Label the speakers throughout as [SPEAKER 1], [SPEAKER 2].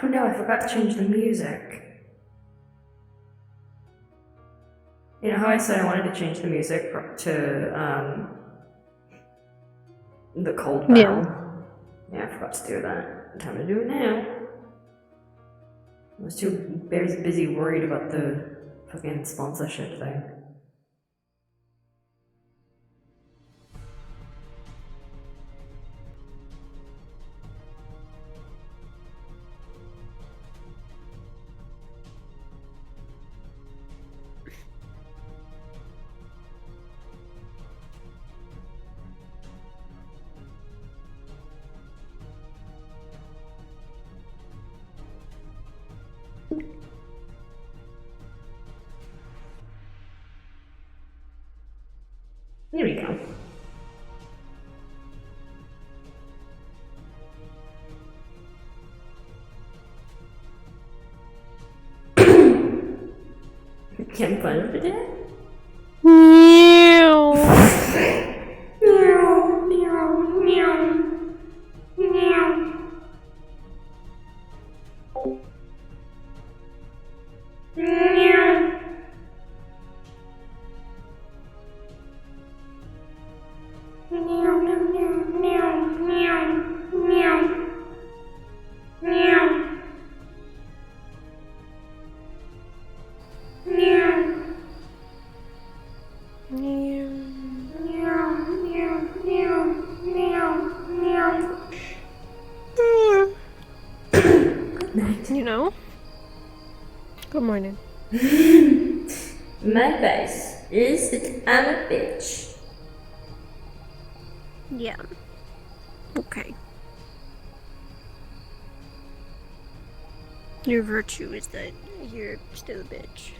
[SPEAKER 1] Oh no, I forgot to change the music. You know how I said I wanted to change the music to the cold battle? Yeah, I forgot to do that. Time to do it now. I was too busy worried about the fucking sponsorship thing. Here we go. Can fun for that?
[SPEAKER 2] Meow.
[SPEAKER 1] Meow, meow, meow, meow. Meow. Meow, meow, meow, meow, meow, meow. Meow. Meow, meow, meow, meow, meow. Good night.
[SPEAKER 2] You know? Good morning.
[SPEAKER 1] My advice is that I'm a bitch.
[SPEAKER 2] Yeah. Okay. Your virtue is that you're still a bitch.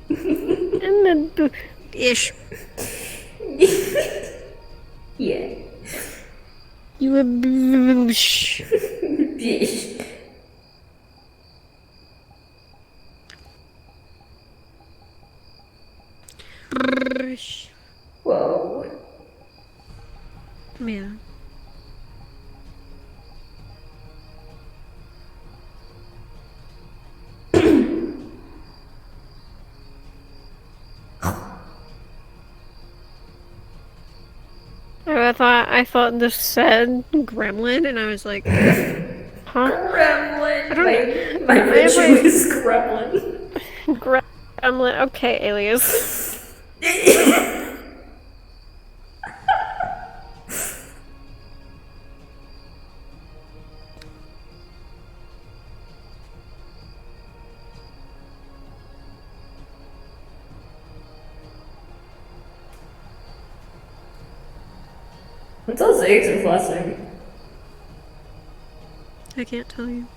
[SPEAKER 2] And then ish.
[SPEAKER 1] Yeah.
[SPEAKER 2] You a bitch.
[SPEAKER 1] Bitch. Whoa.
[SPEAKER 2] Yeah. I thought this said gremlin, and I was like, huh?
[SPEAKER 1] Gremlin.
[SPEAKER 2] I don't know.
[SPEAKER 1] My virtue is gremlin.
[SPEAKER 2] Gremlin. Okay, alias.
[SPEAKER 1] What's all Zig's last name?
[SPEAKER 2] I can't tell you.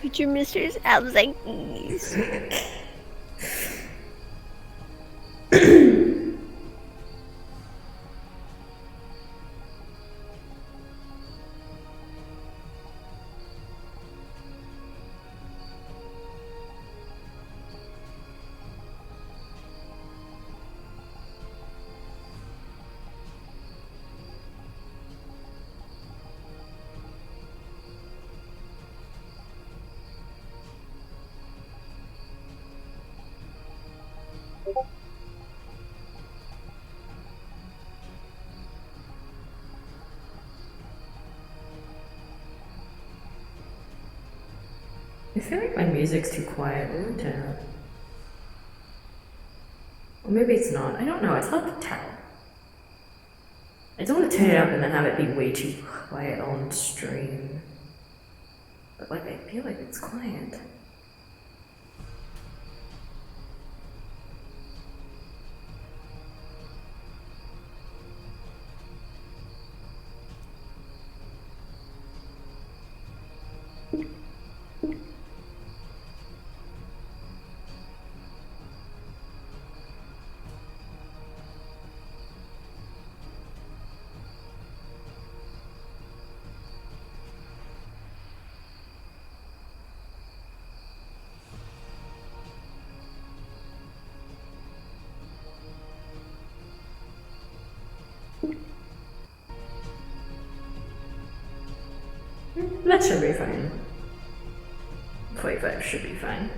[SPEAKER 2] Future Misters, I was like, these.
[SPEAKER 1] I feel like my music's too quiet. I'm gonna turn it up. Or maybe it's not. I don't know. It's hard to tell. I don't want to turn it up and then have it be way too quiet on stream. But like, I feel like it's quiet. That should be fine. 45 should be fine.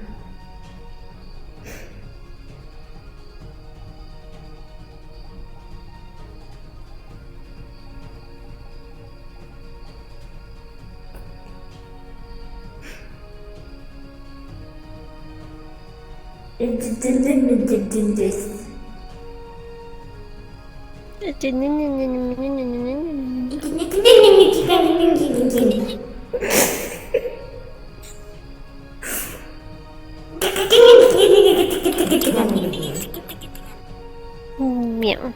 [SPEAKER 2] Meow.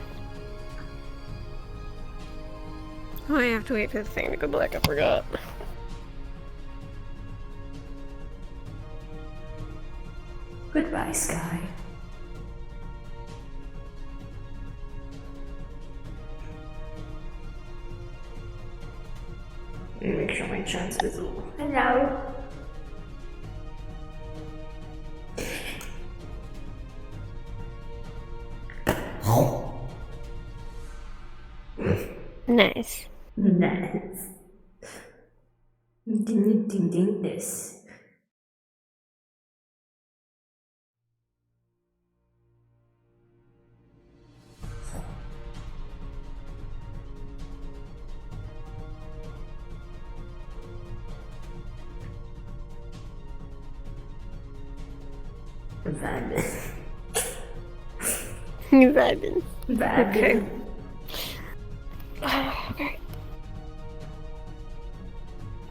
[SPEAKER 2] Oh, I have to wait for the thing to go black. I forgot.
[SPEAKER 1] Goodbye, Sky. Let me make sure my chat's visible. Hello.
[SPEAKER 2] Nice.
[SPEAKER 1] Nice. Ding ding ding this. Vibing.
[SPEAKER 2] You vibing.
[SPEAKER 1] Vibing.
[SPEAKER 2] Okay.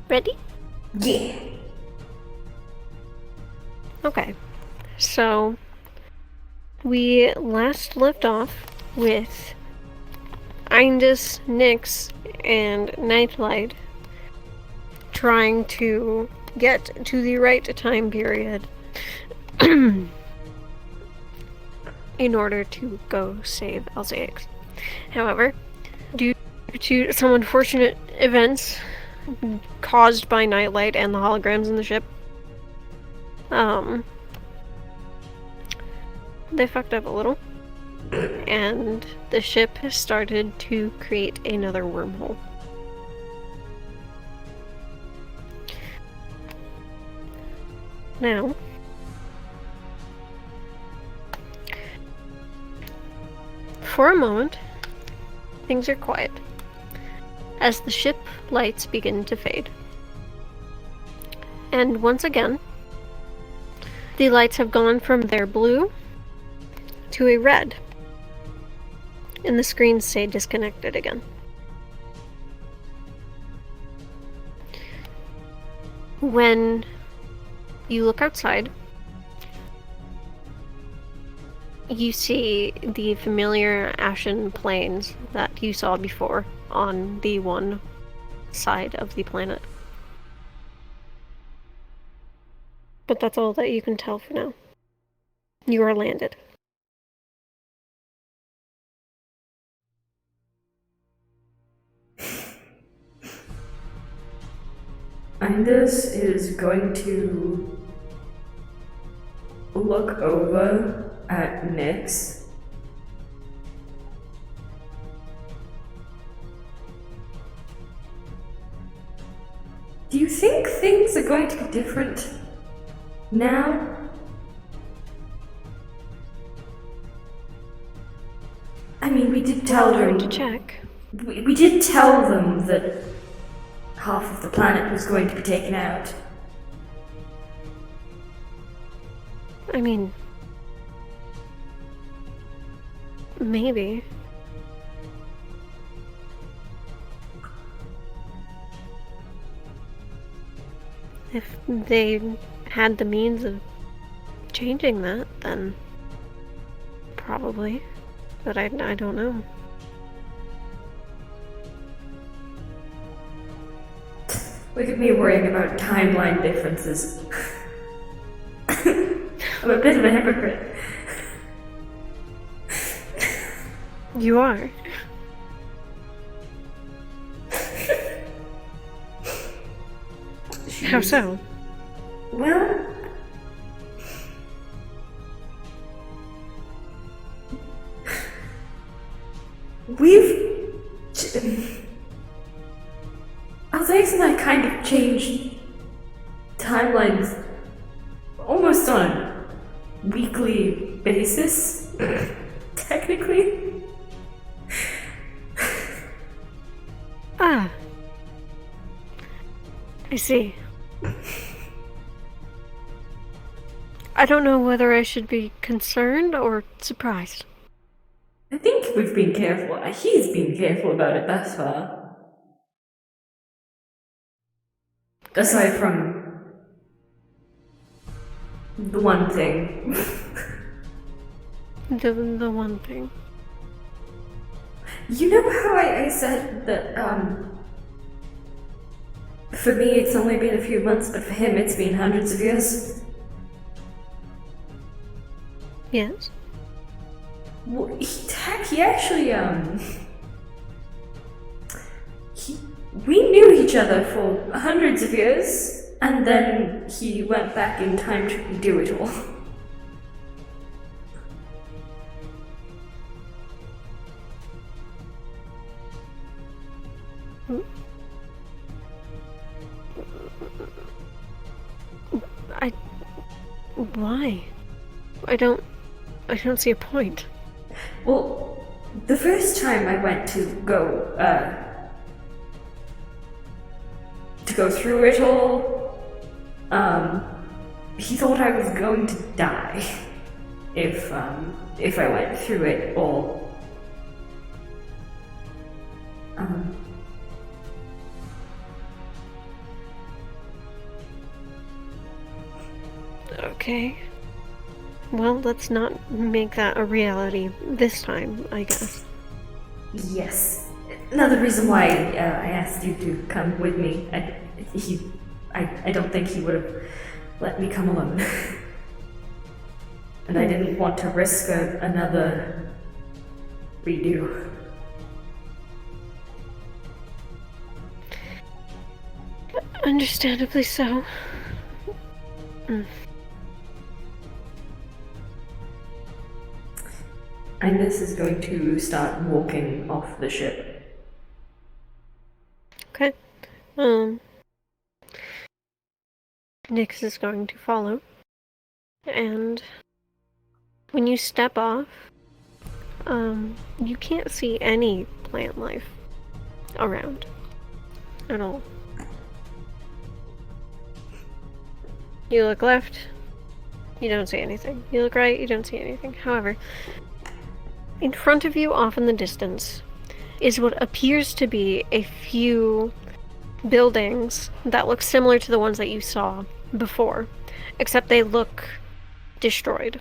[SPEAKER 2] Ready?
[SPEAKER 1] Yeah.
[SPEAKER 2] Okay. So, we last left off with Indus, Nyx, and Nightlight trying to get to the right time period in order to go save LCX. However, due to some unfortunate events caused by Nightlight and the holograms in the ship, they fucked up a little, and the ship has started to create another wormhole. Now, for a moment, things are quiet as the ship lights begin to fade. And once again, the lights have gone from their blue to a red, and the screens say disconnected again. When you look outside, you see the familiar ashen plains that you saw before on the one side of the planet. But that's all that you can tell for now. You are landed.
[SPEAKER 1] Indus is going to look over at Nyx. Do you think things are going to be different now? I mean, we did tell them
[SPEAKER 2] to check.
[SPEAKER 1] We did tell them that half of the planet was going to be taken out.
[SPEAKER 2] I mean, maybe. If they had the means of changing that, then probably. But I don't know.
[SPEAKER 1] Look at me worrying about timeline differences. I'm a bit of a hypocrite.
[SPEAKER 2] You are. How so?
[SPEAKER 1] Well, Alzex and I kind of changed timelines almost on a weekly basis, technically.
[SPEAKER 2] Ah. I see. I don't know whether I should be concerned or surprised.
[SPEAKER 1] I think we've been careful. He's been careful about it thus far. Aside from the one thing.
[SPEAKER 2] The one thing.
[SPEAKER 1] You know how I said that, for me it's only been a few months, but for him it's been hundreds of years?
[SPEAKER 2] Yes?
[SPEAKER 1] Well, he actually, we knew each other for hundreds of years, and then he went back in time to redo it all.
[SPEAKER 2] Why? I don't see a point.
[SPEAKER 1] Well, the first time I went to go through it all, he thought I was going to die if I went through it all.
[SPEAKER 2] Okay. Well, let's not make that a reality this time, I guess.
[SPEAKER 1] Yes. Another reason why I asked you to come with me. I don't think he would have let me come alone. And I didn't want to risk another redo.
[SPEAKER 2] Understandably so.
[SPEAKER 1] Ines is going to start walking off the ship.
[SPEAKER 2] Okay. Nyx is going to follow. And when you step off, you can't see any plant life around at all. You look left, you don't see anything. You look right, you don't see anything. However, in front of you, off in the distance, is what appears to be a few buildings that look similar to the ones that you saw before, except they look destroyed.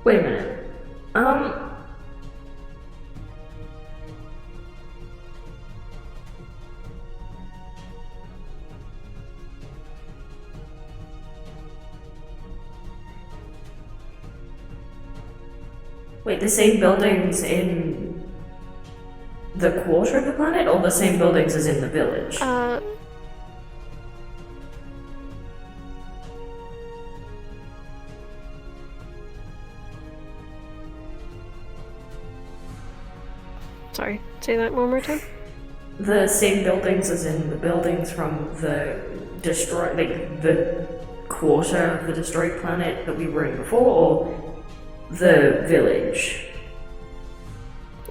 [SPEAKER 1] Wait a minute. Wait, the same buildings in the quarter of the planet, or the same buildings as in the village?
[SPEAKER 2] Sorry, say that one more time.
[SPEAKER 1] The same buildings as in the buildings from the destroyed, like the quarter of the destroyed planet that we were in before, or the village?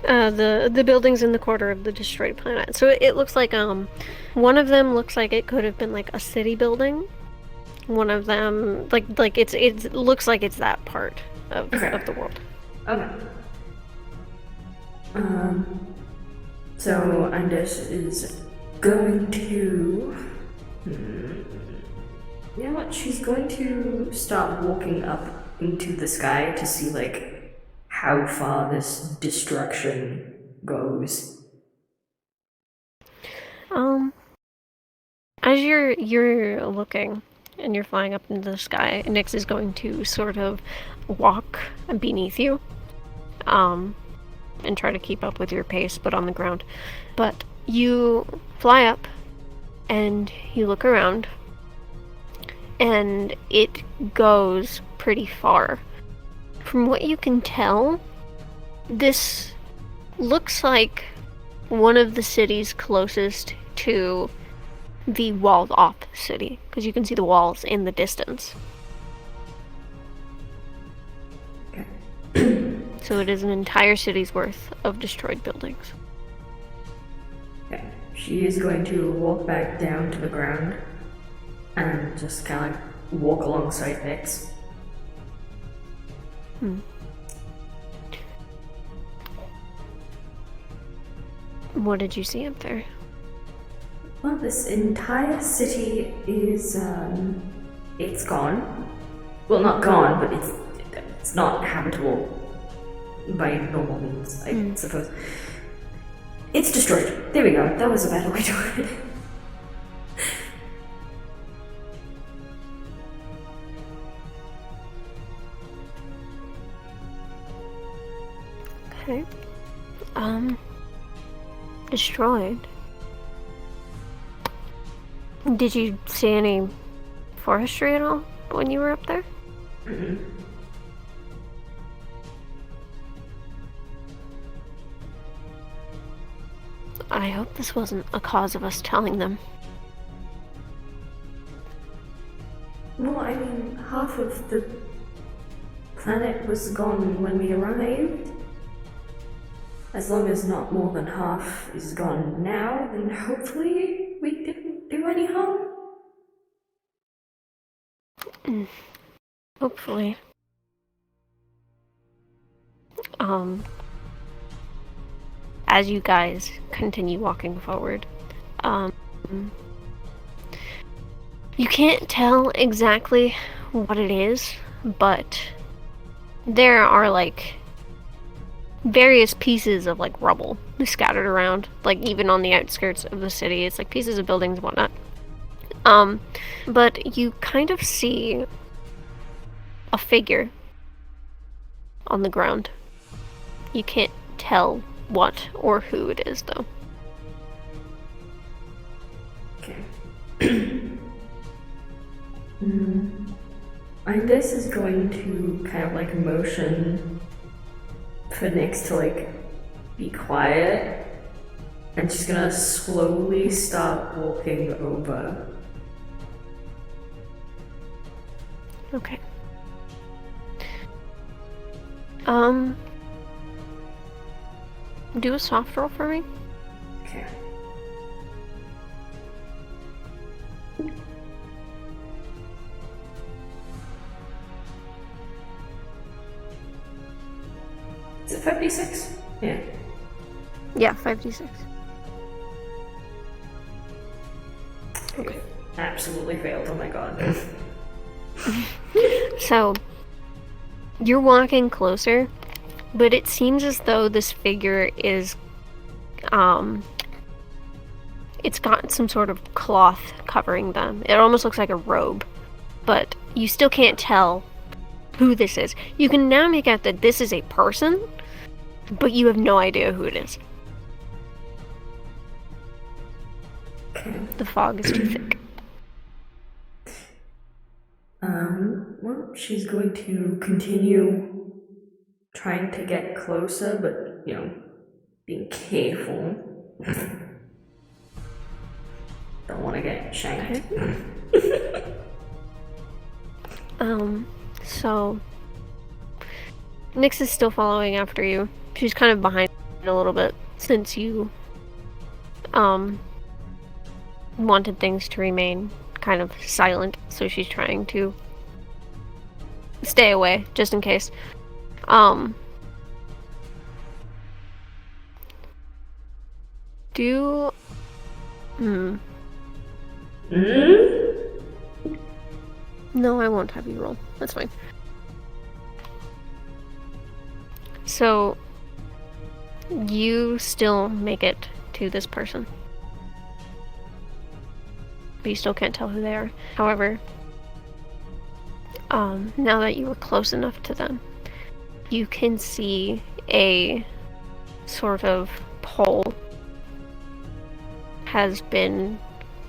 [SPEAKER 2] The buildings in the quarter of the destroyed planet. So it looks like one of them looks like it could have been like a city building. One of them like it looks like it's that part of the world.
[SPEAKER 1] Okay. So Anders is going to. You know what? She's going to start walking up into the sky to see like how far this destruction goes.
[SPEAKER 2] As you're looking and you're flying up into the sky, Nyx is going to sort of walk beneath you, and try to keep up with your pace, but on the ground. But you fly up and you look around, and it goes pretty far. From what you can tell, this looks like one of the cities closest to the walled off city, because you can see the walls in the distance.
[SPEAKER 1] Okay.
[SPEAKER 2] So it is an entire city's worth of destroyed buildings.
[SPEAKER 1] Okay. She is going to walk back down to the ground and just kind of walk alongside Nyx.
[SPEAKER 2] What did you see up there?
[SPEAKER 1] Well, this entire city is, it's gone. Well, not gone, but it's not habitable by normal means, I suppose. It's destroyed. There we go. That was a better way to put it.
[SPEAKER 2] Okay. Destroyed. Did you see any forestry at all when you were up there?
[SPEAKER 1] Mm-hmm.
[SPEAKER 2] I hope this wasn't a cause of us telling them.
[SPEAKER 1] Well, I mean, half of the planet was gone when we arrived. As long as not more than half is gone now, then hopefully we didn't do any harm.
[SPEAKER 2] Hopefully. As you guys continue walking forward, you can't tell exactly what it is, but there are like various pieces of like rubble scattered around, like even on the outskirts of the city. It's like pieces of buildings and whatnot. But you kind of see a figure on the ground. You can't tell what or who it is, though.
[SPEAKER 1] Okay. This is going to kind of like motion for Nyx to like be quiet, and she's gonna slowly start walking over.
[SPEAKER 2] Okay. Do a soft roll for me.
[SPEAKER 1] Okay. Is it 56? Yeah.
[SPEAKER 2] Yeah, 5d6. Okay.
[SPEAKER 1] Absolutely failed, oh my god.
[SPEAKER 2] So, you're walking closer, but it seems as though this figure is, it's got some sort of cloth covering them. It almost looks like a robe, but you still can't tell who this is. You can now make out that this is a person, but you have no idea who it is. The fog is too thick.
[SPEAKER 1] Well, she's going to continue trying to get closer, but, you know, being careful. Don't want to get shanked.
[SPEAKER 2] So Nyx is still following after you. She's kind of behind a little bit since you wanted things to remain kind of silent, so she's trying to stay away just in case. No, I won't have you roll. That's fine. So, you still make it to this person. But you still can't tell who they are. However, now that you were close enough to them, you can see a sort of pole has been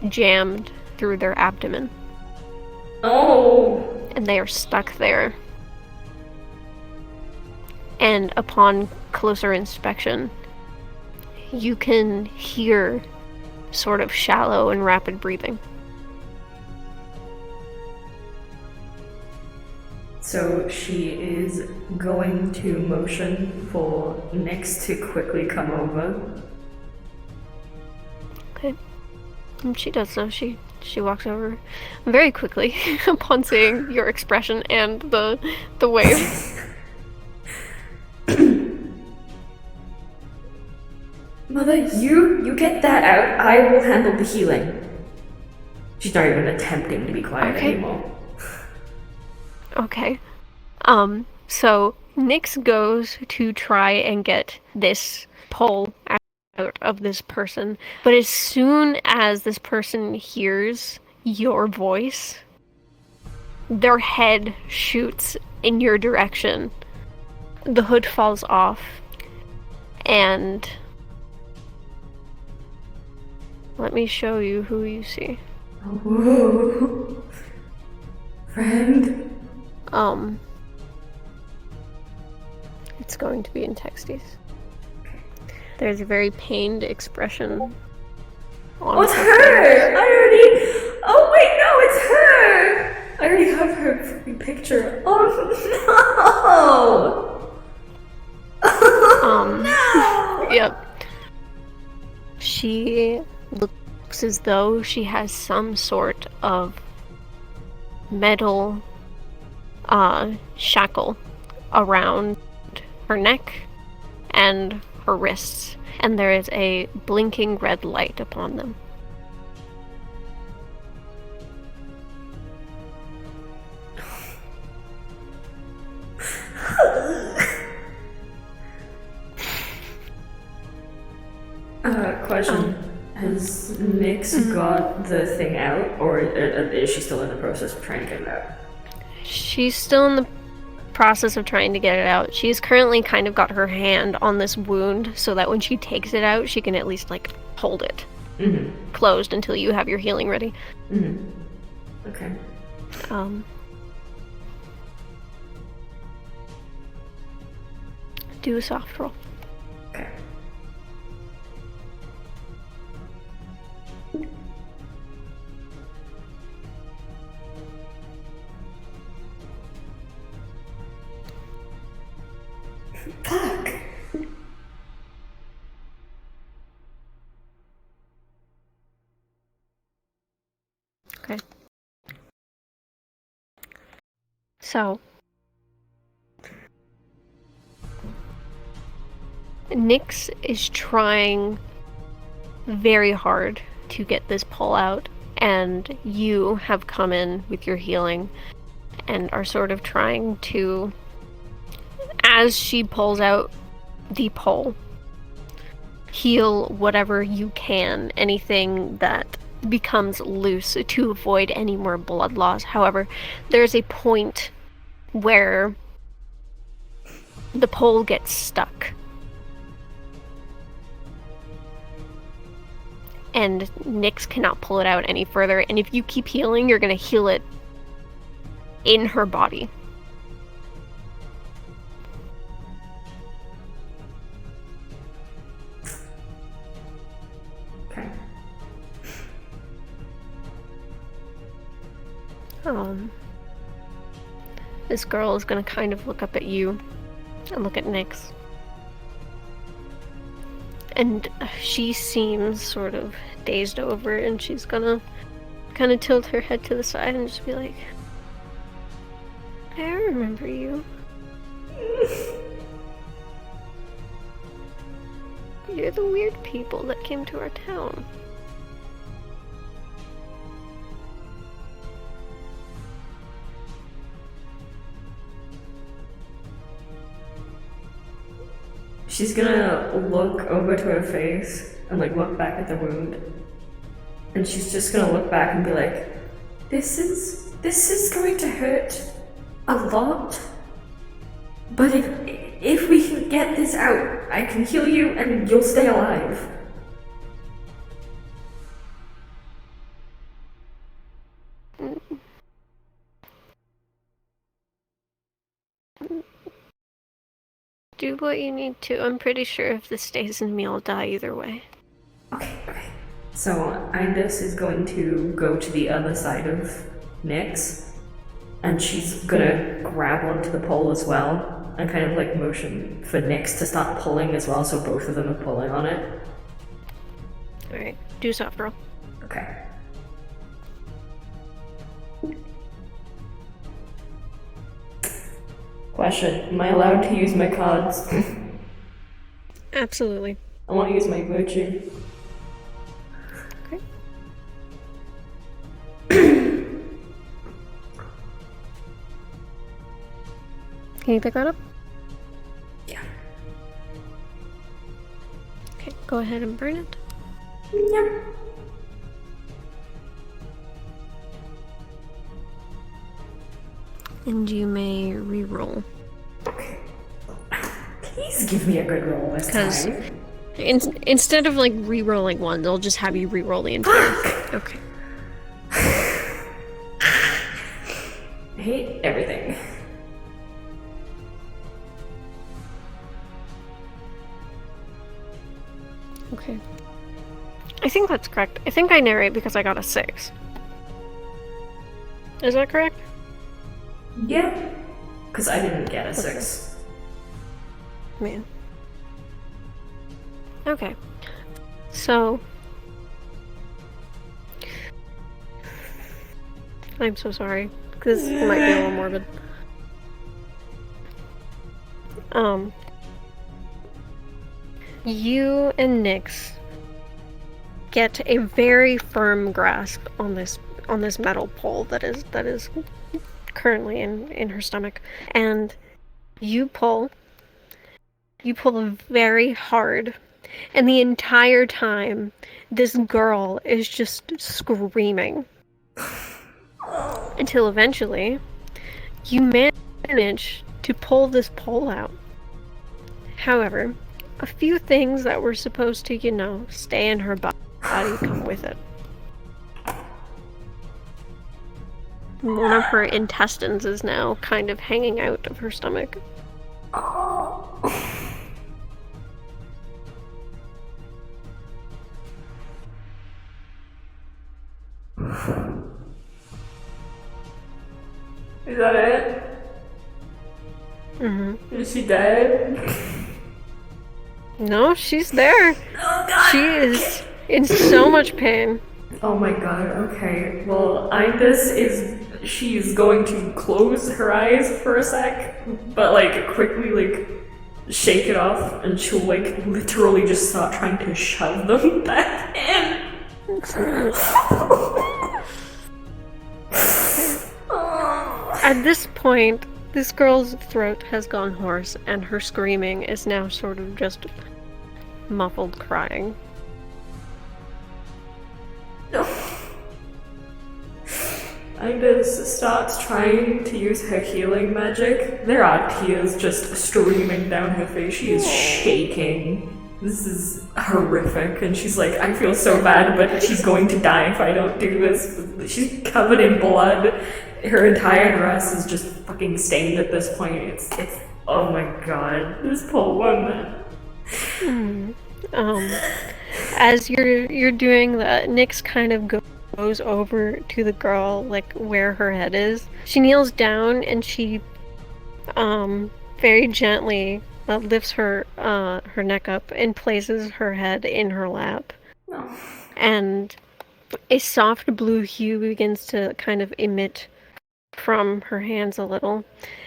[SPEAKER 2] jammed through their abdomen.
[SPEAKER 1] Oh!
[SPEAKER 2] And they are stuck there and upon closer inspection, you can hear sort of shallow and rapid breathing.
[SPEAKER 1] So she is going to motion for Nyx to quickly come over.
[SPEAKER 2] Okay. And she does so. She walks over very quickly upon seeing your expression and the wave.
[SPEAKER 1] Mother, you get that out. I will handle the healing. She's not even attempting to be quiet anymore.
[SPEAKER 2] Okay. So Nyx goes to try and get this pole out of this person, but as soon as this person hears your voice, their head shoots in your direction. The hood falls off, and let me show you who you see.
[SPEAKER 1] Whoa. Friend?
[SPEAKER 2] It's going to be in texties. There's a very pained expression on
[SPEAKER 1] What's her? Oh wait, no, it's her! I already have her freaking picture. Oh no! No!
[SPEAKER 2] Yep. She looks as though she has some sort of metal shackle around her neck and her wrists, and there is a blinking red light upon them.
[SPEAKER 1] Question. Has Nyx got the thing out, or is she still in the process of trying to get it out?
[SPEAKER 2] She's still in the process of trying to get it out. She's currently kind of got her hand on this wound so that when she takes it out, she can at least, like, hold it closed until you have your healing ready.
[SPEAKER 1] Okay.
[SPEAKER 2] Do a soft roll.
[SPEAKER 1] Okay. Fuck.
[SPEAKER 2] Okay. So, Nyx is trying very hard to get this pull out, and you have come in with your healing and are sort of trying to, as she pulls out the pole, heal whatever you can, anything that becomes loose to avoid any more blood loss. However, there's a point where the pole gets stuck. And Nyx cannot pull it out any further, and if you keep healing, you're gonna heal it in her body.
[SPEAKER 1] Okay.
[SPEAKER 2] This girl is gonna kind of look up at you and look at Nyx. And she seems sort of dazed over, and she's gonna kind of tilt her head to the side and just be like, I remember you. You're the weird people that came to our town.
[SPEAKER 1] She's gonna look over to her face and like look back at the wound. And she's just gonna look back and be like, this is going to hurt a lot. But if we can get this out, I can heal you and you'll stay alive.
[SPEAKER 2] do what you need to. I'm pretty sure if this stays in me, I'll die either way.
[SPEAKER 1] Okay. So Indus is going to go to the other side of Nyx, and she's gonna grab onto the pole as well, and kind of like motion for Nyx to start pulling as well, so both of them are pulling on it.
[SPEAKER 2] Alright, do soft roll.
[SPEAKER 1] Okay. Question, am I allowed to use my cards?
[SPEAKER 2] Absolutely.
[SPEAKER 1] I want to use my virtue.
[SPEAKER 2] Okay. Can you pick that up?
[SPEAKER 1] Yeah.
[SPEAKER 2] Okay, go ahead and burn it.
[SPEAKER 1] Yeah.
[SPEAKER 2] And you may re-roll.
[SPEAKER 1] Okay. Please give me a good roll this time.
[SPEAKER 2] Instead of like re-rolling one, they'll just have you re-roll the entire. Okay.
[SPEAKER 1] I hate everything.
[SPEAKER 2] Okay. I think that's correct. I think I narrate because I got a 6. Is that correct?
[SPEAKER 1] Yeah. Because I didn't get a 6.
[SPEAKER 2] Man. Okay. So... I'm so sorry. This might be a little morbid. You and Nyx get a very firm grasp on this metal pole that is currently in her stomach, and you pull very hard, and the entire time this girl is just screaming until eventually you manage to pull this pole out. However, a few things that were supposed to, stay in her body come with it. One of her intestines is now kind of hanging out of her stomach.
[SPEAKER 1] Is that it?
[SPEAKER 2] Mm-hmm.
[SPEAKER 1] Is she dead?
[SPEAKER 2] No, she's there.
[SPEAKER 1] Oh god!
[SPEAKER 2] She is in so much pain.
[SPEAKER 1] Oh my god, okay. Well, she's going to close her eyes for a sec, but quickly shake it off, and she'll literally just start trying to shove them back in.
[SPEAKER 2] At this point, this girl's throat has gone hoarse, and her screaming is now sort of just muffled crying.
[SPEAKER 1] Indus starts trying to use her healing magic. There are tears just streaming down her face. She is shaking. This is horrific, and she's like, I feel so bad, but she's going to die if I don't do this. She's covered in blood. Her entire dress is just fucking stained at this point. It's oh my god, this poor woman.
[SPEAKER 2] As you're doing that, Nyx kind of goes over to the girl, where her head is. She kneels down and she very gently lifts her neck up and places her head in her lap.
[SPEAKER 1] Oh.
[SPEAKER 2] And a soft blue hue begins to kind of emit from her hands a little,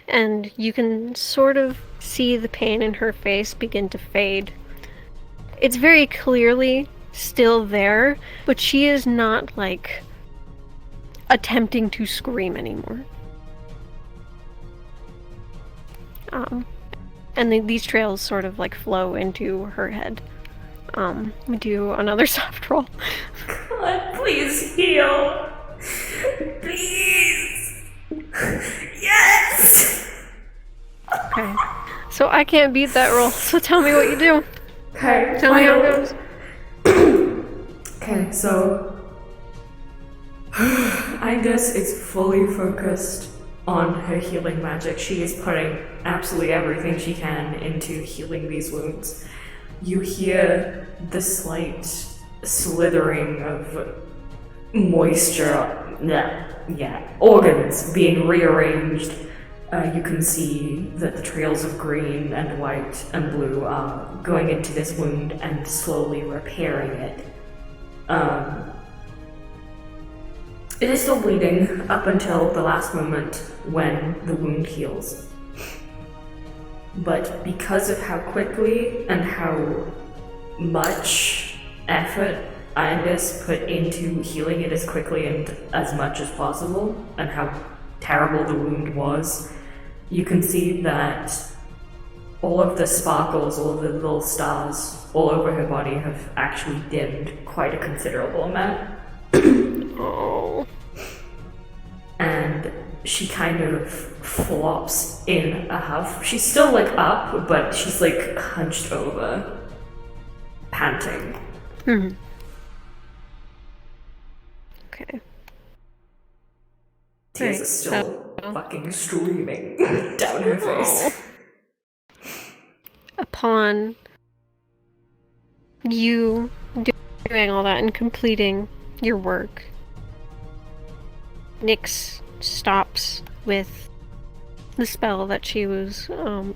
[SPEAKER 2] and you can sort of see the pain in her face begin to fade. It's very clearly still there, but she is not attempting to scream anymore. And these trails sort of flow into her head. We do another soft roll.
[SPEAKER 1] God, please heal. Please. Yes.
[SPEAKER 2] Okay. So I can't beat that roll, so tell me what you do.
[SPEAKER 1] Okay.
[SPEAKER 2] Tell me how it goes.
[SPEAKER 1] Okay, so Indus is fully focused on her healing magic. She is putting absolutely everything she can into healing these wounds. You hear the slight slithering of moisture, organs being rearranged. You can see that the trails of green and white and blue are going into this wound and slowly repairing it. It is still bleeding up until the last moment when the wound heals. But because of how quickly and how much effort Iandis put into healing it as quickly and as much as possible, and how terrible the wound was, you can see that all of the sparkles, all of the little stars all over her body have actually dimmed quite a considerable amount.
[SPEAKER 2] Oh.
[SPEAKER 1] And she kind of flops in a huff. She's still like up, but she's like hunched over, panting.
[SPEAKER 2] Okay.
[SPEAKER 1] Tears are still fucking streaming down her face.
[SPEAKER 2] Upon you doing all that and completing your work, Nyx stops with the spell that she was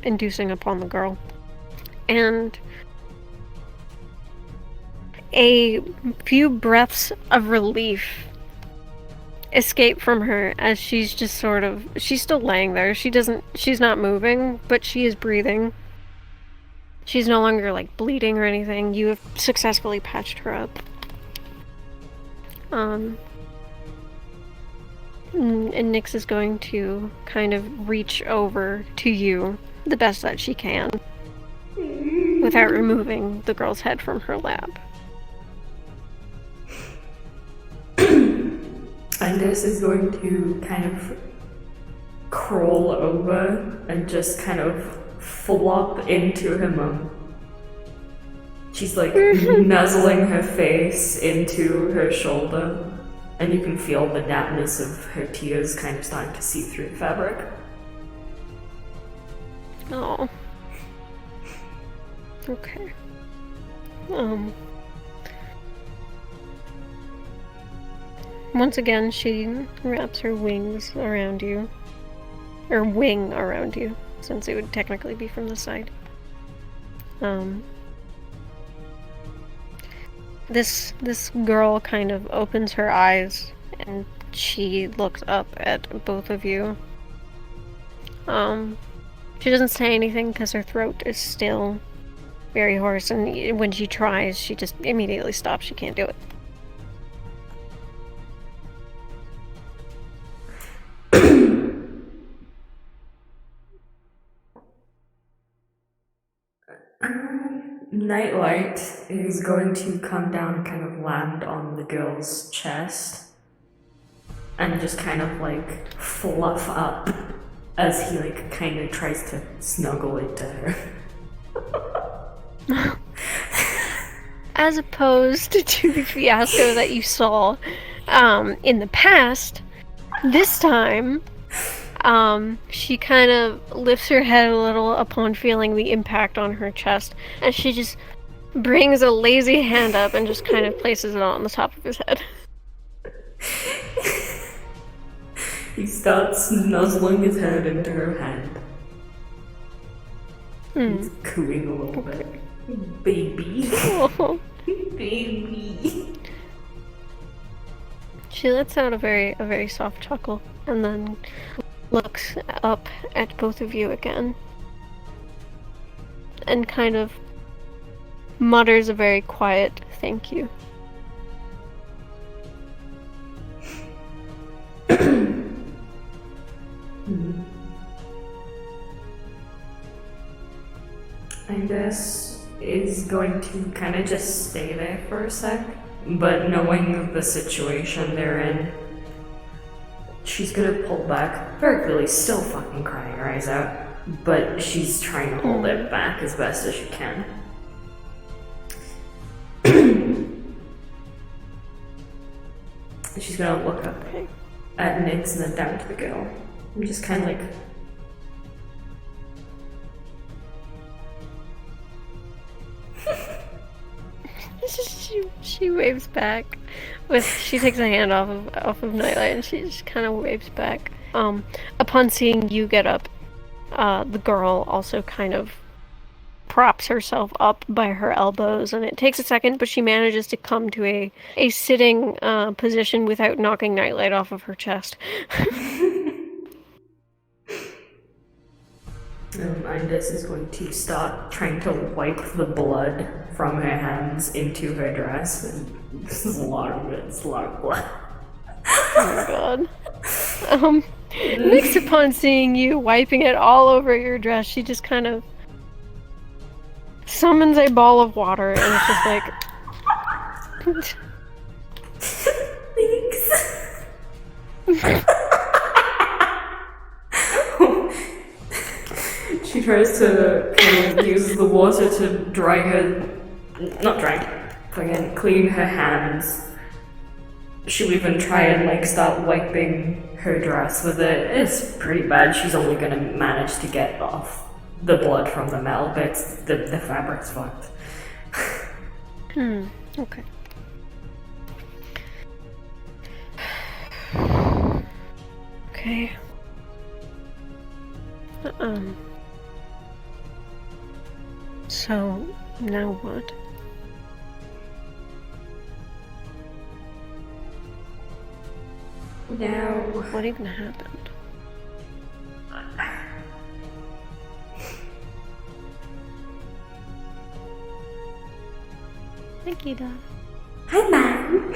[SPEAKER 2] inducing upon the girl, and a few breaths of relief escape from her as she's just she's still laying there. She's not moving, but she is breathing. She's no longer like bleeding or anything. You have successfully patched her up. And Nyx is going to kind of reach over to you the best that she can without removing the girl's head from her lap.
[SPEAKER 1] Iandis is going to kind of crawl over and just kind of flop into her mum. She's like nuzzling her face into her shoulder, and you can feel the dampness of her tears kind of starting to seep through the fabric.
[SPEAKER 2] Oh. Okay. Once again, she wraps her wings around you. Or wing around you, since it would technically be from the side. This girl kind of opens her eyes, and she looks up at both of you. She doesn't say anything because her throat is still very hoarse, and when she tries, she just immediately stops. She can't do it.
[SPEAKER 1] Nightlight is going to come down and kind of land on the girl's chest and just kind of like fluff up as he like kind of tries to snuggle into her.
[SPEAKER 2] As opposed to the fiasco that you saw in the past, this time she kind of lifts her head a little upon feeling the impact on her chest, and she just brings a lazy hand up and just kind of places it on the top of his head.
[SPEAKER 1] He starts nuzzling his head into her hand. He's cooing a little bit. Baby.
[SPEAKER 2] Oh.
[SPEAKER 1] Baby.
[SPEAKER 2] She lets out a very soft chuckle, and then looks up at both of you again, and kind of mutters a very quiet thank you.
[SPEAKER 1] Iandis is going to kind of just stay there for a sec, but knowing the situation they're in, she's gonna pull back. Very clearly still fucking crying her eyes out, but she's trying to hold it back as best as she can. She's gonna look up at Nyx and then down to the girl. I'm just kind of like...
[SPEAKER 2] She waves back. She takes a hand off of Nightlight and she just kind of waves back. Upon seeing you get up, the girl also kind of props herself up by her elbows, and it takes a second, but she manages to come to a sitting position without knocking Nightlight off of her chest.
[SPEAKER 1] Indus is going to start trying to wipe the blood from her hands into her dress. And this is a lot of blood.
[SPEAKER 2] Oh my god. Next, upon seeing you wiping it all over your dress, she just kind of summons a ball of water, and it's just like...
[SPEAKER 1] Thanks. She tries to kind of use the water to dry her... Not dry. Fucking clean her hands. She'll even try and like start wiping her dress with it. It's pretty bad. She's only gonna manage to get off the blood from the metal, but the fabric's fucked.
[SPEAKER 2] Okay. Okay. So, now what?
[SPEAKER 1] Now...
[SPEAKER 2] What even happened? Thank you, Dad.
[SPEAKER 1] Hi, Mom!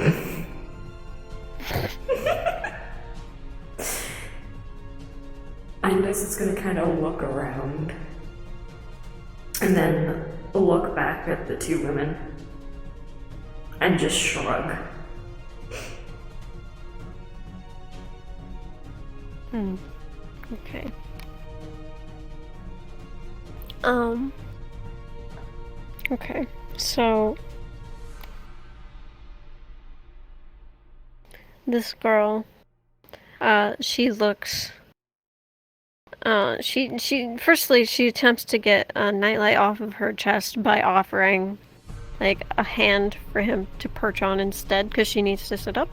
[SPEAKER 1] Indus is gonna kind of look around and then look back at the two women and just shrug.
[SPEAKER 2] Okay. Okay, so this girl, she looks, firstly, she attempts to get Nightlight off of her chest by offering, like, a hand for him to perch on instead, because she needs to sit up.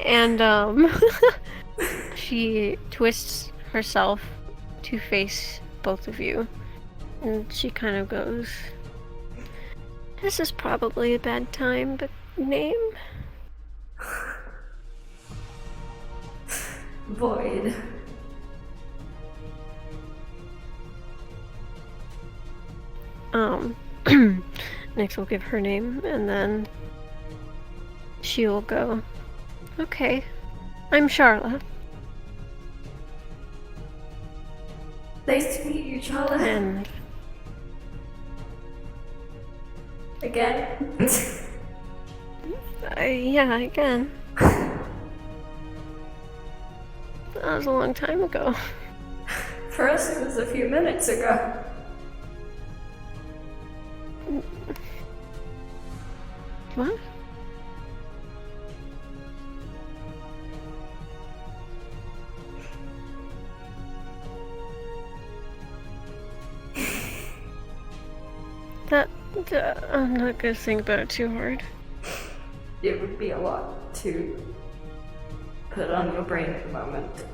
[SPEAKER 2] And she twists herself to face both of you, and she kind of goes, "This is probably a bad time, but name?"
[SPEAKER 1] Void.
[SPEAKER 2] Next we'll give her name, and then she will go, "Okay, I'm Charlotte."
[SPEAKER 1] Nice to meet you, Charlotte.
[SPEAKER 2] And
[SPEAKER 1] again?
[SPEAKER 2] yeah, again. That was a long time ago.
[SPEAKER 1] For us, it was a few minutes ago.
[SPEAKER 2] What? I'm not gonna think about it too hard.
[SPEAKER 1] It would be a lot to put on your brain at the moment.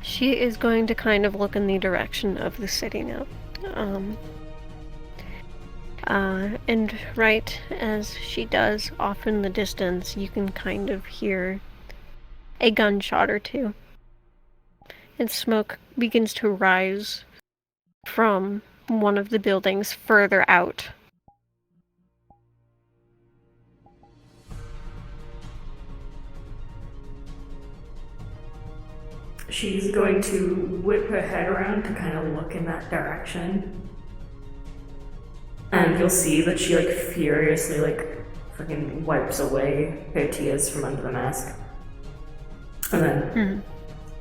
[SPEAKER 2] She is going to kind of look in the direction of the city now. And right as she does, off in the distance, you can kind of hear a gunshot or two. And smoke begins to rise from one of the buildings further out.
[SPEAKER 1] She's going to whip her head around to kind of look in that direction. And you'll see that she, like, furiously, like, fucking wipes away her tears from under the mask. And then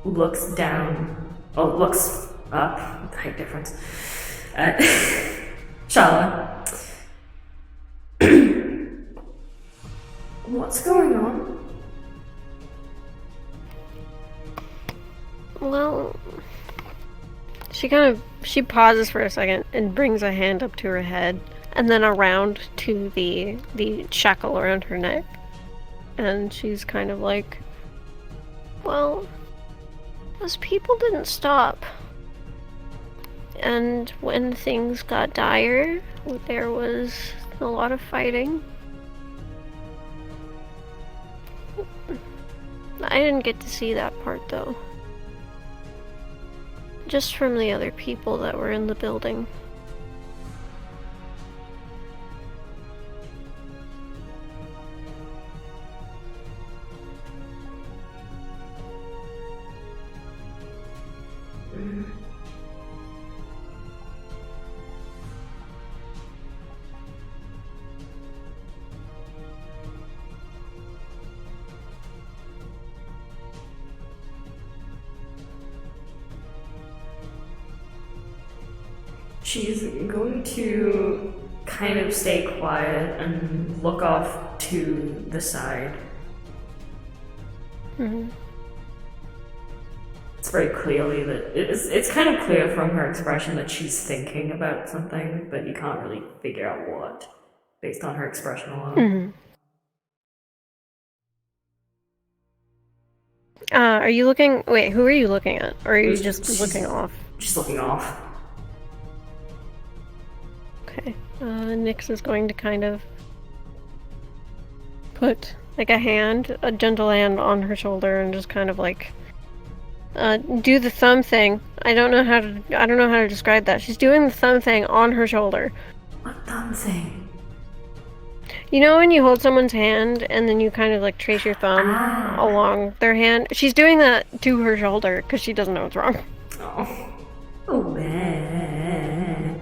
[SPEAKER 1] looks down, looks up, height difference, at Shala. What's going on?
[SPEAKER 2] Well, she pauses for a second and brings a hand up to her head and then around to the shackle around her neck. And she's kind of like, well, those people didn't stop. And when things got dire, there was a lot of fighting. I didn't get to see that part though. Just from the other people that were in the building.
[SPEAKER 1] She's going to kind of stay quiet and look off to the side. It's very clearly that it's kind of clear from her expression that she's thinking about something, but you can't really figure out what based on her expression alone.
[SPEAKER 2] Are you looking? Wait, who are you looking at? Or are you just looking off?
[SPEAKER 1] She's looking off.
[SPEAKER 2] Okay. Nyx is going to kind of put like a gentle hand on her shoulder and just kind of like do the thumb thing. I don't know how to describe that. She's doing the thumb thing on her shoulder.
[SPEAKER 1] What thumb thing?
[SPEAKER 2] You know when you hold someone's hand and then you kind of like trace your thumb along their hand? She's doing that to her shoulder because she doesn't know what's wrong.
[SPEAKER 1] Oh man.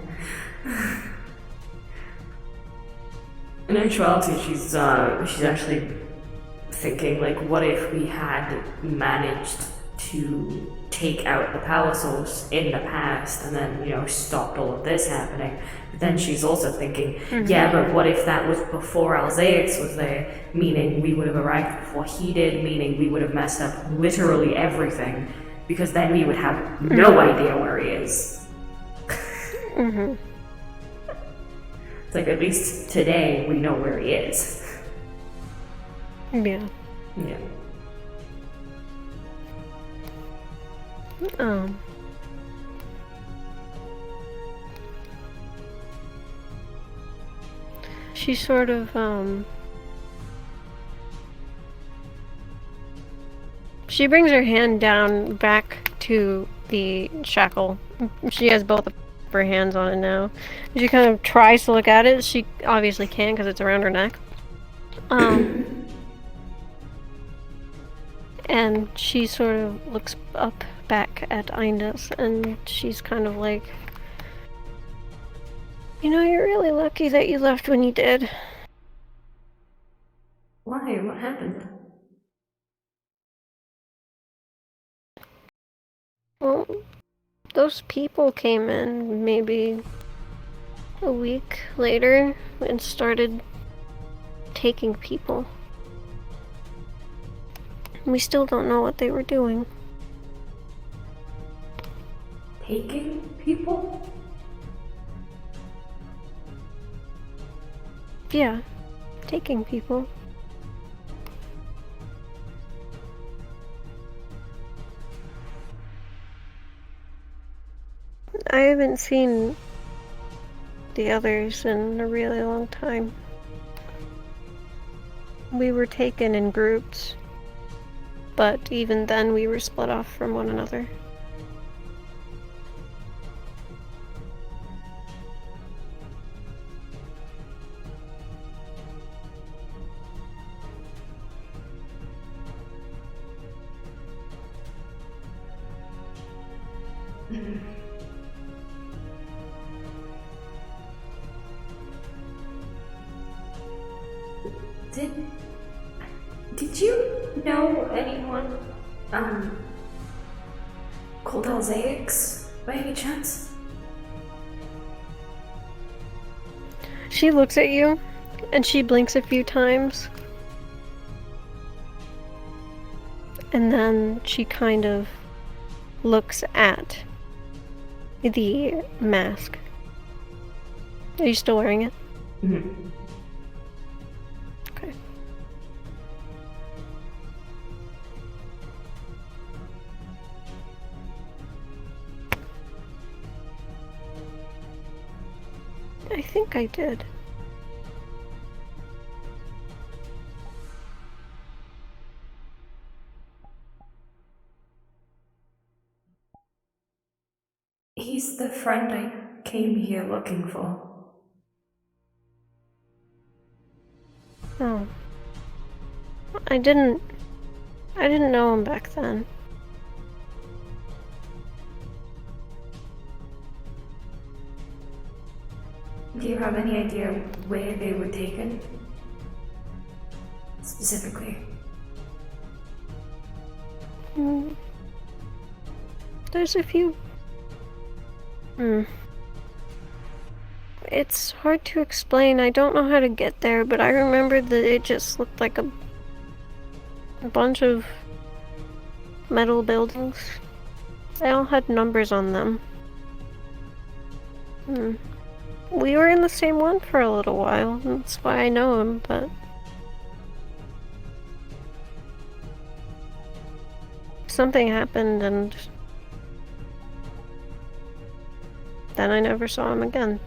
[SPEAKER 1] In actuality, she's actually thinking, like, what if we had managed to take out the power source in the past and then, you know, stopped all of this happening? But then she's also thinking, yeah, but what if that was before Alzeix was there, meaning we would have arrived before he did, meaning we would have messed up literally everything, because then we would have no idea where he is. It's like, at least today we know where he is.
[SPEAKER 2] Yeah. She sort of, she brings her hand down back to the shackle. She has both of her hands on it now. She kind of tries to look at it. She obviously can't because it's around her neck. And she sort of looks up back at Indus, and she's kind of like, you know, you're really lucky that you left when you did.
[SPEAKER 1] Why? What happened?
[SPEAKER 2] Well, those people came in maybe a week later and started taking people. We still don't know what they were doing.
[SPEAKER 1] Taking people?
[SPEAKER 2] Yeah, taking people. I haven't seen the others in a really long time. We were taken in groups, but even then we were split off from one another.
[SPEAKER 1] Did you know anyone Cold Alzaics, by any chance?
[SPEAKER 2] She looks at you, and she blinks a few times. And then she kind of looks at the mask. Are you still wearing it?
[SPEAKER 1] Mm-hmm.
[SPEAKER 2] Okay. I think I did.
[SPEAKER 1] He's the friend I came here looking for.
[SPEAKER 2] Oh. I didn't know him back then.
[SPEAKER 1] Do you have any idea where they were taken? Specifically.
[SPEAKER 2] There's a few... It's hard to explain. I don't know how to get there, but I remember that it just looked like a bunch of metal buildings. They all had numbers on them. We were in the same one for a little while. That's why I know him, but... something happened and... then I never saw him again.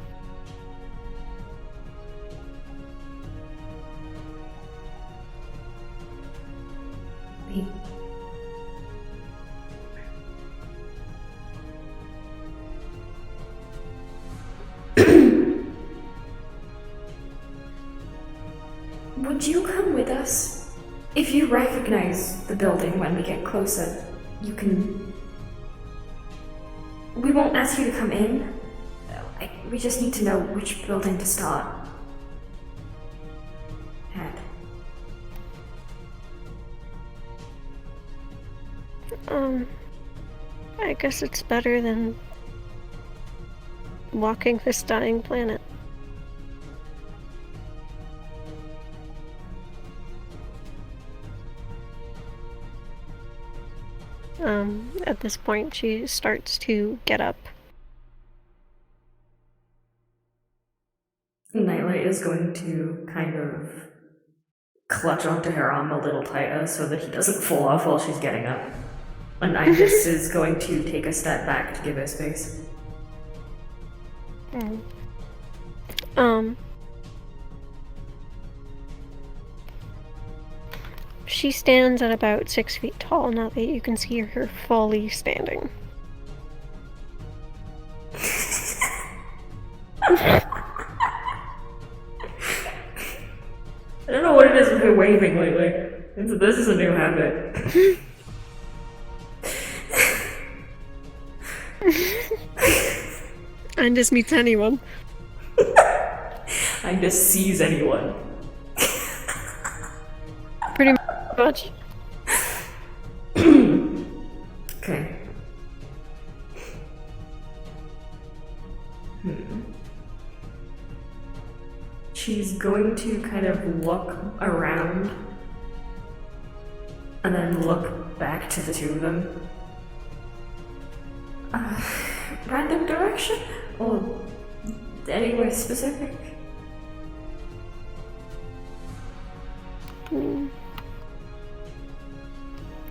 [SPEAKER 1] Would you come with us? If you recognize the building when we get closer, you can... We won't ask you to come in. We just need to know which building to start at.
[SPEAKER 2] I guess it's better than walking this dying planet. At this point, she starts to get up.
[SPEAKER 1] Nightlight is going to kind of clutch onto her arm a little tighter so that he doesn't fall off while she's getting up. And Ivys is going to take a step back to give her space.
[SPEAKER 2] She stands at about 6 feet tall now that you can see her fully standing.
[SPEAKER 1] I don't know what it is with her waving lately. This is a new habit.
[SPEAKER 2] And just meets anyone.
[SPEAKER 1] I just sees anyone.
[SPEAKER 2] Pretty much.
[SPEAKER 1] Okay. She's going to kind of look around and then look back to the two of them. Random direction? Or anywhere specific?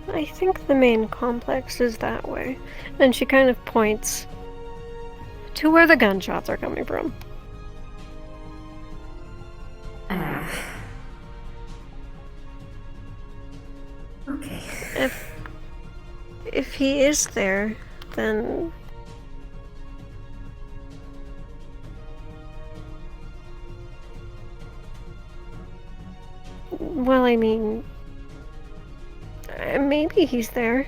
[SPEAKER 2] I think the main complex is that way. And she kind of points to where the gunshots are coming from.
[SPEAKER 1] Okay.
[SPEAKER 2] If he is there, then... well, I mean... maybe he's there.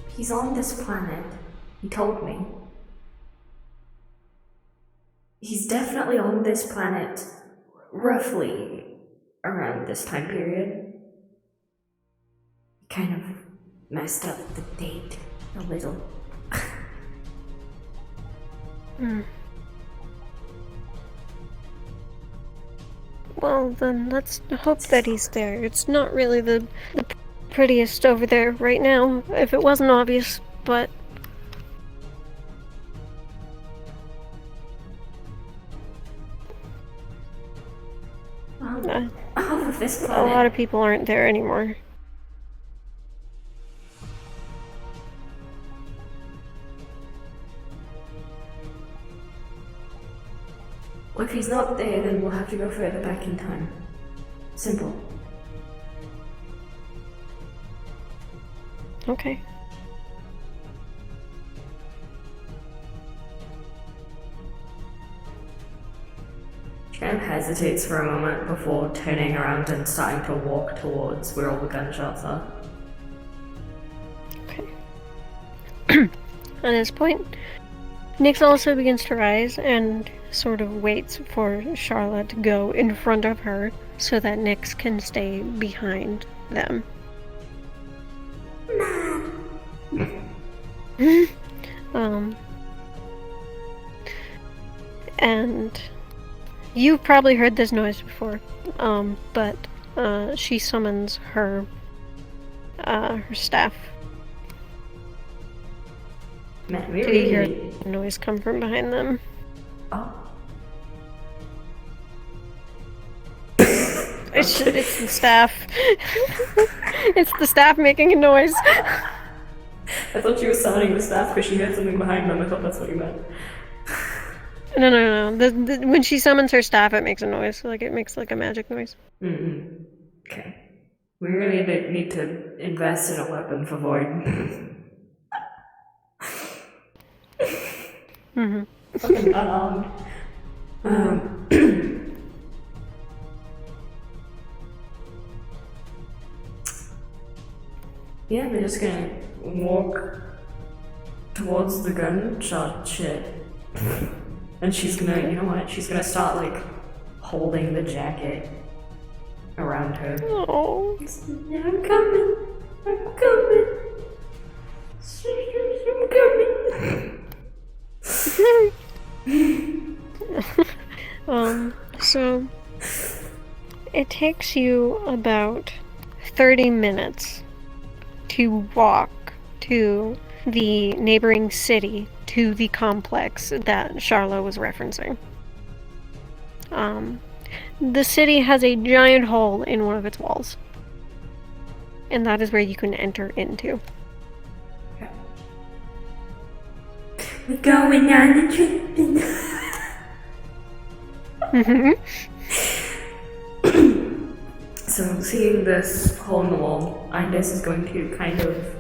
[SPEAKER 1] He's on this planet. He told me. He's definitely on this planet roughly around this time period. Kind of messed up the date a little.
[SPEAKER 2] Well, then let's hope that he's there. It's not really the prettiest over there right now, if it wasn't obvious, but...
[SPEAKER 1] Half of this
[SPEAKER 2] a
[SPEAKER 1] planet.
[SPEAKER 2] lot of people aren't there anymore.
[SPEAKER 1] Well, if he's not there, then we'll have to go further back in time. Simple.
[SPEAKER 2] Okay.
[SPEAKER 1] She kind of hesitates for a moment before turning around and starting to walk towards where all the gunshots are.
[SPEAKER 2] Okay. At this point, Nyx also begins to rise and sort of waits for Charlotte to go in front of her so that Nyx can stay behind them. And you've probably heard this noise before, but she summons her staff.
[SPEAKER 1] Man, we
[SPEAKER 2] Do you hear
[SPEAKER 1] really...
[SPEAKER 2] the noise come from behind them?
[SPEAKER 1] Oh.
[SPEAKER 2] It's the staff. It's the staff making a noise.
[SPEAKER 1] I thought she was summoning the staff because she heard something behind them. I thought that's what you meant.
[SPEAKER 2] No. When she summons her staff, it makes a noise. Like, it makes like a magic noise.
[SPEAKER 1] Mm-hmm. Okay. We really need to invest in a weapon for Void.
[SPEAKER 2] Mm-hmm.
[SPEAKER 1] Fucking unarmed. Yeah, they're just gonna walk towards the gunshot shit. And she's gonna, you know what? She's gonna start, like, holding the jacket around her.
[SPEAKER 2] Oh.
[SPEAKER 1] I'm coming. I'm coming. I'm coming.
[SPEAKER 2] So it takes you about 30 minutes to walk to the neighboring city, to the complex that Charlotte was referencing. The city has a giant hole in one of its walls, and that is where you can enter into.
[SPEAKER 1] We're going on a trip. So seeing this hole in the wall, Ines is going to kind of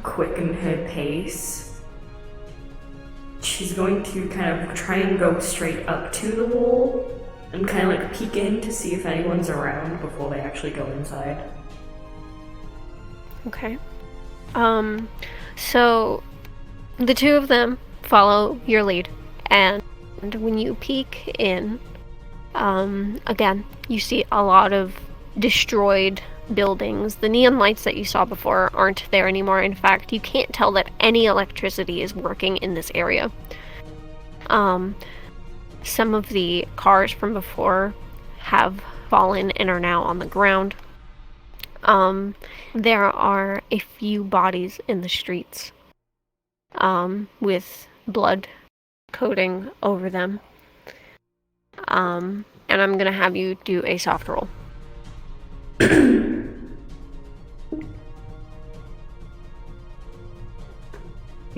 [SPEAKER 1] quicken her pace. She's going to kind of try and go straight up to the wall and kind of like peek in to see if anyone's around before they actually go inside.
[SPEAKER 2] Okay. So the two of them follow your lead, and when you peek in, again, you see a lot of destroyed buildings. The neon lights that you saw before aren't there anymore. In fact, you can't tell that any electricity is working in this area. Some of the cars from before have fallen and are now on the ground. There are a few bodies in the streets, with blood coating over them. And I'm gonna have you do a soft roll.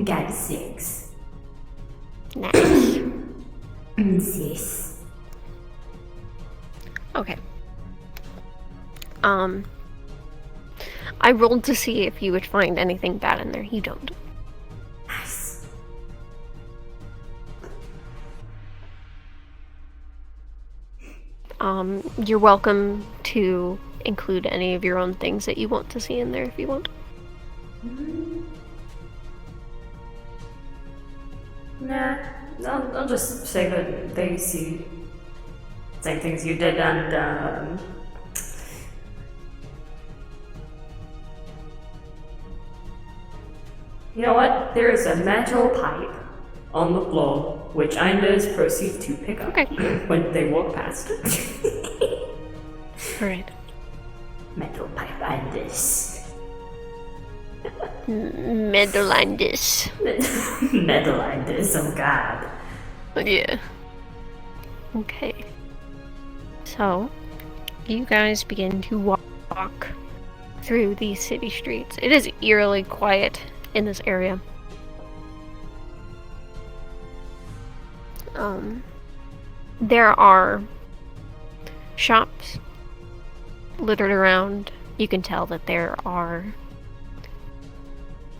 [SPEAKER 1] Got a 6.
[SPEAKER 2] Nice.
[SPEAKER 1] 6.
[SPEAKER 2] Okay. I rolled to see if you would find anything bad in there. You don't.
[SPEAKER 1] Nice.
[SPEAKER 2] You're welcome to include any of your own things that you want to see in there if you want.
[SPEAKER 1] Nah, I'll just say that they see same things you did, and You know what? There is a metal pipe on the floor, which Anders proceeds to pick up when they walk past.
[SPEAKER 2] Alright.
[SPEAKER 1] Metal pipe Anders.
[SPEAKER 2] Meadowlandis.
[SPEAKER 1] Netherlanders, oh god.
[SPEAKER 2] Yeah. Okay. So, you guys begin to walk through these city streets. It is eerily quiet in this area. There are shops littered around. You can tell that there are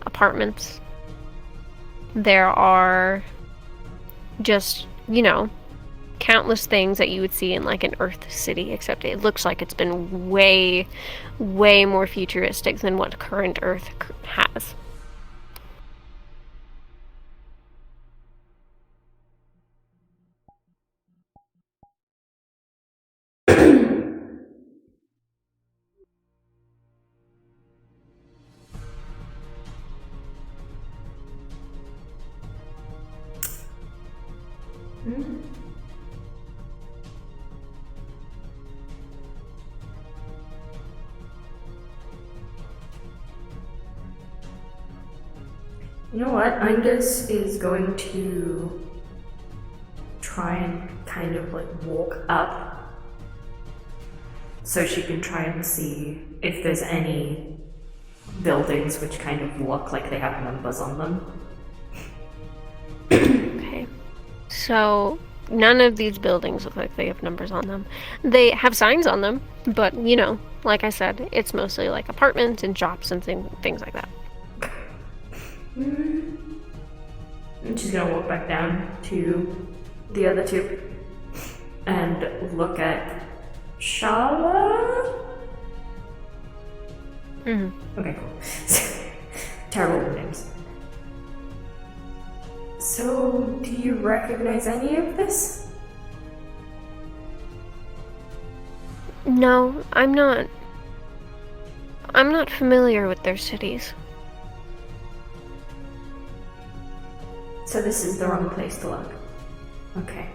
[SPEAKER 2] apartments. There are just, countless things that you would see in like an Earth city, except it looks like it's been way, way more futuristic than what current Earth has.
[SPEAKER 1] You know what? Anders is going to try and kind of like walk up so she can try and see if there's any buildings which kind of look like they have numbers on them.
[SPEAKER 2] Okay. So, none of these buildings look like they have numbers on them. They have signs on them, but, like I said, it's mostly like apartments and shops and things like that.
[SPEAKER 1] And she's gonna walk back down to the other two and look at Shala. Okay, cool. Terrible with names. So, do you recognize any of this?
[SPEAKER 2] No, I'm not. I'm not familiar with their cities.
[SPEAKER 1] So this is the wrong place to look. Okay.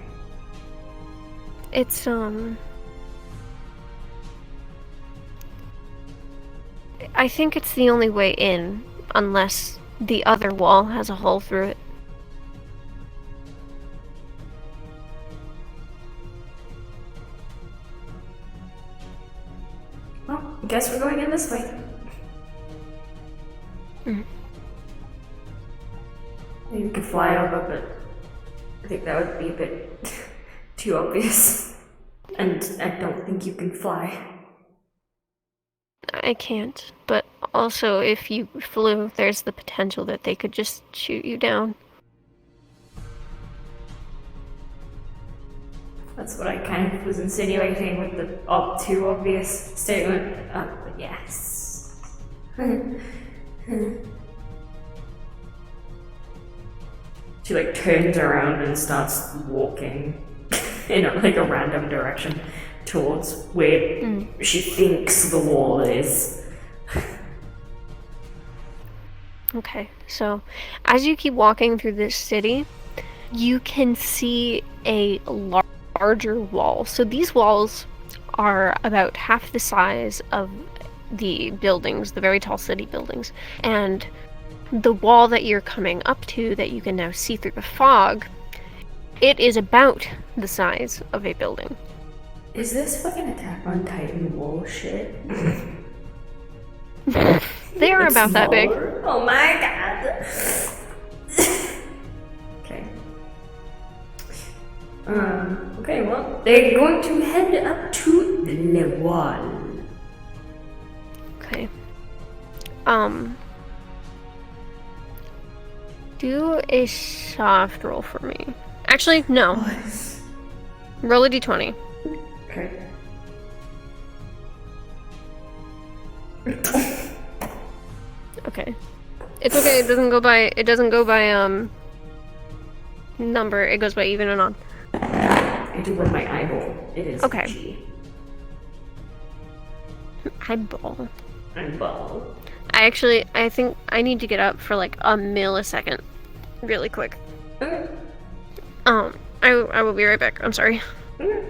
[SPEAKER 2] It's, I think it's the only way in, unless the other wall has a hole through it.
[SPEAKER 1] Well, I guess we're going in this way. Maybe we could fly over, but I think that would be a bit too obvious. And I don't think you can fly.
[SPEAKER 2] I can't, but also if you flew, there's the potential that they could just shoot you down.
[SPEAKER 1] That's what I kind of was insinuating with the too obvious statement. But yes. She like turns around and starts walking in like a random direction towards where she thinks the wall is.
[SPEAKER 2] Okay, so as you keep walking through this city, you can see a larger wall. So these walls are about half the size of the buildings, the very tall city buildings. And the wall that you're coming up to, that you can now see through the fog, it is about the size of a building.
[SPEAKER 1] Is this fucking Attack on Titan wall shit?
[SPEAKER 2] They are about that big.
[SPEAKER 1] Oh my god. Okay. Okay, well, they're going to head up to the wall.
[SPEAKER 2] Okay. Do a soft roll for me. Actually, no.
[SPEAKER 1] What?
[SPEAKER 2] Roll a d20.
[SPEAKER 1] Okay.
[SPEAKER 2] Okay. It's okay, it doesn't go by number, it goes by even and odd.
[SPEAKER 1] I do with my eyeball. It is
[SPEAKER 2] okay.
[SPEAKER 1] G.
[SPEAKER 2] Eyeball.
[SPEAKER 1] Eyeball.
[SPEAKER 2] I think I need to get up for like a millisecond. Really quick.
[SPEAKER 1] Okay.
[SPEAKER 2] I will be right back. I'm sorry.
[SPEAKER 1] Okay.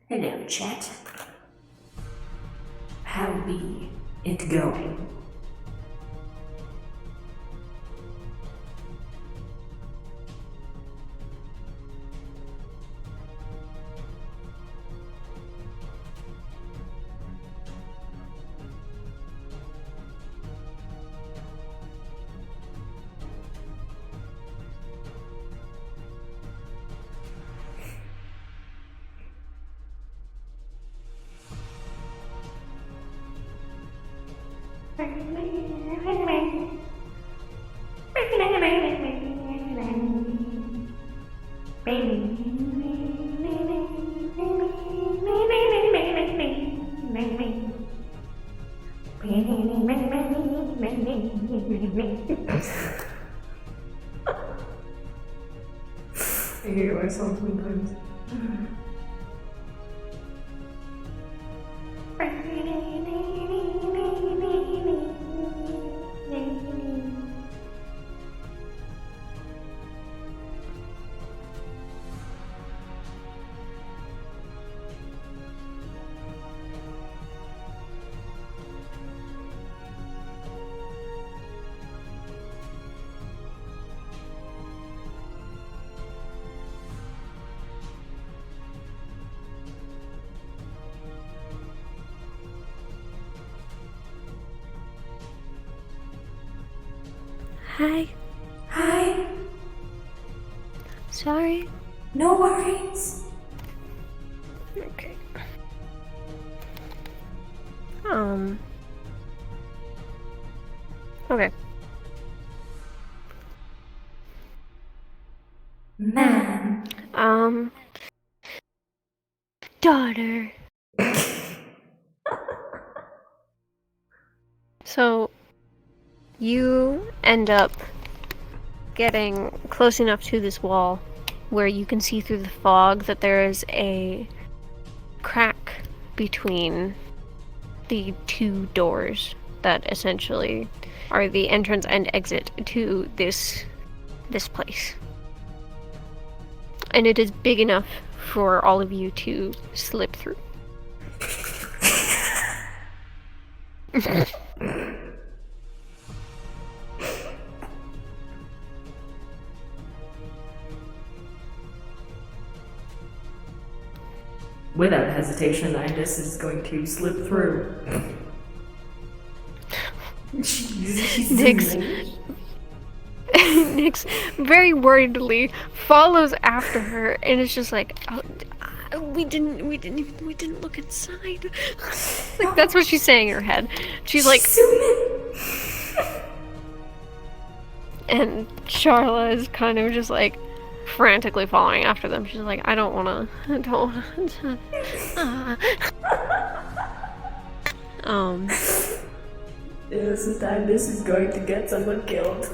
[SPEAKER 1] Hello, chat. How be it going? I hear myself sometimes.
[SPEAKER 2] Hi.
[SPEAKER 1] Hi.
[SPEAKER 2] Sorry.
[SPEAKER 1] No worries.
[SPEAKER 2] Okay. Okay.
[SPEAKER 1] Man.
[SPEAKER 2] Daughter. So, you end up getting close enough to this wall where you can see through the fog that there is a crack between the two doors that essentially are the entrance and exit to this place. And it is big enough for all of you to slip through.
[SPEAKER 1] Without hesitation, Ines is going to slip through. She's
[SPEAKER 2] Nyx very worriedly follows after her and is just like, oh, we didn't look inside. Like that's what she's saying in her head. She's like, and Charla is kind of just like frantically following after them. She's like, I don't wanna.
[SPEAKER 1] This time this is going to get someone killed.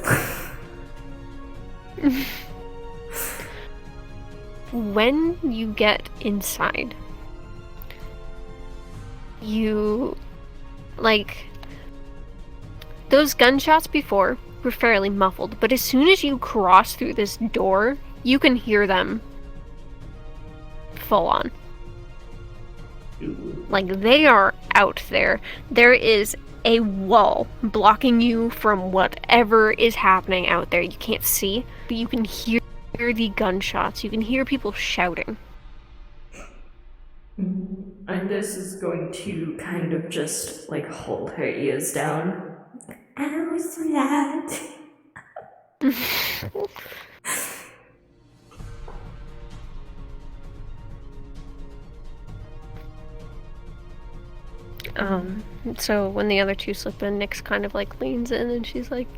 [SPEAKER 2] When you get inside, you, like, those gunshots before were fairly muffled, but as soon as you cross through this door, you can hear them full on. Like, they are out there. There is a wall blocking you from whatever is happening out there. You can't see, but you can hear the gunshots. You can hear people shouting.
[SPEAKER 1] And this is going to kind of just like hold her ears down. I was loud.
[SPEAKER 2] So when the other two slip in, Nyx kind of like leans in and she's like,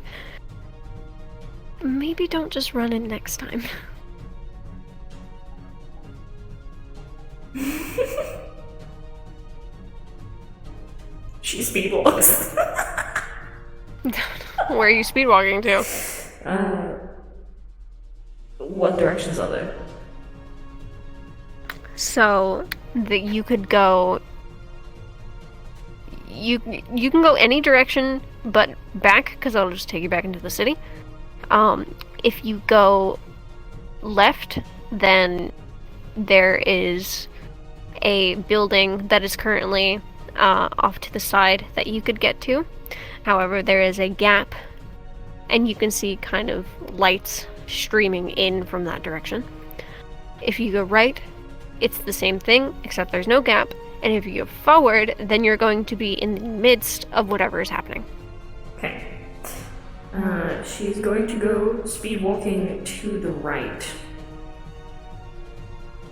[SPEAKER 2] maybe don't just run in next time.
[SPEAKER 1] She's people.
[SPEAKER 2] Where are you speed walking to?
[SPEAKER 1] What directions are there?
[SPEAKER 2] So that you could go. You can go any direction but back, because I'll just take you back into the city. If you go left, then there is a building that is currently off to the side that you could get to. However, there is a gap, and you can see kind of lights streaming in from that direction. If you go right, it's the same thing, except there's no gap. And if you go forward, then you're going to be in the midst of whatever is happening.
[SPEAKER 1] Okay. She's going to go speed walking to the right.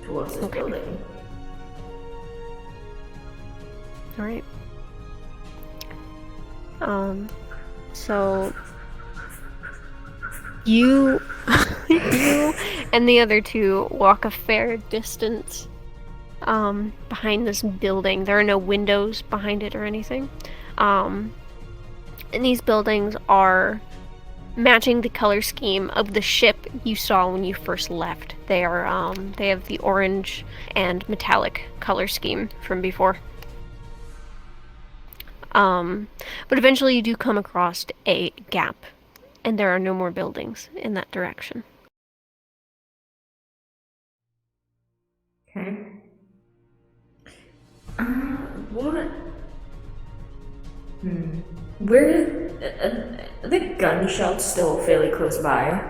[SPEAKER 1] Towards this building.
[SPEAKER 2] Alright. So you and the other two walk a fair distance behind this building. There are no windows behind it or anything. And these buildings are matching the color scheme of the ship you saw when you first left. They are they have the orange and metallic color scheme from before. But eventually you do come across a gap, and there are no more buildings in that direction.
[SPEAKER 1] Okay. What? Where are the gunshots still fairly close by?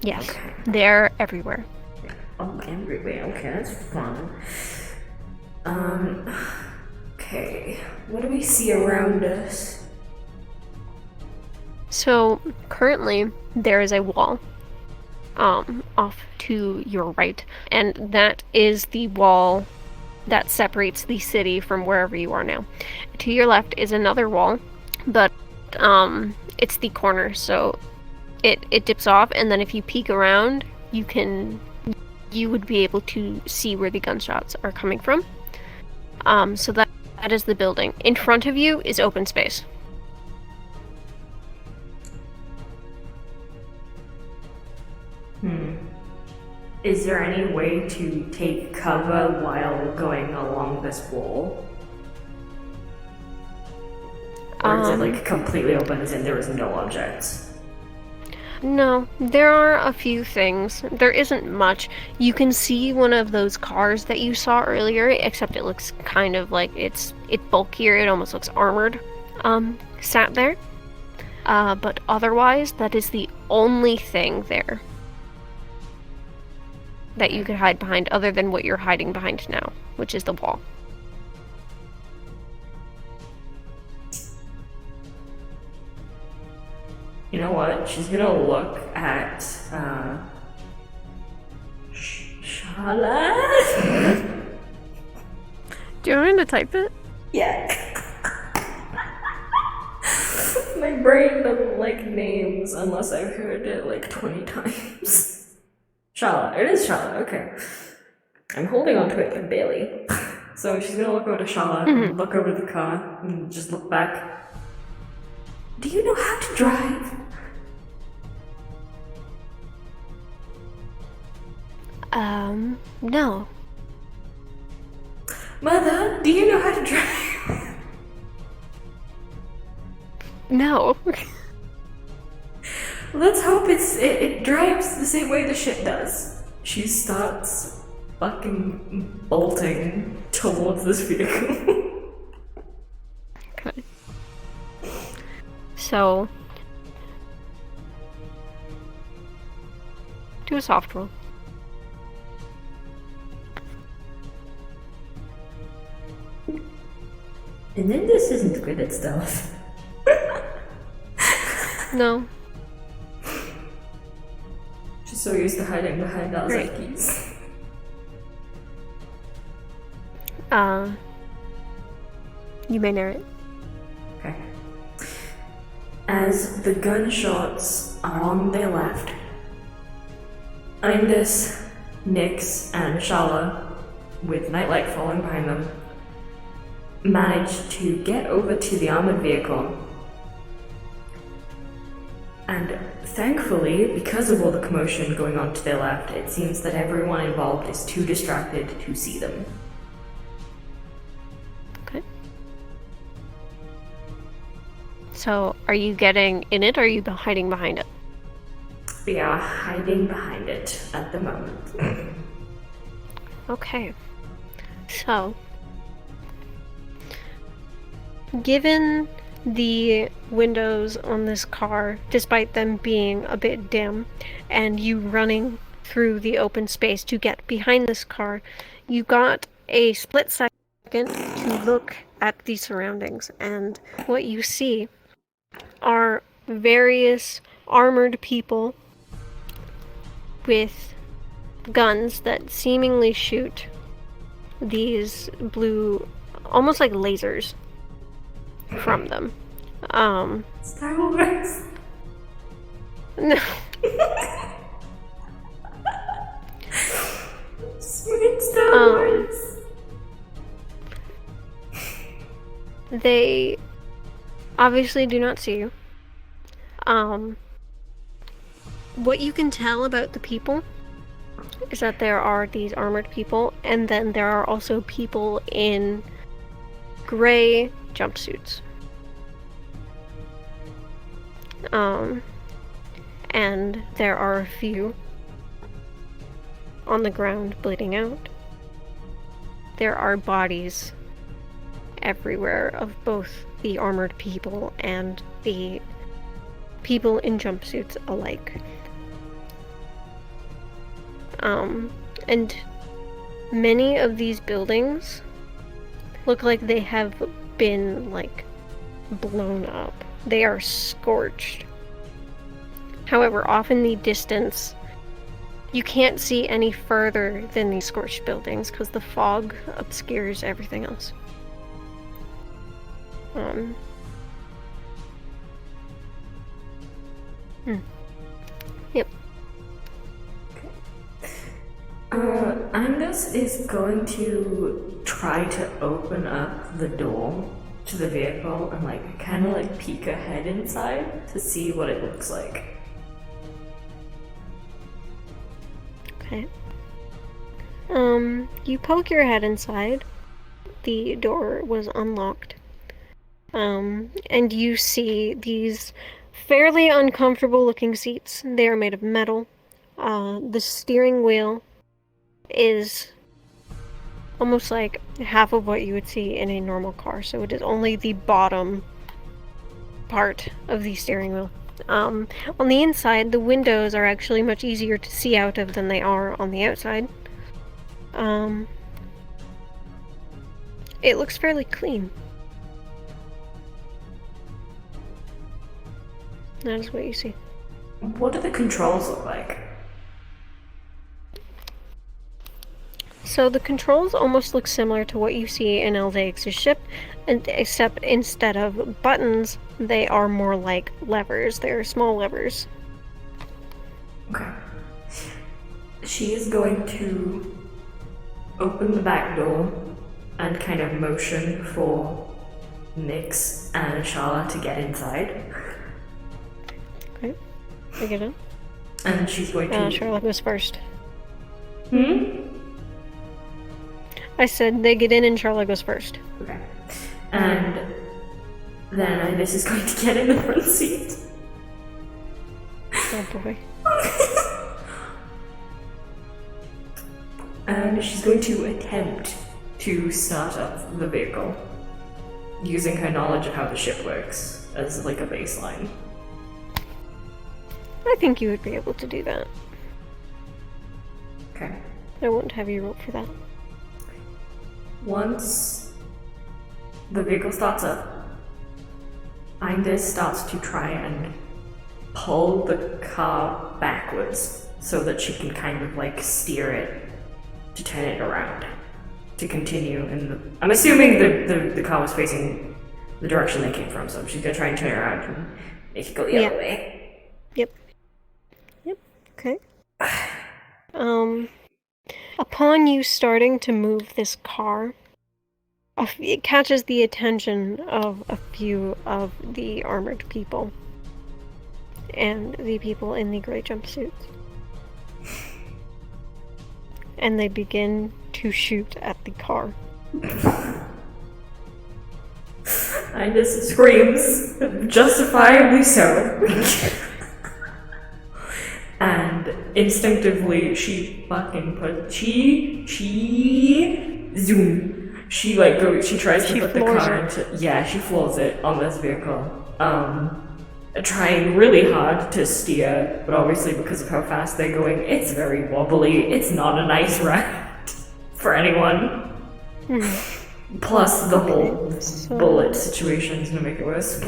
[SPEAKER 2] Yes,
[SPEAKER 1] Okay.
[SPEAKER 2] they're everywhere.
[SPEAKER 1] Oh, everywhere. Okay, that's fun. Okay. What do we see around us?
[SPEAKER 2] So currently there is a wall off to your right, and that is the wall that separates the city from wherever you are now. To your left is another wall, but it's the corner, so it dips off, and then if you peek around, you would be able to see where the gunshots are coming from. So that is the building. In front of you is open space.
[SPEAKER 1] Is there any way to take cover while going along this wall? Or is it like completely open as in there is no objects?
[SPEAKER 2] No, there are a few things. There isn't much. You can see one of those cars that you saw earlier, except it looks kind of like it's bulkier. It almost looks armored. Sat there. But otherwise, that is the only thing there that you could hide behind, other than what you're hiding behind now, which is the wall.
[SPEAKER 1] You know what? She's gonna look at Shala.
[SPEAKER 2] Do you want me to type it?
[SPEAKER 1] Yeah. My brain doesn't like names unless I've heard it like 20 times. Shala. It is Shala, okay. I'm holding on to it but barely. So she's gonna look over to Shala, and look over the car, and just look back. Do you know how to drive?
[SPEAKER 2] No.
[SPEAKER 1] Mother, do you know how to drive?
[SPEAKER 2] No.
[SPEAKER 1] Let's hope it drives the same way the ship does. She starts fucking bolting towards this vehicle.
[SPEAKER 2] Okay. So, do a soft roll.
[SPEAKER 1] And then this isn't good at stealth.
[SPEAKER 2] No.
[SPEAKER 1] She's so used to hiding behind Alzheimer's.
[SPEAKER 2] You may narrate.
[SPEAKER 1] Okay. As the gunshots are on their left, Indus, Nyx, and Shala, with Nightlight following behind them, manage to get over to the armored vehicle And thankfully, because of all the commotion going on to their left, it seems that everyone involved is too distracted to see them.
[SPEAKER 2] Okay. So, are you getting in it, or are you hiding behind it?
[SPEAKER 1] We are hiding behind it at the moment.
[SPEAKER 2] Okay. So, given the windows on this car, despite them being a bit dim, and you running through the open space to get behind this car, you got a split second to look at the surroundings, and what you see are various armored people with guns that seemingly shoot these blue, almost like lasers from them.
[SPEAKER 1] Star Wars.
[SPEAKER 2] No.
[SPEAKER 1] Sweet Star Wars.
[SPEAKER 2] They obviously do not see you. What you can tell about the people is that there are these armored people, and then there are also people in gray jumpsuits. And there are a few on the ground bleeding out. There are bodies everywhere of both the armored people and the people in jumpsuits alike. And many of these buildings look like they have been, like, blown up. They are scorched. However, off in the distance, you can't see any further than these scorched buildings because the fog obscures everything else. Yep.
[SPEAKER 1] Angus is going to try to open up the door to the vehicle and kind of peek ahead inside to see what it looks like.
[SPEAKER 2] Okay. You poke your head inside. The door was unlocked. And you see these fairly uncomfortable looking seats. They are made of metal. The steering wheel is almost like half of what you would see in a normal car, so it is only the bottom part of the steering wheel. On the inside, the windows are actually much easier to see out of than they are on the outside. It looks fairly clean. That is what you see.
[SPEAKER 1] What do the controls look like?
[SPEAKER 2] So the controls almost look similar to what you see in LZX's ship, except instead of buttons, they are more like levers. They're small levers.
[SPEAKER 1] Okay. She is going to open the back door and kind of motion for Nyx and Shala to get inside.
[SPEAKER 2] Okay. I get it.
[SPEAKER 1] And she's going to...
[SPEAKER 2] Charlotte goes first.
[SPEAKER 1] Hmm?
[SPEAKER 2] I said they get in and Charlotte goes first.
[SPEAKER 1] Okay. And then Ines is going to get in the front seat.
[SPEAKER 2] Oh boy.
[SPEAKER 1] And she's going to attempt to start up the vehicle using her knowledge of how the ship works as a baseline.
[SPEAKER 2] I think you would be able to do that.
[SPEAKER 1] Okay.
[SPEAKER 2] I won't have you roll for that.
[SPEAKER 1] Once the vehicle starts up, Ines starts to try and pull the car backwards so that she can kind of steer it to turn it around to continue in the... I'm assuming the car was facing the direction they came from, so she's gonna try and turn it around and make it go the other way.
[SPEAKER 2] Yep. Okay. Upon you starting to move this car, it catches the attention of a few of the armored people. and the people in the gray jumpsuits. And they begin to shoot at the car.
[SPEAKER 1] Ines screams, justifiably so. And instinctively, she fucking zoom. She tries to put the car into, she floors it on this vehicle. Trying really hard to steer, but obviously because of how fast they're going, it's very wobbly. It's not a nice ride for anyone. Plus, the whole bullet situation is gonna make it worse.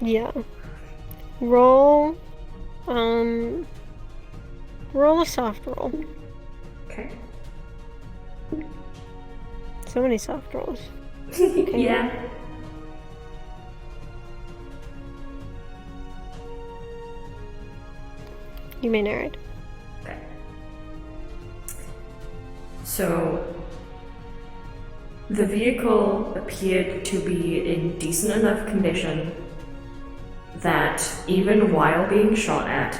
[SPEAKER 2] Yeah. Roll a soft roll.
[SPEAKER 1] Okay.
[SPEAKER 2] So many soft rolls.
[SPEAKER 1] Okay. Yeah.
[SPEAKER 2] You may narrate.
[SPEAKER 1] Okay. So, the vehicle appeared to be in decent enough condition that even while being shot at,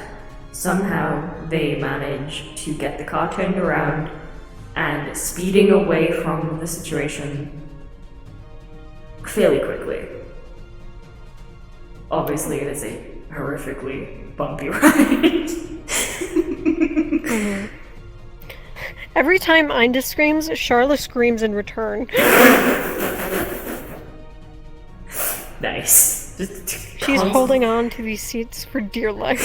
[SPEAKER 1] somehow they managed to get the car turned around and speeding away from the situation fairly quickly. Obviously, it is a horrifically bumpy ride.
[SPEAKER 2] Every time Ida screams, Charla screams in return.
[SPEAKER 1] Nice.
[SPEAKER 2] She's holding on to these seats for dear life.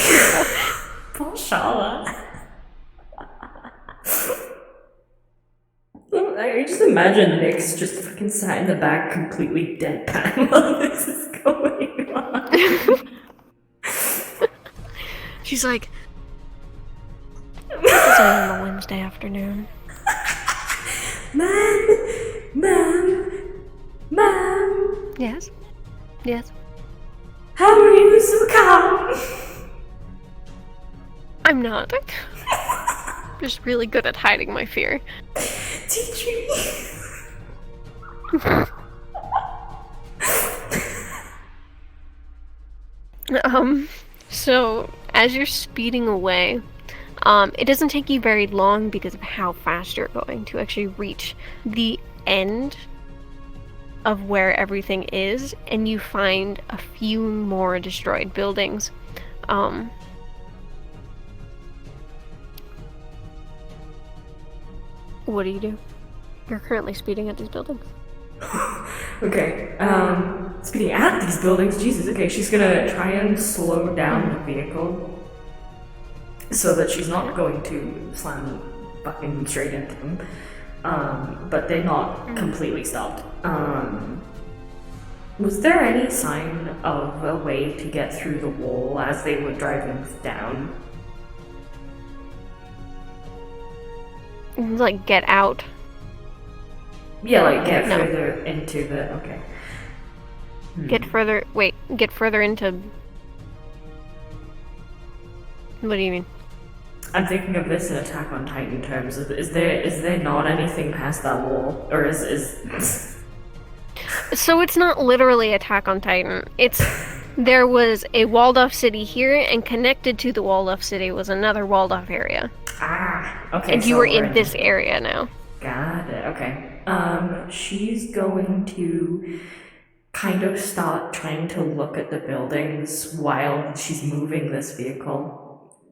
[SPEAKER 1] Poor Charla. I just imagine Nick's just fucking sat in the back completely deadpan while this is going on.
[SPEAKER 2] She's like, this is on a Wednesday afternoon.
[SPEAKER 1] Mom.
[SPEAKER 2] Yes? Yes?
[SPEAKER 1] How are you so calm?
[SPEAKER 2] I'm not. Just really good at hiding my fear.
[SPEAKER 1] Teach me.
[SPEAKER 2] So as you're speeding away, it doesn't take you very long because of how fast you're going to actually reach the end of where everything is, and you find a few more destroyed buildings. What do you do? You're currently speeding at these buildings.
[SPEAKER 1] Okay, speeding at these buildings, Jesus, okay, she's gonna try and slow down the vehicle so that she's not going to slam fucking straight into them. But they're not completely stopped. Was there any sign of a way to get through the wall as they were driving down?
[SPEAKER 2] Like, get out.
[SPEAKER 1] Yeah, like get further into the... okay.
[SPEAKER 2] Get further into... What do you mean?
[SPEAKER 1] I'm thinking of this in Attack on Titan terms. Is there not anything past that wall? Or is...
[SPEAKER 2] So it's not literally Attack on Titan. There was a walled-off city here, and connected to the walled-off city was another walled-off area.
[SPEAKER 1] Ah, okay.
[SPEAKER 2] And you were in this area now.
[SPEAKER 1] Got it, okay. She's going to kind of start trying to look at the buildings while she's moving this vehicle.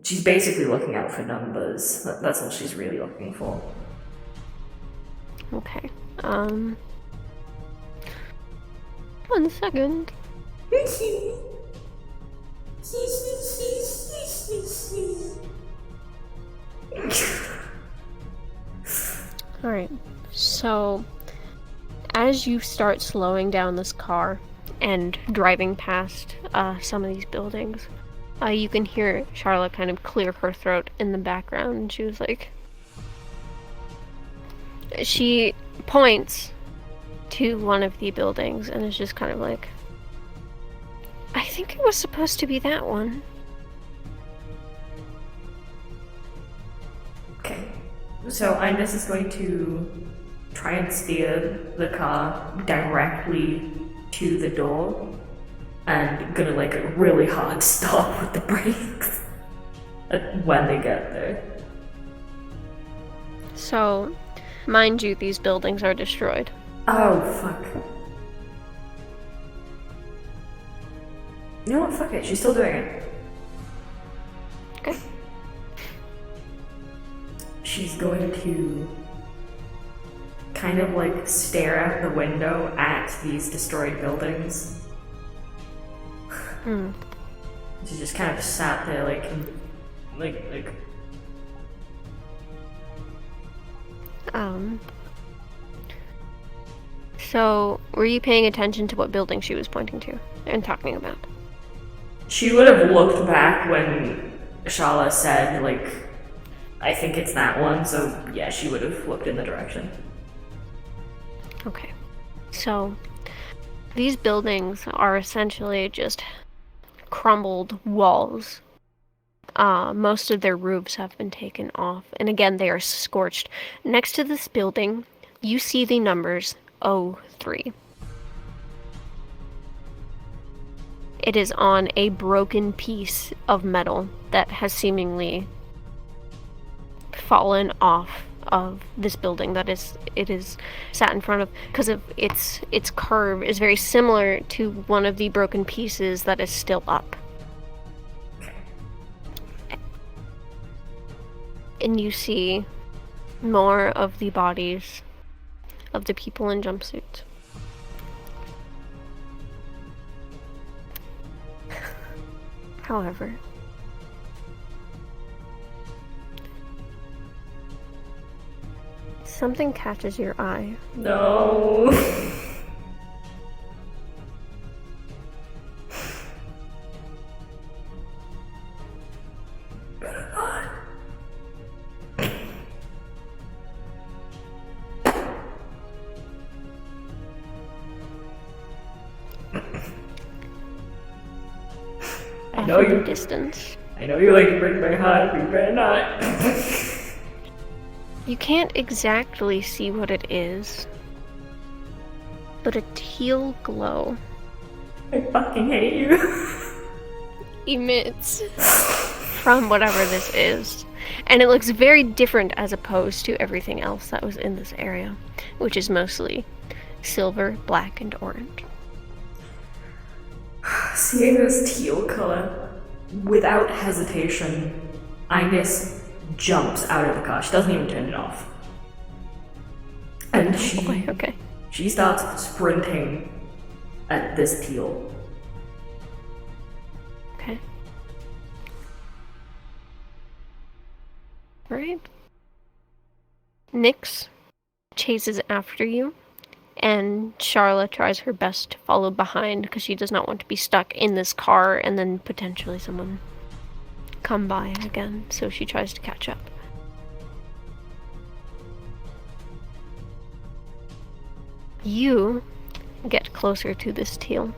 [SPEAKER 1] She's basically looking out for numbers. That's all she's really looking for.
[SPEAKER 2] Okay. 1 second. Alright, so as you start slowing down this car and driving past some of these buildings, you can hear Charlotte kind of clear her throat in the background, and she was like... She points to one of the buildings and is just kind of like, I think it was supposed to be that one.
[SPEAKER 1] Okay. So Ines is going to try and steer the car directly to the door and gonna like really hard stop with the brakes when they get there.
[SPEAKER 2] So, mind you, these buildings are destroyed.
[SPEAKER 1] Oh, fuck. You know what, fuck it, she's still doing it.
[SPEAKER 2] Okay.
[SPEAKER 1] She's going to kind of like stare out the window at these destroyed buildings. She just kind of sat there like.
[SPEAKER 2] So, were you paying attention to what building she was pointing to and talking about?
[SPEAKER 1] She would have looked back when Shala said, like, I think it's that one, so yeah, she would have looked in the direction.
[SPEAKER 2] Okay. So, these buildings are essentially just crumbled walls. Most of their roofs have been taken off, and again, they are scorched. Next to this building, you see the numbers 03. It is on a broken piece of metal that has seemingly fallen off of this building that it is sat in front of, because of its curve is very similar to one of the broken pieces that is still up. And you see more of the bodies of the people in jumpsuits. However, something catches your eye.
[SPEAKER 1] No.
[SPEAKER 2] I know you. Distance.
[SPEAKER 1] I know you like to break my heart, but you better not.
[SPEAKER 2] You can't exactly see what it is, but a teal glow
[SPEAKER 1] I fucking hate you.
[SPEAKER 2] emits from whatever this is. And it looks very different as opposed to everything else that was in this area, which is mostly silver, black, and orange.
[SPEAKER 1] Seeing this teal color, without hesitation, Ines jumps out of the car. She doesn't even turn it off. And she starts sprinting at this teal.
[SPEAKER 2] Okay. Right. Nyx chases after you, and Charla tries her best to follow behind because she does not want to be stuck in this car and then potentially someone come by again, so she tries to catch up. You get closer to this teal,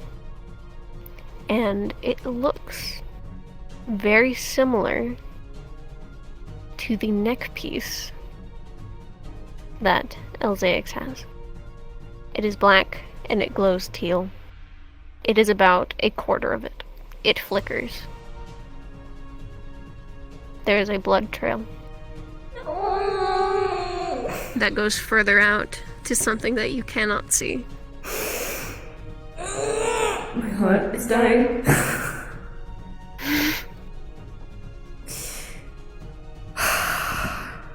[SPEAKER 2] and it looks very similar to the neck piece that Elzaix has. It is black and it glows teal. It is about a quarter of it. It flickers. There is a blood trail that goes further out to something that you cannot see.
[SPEAKER 1] My heart is dying.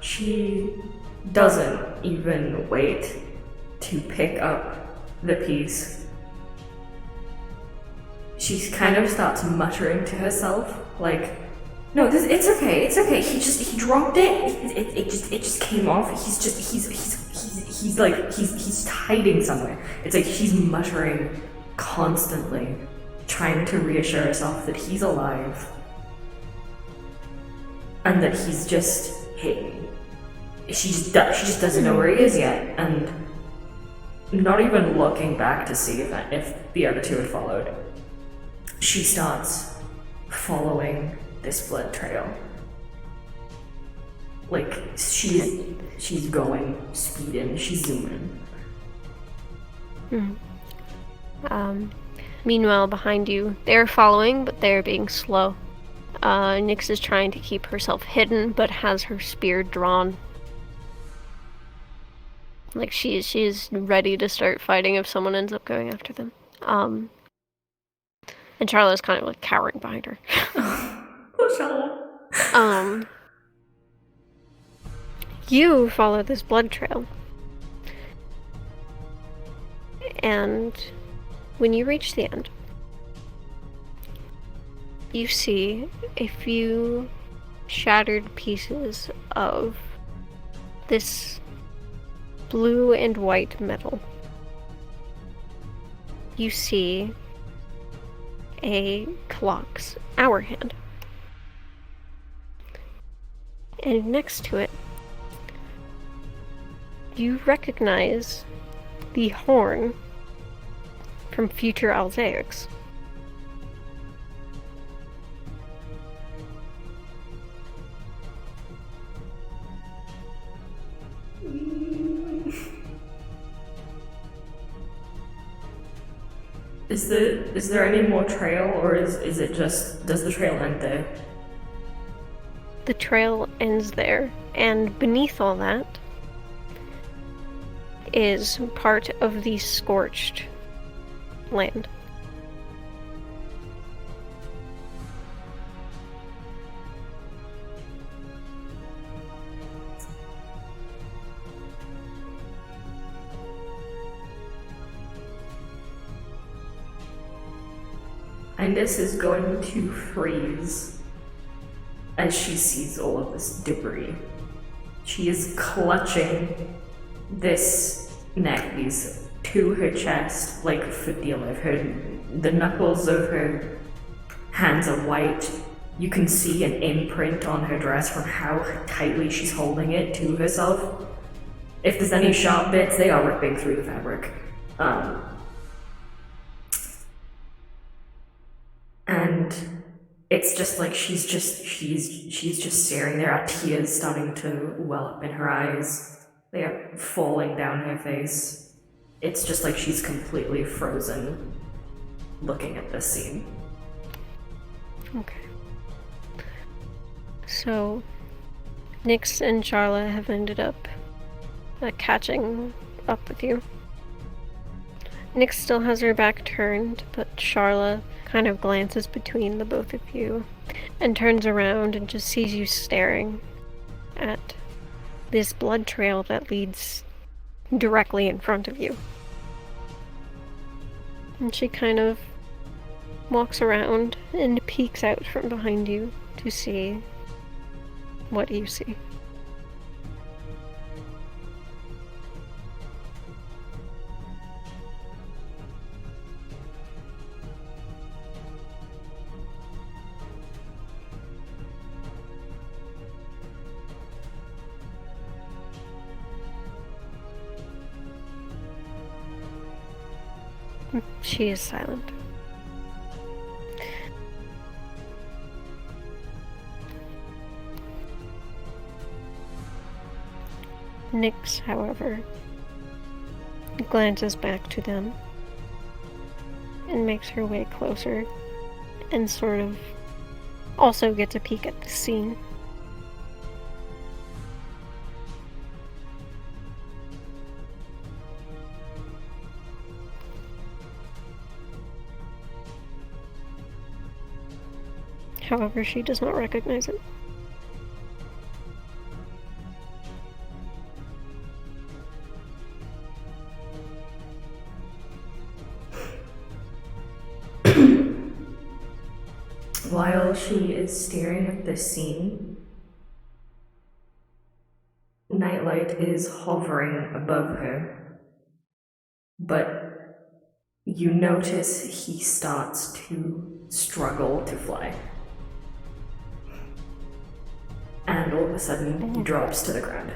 [SPEAKER 1] She doesn't even wait to pick up the piece. She kind of starts muttering to herself, like, "No, it's okay. He dropped it. It just came off. He's hiding somewhere." It's like she's muttering constantly, trying to reassure herself that he's alive and that he's just hidden. She just doesn't know where he is yet, and not even looking back to see if the other two had followed. She starts following this blood trail. Like, she's going, speeding, she's zooming.
[SPEAKER 2] Meanwhile, behind you, they're following, but they're being slow. Nyx is trying to keep herself hidden, but has her spear drawn. Like, she's ready to start fighting if someone ends up going after them. And Charlotte's kind of like cowering behind her.
[SPEAKER 1] Poor Charlotte.
[SPEAKER 2] You follow this blood trail. And when you reach the end, you see a few shattered pieces of this blue and white metal. You see a clock's hour hand. And next to it, you recognize the horn from future Alzaics.
[SPEAKER 1] Is there any more trail, or is it just, does the trail end there?
[SPEAKER 2] The trail ends there, and beneath all that is part of the scorched land.
[SPEAKER 1] Indus is going to freeze as she sees all of this debris. She is clutching this necklace to her chest like for dear life. The knuckles of her hands are white. You can see an imprint on her dress from how tightly she's holding it to herself. If there's any sharp bits, they are ripping through the fabric. And it's just like she's just staring. There are tears starting to well up in her eyes. They are falling down her face. It's just like she's completely frozen looking at this scene.
[SPEAKER 2] Okay. So, Nyx and Charla have ended up catching up with you. Nyx still has her back turned, but Charla kind of glances between the both of you and turns around and just sees you staring at this blood trail that leads directly in front of you. And she kind of walks around and peeks out from behind you to see what you see. She is silent. Nyx, however, glances back to them and makes her way closer and sort of also gets a peek at the scene. However, she does not recognize it.
[SPEAKER 1] While she is staring at this scene, Nightlight is hovering above her, but you notice he starts to struggle to fly. And all of a sudden, he drops to the ground.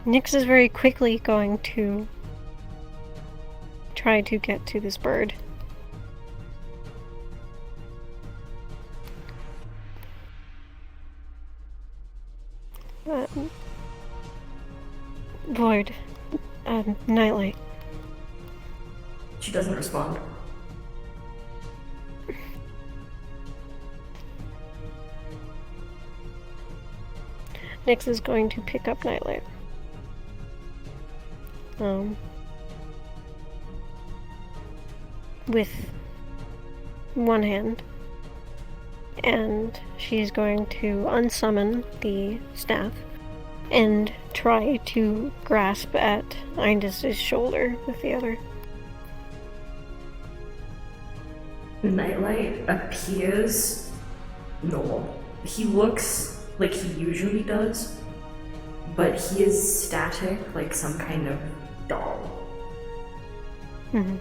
[SPEAKER 2] Nyx is very quickly going to try to get to this bird. Nightlight.
[SPEAKER 1] She doesn't respond.
[SPEAKER 2] Nyx is going to pick up Nightlight. With one hand. And she's going to unsummon the staff and try to grasp at Indus's shoulder with the other.
[SPEAKER 1] Nightlight appears normal. He looks like he usually does, but he is static like some kind of doll.
[SPEAKER 2] Mm-hmm.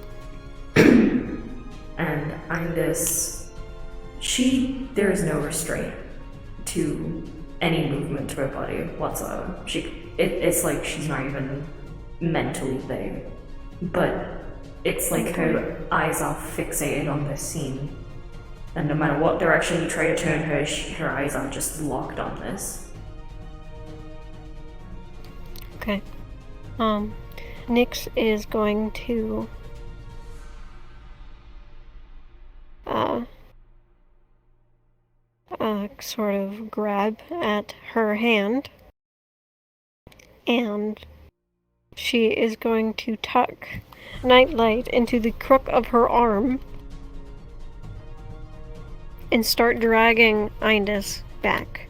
[SPEAKER 1] And Indus, there is no restraint to any movement of her body whatsoever. It's like she's not even mentally there. But it's like her eyes are fixated on this scene. And no matter what direction you try to turn her, her eyes are just locked on this.
[SPEAKER 2] Okay. Nyx is going to sort of grab at her hand, and she is going to tuck Nightlight into the crook of her arm and start dragging Indus back.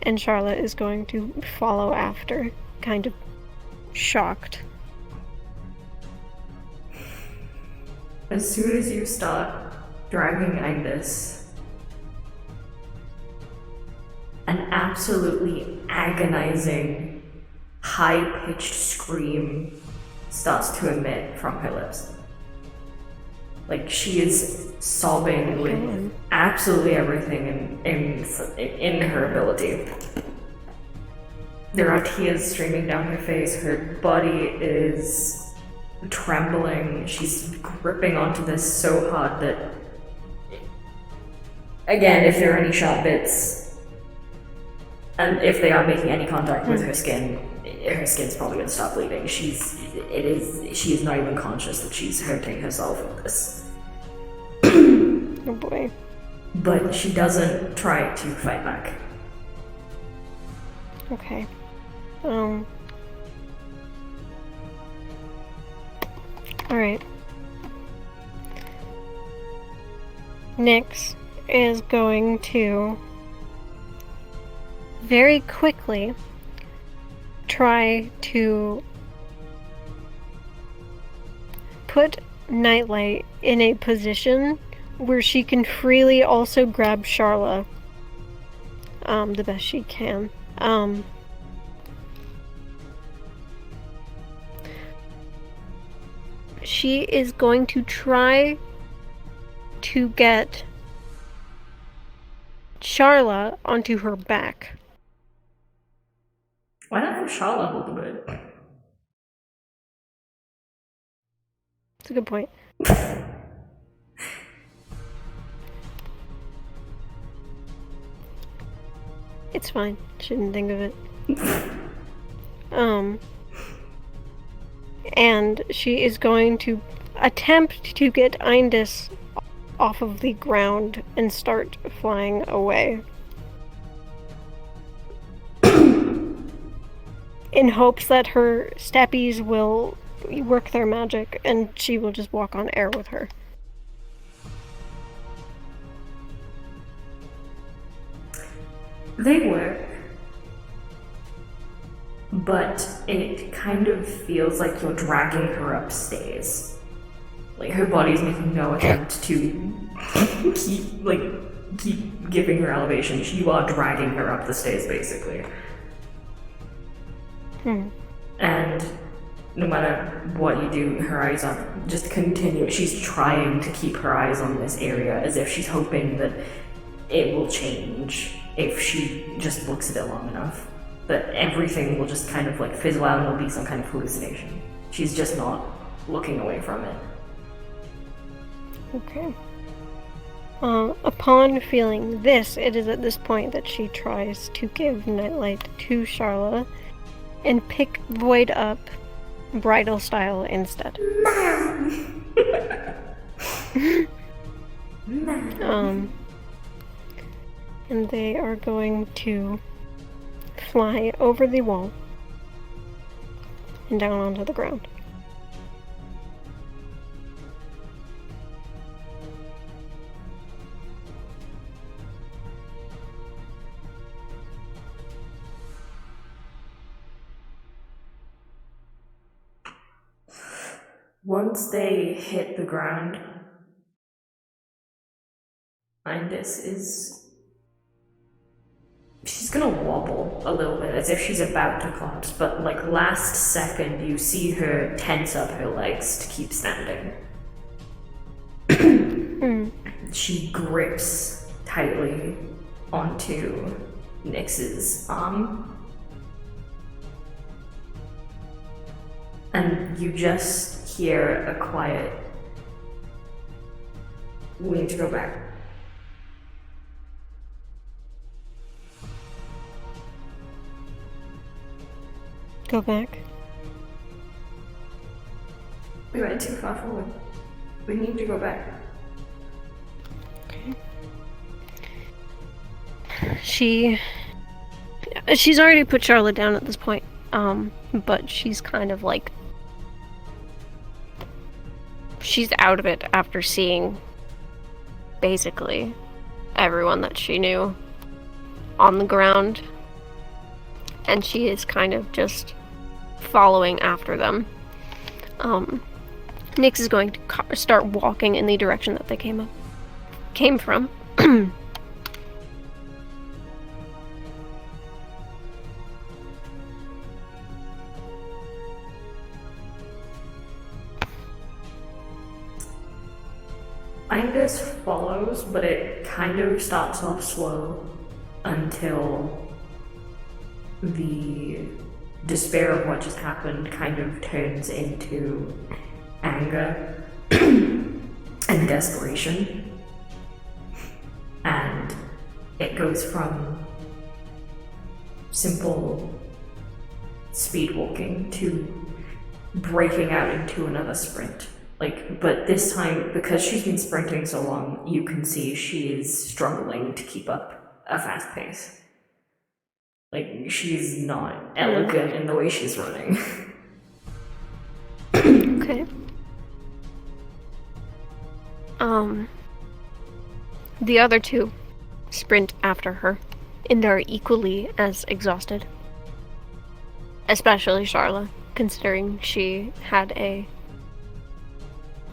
[SPEAKER 2] And Charlotte is going to follow after, kind of shocked.
[SPEAKER 1] As soon as you start dragging Indus, an absolutely agonizing, high-pitched scream starts to emit from her lips. Like she is sobbing with absolutely everything in her ability. There are tears streaming down her face. Her body is trembling. She's gripping onto this so hard that, again, if there are any sharp bits, and if they are making any contact with her skin's probably gonna stop bleeding. She is not even conscious that she's hurting herself with this.
[SPEAKER 2] Oh boy.
[SPEAKER 1] But she doesn't try to fight back.
[SPEAKER 2] Okay. Alright. Nyx is going to very quickly try to put Nightlight in a position where she can freely also grab Charla the best she can. She is going to try to get Charla onto her back.
[SPEAKER 1] Why not have Charla hold the bird?
[SPEAKER 2] That's a good point. It's fine. Shouldn't think of it. And she is going to attempt to get Indus off of the ground and start flying away. In hopes that her steppies will work their magic and she will just walk on air with her.
[SPEAKER 1] They work, but it kind of feels like you're dragging her upstairs. Like her body's making no attempt to keep giving her elevation. You are dragging her up the stairs, basically. And no matter what you do, her eyes are just continue. She's trying to keep her eyes on this area as if she's hoping that it will change if she just looks at it long enough. That everything will just kind of like fizzle out and it'll be some kind of hallucination. She's just not looking away from it.
[SPEAKER 2] Okay. Upon feeling this, it is at this point that she tries to give Nightlight to Charla and pick Void up bridal style instead. And they are going to fly over the wall and down onto the ground.
[SPEAKER 1] Once they hit the ground, she's gonna wobble a little bit as if she's about to collapse, but like last second you see her tense up her legs to keep standing. She grips tightly onto Nyx's arm. And you just hear a quiet, "We need to go back."
[SPEAKER 2] Go back.
[SPEAKER 1] We went too far forward. We need to go back.
[SPEAKER 2] Okay. She's already put Charlotte down at this point. But she's kind of like, she's out of it after seeing basically everyone that she knew on the ground, and she is kind of just following after them. Nyx is going to start walking in the direction that they came from.
[SPEAKER 1] Angus follows, but it kind of starts off slow until the despair of what just happened kind of turns into anger and desperation. And it goes from simple speed walking to breaking out into another sprint. But this time, because she's been sprinting so long, you can see she is struggling to keep up a fast pace. She's not elegant in the way she's running.
[SPEAKER 2] Okay. The other two sprint after her, and are equally as exhausted. Especially Charla, considering she had a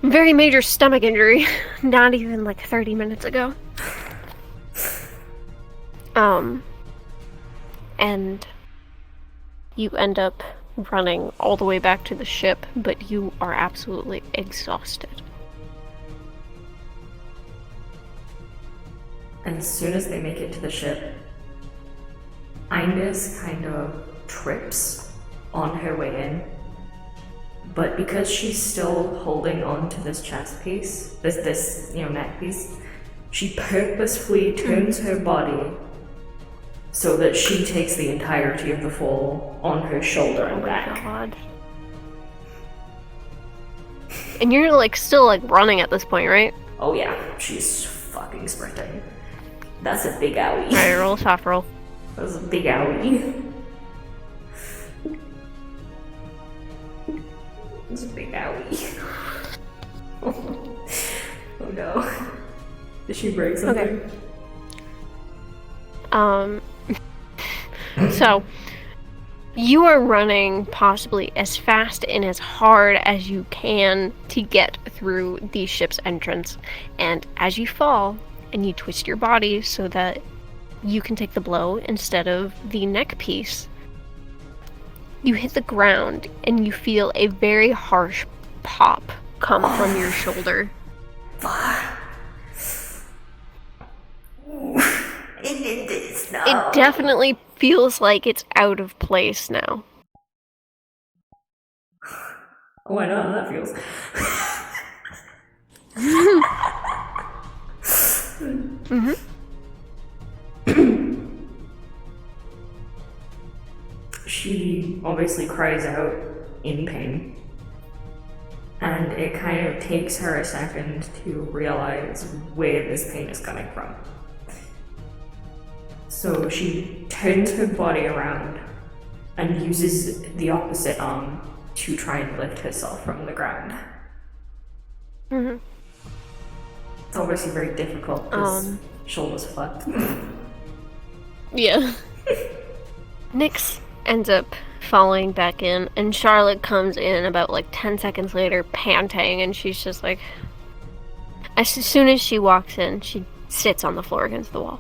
[SPEAKER 2] very major stomach injury not even like 30 minutes ago. And you end up running all the way back to the ship, but you are absolutely exhausted.
[SPEAKER 1] And as soon as they make it to the ship, Ines kind of trips on her way in. But because she's still holding on to this chest piece, this neck piece, she purposefully turns her body so that she takes the entirety of the fall on her shoulder and back.
[SPEAKER 2] God. And you're still running at this point, right?
[SPEAKER 1] Oh yeah, she's fucking sprinting. That's a big owie.
[SPEAKER 2] Alright, roll a soft roll.
[SPEAKER 1] That's a big owie. It's a big owie. Oh no. Did she break something?
[SPEAKER 2] Okay. So, you are running possibly as fast and as hard as you can to get through the ship's entrance. And as you fall, and you twist your body so that you can take the blow instead of the neck piece, you hit the ground and you feel a very harsh pop come from your shoulder. It definitely feels like it's out of place now.
[SPEAKER 1] Oh, I know how that feels. She obviously cries out in pain. And it kind of takes her a second to realize where this pain is coming from. So she turns her body around and uses the opposite arm to try and lift herself from the ground.
[SPEAKER 2] Mm-hmm.
[SPEAKER 1] It's obviously very difficult because shoulders flat.
[SPEAKER 2] Yeah. Nyx ends up falling back in, and Charlotte comes in about like 10 seconds later, panting, and she's just like... As soon as she walks in, she sits on the floor against the wall.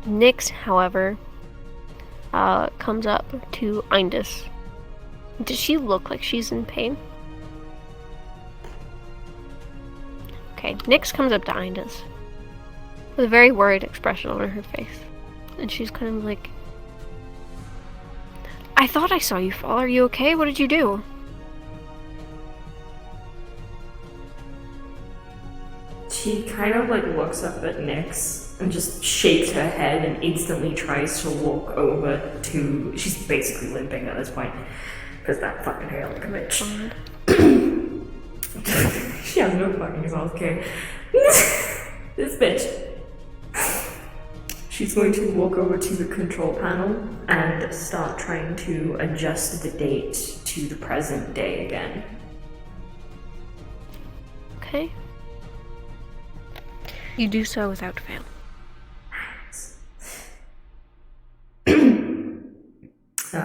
[SPEAKER 2] Nyx, however, comes up to Indus. Does she look like she's in pain? Okay, Nyx comes up to Indus with a very worried expression on her face. And she's kind of like, I thought I saw you fall. Are you okay? What did you do?
[SPEAKER 1] She kind of like looks up at Nyx and just shakes her head and instantly tries to walk over to... She's basically limping at this point. Because that fucking hair like a bitch. She has no fucking self-care. This bitch. She's going to walk over to the control panel and start trying to adjust the date to the present day again.
[SPEAKER 2] Okay. You do so without fail.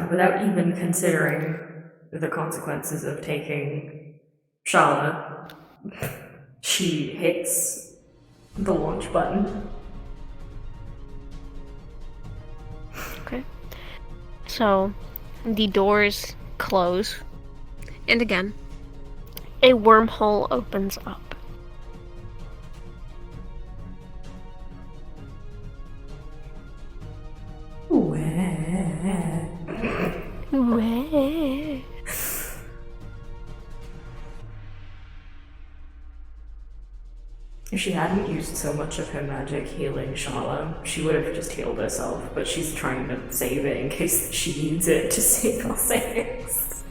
[SPEAKER 1] Without even considering the consequences of taking Shala, she hits the launch button.
[SPEAKER 2] Okay. So, the doors close, and again, a wormhole opens up. Where?
[SPEAKER 1] If she hadn't used so much of her magic healing Shala, she would have just healed herself, but she's trying to save it in case she needs it to save Alsace.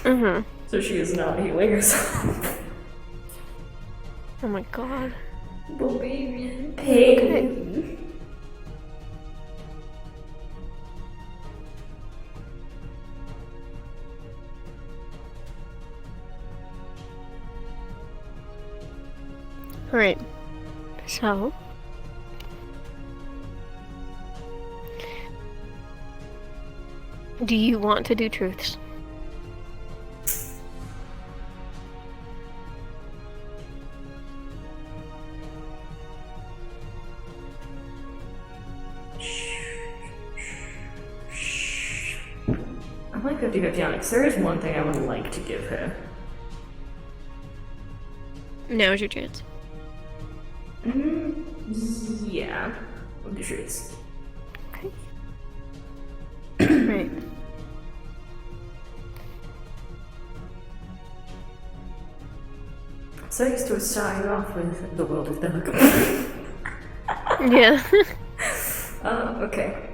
[SPEAKER 2] Mm-hmm.
[SPEAKER 1] So she is not healing herself.
[SPEAKER 2] Oh my god.
[SPEAKER 1] Baby pig.
[SPEAKER 2] Alright, so... Do you want to do truths?
[SPEAKER 1] I'm like 50-50 on it, 'cause there is one thing I would like to give her.
[SPEAKER 2] Now's your chance.
[SPEAKER 1] Yeah, we'll do truths.
[SPEAKER 2] Okay. Right.
[SPEAKER 1] So used to starting off with the world is delicate.
[SPEAKER 2] Yeah.
[SPEAKER 1] Okay.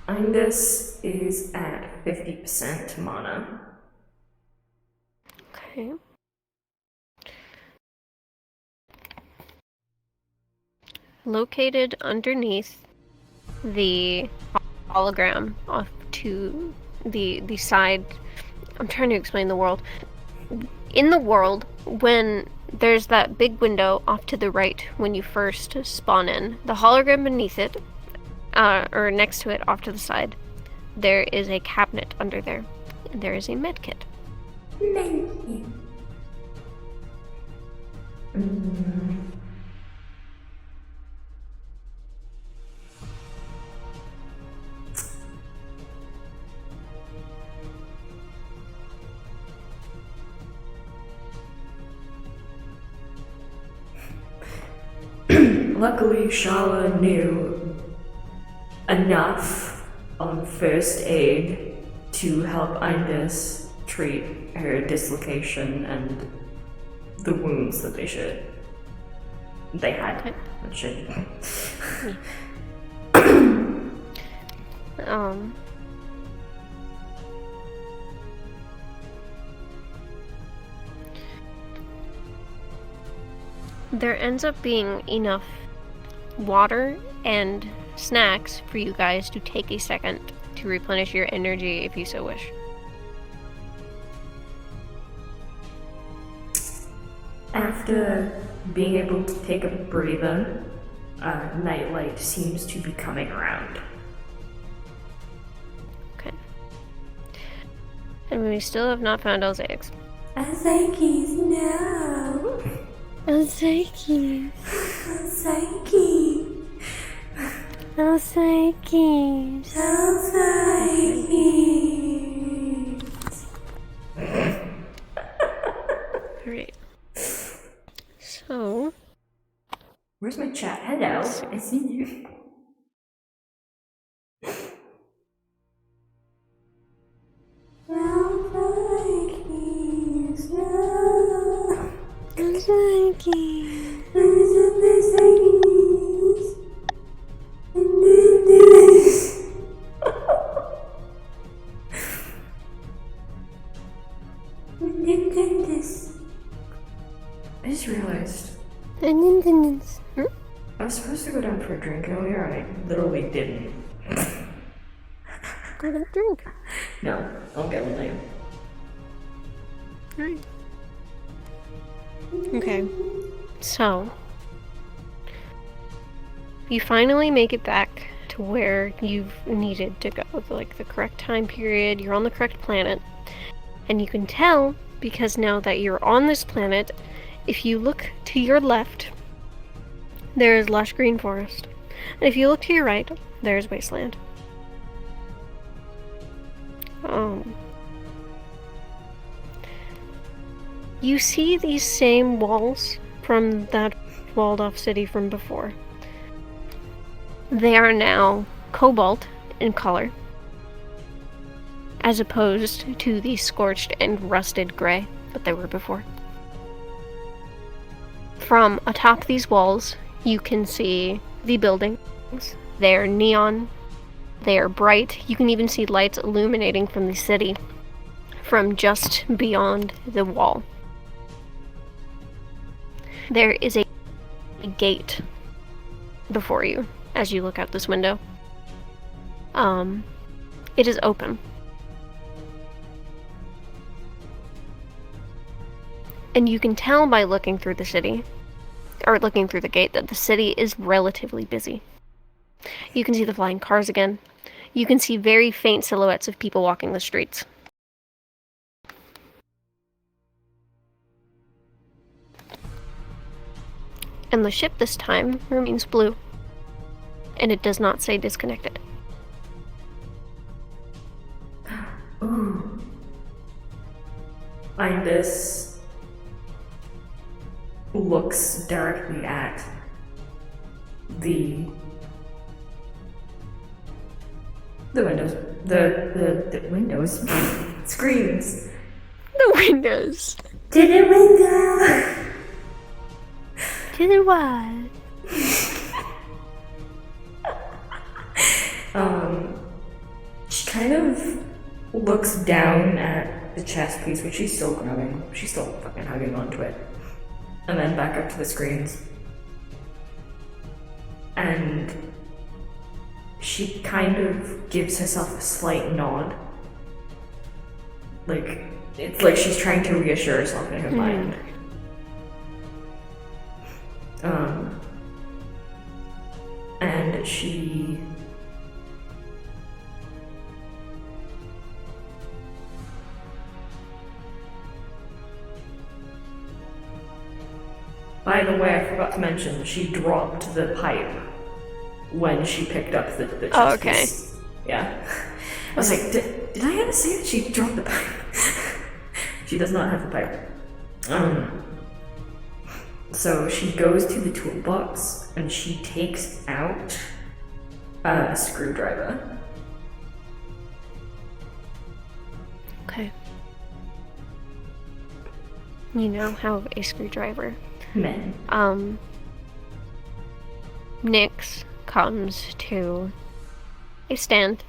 [SPEAKER 1] Indus is at 50% mana.
[SPEAKER 2] Okay. Located underneath the hologram off to the side. I'm trying to explain the world. In the world, when there's that big window off to the right when you first spawn in, the hologram beneath it, or next to it off to the side, there is a cabinet under there. And there is a med kit.
[SPEAKER 1] Luckily, Shala knew enough on first aid to help Indus treat her dislocation and the wounds that they had.
[SPEAKER 2] Okay. Um, there ends up being enough water and snacks for you guys to take a second to replenish your energy if you so wish.
[SPEAKER 1] After being able to take a breather, Nightlight seems to be coming around.
[SPEAKER 2] Okay. And we still have not found Elzaex.
[SPEAKER 1] Alzakis, no!
[SPEAKER 2] Elzaex.
[SPEAKER 1] Alzaki!
[SPEAKER 2] Elzaex.
[SPEAKER 1] Alzakis!
[SPEAKER 2] Alright. So...
[SPEAKER 1] Where's my chat? Hello, I see you. Alzakis, no!
[SPEAKER 2] Elzaex.
[SPEAKER 1] I just realized I was supposed to go down for a drink earlier and I literally didn't.
[SPEAKER 2] Go get a drink.
[SPEAKER 1] No, I'll get one later.
[SPEAKER 2] Alright. Okay. So, you finally make it back to where you've needed to go, like the correct time period, you're on the correct planet, and you can tell because now that you're on this planet, if you look to your left, there is lush green forest, and if you look to your right, there's wasteland. You see these same walls from that walled-off city from before. They are now cobalt in color, as opposed to the scorched and rusted gray that they were before. From atop these walls, you can see the buildings. They're neon, they are bright. You can even see lights illuminating from the city from just beyond the wall. There is a gate before you as you look out this window. It is open. And you can tell by looking through the city, or looking through the gate, that the city is relatively busy. You can see the flying cars again. You can see very faint silhouettes of people walking the streets. And the ship this time remains blue. And it does not say disconnected.
[SPEAKER 1] Ooh. Indus looks directly at the windows. The windows. Screens.
[SPEAKER 2] The windows.
[SPEAKER 1] To the window!
[SPEAKER 2] To the wall.
[SPEAKER 1] She kind of looks down at the chess piece, which she's still grabbing. She's still fucking hugging onto it. And then back up to the screens. And she kind of gives herself a slight nod. Like, it's like she's trying to reassure herself in her mind. And she... By the way, I forgot to mention, she dropped the pipe when she picked up the chest
[SPEAKER 2] Oh, okay.
[SPEAKER 1] piece. Yeah. I was like, did I ever say that she dropped the pipe? She does not have the pipe. So she goes to the toolbox and she takes out a screwdriver.
[SPEAKER 2] Okay. You now have a screwdriver.
[SPEAKER 1] Men.
[SPEAKER 2] Nyx comes to a stand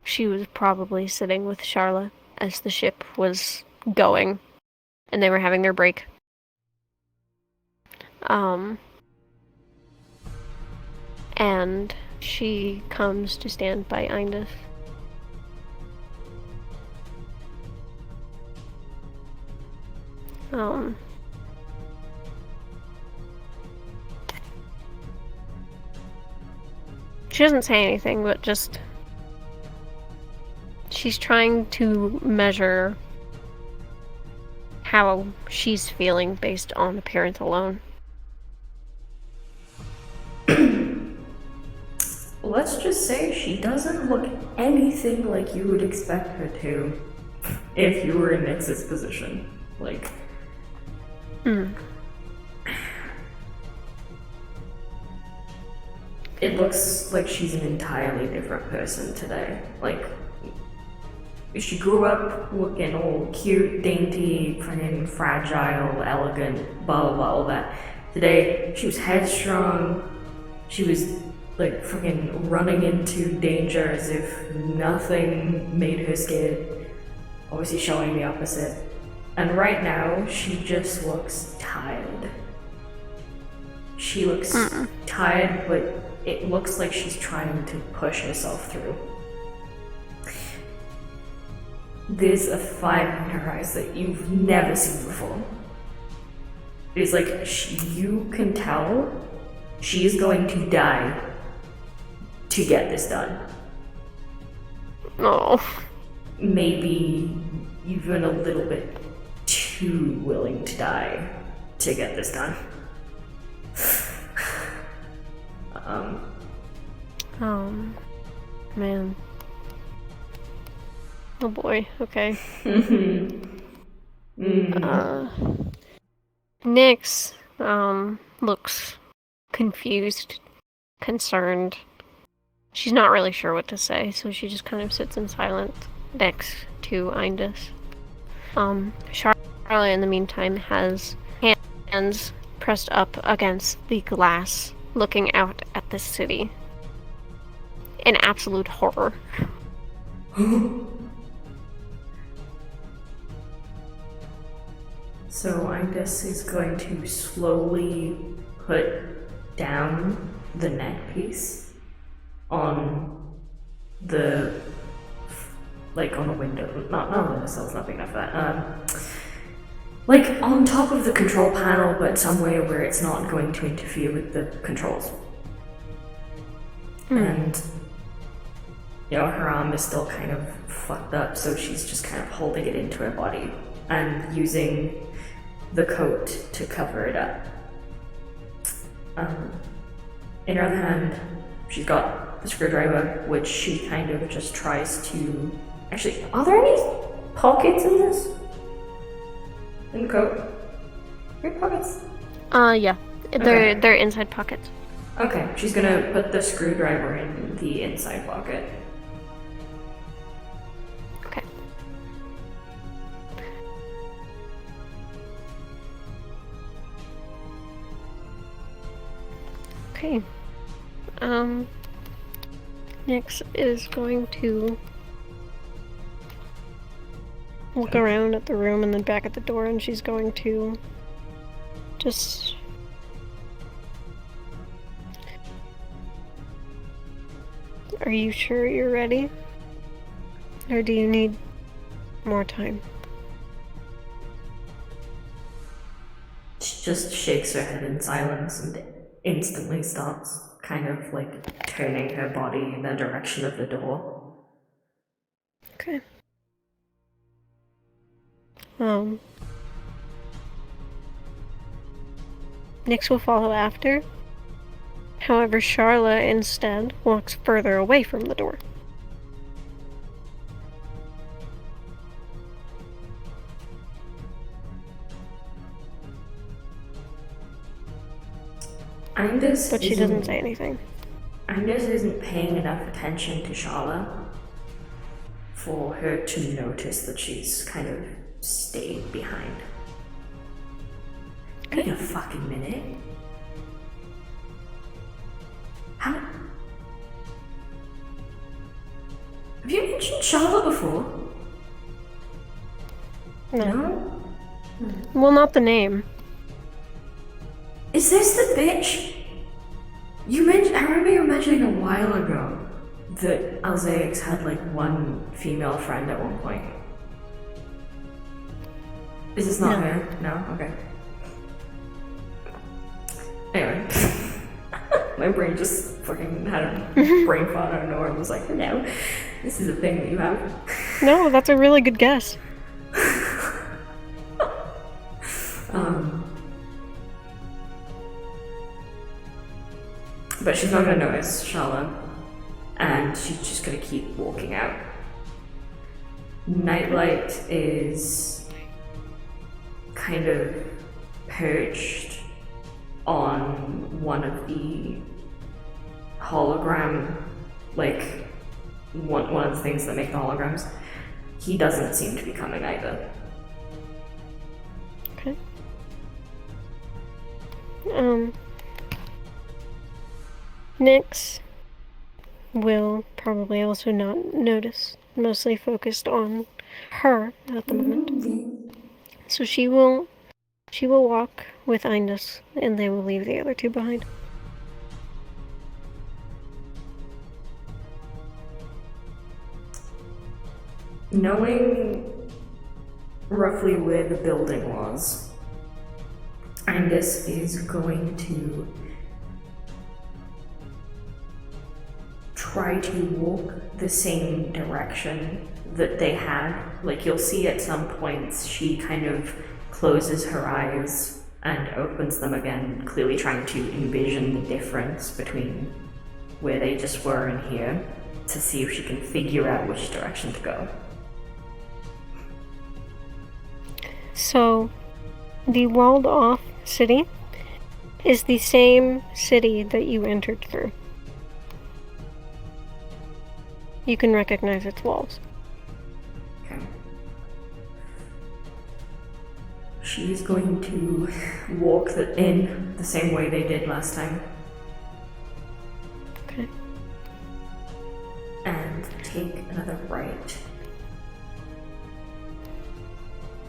[SPEAKER 2] She was probably sitting with Charla as the ship was going and they were having their break. And she comes to stand by Indus. She doesn't say anything, but just she's trying to measure how she's feeling based on appearance alone.
[SPEAKER 1] Let's just say she doesn't look anything like you would expect her to if you were in Nyx's position. Like, it looks like she's an entirely different person today. Like, she grew up looking all cute, dainty, fucking fragile, elegant, blah blah blah, all that. Today, she was headstrong. She was like fucking running into danger as if nothing made her scared. Obviously showing the opposite. And right now, she just looks tired. She looks tired, but it looks like she's trying to push herself through. There's a fire in her eyes that you've never seen before. It's like you can tell she is going to die to get this done.
[SPEAKER 2] Oh.
[SPEAKER 1] Maybe even a little bit too willing to die to get this done.
[SPEAKER 2] Man. Oh boy, okay. Nyx, looks confused, concerned. She's not really sure what to say, so she just kind of sits in silence next to Indus. Charlotte, in the meantime, has hands pressed up against the glass, looking out at the city in absolute horror.
[SPEAKER 1] So Indus is going to slowly put down the neck piece on the, like on a window, not on the cell's not big enough for that, like on top of the control panel, but somewhere where it's not going to interfere with the controls. And, you know, her arm is still kind of fucked up, so she's just kind of holding it into her body and using the coat to cover it up. In her other hand, she's got the screwdriver, which she kind of just tries to... Actually, are there any pockets in this? In the coat? Any pockets?
[SPEAKER 2] Yeah. They're inside pockets.
[SPEAKER 1] Okay, she's gonna put the screwdriver in the inside pocket.
[SPEAKER 2] Okay. Okay. Nyx is going to look around at the room and then back at the door, and she's going to just... Are you sure you're ready? Or do you need more time?
[SPEAKER 1] She just shakes her head in silence and instantly starts kind of like turning her body in the direction of the door.
[SPEAKER 2] Okay. Nyx will follow after. However, Charla instead walks further away from the door. But she doesn't say anything.
[SPEAKER 1] Indus isn't paying enough attention to Charla for her to notice that she's kind of stayed behind. Wait a fucking minute. Have you mentioned Charlotte before?
[SPEAKER 2] No. Well, not the name.
[SPEAKER 1] Is this the bitch? I remember you mentioning a while ago that Alzeix had like one female friend at one point. Is this not her? No? Okay. Anyway. My brain just fucking had a brain fart out of nowhere and was like, no, this is a thing that you have.
[SPEAKER 2] No, that's a really good guess.
[SPEAKER 1] But she's not gonna notice Shala, and she's just gonna keep walking out. Nightlight is kind of perched on one of the hologram, like one of the things that make the holograms. He doesn't seem to be coming either.
[SPEAKER 2] Okay. Nyx will probably also not notice, mostly focused on her at the moment. So she will walk with Indus, and they will leave the other two behind.
[SPEAKER 1] Knowing roughly where the building was, Indus is going to try to walk the same direction that they had. Like, you'll see at some points she kind of closes her eyes and opens them again, clearly trying to envision the difference between where they just were and here, to see if she can figure out which direction to go.
[SPEAKER 2] So, the walled off city is the same city that you entered through. You can recognize its walls.
[SPEAKER 1] Okay. She's going to walk in the same way they did last time.
[SPEAKER 2] Okay.
[SPEAKER 1] And take another right.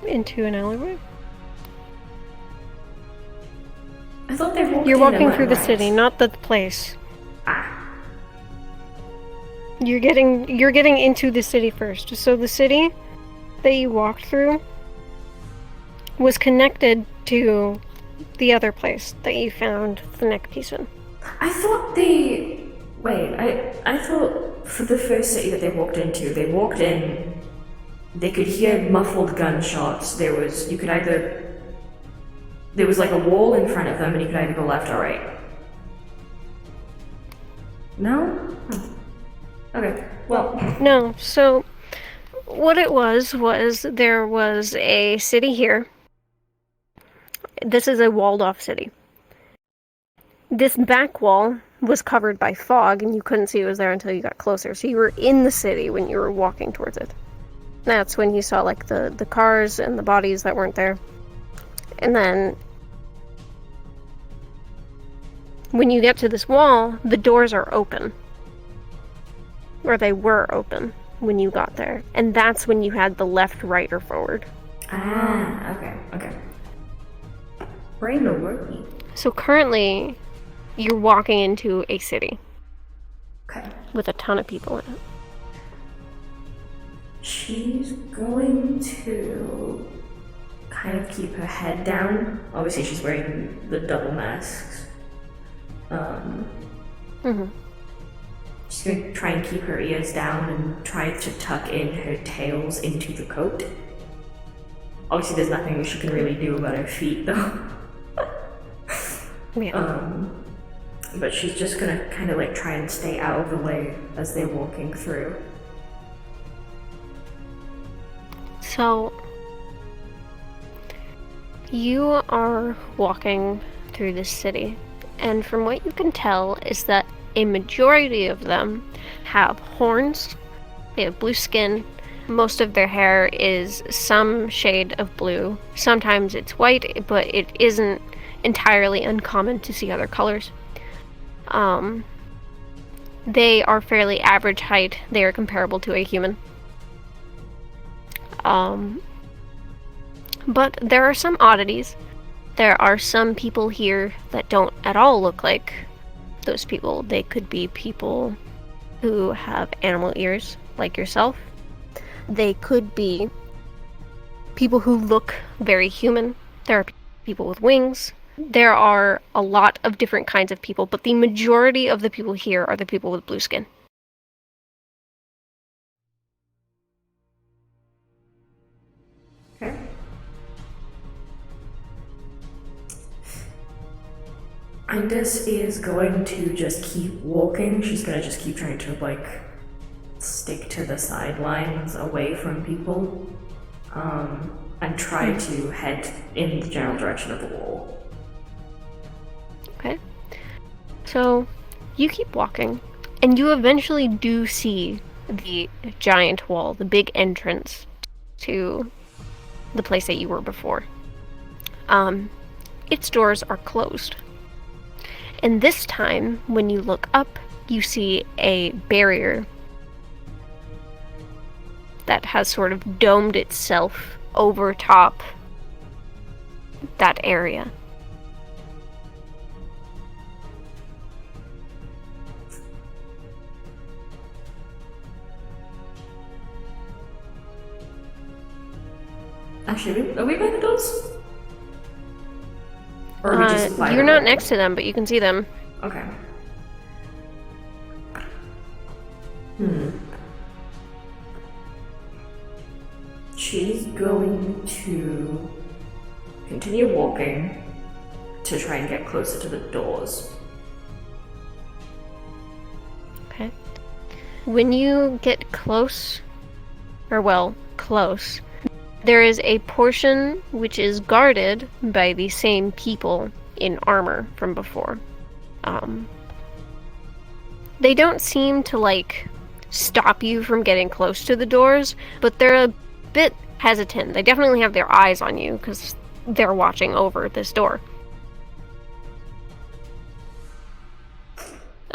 [SPEAKER 2] Into an alleyway?
[SPEAKER 1] I thought they walked
[SPEAKER 2] You're
[SPEAKER 1] in
[SPEAKER 2] walking
[SPEAKER 1] and
[SPEAKER 2] through the
[SPEAKER 1] went
[SPEAKER 2] city,
[SPEAKER 1] right.
[SPEAKER 2] not the place.
[SPEAKER 1] Ah.
[SPEAKER 2] You're getting into the city first. So the city that you walked through was connected to the other place that you found the neck piece in.
[SPEAKER 1] I thought I thought for the first city that they walked into, they walked in, they could hear muffled gunshots. There was like a wall in front of them and you could either go left or right. No? Okay, well.
[SPEAKER 2] No, so what it was there was a city here. This is a walled off city. This back wall was covered by fog and you couldn't see it was there until you got closer. So you were in the city when you were walking towards it. That's when you saw like the cars and the bodies that weren't there. And then when you get to this wall, the doors are open. Or they were open when you got there. And that's when you had the left, right, or forward.
[SPEAKER 1] Ah, okay. Brain no working.
[SPEAKER 2] So currently, you're walking into a city.
[SPEAKER 1] Okay.
[SPEAKER 2] With a ton of people in it.
[SPEAKER 1] She's going to kind of keep her head down. Obviously, she's wearing the double masks. She's going to try and keep her ears down and try to tuck in her tails into the coat. Obviously, there's nothing she can really do about her feet, though.
[SPEAKER 2] Yeah.
[SPEAKER 1] But she's just gonna kind of like try and stay out of the way as they're walking through.
[SPEAKER 2] So, you are walking through this city, and from what you can tell is that a majority of them have horns, they have blue skin, most of their hair is some shade of blue. Sometimes it's white, but it isn't entirely uncommon to see other colors. They are fairly average height. They are comparable to a human. But there are some oddities. There are some people here that don't at all look like those people. They could be people who have animal ears, like yourself. They could be people who look very human. There are people with wings. There are a lot of different kinds of people, but the majority of the people here are the people with blue skin.
[SPEAKER 1] Okay. Indus is going to just keep walking. She's gonna just keep trying to, like, stick to the sidelines away from people. And try to head in the general direction of the wall.
[SPEAKER 2] Okay. So, you keep walking, and you eventually do see the giant wall, the big entrance to the place that you were before. Its doors are closed. And this time, when you look up, you see a barrier that has sort of domed itself over top that area.
[SPEAKER 1] Actually, are we by the doors? Or are we just by
[SPEAKER 2] you're
[SPEAKER 1] the
[SPEAKER 2] not
[SPEAKER 1] wall?
[SPEAKER 2] next to them, but you can see them.
[SPEAKER 1] Okay. She's going to continue walking to try and get closer to the doors.
[SPEAKER 2] Okay. When you get close, close, there is a portion which is guarded by the same people in armor from before. They don't seem to, like, stop you from getting close to the doors, but they're a bit hesitant. They definitely have their eyes on you, because they're watching over this door.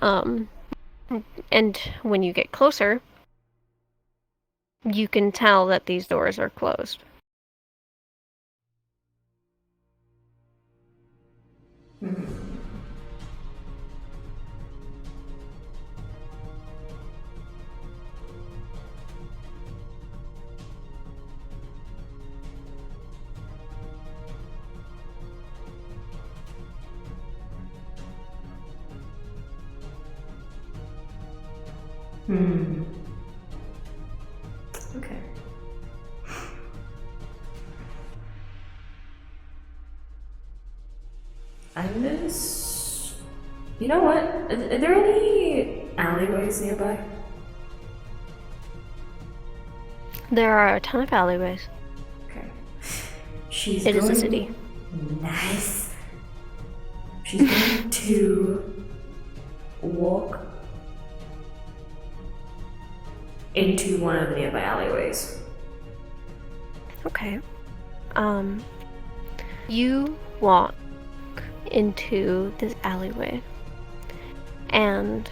[SPEAKER 2] And when you get closer, you can tell that these doors are closed.
[SPEAKER 1] Okay. And this... You know what? Are there any alleyways nearby?
[SPEAKER 2] There are a ton of alleyways.
[SPEAKER 1] Okay. She's
[SPEAKER 2] It
[SPEAKER 1] going...
[SPEAKER 2] is a city.
[SPEAKER 1] Nice. She's going to walk into one of the nearby alleyways.
[SPEAKER 2] Okay. You walk into this alleyway, and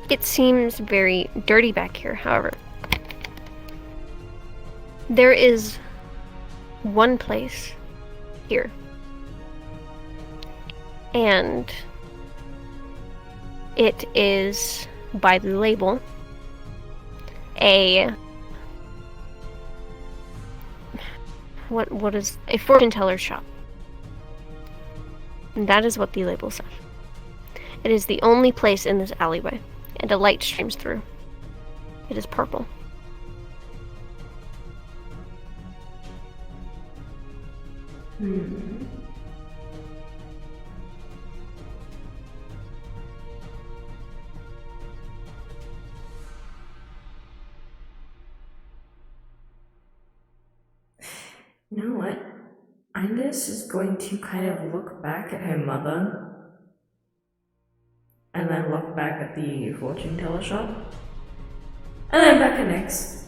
[SPEAKER 2] it seems very dirty back here, however. There is one place here, and it is by the label what is a fortune teller's shop. And that is what the label says. It is the only place in this alleyway, and a light streams through. It is purple.
[SPEAKER 1] You know what? Indus is going to kind of look back at her mother and then look back at the fortune teller shop and then back at Nyx.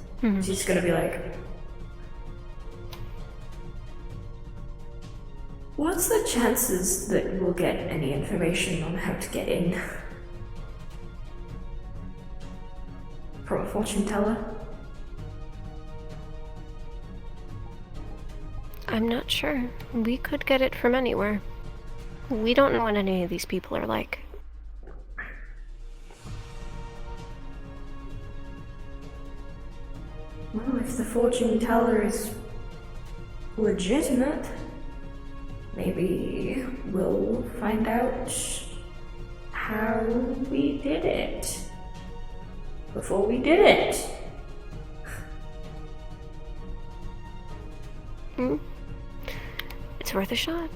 [SPEAKER 1] She's gonna be like, what's the chances that we'll get any information on how to get in? from a fortune teller?
[SPEAKER 2] I'm not sure. We could get it from anywhere. We don't know what any of these people are like.
[SPEAKER 1] Well, if the fortune teller is legitimate, maybe we'll find out how we did it before we did it.
[SPEAKER 2] It's worth a shot.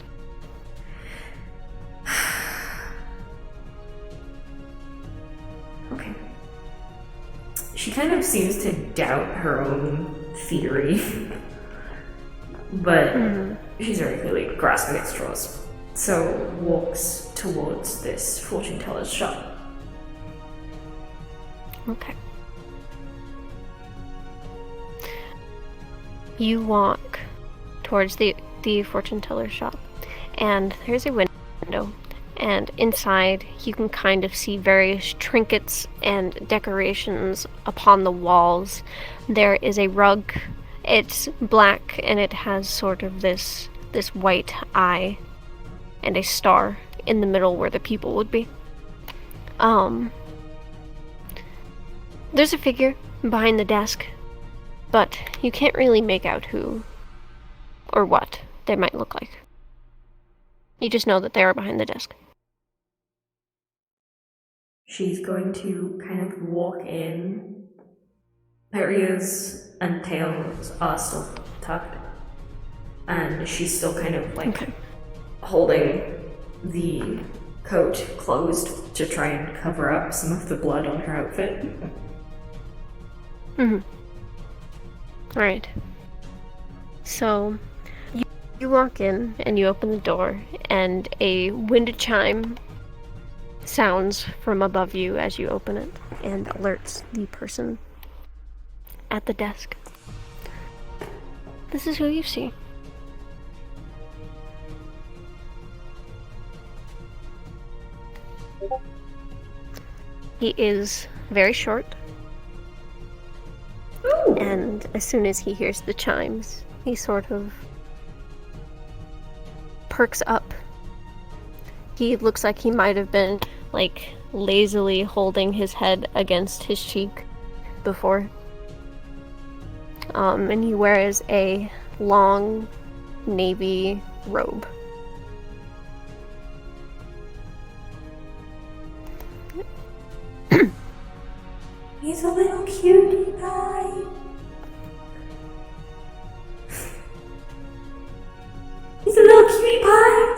[SPEAKER 1] Okay. She kind of seems to doubt her own theory, but she's very clearly grasping at straws. So walks towards this fortune teller's shop.
[SPEAKER 2] Okay. You walk towards the fortune teller shop, and there's a window, and inside you can kind of see various trinkets and decorations upon the walls. There is a rug. It's black, and it has sort of this white eye and a star in the middle where the people would be. There's a figure behind the desk, but you can't really make out who or what they might look like. You just know that they are behind the desk.
[SPEAKER 1] She's going to kind of walk in. Her ears and tails are still tucked, and she's still kind of like holding the coat closed to try and cover up some of the blood on her outfit.
[SPEAKER 2] Alright. So, you walk in and you open the door, and a wind chime sounds from above you as you open it and alerts the person at the desk. This is who you see. He is very short.
[SPEAKER 1] Ooh.
[SPEAKER 2] And as soon as he hears the chimes, he sort of perks up. He looks like he might have been, like, lazily holding his head against his cheek before. And he wears a long navy robe.
[SPEAKER 1] He's a little cutie pie. He's a little cutie pie.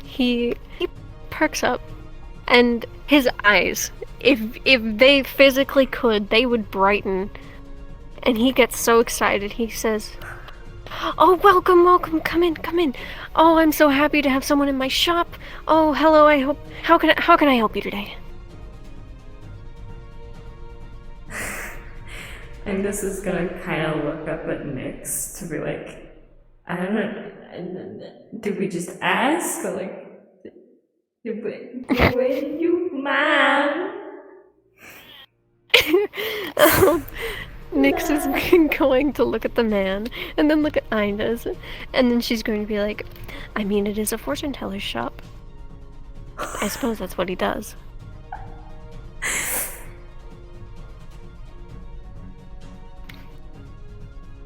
[SPEAKER 2] He perks up, and his eyes, if they physically could, they would brighten. And he gets so excited, he says, "Oh, welcome, come in. Oh, I'm so happy to have someone in my shop. Oh, hello, how can I help you today?"
[SPEAKER 1] And this is gonna kind of look up at Nyx to be like, I don't know, did we just ask? Or like, did you, mom?
[SPEAKER 2] Nyx is going to look at the man, and then look at Inda's, and then she's going to be like, I mean, it is a fortune teller's shop. I suppose that's what he does.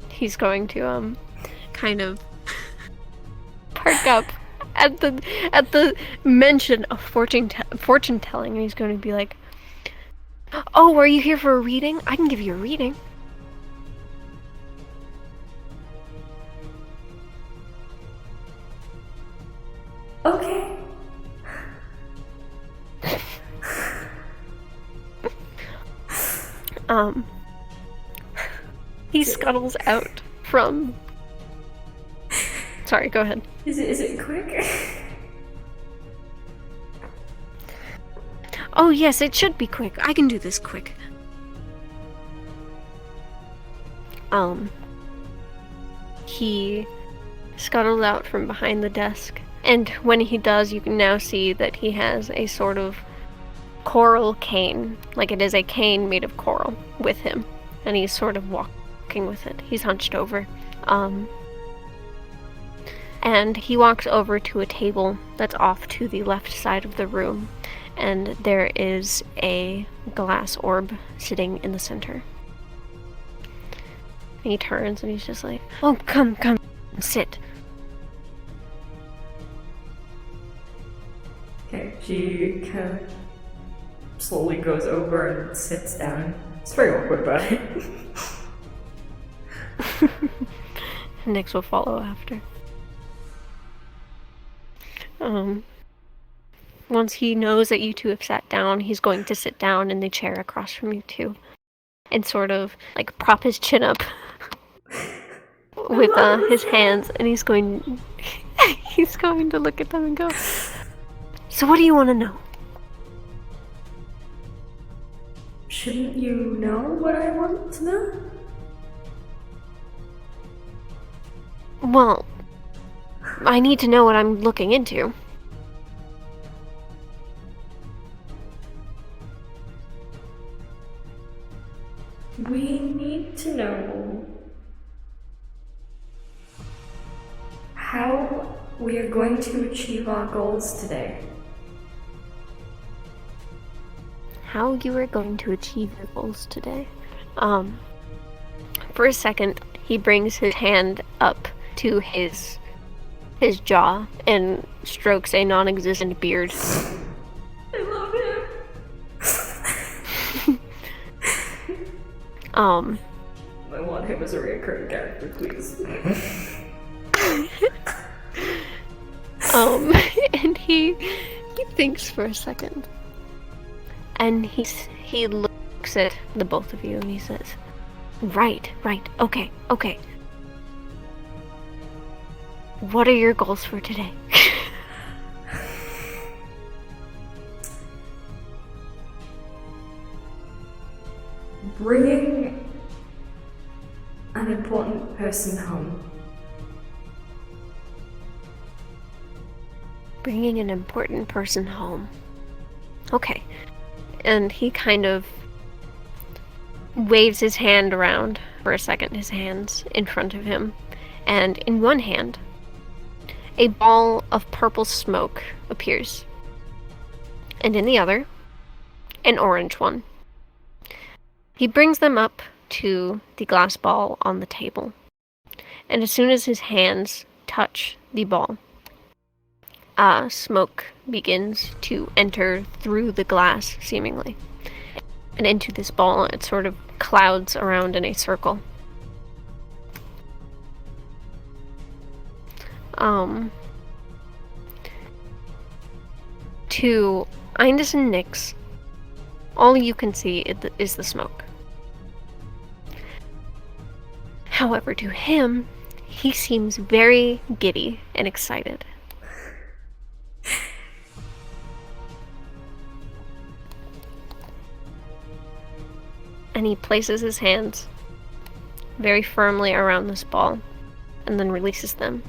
[SPEAKER 2] He's going to, kind of perk up at the mention of fortune telling, and he's going to be like, "Oh, are you here for a reading? I can give you a reading."
[SPEAKER 1] Okay.
[SPEAKER 2] He scuttles out from... Sorry, go ahead.
[SPEAKER 1] Is it quick?
[SPEAKER 2] Oh yes, it should be quick. I can do this quick. He scuttles out from behind the desk And when he does, you can now see that he has a sort of coral cane, like it is a cane made of coral, with him, and he's sort of walking with it. He's hunched over. And he walks over to a table that's off to the left side of the room, and there is a glass orb sitting in the center. And he turns and he's just like, "Oh, come, sit."
[SPEAKER 1] Okay, she kind of slowly goes over and sits down. It's very awkward about it.
[SPEAKER 2] Nyx will follow after. Once he knows that you two have sat down, he's going to sit down in the chair across from you two and sort of like prop his chin up with his hands, and he's going to look at them and go, "So what do you want to know?"
[SPEAKER 1] Shouldn't you know what I want to know?
[SPEAKER 2] Well, I need to know what I'm looking into.
[SPEAKER 1] We need to know how we are going to achieve our goals today.
[SPEAKER 2] How you are going to achieve your goals today. For a second, he brings his hand up to his jaw and strokes a non-existent beard.
[SPEAKER 1] I love him. I want him as a recurring character, please.
[SPEAKER 2] And he thinks for a second. And he looks at the both of you and he says, Right, okay. What are your goals for today?
[SPEAKER 1] Bringing an important person home.
[SPEAKER 2] Bringing an important person home. Okay. And he kind of waves his hand around for a second, his hands in front of him. And in one hand, a ball of purple smoke appears. And in the other, an orange one. He brings them up to the glass ball on the table. And as soon as his hands touch the ball, smoke begins to enter through the glass, seemingly. And into this ball, it sort of clouds around in a circle. To Indus and Nyx, all you can see is the smoke. However, to him, he seems very giddy and excited. And he places his hands very firmly around this ball and then releases them.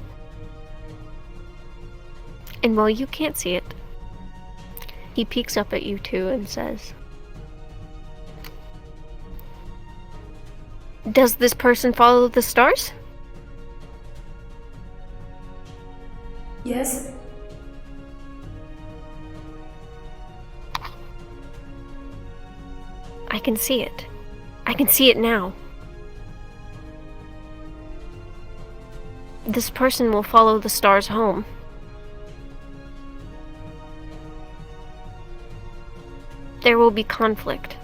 [SPEAKER 2] And while you can't see it, he peeks up at you two and says, "Does this person follow the stars?"
[SPEAKER 1] Yes.
[SPEAKER 2] I can see it. I can see it now. This person will follow the stars home. There will be conflict.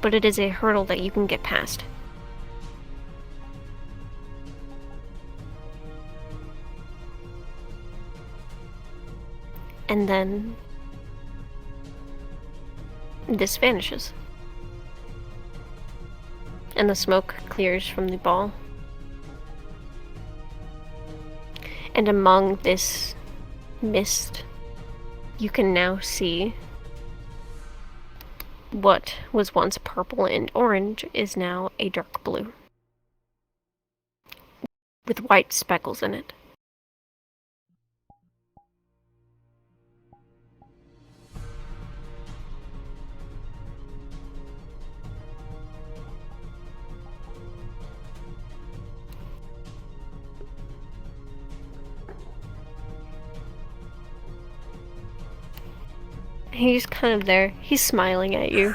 [SPEAKER 2] But it is a hurdle that you can get past. And then this vanishes. And the smoke clears from the ball. And among this mist, you can now see what was once purple and orange is now a dark blue. with white speckles in it. He's kind of there. He's smiling at you.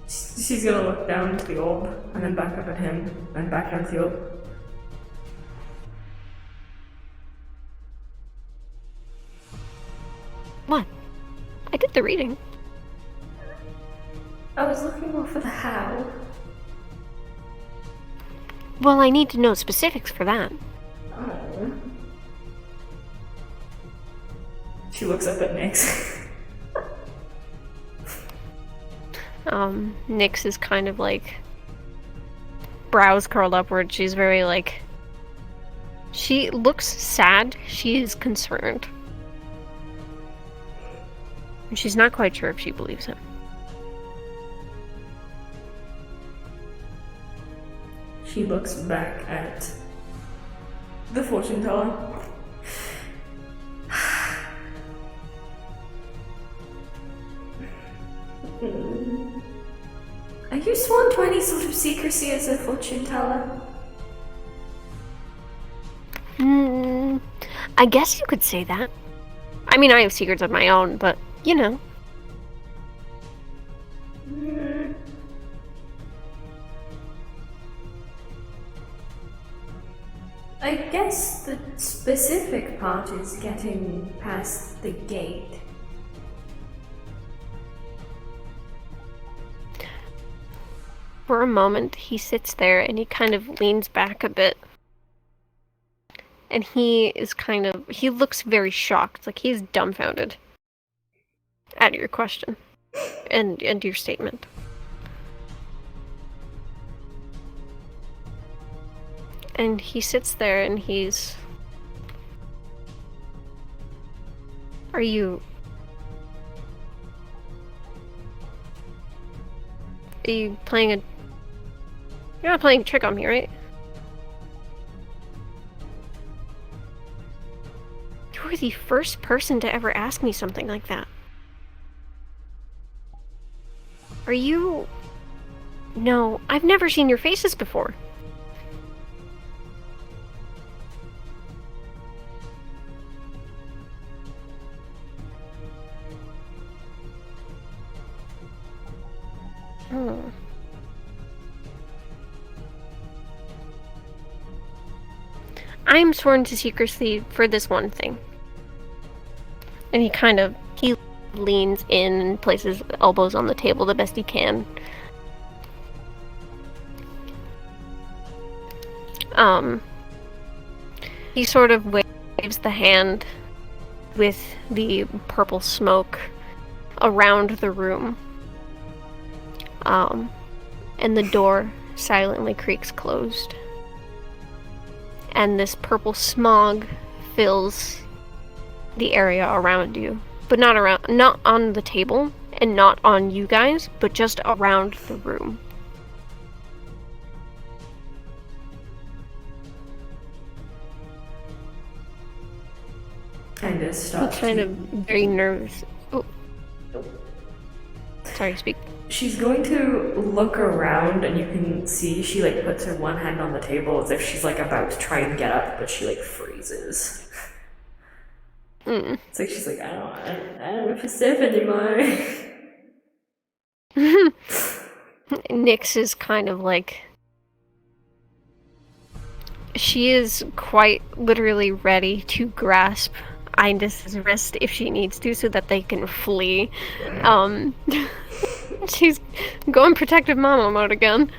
[SPEAKER 1] She's gonna look down to the orb, and then back up at him, and back down to the orb.
[SPEAKER 2] What? I did the reading.
[SPEAKER 1] I was looking more for the how.
[SPEAKER 2] Well, I need to know specifics for that.
[SPEAKER 1] Oh. She looks up at Nyx.
[SPEAKER 2] Nyx is kind of like brows curled upward. She's very like, she looks sad. She is concerned. And she's not quite sure if she believes him.
[SPEAKER 1] She looks back at the fortune teller. Are you sworn to any sort of secrecy as a fortune teller?
[SPEAKER 2] I guess you could say that. I mean, I have secrets of my own, but, you know.
[SPEAKER 1] I guess the specific part is getting past the gate.
[SPEAKER 2] For a moment, he sits there and he kind of leans back a bit. And he looks very shocked, like he's dumbfounded at your question and your statement. And he sits there and he's... Are you playing a... You're not playing a trick on me, right? You were the first person to ever ask me something like that. Are you... No, I've never seen your faces before. I'm sworn to secrecy for this one thing. And he leans in and places elbows on the table the best he can. He sort of waves the hand with the purple smoke around the room. And the door silently creaks closed. And this purple smog fills the area around you. But not on the table, and not on you guys, but just around the room.
[SPEAKER 1] And it stops.
[SPEAKER 2] He's kind of very nervous. Oh. Sorry, speak.
[SPEAKER 1] She's going to look around, and you can see she like puts her one hand on the table as if she's like about to try and get up, but she like freezes. It's like she's like, I don't know if it's safe anymore.
[SPEAKER 2] Nyx is kind of like... She is quite literally ready to grasp Indus's wrist if she needs to so that they can flee. She's going protective mama mode again.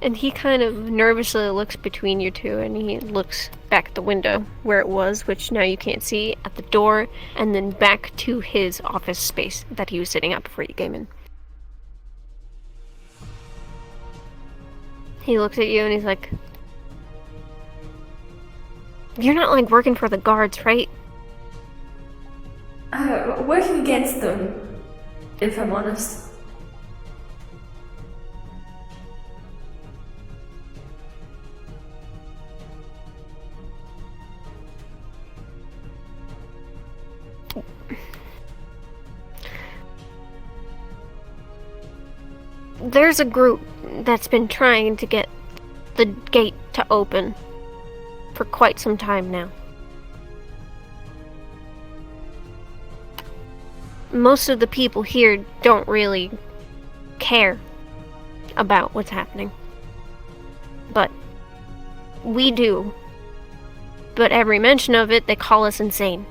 [SPEAKER 2] And he kind of nervously looks between you two, and he looks back at the window where it was, which now you can't see, at the door, and then back to his office space that he was sitting at before you came in. He looks at you and he's like, "You're not like working for the guards, right?"
[SPEAKER 1] Working against them, if I'm honest.
[SPEAKER 2] There's a group that's been trying to get the gate to open for quite some time now. Most of the people here don't really care about what's happening. But we do. But every mention of it, they call us insane.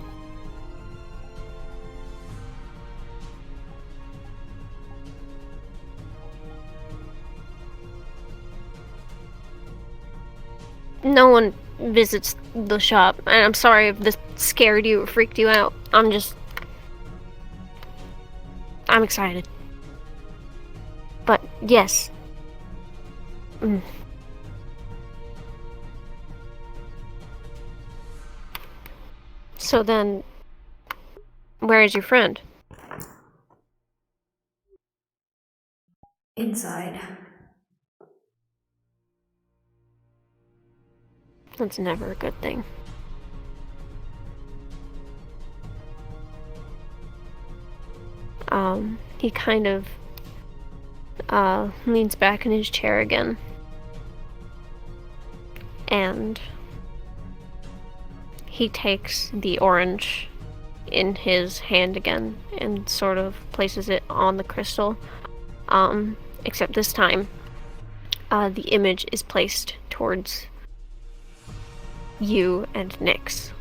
[SPEAKER 2] No one visits the shop, and I'm sorry if this scared you or freaked you out. I'm excited. But, yes. So then, where is your friend?
[SPEAKER 1] Inside.
[SPEAKER 2] That's never a good thing. He kind of leans back in his chair again. And he takes the orange in his hand again and sort of places it on the crystal. Except this time, the image is placed towards you and Nyx.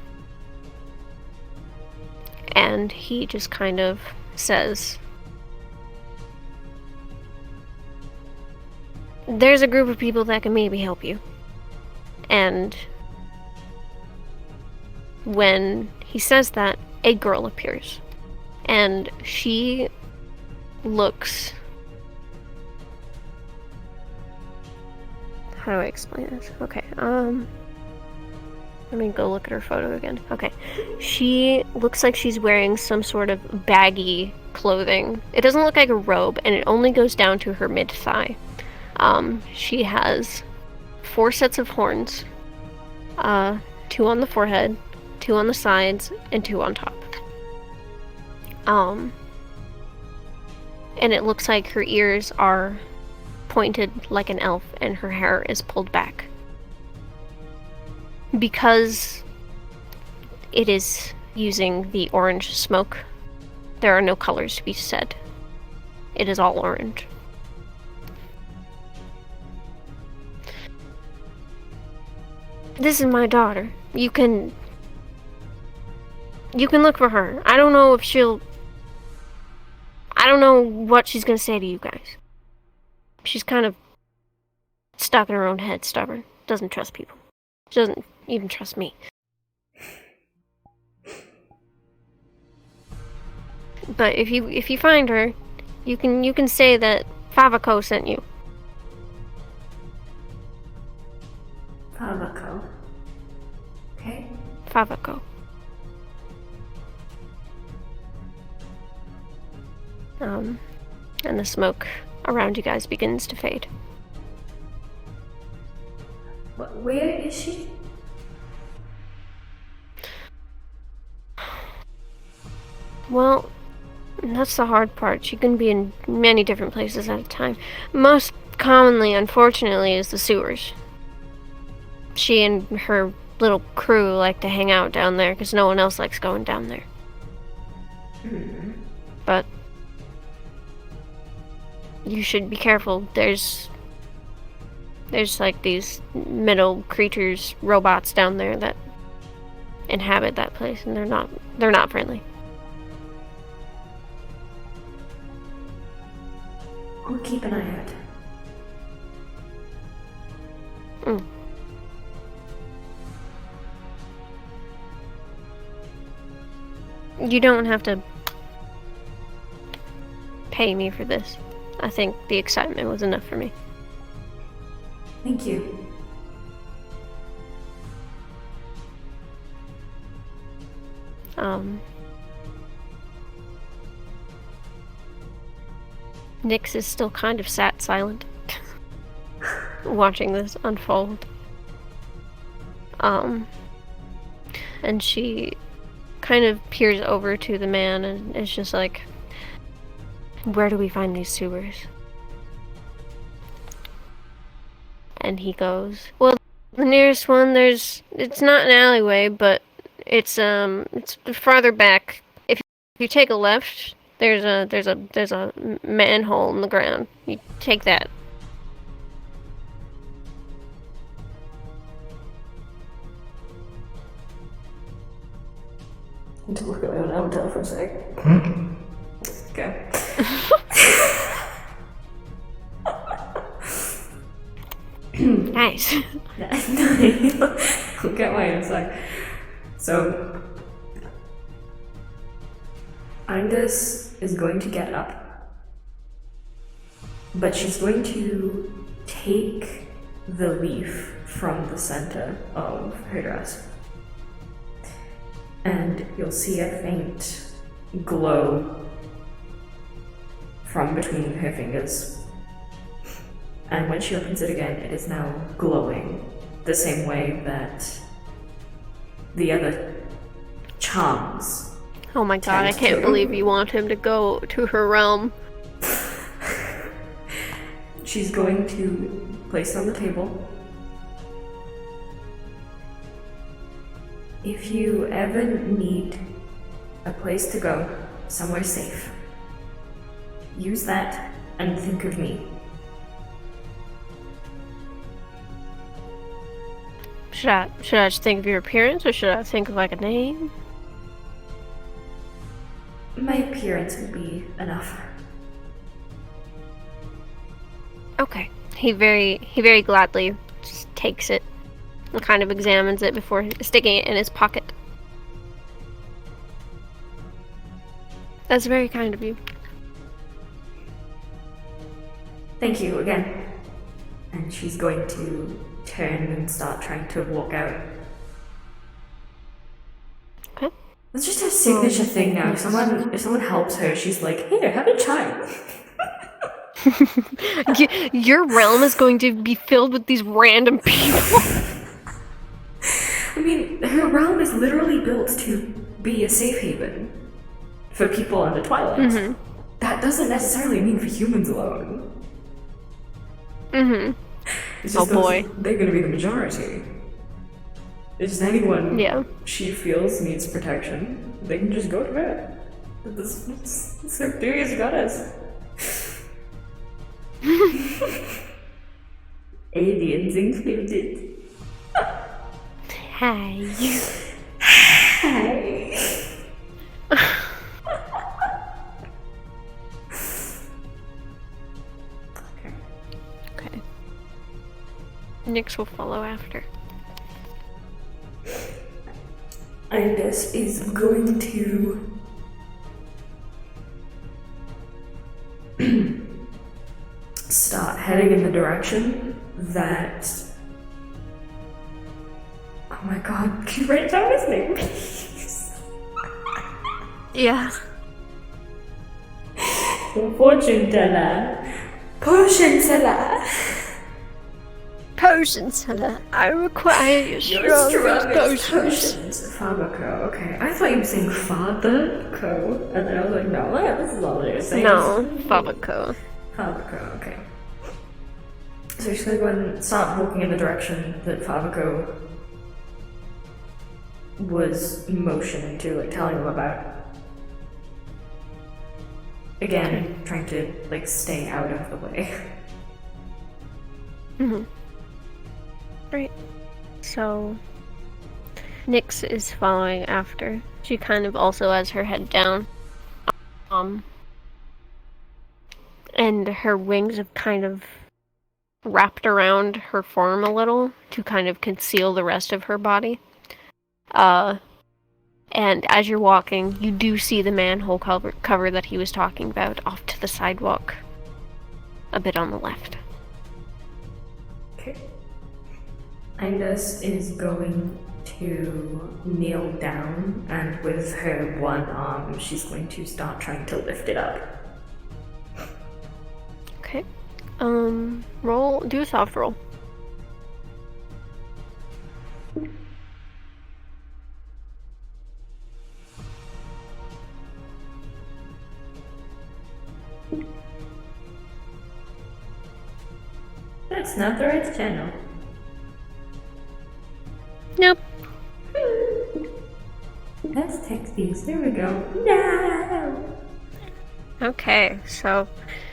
[SPEAKER 2] And he just kind of says, there's a group of people that can maybe help you. And when he says that, a girl appears. And she looks... How do I explain this? Okay, let me go look at her photo again. Okay. She looks like she's wearing some sort of baggy clothing. It doesn't look like a robe, and it only goes down to her mid-thigh. She has 4 sets of horns. 2 on the forehead, 2 on the sides, and 2 on top. And it looks like her ears are pointed like an elf, and her hair is pulled back. Because it is using the orange smoke, there are no colors to be said. It is all orange. This is my daughter. You can look for her. I don't know what she's gonna say to you guys. She's kind of stuck in her own head, stubborn. Doesn't trust people. She doesn't even trust me. But if you find her, you can say that Favako sent you.
[SPEAKER 1] Favako. Okay.
[SPEAKER 2] Favako. And the smoke around you guys begins to fade.
[SPEAKER 1] Where is she?
[SPEAKER 2] Well, that's the hard part. She can be in many different places at a time. Most commonly, unfortunately, is the sewers. She and her little crew like to hang out down there because no one else likes going down there. But you should be careful. There's like these middle creatures, robots down there that inhabit that place, and they're not friendly.
[SPEAKER 1] I'll keep an eye out.
[SPEAKER 2] You don't have to pay me for this. I think the excitement was enough for me.
[SPEAKER 1] Thank you.
[SPEAKER 2] Nyx is still kind of sat silent, watching this unfold. And she kind of peers over to the man and is just like, where do we find these sewers? And he goes, well, the nearest one, it's not an alleyway, but it's farther back. If you take a left, there's a manhole in the ground. You take that.
[SPEAKER 1] I need to look at my own avatar for a sec. Okay.
[SPEAKER 2] Nice.
[SPEAKER 1] I'll get mine in a sec. So, Angus is going to get up, but she's going to take the leaf from the center of her dress. And you'll see a faint glow from between her fingers. And when she opens it again, it is now glowing the same way that the other charms.
[SPEAKER 2] Oh my god, I can't believe you want him to go to her realm.
[SPEAKER 1] She's going to place it on the table. If you ever need a place to go, somewhere safe, use that and think of me.
[SPEAKER 2] Should I just think of your appearance, or should I think of like a name?
[SPEAKER 1] My appearance would be enough.
[SPEAKER 2] Okay. He very gladly just takes it and kind of examines it before sticking it in his pocket. That's very kind of you.
[SPEAKER 1] Thank you again. And she's going to turn and start trying to walk out.
[SPEAKER 2] Okay.
[SPEAKER 1] That's just her signature thing now. If someone helps her, she's like, "Here, have a chime."
[SPEAKER 2] Your realm is going to be filled with these random people.
[SPEAKER 1] I mean, her realm is literally built to be a safe haven for people under Twilight.
[SPEAKER 2] Mm-hmm.
[SPEAKER 1] That doesn't necessarily mean for humans alone.
[SPEAKER 2] Mm-hmm.
[SPEAKER 1] It's just
[SPEAKER 2] boy.
[SPEAKER 1] They're going to be the majority. It's just anyone she feels needs protection, they can just go to her. This her theory as goddess. Aliens included.
[SPEAKER 2] Hi.
[SPEAKER 1] Hi.
[SPEAKER 2] Okay. Nyx will follow after.
[SPEAKER 1] Angus is going to start heading in the direction that... Oh my god, can you write down his name, please?
[SPEAKER 2] Yeah.
[SPEAKER 1] Fortune teller. Potion teller.
[SPEAKER 2] Potions, I require your strongest potions.
[SPEAKER 1] Faberco, okay. I thought you were saying Father-co, and then I was like, no, yeah, this is all you're saying.
[SPEAKER 2] No, Faberco.
[SPEAKER 1] Faberco, okay. So she's gonna go and start walking in the direction that Faberco was motioning to, like telling them about. Again, trying to like stay out of the way.
[SPEAKER 2] Mm-hmm. Right. So Nyx is following after. She kind of also has her head down. And her wings have kind of wrapped around her form a little to kind of conceal the rest of her body. And as you're walking, you do see the manhole cover that he was talking about off to the sidewalk, a bit on the left.
[SPEAKER 1] Okay. Angus is going to kneel down, and with her one arm, she's going to start trying to lift it up.
[SPEAKER 2] Okay. Do a soft roll.
[SPEAKER 1] That's not the right channel.
[SPEAKER 2] Nope.
[SPEAKER 1] Let's text these. There we go. No!
[SPEAKER 2] Okay, so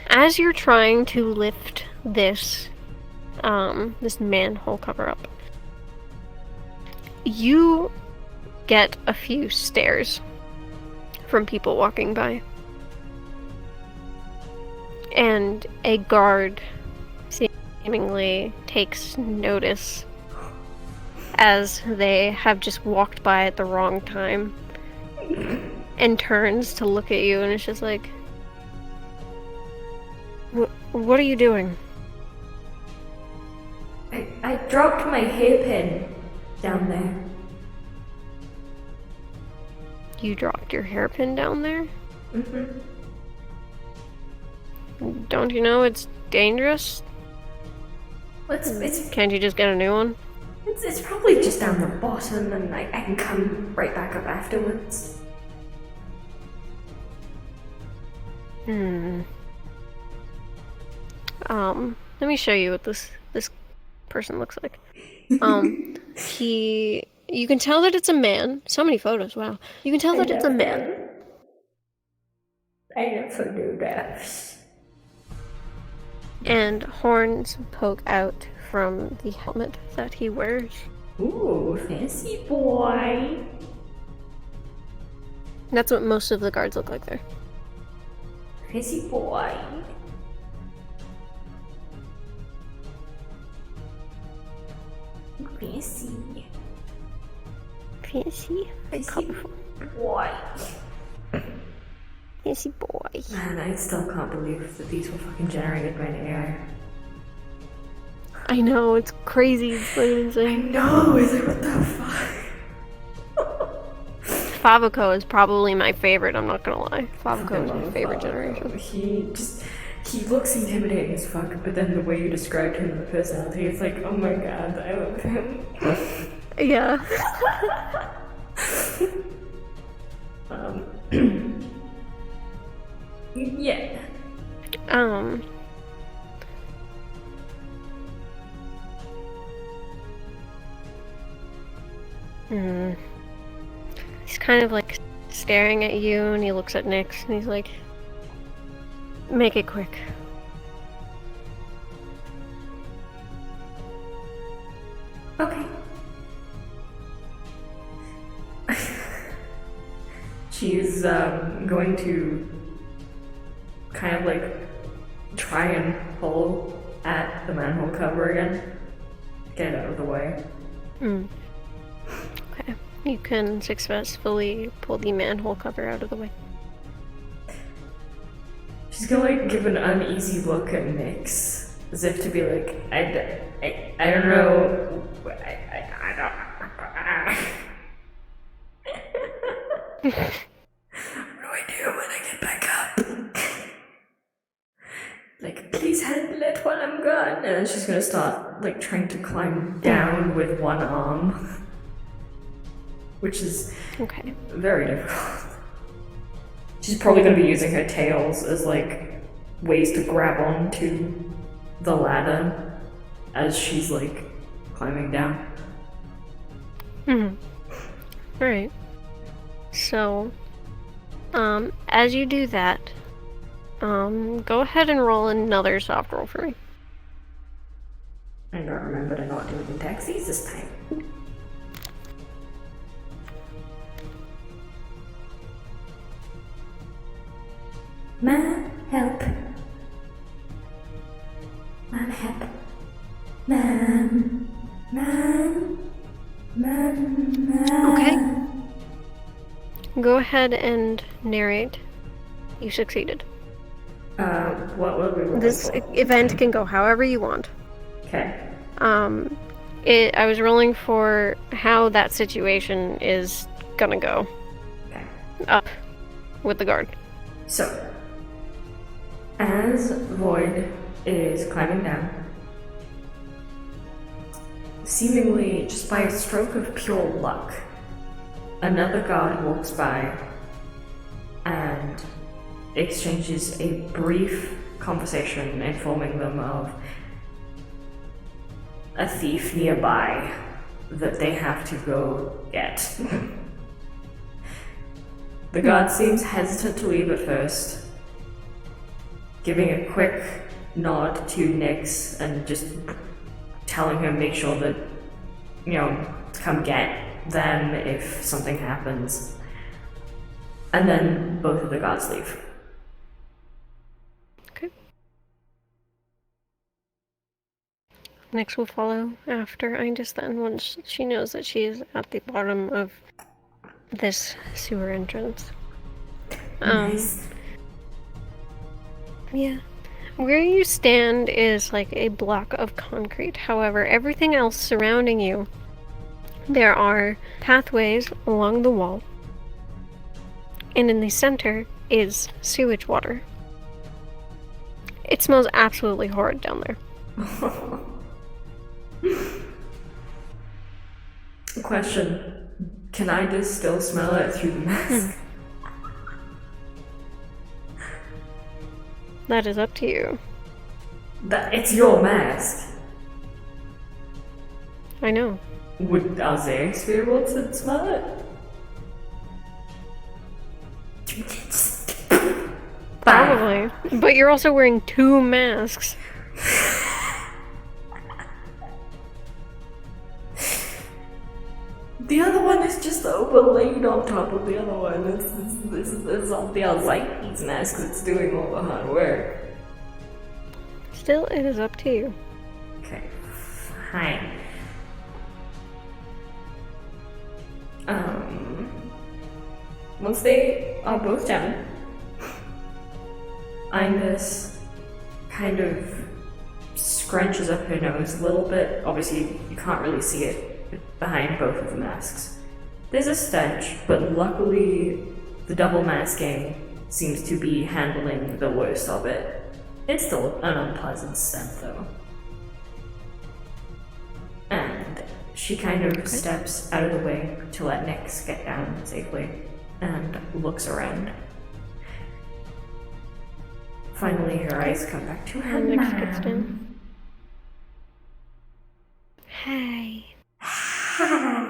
[SPEAKER 2] as you're trying to lift this this manhole cover up, you get a few stares from people walking by. And a guard seemingly takes notice as they have just walked by at the wrong time and turns to look at you and it's just like, what are you doing?
[SPEAKER 1] I dropped my hairpin down there.
[SPEAKER 2] You dropped your hairpin down there?
[SPEAKER 1] Mm-hmm.
[SPEAKER 2] Don't you know it's dangerous? Can't you just get a new one?
[SPEAKER 1] It's probably just down the bottom and I can come right back up afterwards.
[SPEAKER 2] Let me show you what this person looks like. You can tell that it's a man. So many photos, wow. You can tell that it's a man.
[SPEAKER 1] I never knew that.
[SPEAKER 2] And horns poke out from the helmet that he wears.
[SPEAKER 1] Ooh, fancy boy.
[SPEAKER 2] That's what most of the guards look like there.
[SPEAKER 1] Fancy boy. Fancy.
[SPEAKER 2] Fancy? Colorful.
[SPEAKER 1] Boy.
[SPEAKER 2] Fancy boy.
[SPEAKER 1] Man, I still can't believe that these were fucking generated by an AI.
[SPEAKER 2] I know, it's crazy. It's fucking insane.
[SPEAKER 1] No, is it? What the fuck?
[SPEAKER 2] Favoko is probably my favorite, I'm not gonna lie. Favoko is my favorite generation.
[SPEAKER 1] He looks intimidating as fuck, but then the way you described him and the personality, it's like, oh my god, I love him.
[SPEAKER 2] Yeah.
[SPEAKER 1] Yeah.
[SPEAKER 2] He's kind of like staring at you and he looks at Nyx and he's like, make it quick.
[SPEAKER 1] Okay. She's going to kind of like try and pull at the manhole cover again. Get out of the way.
[SPEAKER 2] Okay. You can successfully pull the manhole cover out of the way.
[SPEAKER 1] She's gonna like give an uneasy look at Nyx, as if to be like, I don't know, I don't. What do I do when I get back up? Like, please handle it while I'm gone. And then she's gonna start like trying to climb down with one arm, which is
[SPEAKER 2] okay.
[SPEAKER 1] Very difficult. She's probably gonna be using her tails as like ways to grab onto the ladder as she's like climbing down.
[SPEAKER 2] Alright. So, as you do that, go ahead and roll another soft roll for me.
[SPEAKER 1] I don't remember to not do it in taxis this time. Man, help. Man, help. Man.
[SPEAKER 2] Okay. Go ahead and narrate. You succeeded.
[SPEAKER 1] What will we roll
[SPEAKER 2] This
[SPEAKER 1] for?
[SPEAKER 2] event can go however you want.
[SPEAKER 1] Okay.
[SPEAKER 2] I was rolling for how that situation is gonna go.
[SPEAKER 1] Okay.
[SPEAKER 2] Up with the guard.
[SPEAKER 1] So, as Void is climbing down, seemingly just by a stroke of pure luck, another guard walks by and exchanges a brief conversation informing them of a thief nearby that they have to go get. The guard seems hesitant to leave at first, giving a quick nod to Nyx and just telling her make sure that, to come get them if something happens. And then both of the guards leave.
[SPEAKER 2] Okay. Nyx will follow after Indus then, once she knows that she is at the bottom of this sewer entrance.
[SPEAKER 1] Nice.
[SPEAKER 2] Yeah. Where you stand is like a block of concrete. However, everything else surrounding you, there are pathways along the wall. And in the center is sewage water. It smells absolutely horrid down there.
[SPEAKER 1] Question. Can I just still smell it through the mask?
[SPEAKER 2] That is up to you.
[SPEAKER 1] It's your mask.
[SPEAKER 2] I know.
[SPEAKER 1] Would Alzex be able to smell it?
[SPEAKER 2] Probably. But you're also wearing 2 masks.
[SPEAKER 1] The other one is just overlaid on top of the other one. It's on the Alzex mask that's doing all the hard work.
[SPEAKER 2] Still, it is up to you.
[SPEAKER 1] Okay, fine. Once they are both down, Indus kind of scrunches up her nose a little bit. Obviously, you can't really see it behind both of the masks. There's a stench, but luckily the double masking seems to be handling the worst of it. It's still an unpleasant scent though. And she kind of steps out of the way to let Nyx get down safely and looks around. Finally, her eyes come back to her.
[SPEAKER 2] And Nyx gets down. Hi.
[SPEAKER 1] Hi.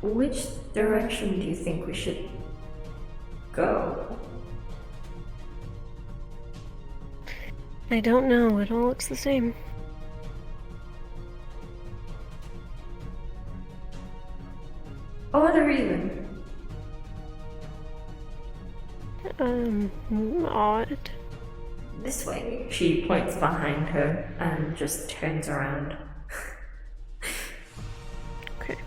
[SPEAKER 1] Which direction do you think we should go?
[SPEAKER 2] I don't know. It all looks the same.
[SPEAKER 1] Odd or even?
[SPEAKER 2] Odd.
[SPEAKER 1] This way. She points behind her and just turns around.
[SPEAKER 2] Okay.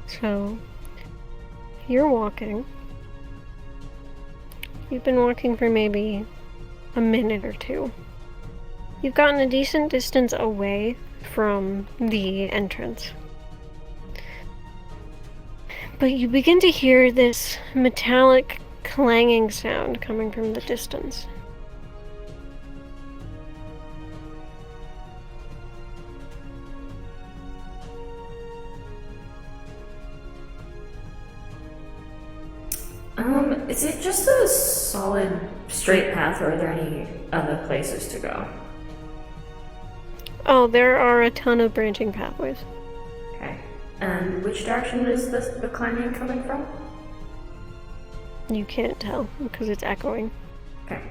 [SPEAKER 2] So, you're walking. You've been walking for maybe a minute or 2. You've gotten a decent distance away from the entrance. But you begin to hear this metallic clanging sound coming from the distance.
[SPEAKER 1] Is it just a solid straight path, or are there any other places to go?
[SPEAKER 2] Oh, there are a ton of branching pathways.
[SPEAKER 1] Okay. And which direction is the clanging coming from?
[SPEAKER 2] You can't tell because it's echoing.
[SPEAKER 1] Okay.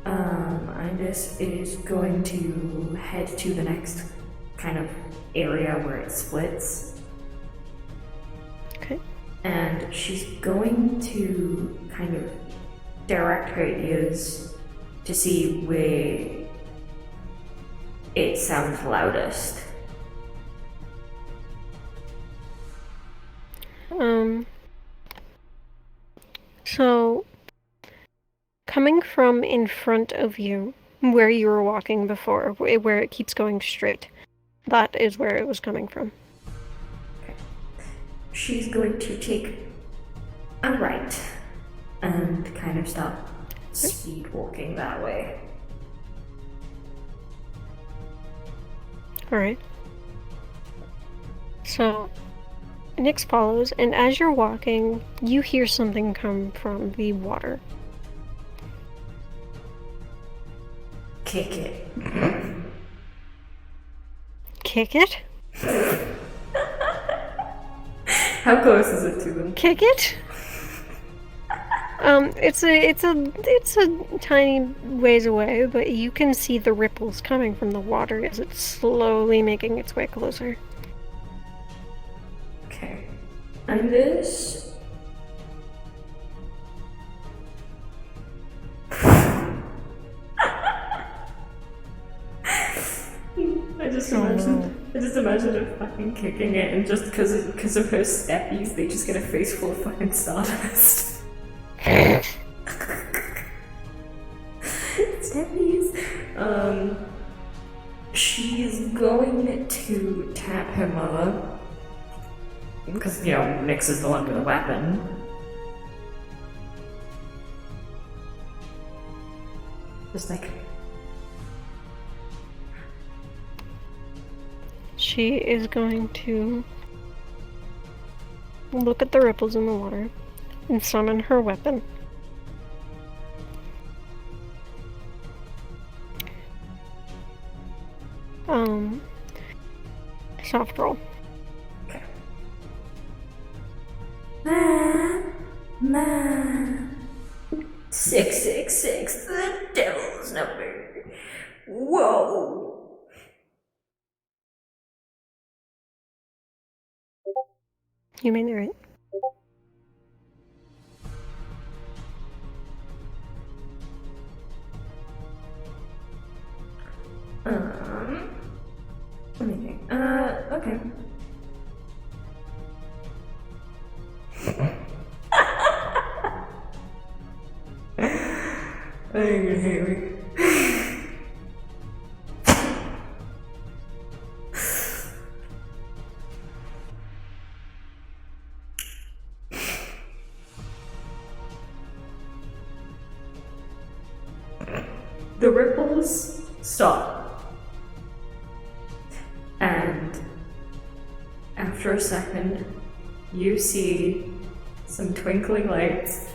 [SPEAKER 1] Indus is going to head to the next kind of area where it splits.
[SPEAKER 2] Okay.
[SPEAKER 1] And she's going to kind of direct her ears to see where it sounds loudest.
[SPEAKER 2] So, coming from in front of you, where you were walking before, where it keeps going straight, that is where it was coming from.
[SPEAKER 1] Okay. She's going to take a right and kind of start speed walking that way.
[SPEAKER 2] Alright. So, Nyx follows, and as you're walking, you hear something come from the water.
[SPEAKER 1] Kick it.
[SPEAKER 2] Kick it?
[SPEAKER 1] How close is it to them?
[SPEAKER 2] Kick it? It's a tiny ways away, but you can see the ripples coming from the water as it's slowly making its way closer.
[SPEAKER 1] Okay. And this... I just imagine her fucking kicking it, and just because of her steppies, they just get a face full of fucking stardust. Steppies. She's going to tap her mother because Nyx is the one with the weapon. Just like.
[SPEAKER 2] She is going to look at the ripples in the water and summon her weapon. Soft roll.
[SPEAKER 1] Okay. Ma. 666, the devil's number. Whoa.
[SPEAKER 2] You made it right.
[SPEAKER 1] Let me think. Okay. You're gonna hate me. The ripples stop. And after a second, you see some twinkling lights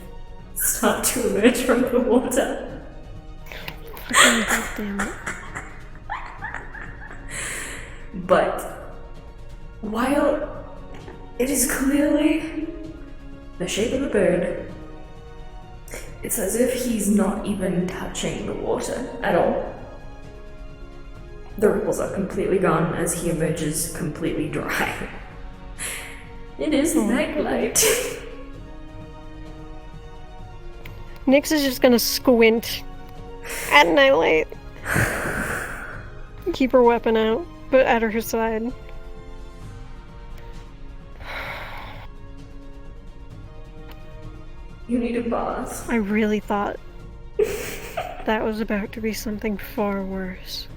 [SPEAKER 1] start to emerge from the water.
[SPEAKER 2] Damn it.
[SPEAKER 1] But while it is clearly the shape of a bird, it's as if he's not even touching the water at all. The ripples are completely gone as he emerges completely dry. It is nightlight.
[SPEAKER 2] Nyx is just gonna squint at nightlight. Keep her weapon out, but at her side.
[SPEAKER 1] You need a bath.
[SPEAKER 2] I really thought that was about to be something far worse.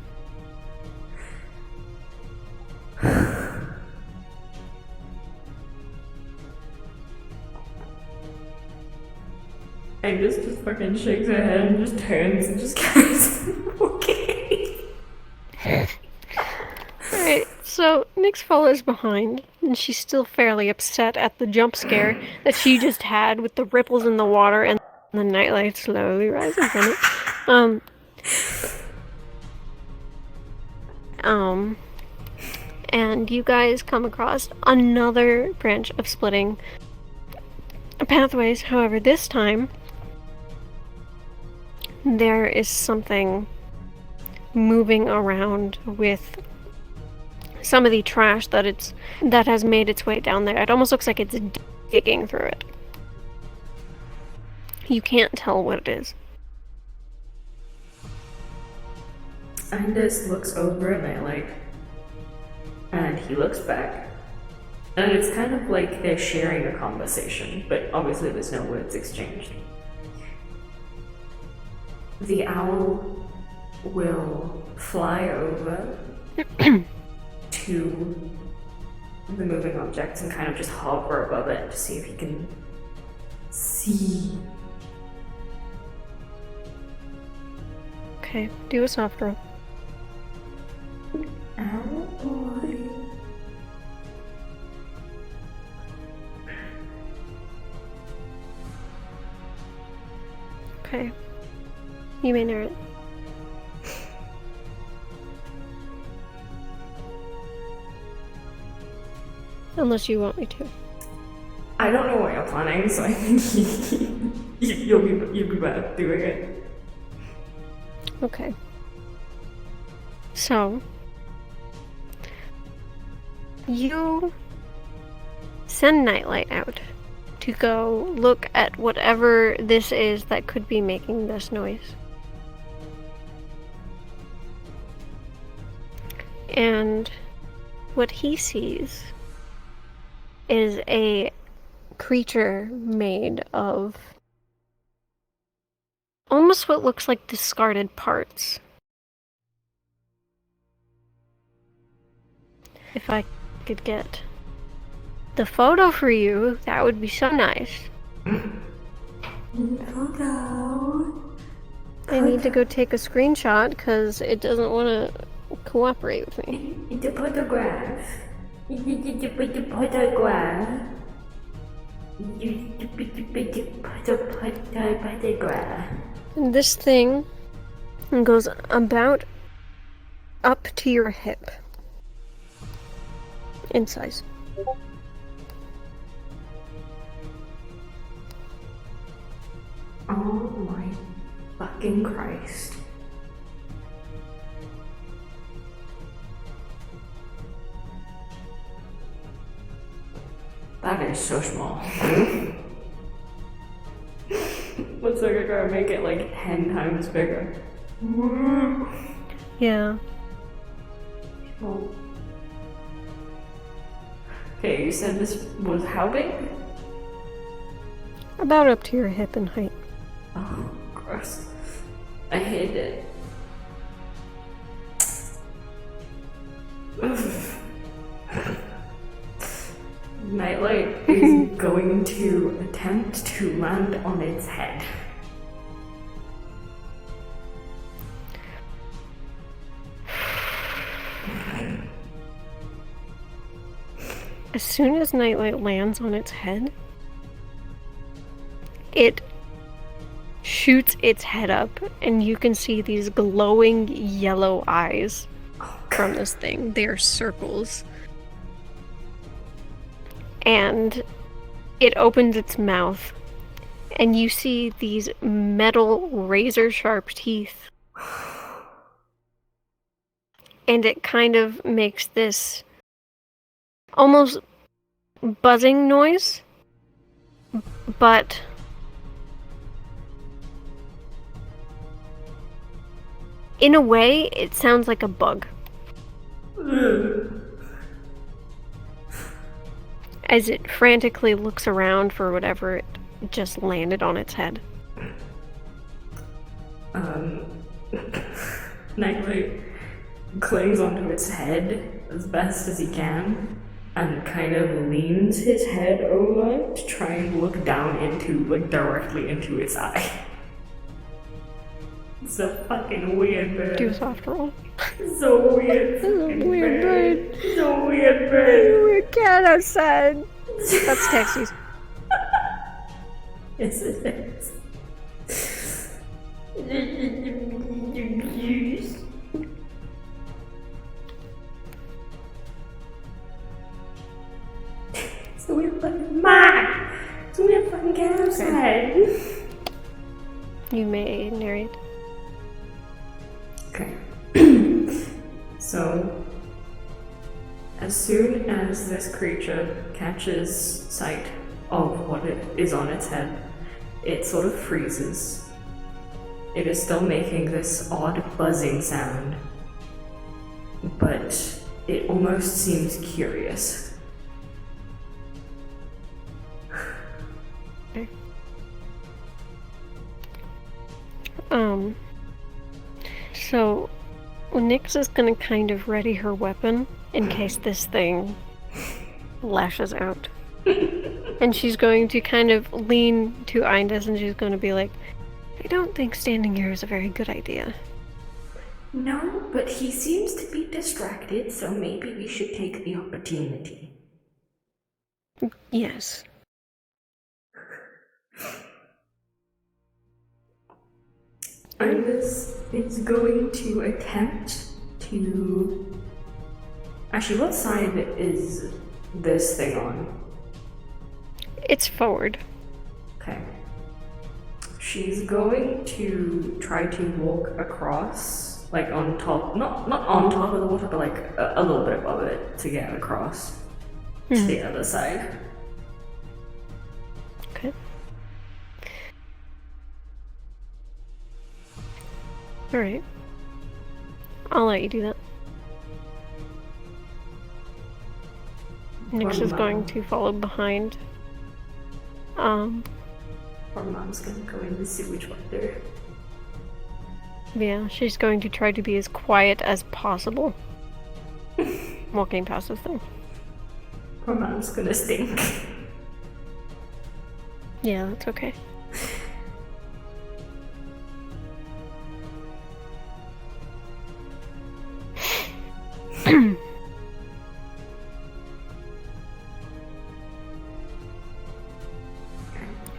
[SPEAKER 1] And just fucking shakes her head and just turns and just carries on walking.
[SPEAKER 2] Alright, so Nyx follows behind, and she's still fairly upset at the jump scare that she just had with the ripples in the water and the nightlight slowly rising from it. And you guys come across another branch of splitting pathways. However, this time there is something moving around with some of the trash that has made its way down there. It almost looks like it's digging through it. You can't tell what it is.
[SPEAKER 1] Anders looks over at Nightlight, and he looks back, and it's kind of like they're sharing a conversation, but obviously there's no words exchanged. The owl will fly over to the moving objects and kind of just hover above it to see if he can see.
[SPEAKER 2] Okay, do a soft roll.
[SPEAKER 1] Owl boy.
[SPEAKER 2] Okay. You may narrate. Unless you want me to.
[SPEAKER 1] I don't know what you're planning, so I think you'll be better doing it.
[SPEAKER 2] Okay. So, you send Nightlight out to go look at whatever this is that could be making this noise. And what he sees is a creature made of almost what looks like discarded parts. If I could get the photo for you, that would be so nice.
[SPEAKER 1] Photo.
[SPEAKER 2] I need to go take a screenshot because it doesn't want to cooperate with me.
[SPEAKER 1] It's a photograph. It's a photograph. Photograph.
[SPEAKER 2] And this thing goes about up to your hip in size.
[SPEAKER 1] Oh my fucking Christ. That is so small. Looks like I gotta make it like 10 times bigger.
[SPEAKER 2] Yeah.
[SPEAKER 1] Oh. Okay, you said this was how big?
[SPEAKER 2] About up to your hip in height.
[SPEAKER 1] Oh, gross. I hate it. Nightlight is going to attempt to land on its head.
[SPEAKER 2] As soon as Nightlight lands on its head, it shoots its head up, and you can see these glowing yellow eyes from this thing. They are circles. And it opens its mouth, and you see these metal razor-sharp teeth. And it kind of makes this almost buzzing noise, but in a way, it sounds like a bug. As it frantically looks around for whatever it just landed on its head.
[SPEAKER 1] Nightlight clings onto its head as best as he can and kind of leans his head over to try and look down into, like, directly into its eye. It's a fucking weird bird.
[SPEAKER 2] Do a soft roll.
[SPEAKER 1] So weird.
[SPEAKER 2] This is a weird bird.
[SPEAKER 1] So weird bird.
[SPEAKER 2] Weird cat outside. That's Taxi's.
[SPEAKER 1] Yes, it is. So we're fucking mad. So we're fucking get outside.
[SPEAKER 2] You may narrate.
[SPEAKER 1] Okay. So, as soon as this creature catches sight of what it is on its head, it sort of freezes. It is still making this odd buzzing sound, but it almost seems curious.
[SPEAKER 2] So Nyx is gonna kind of ready her weapon in case this thing lashes out. And she's going to kind of lean to Indus and she's going to be like, I don't think standing here is a very good idea.
[SPEAKER 1] No, but he seems to be distracted, so maybe we should take the opportunity.
[SPEAKER 2] Yes.
[SPEAKER 1] Iris is going to attempt to... Actually, what side is this thing on?
[SPEAKER 2] It's forward.
[SPEAKER 1] Okay. She's going to try to walk across, like on top, not on top of the water, but like a little bit above it to get across to the other side.
[SPEAKER 2] Okay. Alright. I'll let you do that. Nyx is going to follow behind.
[SPEAKER 1] Or Mom's gonna go in the sewage water.
[SPEAKER 2] Yeah, she's going to try to be as quiet as possible. Walking past this thing.
[SPEAKER 1] Or Mom's gonna stink.
[SPEAKER 2] Yeah, that's okay.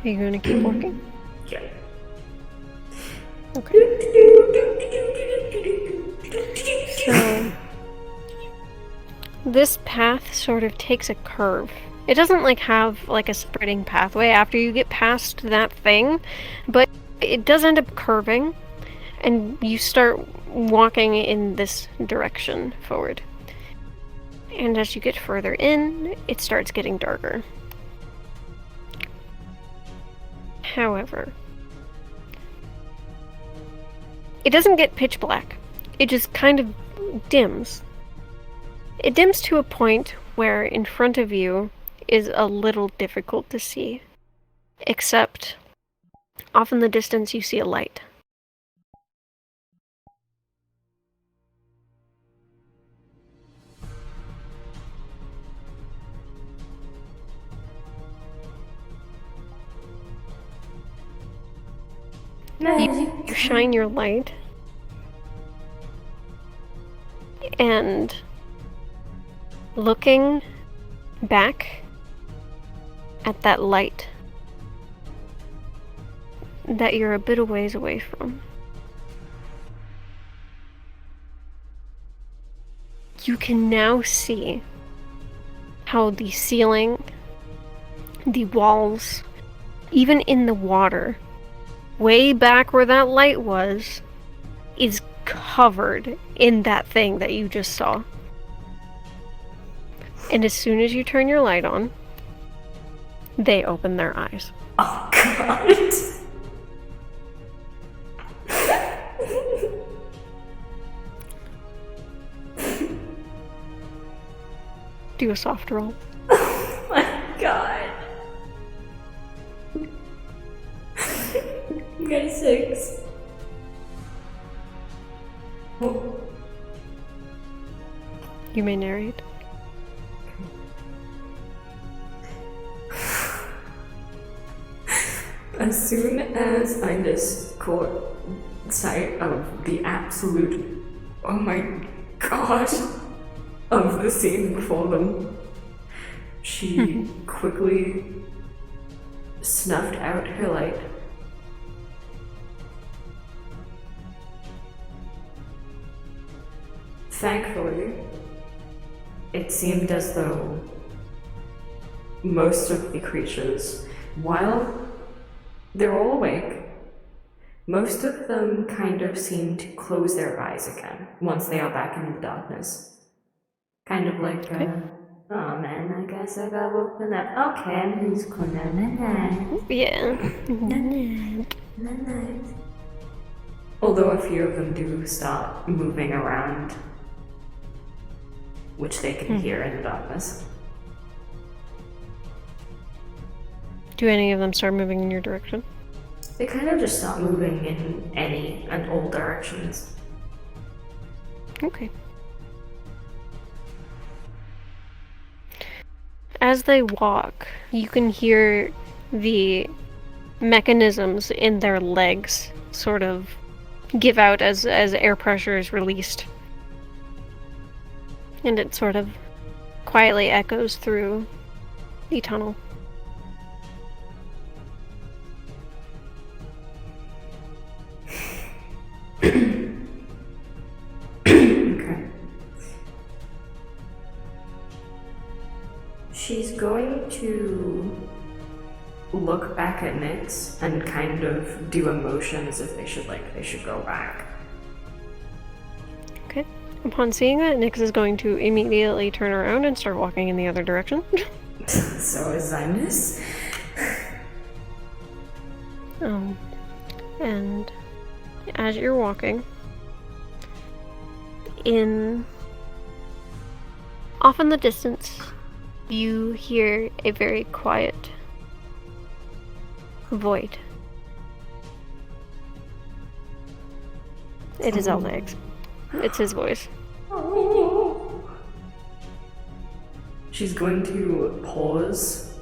[SPEAKER 2] Are you going to keep walking?
[SPEAKER 1] Yeah.
[SPEAKER 2] Okay. So, this path sort of takes a curve. It doesn't like have like a spreading pathway after you get past that thing, but it does end up curving, and you start walking in this direction forward. And as you get further in, it starts getting darker. However, it doesn't get pitch black. It just kind of dims. It dims to a point where in front of you is a little difficult to see. Except, off in the distance you see a light. You shine your light, and looking back at that light that you're a bit a ways away from, you can now see how the ceiling, the walls, even in the water, way back where that light was, is covered in that thing that you just saw. And as soon as you turn your light on, they open their eyes.
[SPEAKER 1] Oh, God.
[SPEAKER 2] Do a soft roll.
[SPEAKER 1] Oh, my God. You got a 6. Oh.
[SPEAKER 2] You may narrate.
[SPEAKER 1] As soon as I just caught sight of the absolute, oh my God, of the scene before them, she quickly snuffed out her light. Thankfully, it seemed as though most of the creatures, while they're all awake, most of them kind of seem to close their eyes again once they are back in the darkness. Kind of like, oh man, I guess I got woken up. Okay, I'm just going to night.
[SPEAKER 2] Yeah.
[SPEAKER 1] Night. Although a few of them do start moving around, which they can hear in the darkness.
[SPEAKER 2] Do any of them start moving in your direction?
[SPEAKER 1] They kind of just start moving in any and all directions.
[SPEAKER 2] Okay. As they walk, you can hear the mechanisms in their legs sort of give out as air pressure is released. And it sort of quietly echoes through the tunnel.
[SPEAKER 1] She's going to look back at Nyx and kind of do a motion as if they should go back.
[SPEAKER 2] Okay. Upon seeing that, Nyx is going to immediately turn around and start walking in the other direction.
[SPEAKER 1] So is Zymus.
[SPEAKER 2] And as you're walking, off in the distance, you hear a very quiet void. It is Aldex. It's his voice.
[SPEAKER 1] She's going to pause.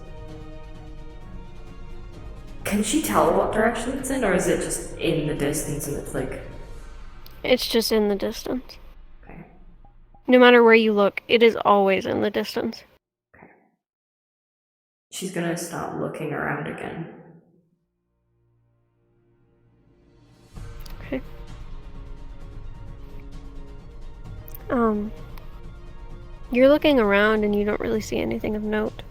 [SPEAKER 1] Can she tell what direction it's in, or is it just in the distance and it's like...
[SPEAKER 2] It's just in the distance.
[SPEAKER 1] Okay.
[SPEAKER 2] No matter where you look, it is always in the distance.
[SPEAKER 1] Okay. She's gonna start looking around again.
[SPEAKER 2] Okay. You're looking around and you don't really see anything of note.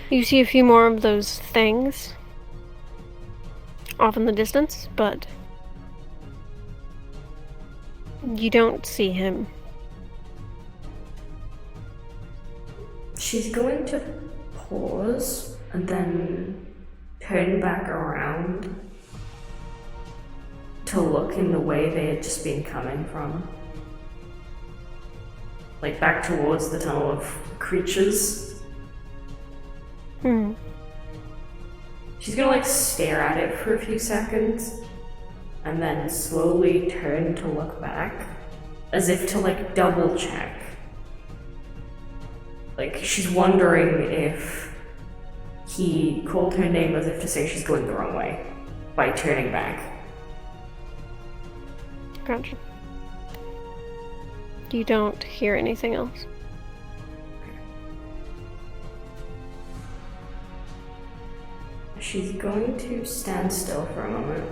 [SPEAKER 2] You see a few more of those things off in the distance, but you don't see him.
[SPEAKER 1] She's going to pause and then turn back around to look in the way they had just been coming from. Like back towards the tunnel of creatures. She's gonna like stare at it for a few seconds and then slowly turn to look back as if to like double check. Like she's wondering if he called her name as if to say she's going the wrong way by turning back.
[SPEAKER 2] Gotcha. You don't hear anything else.
[SPEAKER 1] She's going to stand still for a moment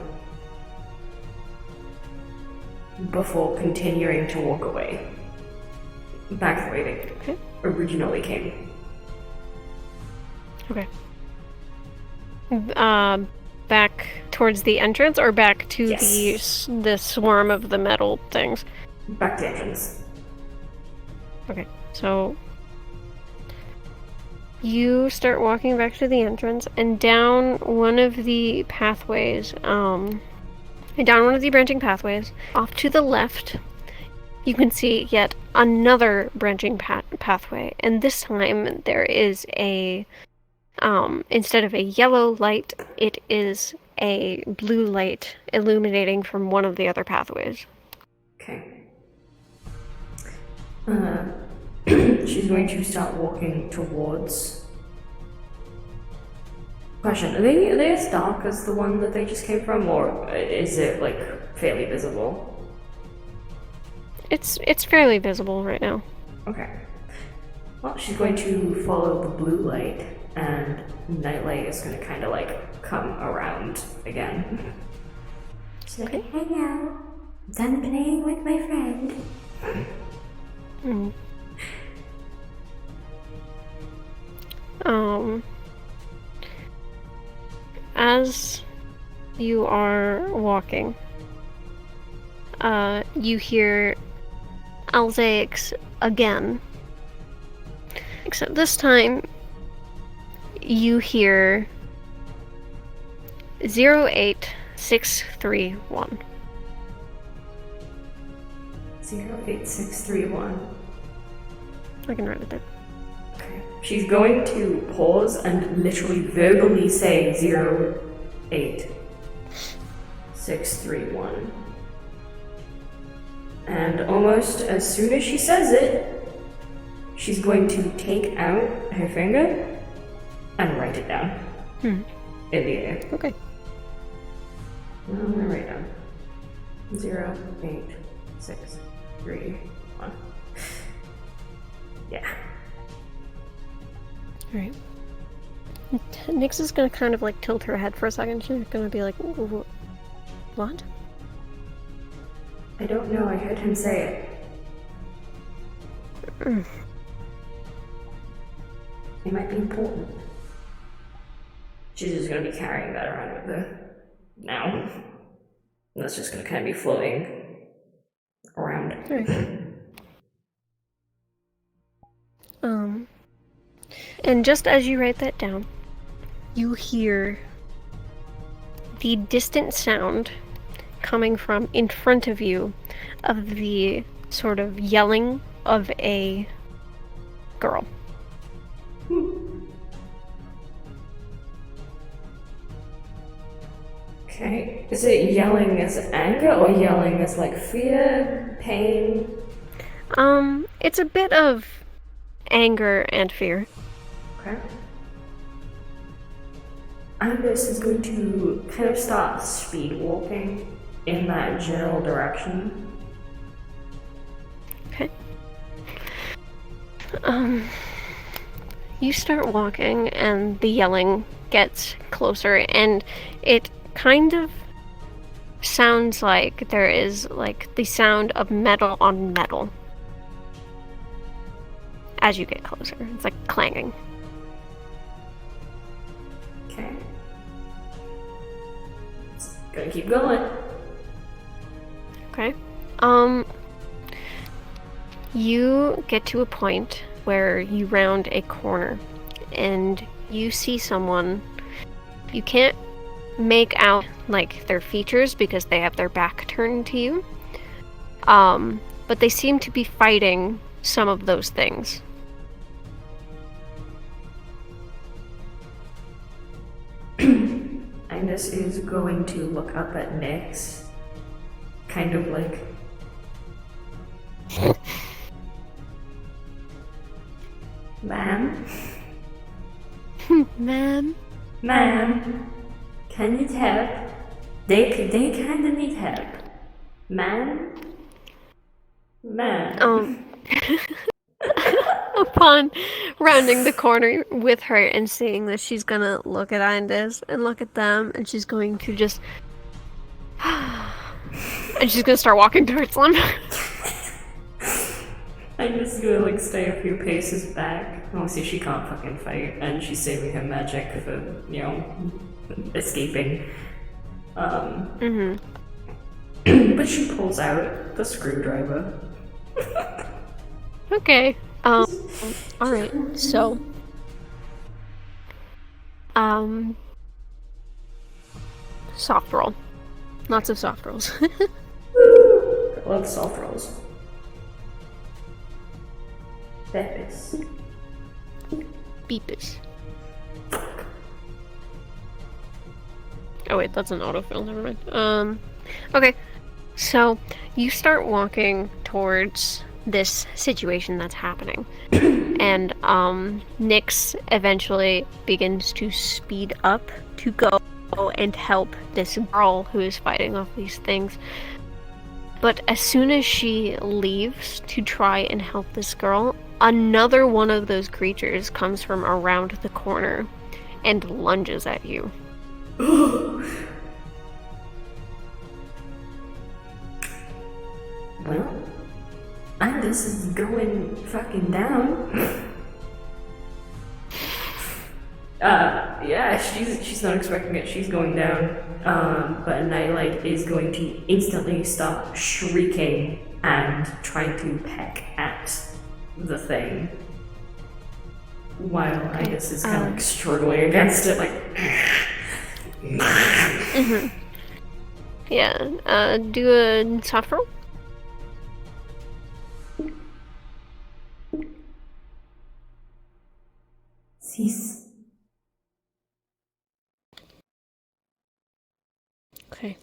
[SPEAKER 1] before continuing to walk away. Back the way they originally came.
[SPEAKER 2] Okay. Back towards the entrance or back to the swarm of the metal things?
[SPEAKER 1] Back to the entrance.
[SPEAKER 2] Okay, so you start walking back to the entrance and down one of the pathways, down one of the branching pathways, off to the left, you can see yet another branching pathway, and this time there is a, instead of a yellow light, it is a blue light illuminating from one of the other pathways.
[SPEAKER 1] Okay. She's going to start walking towards... Question, are they as dark as the one that they just came from, or is it, like, fairly visible?
[SPEAKER 2] It's fairly visible right now.
[SPEAKER 1] Okay. Well, she's going to follow the blue light, and Nightlight is going to kind of, like, come around again. She's like, hey now, done playing with my friend.
[SPEAKER 2] As you are walking, you hear Alzaix again. Except this time, you hear 08631.
[SPEAKER 1] 08631.
[SPEAKER 2] I can write it down.
[SPEAKER 1] Okay. She's going to pause and literally verbally say 08631. And almost as soon as she says it, she's going to take out her finger and write it down in the air.
[SPEAKER 2] Okay.
[SPEAKER 1] I'm gonna write down 08631. Yeah.
[SPEAKER 2] Alright. Nyx is gonna kind of like tilt her head for a second. She's gonna be like, what?
[SPEAKER 1] I don't know, I heard him say it. It might be important. She's just gonna be carrying that around with her now. And that's just gonna kind of be floating around.
[SPEAKER 2] Right. And just as you write that down, you hear the distant sound coming from in front of you of the sort of yelling of a girl.
[SPEAKER 1] Okay. Is it yelling as anger or yelling as like fear, pain?
[SPEAKER 2] It's a bit of anger and fear.
[SPEAKER 1] Okay. Anders is going to kind of start speed walking in that general direction.
[SPEAKER 2] Okay. You start walking and the yelling gets closer and it kind of sounds like there is like the sound of metal on metal as you get closer. It's like clanging.
[SPEAKER 1] Okay. Just gonna keep going.
[SPEAKER 2] Okay. You get to a point where you round a corner and you see someone. You can't make out like their features because they have their back turned to you. But they seem to be fighting some of those things.
[SPEAKER 1] Agnes is going to look up at Nyx, kind of like... Ma'am?
[SPEAKER 2] Ma'am?
[SPEAKER 1] Ma'am? Can you help? They kinda need help. Ma'am? Ma'am?
[SPEAKER 2] Upon rounding the corner with her and seeing this, she's gonna look at Indus and look at them, and she's going to just... and she's gonna start walking towards them.
[SPEAKER 1] I'm just gonna like stay a few paces back. Obviously she can't fucking fight, and she's saving her magic for, you know, escaping. But she pulls out the screwdriver.
[SPEAKER 2] Okay. Alright, so... soft roll. Lots of soft rolls.
[SPEAKER 1] I love soft rolls. Beepus.
[SPEAKER 2] Beepus. Oh wait, that's an autofill, never mind. Okay. So, you start walking towards this situation that's happening. And, Nyx eventually begins to speed up to go and help this girl who is fighting off these things. But as soon as she leaves to try and help this girl, another one of those creatures comes from around the corner and lunges at you.
[SPEAKER 1] Well, Indus is going fucking down. Yeah, she's not expecting it. She's going down. But Nightlight is going to instantly start shrieking and trying to peck at the thing. While Indus is kind of like struggling against it, like.
[SPEAKER 2] Yeah, do a soft roll.
[SPEAKER 1] Cease.
[SPEAKER 2] Okay.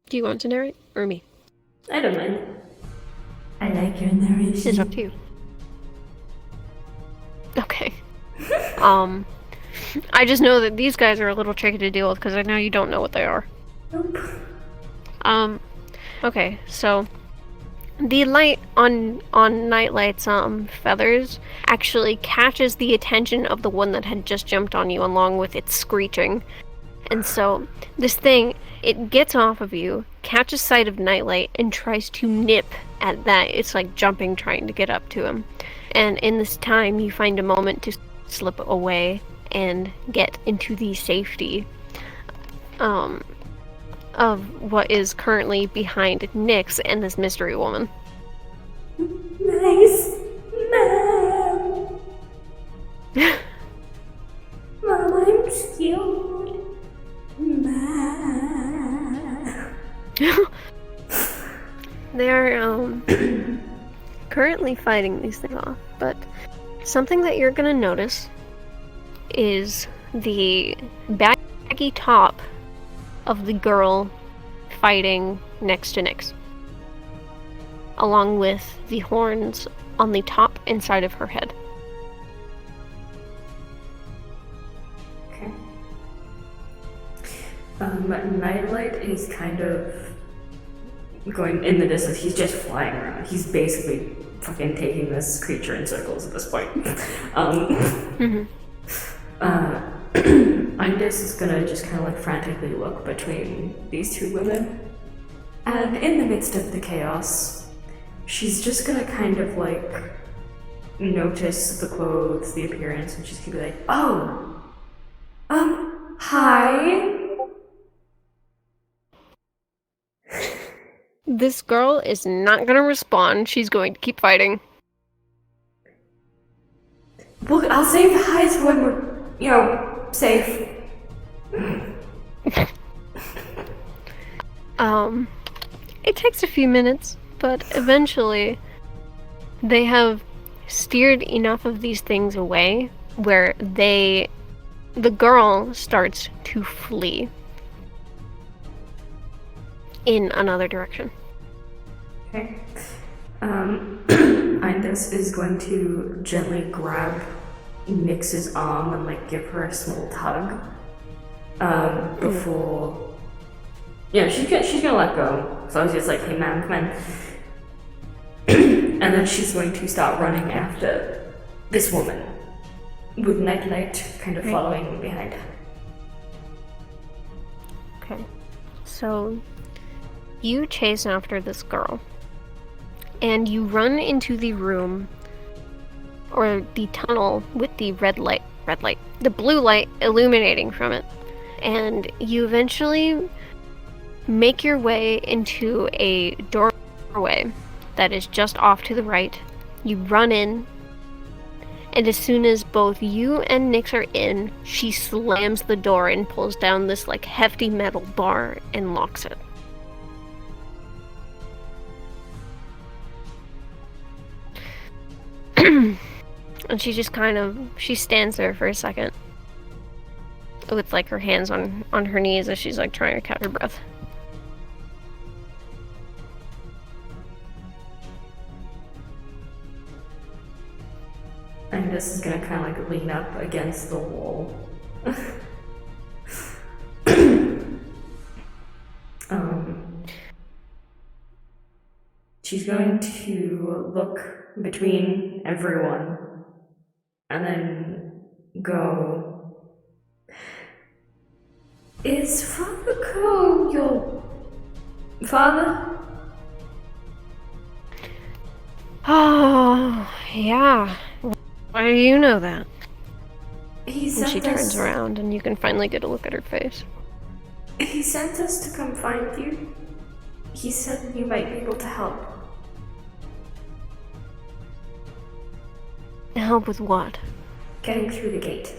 [SPEAKER 2] Do you want to narrate, or me?
[SPEAKER 1] I don't mind. I like your narration.
[SPEAKER 2] It's up to you. Okay. I just know that these guys are a little tricky to deal with because I know you don't know what they are.
[SPEAKER 1] Nope.
[SPEAKER 2] Okay, so the light on Nightlight's feathers actually catches the attention of the one that had just jumped on you along with its screeching. And so this thing, it gets off of you, catches sight of Nightlight, and tries to nip at that. It's like jumping, trying to get up to him. And in this time, you find a moment to slip away and get into the safety of what is currently behind Nyx and this mystery woman.
[SPEAKER 1] Nice, Mom. Mom, I'm scared. Mom.
[SPEAKER 2] They're currently fighting these things off, but something that you're gonna notice is the baggy top of the girl fighting next to Nyx, along with the horns on the top and side of her head.
[SPEAKER 1] Okay. Nightlight is kind of going in the distance. He's just flying around. He's basically fucking taking this creature in circles at this point. Indus is gonna just kind of like frantically look between these two women, and in the midst of the chaos, she's just gonna kind of like notice the clothes, the appearance, and she's gonna be like, "Oh, hi."
[SPEAKER 2] This girl is not gonna respond. She's going to keep fighting.
[SPEAKER 1] Look, I'll save the highs for when we're, safe.
[SPEAKER 2] It takes a few minutes, but eventually they have steered enough of these things away where the girl starts to flee in another direction.
[SPEAKER 1] Okay. Indus is going to gently grab Nyx's arm and like give her a small tug. Before she's gonna let go. So I was just like, "Hey man, come in." And then she's going to start running after this woman, with Nightlight kind of following behind her.
[SPEAKER 2] Okay. So you chase after this girl, and you run into the room, or the tunnel with the the blue light illuminating from it. And you eventually make your way into a doorway that is just off to the right. You run in, and as soon as both you and Nyx are in, she slams the door and pulls down this like hefty metal bar and locks it. And she just she stands there for a second with like her hands on her knees as she's like trying to catch her breath.
[SPEAKER 1] And this is gonna kind of like lean up against the wall. She's going to look between everyone and then go, "Is Father Ko your father?"
[SPEAKER 2] Oh, yeah. Why do you know that?
[SPEAKER 1] He
[SPEAKER 2] And
[SPEAKER 1] sent
[SPEAKER 2] she turns
[SPEAKER 1] us.
[SPEAKER 2] around and you can finally get a look at her face.
[SPEAKER 1] He sent us to come find you. He said you might be able to help.
[SPEAKER 2] Help with what?
[SPEAKER 1] Getting through the gate.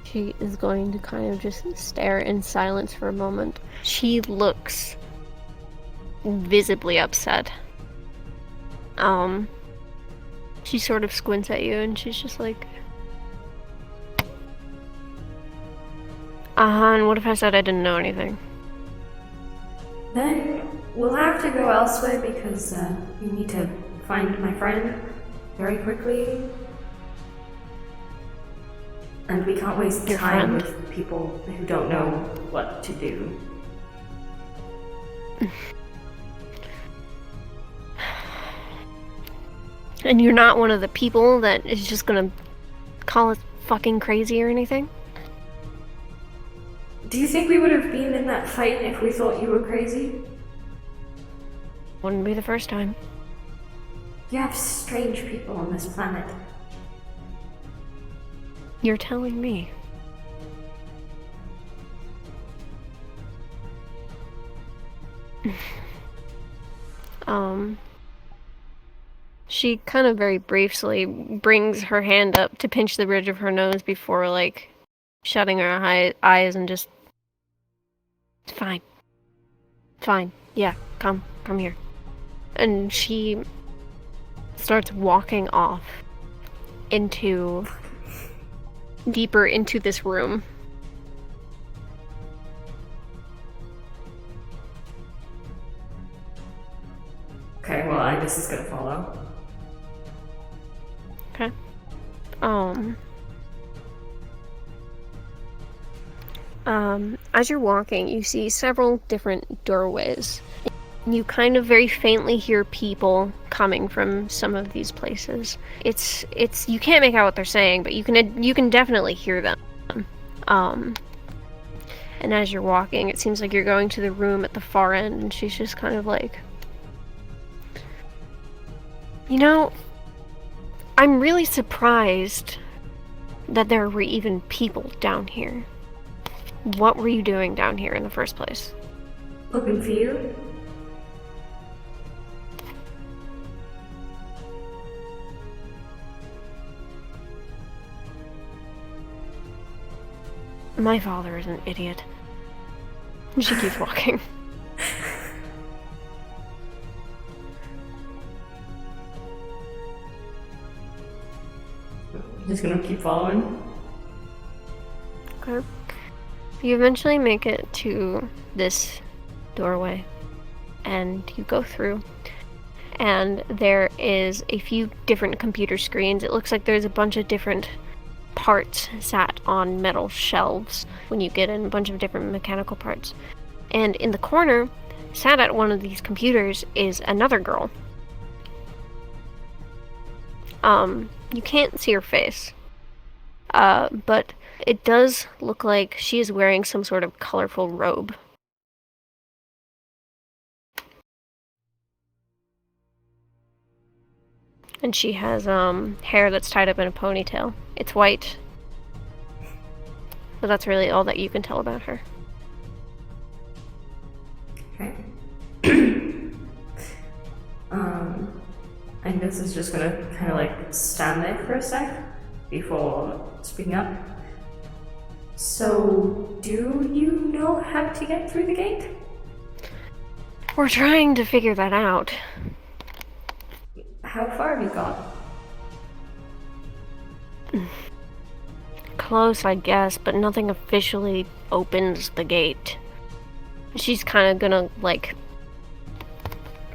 [SPEAKER 2] She is going to kind of just stare in silence for a moment. She looks visibly upset. She sort of squints at you and she's just like, and what if I said I didn't know anything?
[SPEAKER 1] Then we'll have to go elsewhere because we need to find my friend very quickly. And we can't waste
[SPEAKER 2] Your
[SPEAKER 1] time
[SPEAKER 2] friend?
[SPEAKER 1] with people who don't know what to do.
[SPEAKER 2] And you're not one of the people that is just gonna call us fucking crazy or anything?
[SPEAKER 1] Do you think we would have been in that fight if we thought you were crazy?
[SPEAKER 2] Wouldn't be the first time.
[SPEAKER 1] You have strange people on this planet.
[SPEAKER 2] You're telling me. She kind of very briefly brings her hand up to pinch the bridge of her nose before, like, shutting her eyes and just... Fine. Fine. Yeah, come here. And she starts walking off deeper into this room.
[SPEAKER 1] Okay, well, I guess it's gonna follow.
[SPEAKER 2] Okay. As you're walking, you see several different doorways. You kind of very faintly hear people coming from some of these places. It's you can't make out what they're saying, but you can definitely hear them. And as you're walking, it seems like you're going to the room at the far end, and she's just kind of like, you know, I'm really surprised that there were even people down here. What were you doing down here in the first place?
[SPEAKER 1] Looking for you?
[SPEAKER 2] My father is an idiot. And she keeps walking.
[SPEAKER 1] Just gonna keep following.
[SPEAKER 2] Okay. You eventually make it to this doorway, and you go through, and there is a few different computer screens. It looks like there's a bunch of different parts sat on metal shelves when you get in, a bunch of different mechanical parts. And in the corner, sat at one of these computers, is another girl. You can't see her face, but it does look like she is wearing some sort of colorful robe. And she has hair that's tied up in a ponytail. It's white. But that's really all that you can tell about her.
[SPEAKER 1] Okay. I guess it's just gonna kind of like stand there for a sec before speaking up. So, do you know how to get through the gate?
[SPEAKER 2] We're trying to figure that out.
[SPEAKER 1] How far have you got?
[SPEAKER 2] Close, I guess, but nothing officially opens the gate. She's kind of gonna, like,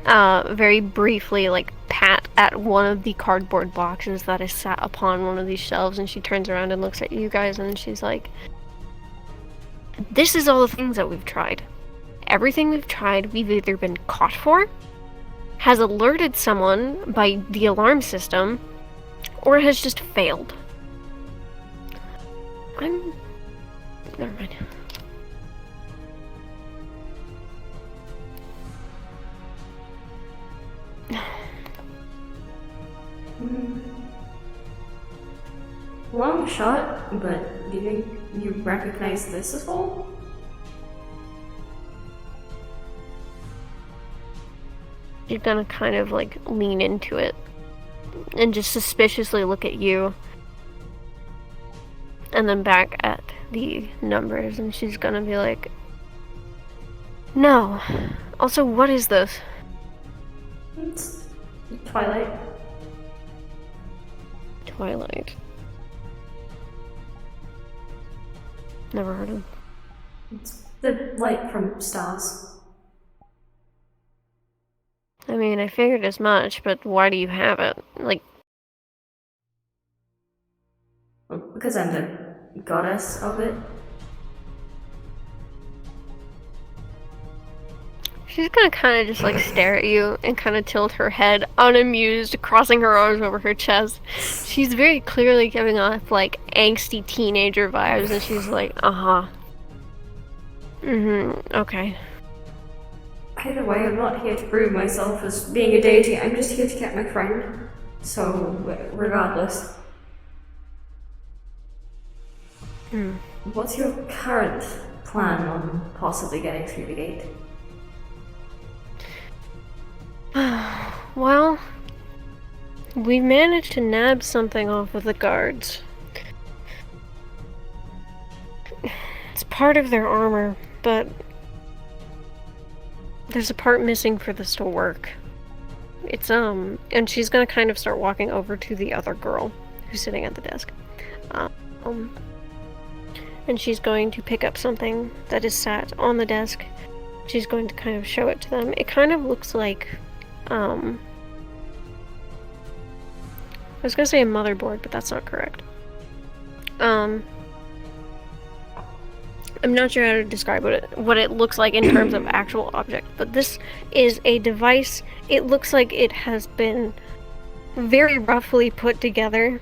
[SPEAKER 2] very briefly, like, pat at one of the cardboard boxes that is sat upon one of these shelves, and she turns around and looks at you guys, and she's like, this is all the things that we've tried. Everything we've tried, we've either been caught for, has alerted someone by the alarm system, or has just failed. Never mind.
[SPEAKER 1] Long shot, but do you think you recognize this as well?
[SPEAKER 2] You're gonna kind of like lean into it and just suspiciously look at you and then back at the numbers, and she's gonna be like, no. Also, what is this?
[SPEAKER 1] It's Twilight.
[SPEAKER 2] Twilight. Never heard of.
[SPEAKER 1] It's the light from stars.
[SPEAKER 2] I mean, I figured as much, but why do you have it? Like,
[SPEAKER 1] Because I'm the goddess of it.
[SPEAKER 2] She's gonna kind of just like stare at you and kind of tilt her head, unamused, crossing her arms over her chest. She's very clearly giving off like angsty teenager vibes, and she's like, okay.
[SPEAKER 1] Either way, I'm not here to prove myself as being a deity, I'm just here to get my friend. So, regardless. What's your current plan on possibly getting through the gate?
[SPEAKER 2] Well, we managed to nab something off of the guards. It's part of their armor, but there's a part missing for this to work. It's, and she's gonna kind of start walking over to the other girl who's sitting at the desk. And she's going to pick up something that is sat on the desk. She's going to kind of show it to them. It kind of looks like, I was gonna say a motherboard, but that's not correct. I'm not sure how to describe what it looks like in terms of actual object, but this is a device. It looks like it has been very roughly put together.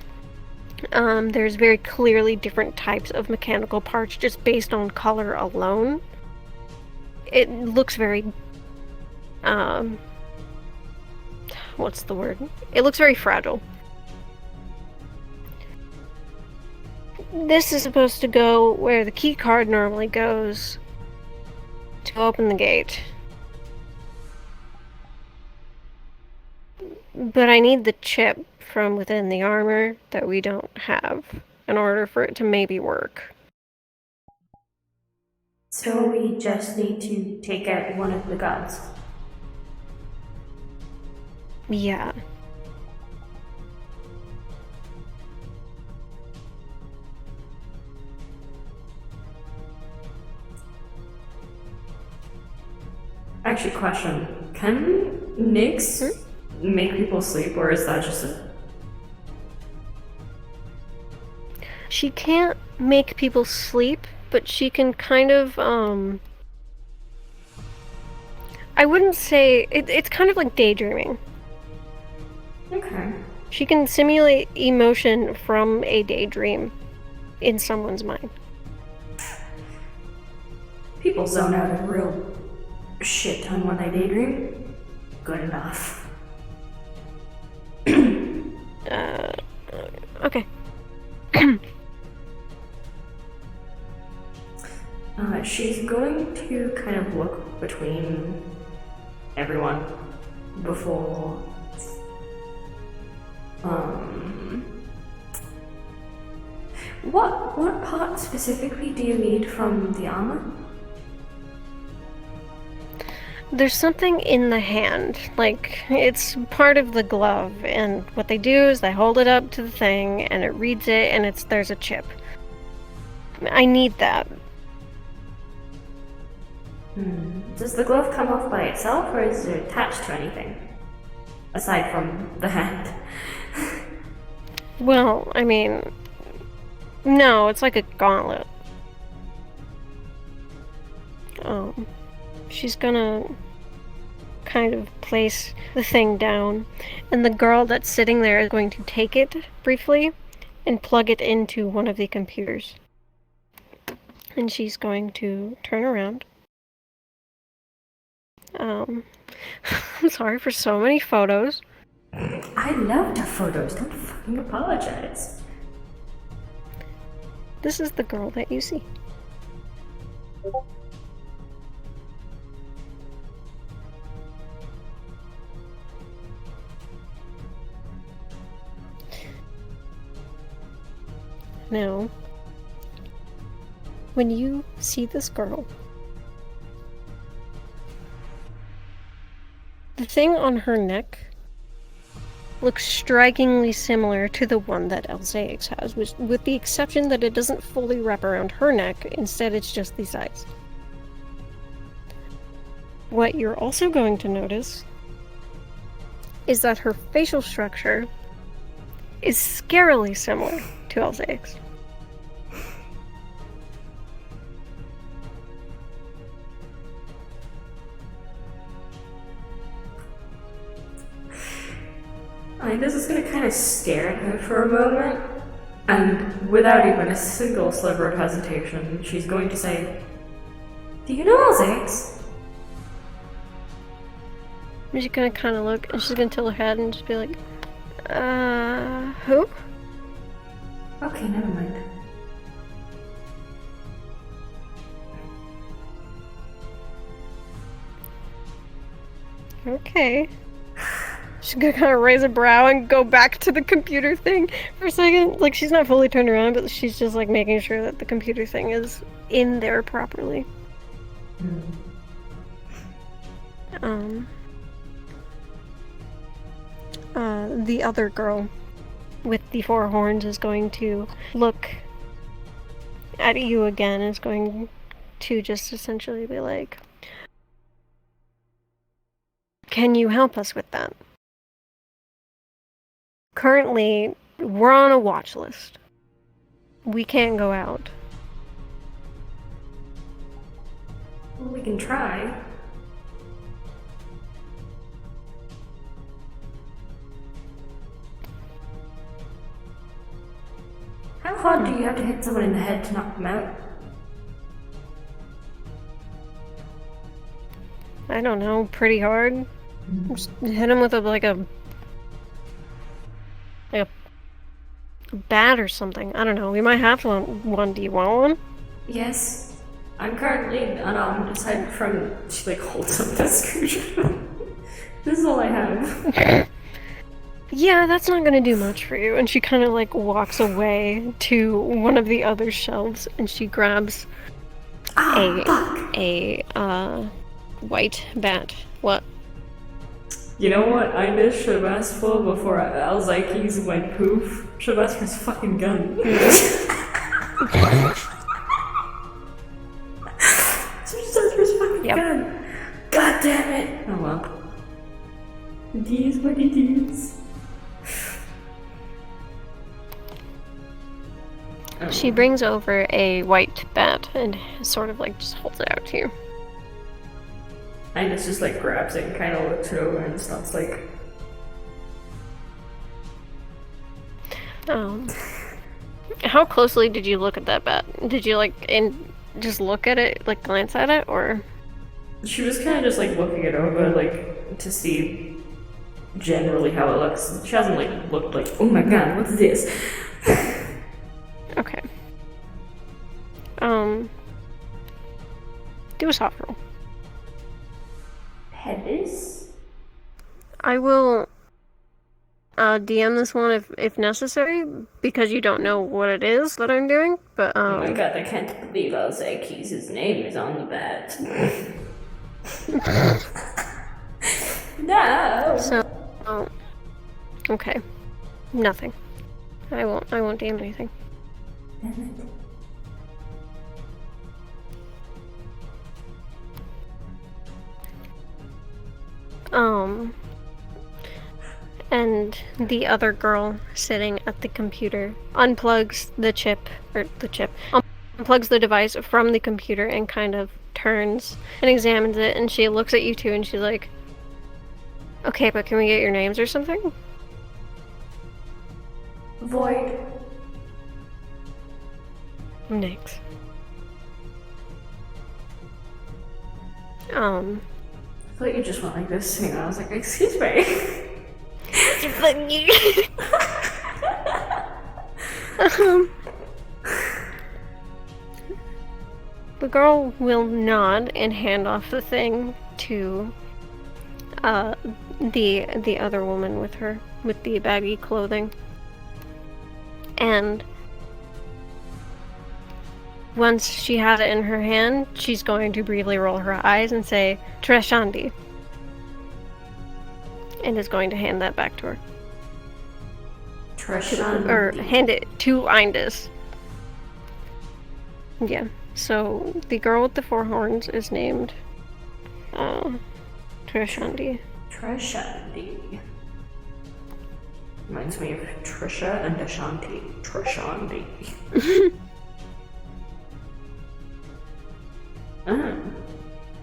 [SPEAKER 2] There's very clearly different types of mechanical parts just based on color alone. It looks very, what's the word? It looks very fragile. This is supposed to go where the key card normally goes to open the gate. But I need the chip from within the armor that we don't have in order for it to maybe work.
[SPEAKER 1] So we just need to take out one of the guards.
[SPEAKER 2] Yeah.
[SPEAKER 1] Actually, question. Can Nyx make people sleep, or is that just a...
[SPEAKER 2] She can't make people sleep, but she can kind of, I wouldn't say... It's kind of like daydreaming.
[SPEAKER 1] Okay.
[SPEAKER 2] She can simulate emotion from a daydream in someone's mind.
[SPEAKER 1] People zone out a real shit ton when they daydream. Good enough.
[SPEAKER 2] Okay.
[SPEAKER 1] She's going to kind of look between everyone before... What part specifically do you need from the armor?
[SPEAKER 2] There's something in the hand, like, it's part of the glove, and what they do is they hold it up to the thing, and it reads it, and there's a chip. I need that.
[SPEAKER 1] Does the glove come off by itself, or is it attached to anything? Aside from the hand.
[SPEAKER 2] Well, I mean... No, it's like a gauntlet. She's gonna kind of place the thing down, and the girl that's sitting there is going to take it briefly and plug it into one of the computers. And she's going to turn around. I'm sorry for so many photos.
[SPEAKER 1] I love the photos, don't fucking apologize.
[SPEAKER 2] This is the girl that you see. Now, when you see this girl, the thing on her neck looks strikingly similar to the one that Elzaix has, with the exception that it doesn't fully wrap around her neck, instead it's just the sides. What you're also going to notice is that her facial structure is scarily similar to Elzaix.
[SPEAKER 1] Candace is gonna kind of stare at her for a moment, and without even a single sliver of hesitation, she's going to say, "Do you know Alzex?"
[SPEAKER 2] She's gonna kind of look, and she's gonna tilt her head and just be like, who?
[SPEAKER 1] Okay, never mind.
[SPEAKER 2] Okay. She's gonna kind of raise a brow and go back to the computer thing for a second. Like, she's not fully turned around, but she's just, like, making sure that the computer thing is in there properly. The other girl with the 4 horns is going to look at you again, is going to just essentially be like, can you help us with that? Currently, we're on a watch list. We can't go out.
[SPEAKER 1] Well, we can try. How hard do you have to hit someone in the head to knock them out?
[SPEAKER 2] I don't know, pretty hard. Just hit him with a bat or something. I don't know. We might have one. Do you want one?
[SPEAKER 1] Yes. I'm currently unarmed aside from she like holds up the screwdriver. This is all I have.
[SPEAKER 2] Yeah, that's not gonna do much for you. And she kind of like walks away to one of the other shelves and she grabs a white bat. What?
[SPEAKER 1] You know what I just should have asked for before Alzaiki's went poof? Should have asked for his fucking gun. Should have asked for his fucking gun. God damn it. Oh well. These what it is.
[SPEAKER 2] She brings over a white bat and sort of like just holds it out to you.
[SPEAKER 1] Ines just like grabs it and kind of looks it over and starts like.
[SPEAKER 2] How closely did you look at that bat? Did you like just look at it, like glance at it, or?
[SPEAKER 1] She was kind of just like looking it over, like to see generally how it looks. She hasn't like looked like, oh my god, what's this?
[SPEAKER 2] Okay. Do a soft roll.
[SPEAKER 1] Headers?
[SPEAKER 2] I will DM this one if necessary, because you don't know what it is that I'm doing, but
[SPEAKER 1] Oh my god, I can't believe Alzeki's name is on the bat. No!
[SPEAKER 2] So, okay. Nothing. I won't DM anything. And the other girl sitting at the computer unplugs unplugs the device from the computer and kind of turns and examines it, and she looks at you two and she's like, okay, but can we get your names or something?
[SPEAKER 1] Void.
[SPEAKER 2] Next.
[SPEAKER 1] I thought you just went like this, and I was like, excuse me.
[SPEAKER 2] The girl will nod and hand off the thing to the other woman with the baggy clothing. And once she has it in her hand, she's going to briefly roll her eyes and say, Treshandi. And is going to hand that back to her.
[SPEAKER 1] Treshandi.
[SPEAKER 2] Or hand it to Indus. Yeah. So the girl with the 4 horns is named Treshandi.
[SPEAKER 1] Treshandi. Reminds me of Trisha and Ashanti. Treshandi.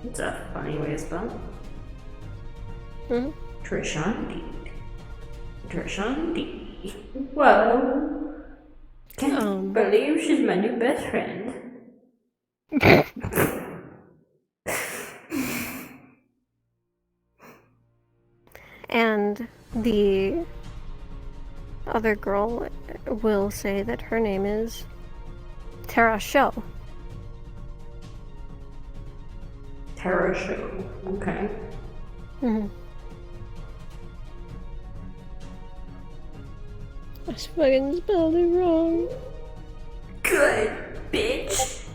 [SPEAKER 1] It's a funny way to spell.
[SPEAKER 2] Mm-hmm.
[SPEAKER 1] Treshandi. Trishandi. Well, can't believe she's my new best friend.
[SPEAKER 2] And the other girl will say that her name is Tara Show.
[SPEAKER 1] Tara Show. Okay.
[SPEAKER 2] I fucking spelled it wrong.
[SPEAKER 1] Good, bitch.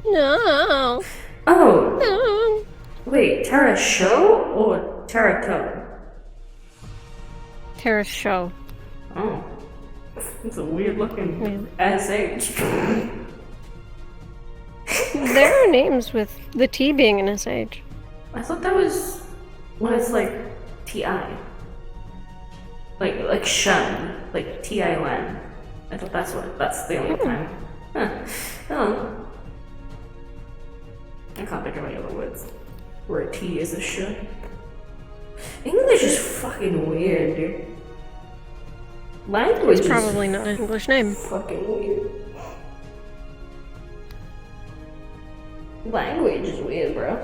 [SPEAKER 2] No.
[SPEAKER 1] Oh.
[SPEAKER 2] No.
[SPEAKER 1] Wait, Tara Show or Tara Co?
[SPEAKER 2] Tara Show.
[SPEAKER 1] Oh. It's a weird looking SH.
[SPEAKER 2] There are names with the T being an SH.
[SPEAKER 1] I thought that was when it's like TI. Like shun. Like TION. I thought that's the only time. Huh. Oh. I can't think of any other words where a T is a shun. English is fucking weird, dude. Language
[SPEAKER 2] It's probably not an English name.
[SPEAKER 1] Fucking weird. Language is weird, bro.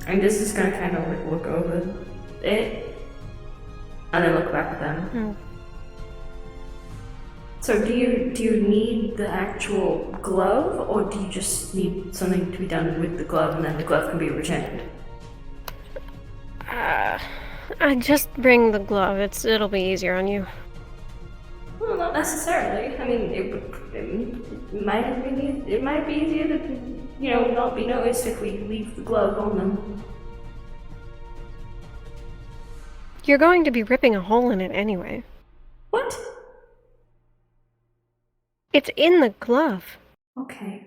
[SPEAKER 1] I'm just gonna kind of like look over it and then look back at them. So do you need the actual glove, or do you just need something to be done with the glove and then the glove can be returned?
[SPEAKER 2] I just bring the glove. It'll be easier on you.
[SPEAKER 1] Well, not necessarily. I mean, it might be easier to, not be noticed if we leave the glove on them.
[SPEAKER 2] You're going to be ripping a hole in it anyway.
[SPEAKER 1] What?
[SPEAKER 2] It's in the glove.
[SPEAKER 1] Okay.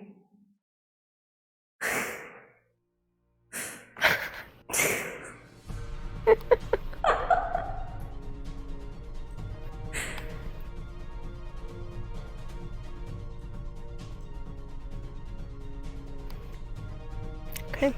[SPEAKER 2] Okay.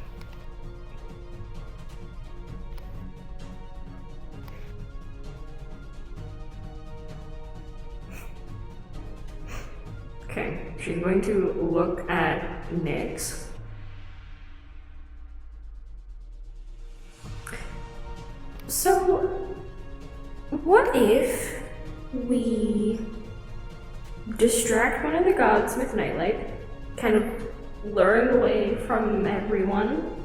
[SPEAKER 1] Okay, she's going to look at Nyx. So, what if we distract one of the gods with Nightlight, kind of lure him away from everyone?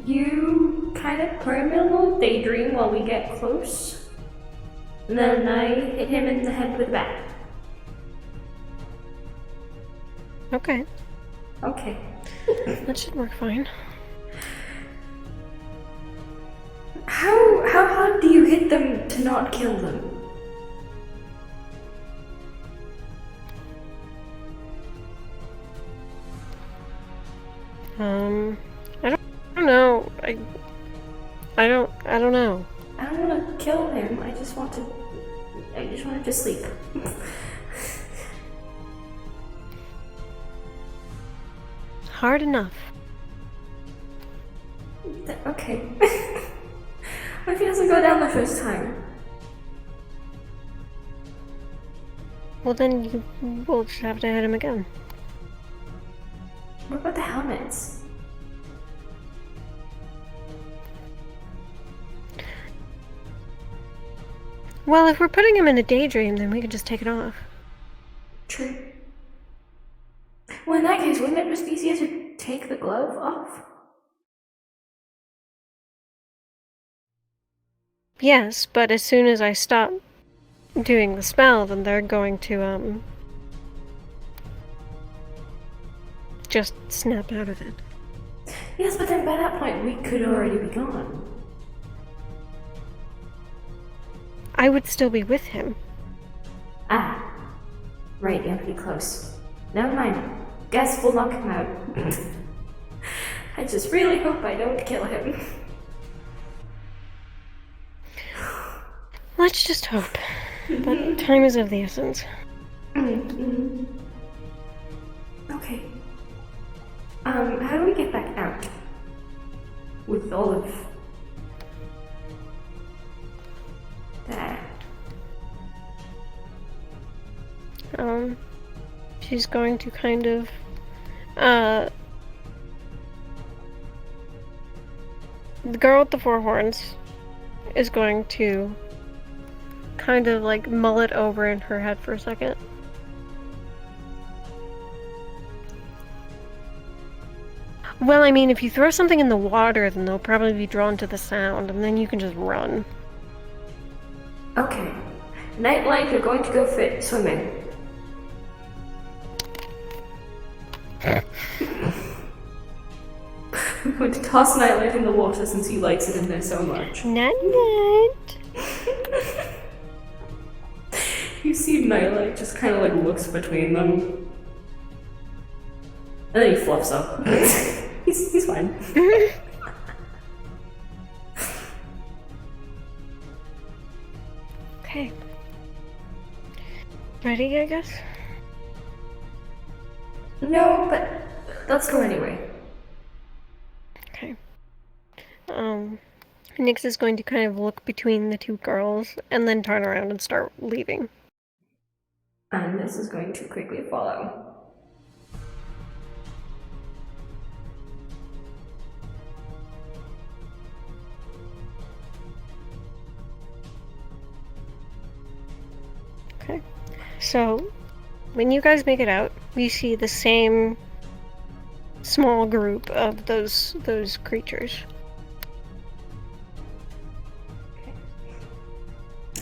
[SPEAKER 1] You kind of put him in a little daydream while we get close, and then I hit him in the head with a bat.
[SPEAKER 2] Okay.
[SPEAKER 1] Okay.
[SPEAKER 2] That should work fine.
[SPEAKER 1] How hard do you hit them to not kill them?
[SPEAKER 2] I don't know. I don't know.
[SPEAKER 1] I don't want to kill him. I just want him to sleep.
[SPEAKER 2] Hard enough.
[SPEAKER 1] Okay. What if he doesn't go down the first time?
[SPEAKER 2] Well, then you will just have to hit him again.
[SPEAKER 1] What about the helmets?
[SPEAKER 2] Well, if we're putting him in a daydream, then we can just take it off.
[SPEAKER 1] True. Well, in that case, wouldn't it just be easier to take the glove off?
[SPEAKER 2] Yes, but as soon as I stop doing the spell, then they're going to, just snap out of it.
[SPEAKER 1] Yes, but then by that point, we could already be gone.
[SPEAKER 2] I would still be with him.
[SPEAKER 1] Ah. Right, you're pretty close. Never mind. Guess we'll knock him out. I just really hope I don't kill him.
[SPEAKER 2] Let's just hope. But time is of the essence.
[SPEAKER 1] Okay. How do we get back out? With all of that.
[SPEAKER 2] She's going to kind of, the girl with the four horns is going to kind of like mull it over in her head for a second. Well, I mean, if you throw something in the water, then they'll probably be drawn to the sound, and then you can just run.
[SPEAKER 1] Okay. Nightlight, you're going to go fit swimming. I'm going to toss Nightlight in the water since he likes it in there so much.
[SPEAKER 2] Night.
[SPEAKER 1] You see Nightlight just kind of like looks between them. And then he fluffs up. he's fine.
[SPEAKER 2] Okay. Ready, I guess?
[SPEAKER 1] No, but let's go anyway.
[SPEAKER 2] Okay. Nyx is going to kind of look between the two girls and then turn around and start leaving.
[SPEAKER 1] And this is going to quickly follow.
[SPEAKER 2] Okay. So, when you guys make it out, we see the same small group of those creatures.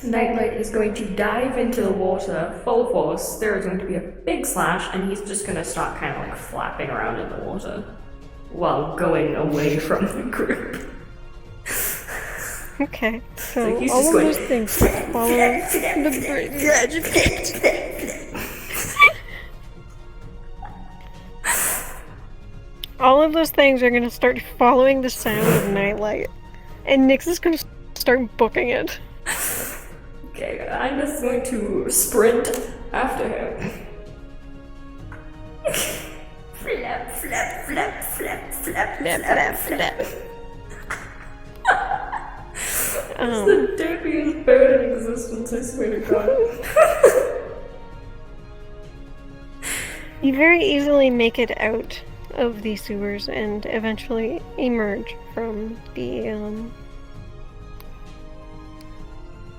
[SPEAKER 1] Nightlight is going to dive into the water full force. There is going to be a big slash, and he's just going to start kind of like flapping around in the water while going away from the group.
[SPEAKER 2] Okay, so
[SPEAKER 1] Like he's
[SPEAKER 2] all
[SPEAKER 1] just
[SPEAKER 2] of
[SPEAKER 1] going
[SPEAKER 2] those things follow all of those things are gonna start following the sound of Nightlight, and Nyx is gonna start booking it.
[SPEAKER 1] Okay, I'm just going to sprint after him. Flap, flap, flap, flap, flap, flap, flap. It's the dirtiest bird in existence, I swear to God.
[SPEAKER 2] You very easily make it out of the sewers and eventually emerge from the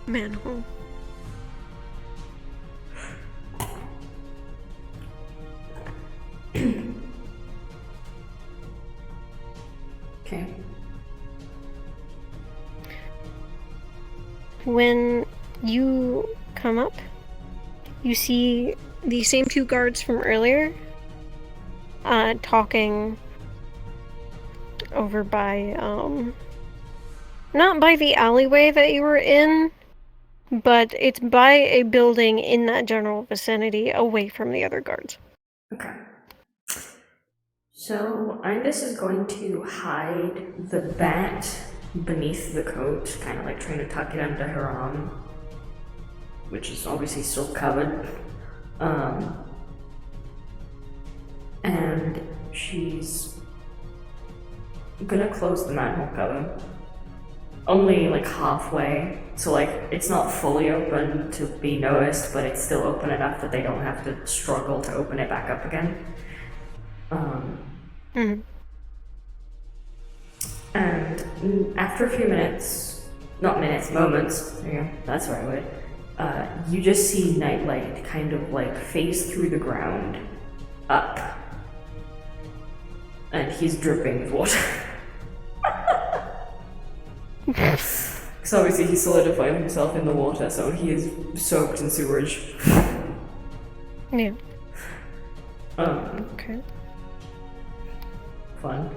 [SPEAKER 2] manhole.
[SPEAKER 1] Okay.
[SPEAKER 2] When you come up, you see the same two guards from earlier talking over by, not by the alleyway that you were in, but it's by a building in that general vicinity away from the other guards.
[SPEAKER 1] Okay. So, Indus is going to hide the bat beneath the coat, kind of like trying to tuck it under her arm, which is obviously still covered. And she's gonna close the manhole cover. Only like halfway, so like it's not fully open to be noticed, but it's still open enough that they don't have to struggle to open it back up again. And after a few minutes, not minutes, moments, yeah, that's the right word, you just see Nightlight kind of like phase through the ground, up. And he's dripping with water. So obviously he solidified himself in the water, so he is soaked in sewage.
[SPEAKER 2] Yeah.
[SPEAKER 1] Okay. Fun.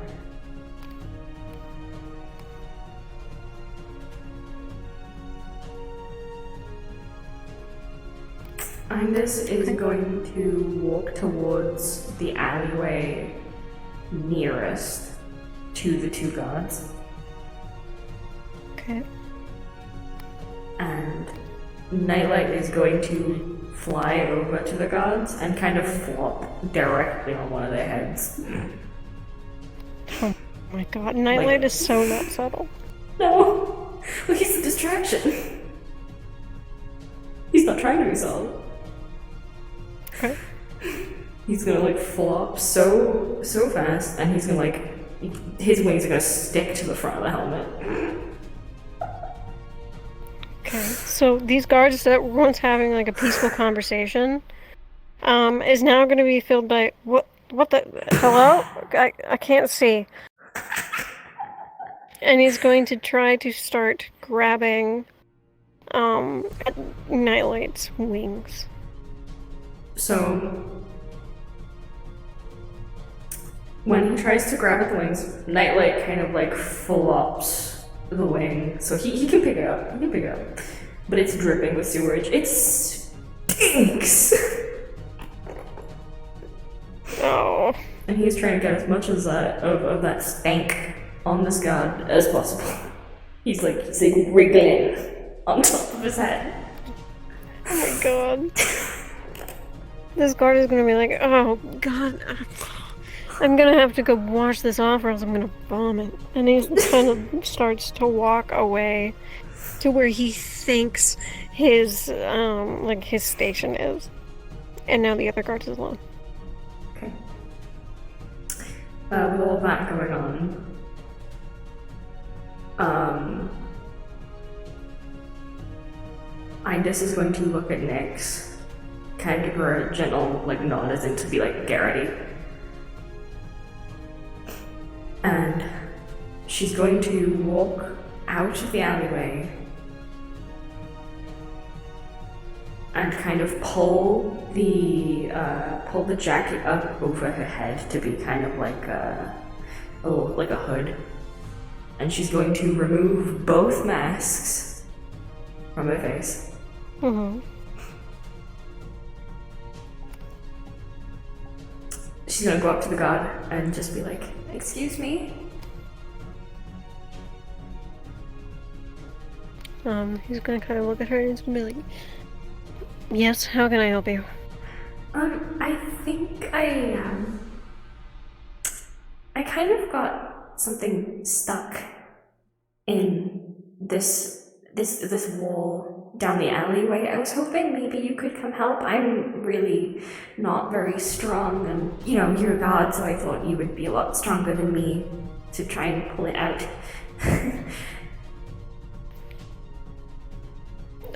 [SPEAKER 1] Indus is going to walk towards the alleyway nearest to the two guards.
[SPEAKER 2] Okay.
[SPEAKER 1] And Nightlight is going to fly over to the guards and kind of flop directly on one of their heads.
[SPEAKER 2] my god, Nightlight is so not subtle.
[SPEAKER 1] No! Look, he's a distraction. He's not trying to be subtle.
[SPEAKER 2] Okay.
[SPEAKER 1] He's gonna like flop so fast, and he's gonna like his wings are gonna stick to the front of the helmet.
[SPEAKER 2] Okay, so these guards that were once having like a peaceful conversation, is now going to be filled by what the hello? I can't see. And he's going to try to start grabbing, at Nightlight's wings.
[SPEAKER 1] So when he tries to grab at the wings, Nightlight kind of like flops the wing, so he can pick it up. He can pick it up, but it's dripping with sewage. It stinks.
[SPEAKER 2] Oh.
[SPEAKER 1] And he's trying to get as much as of that stank on this guard as possible. He's like wriggling on top of his head.
[SPEAKER 2] Oh my god. This guard is gonna be like, oh god, I'm gonna have to go wash this off or else I'm gonna vomit. And he kind of starts to walk away to where he thinks his, his station is. And now the other guard is alone.
[SPEAKER 1] Okay. With all that going on, Indus is going to look at Nyx, kind of give her a gentle nod as in to be like, get ready. And she's going to walk out of the alleyway and kind of pull the jacket up over her head to be kind of like a hood. And she's going to remove both masks from her face.
[SPEAKER 2] Mm-hmm.
[SPEAKER 1] She's gonna go up to the guard and just be like, excuse me?
[SPEAKER 2] He's gonna kind of look at her and he's gonna be like, yes, how can I help you?
[SPEAKER 1] I think I kind of got something stuck in this wall down the alleyway. I was hoping maybe you could come help. I'm really not very strong, and you're a god, so I thought you would be a lot stronger than me to try and pull it out.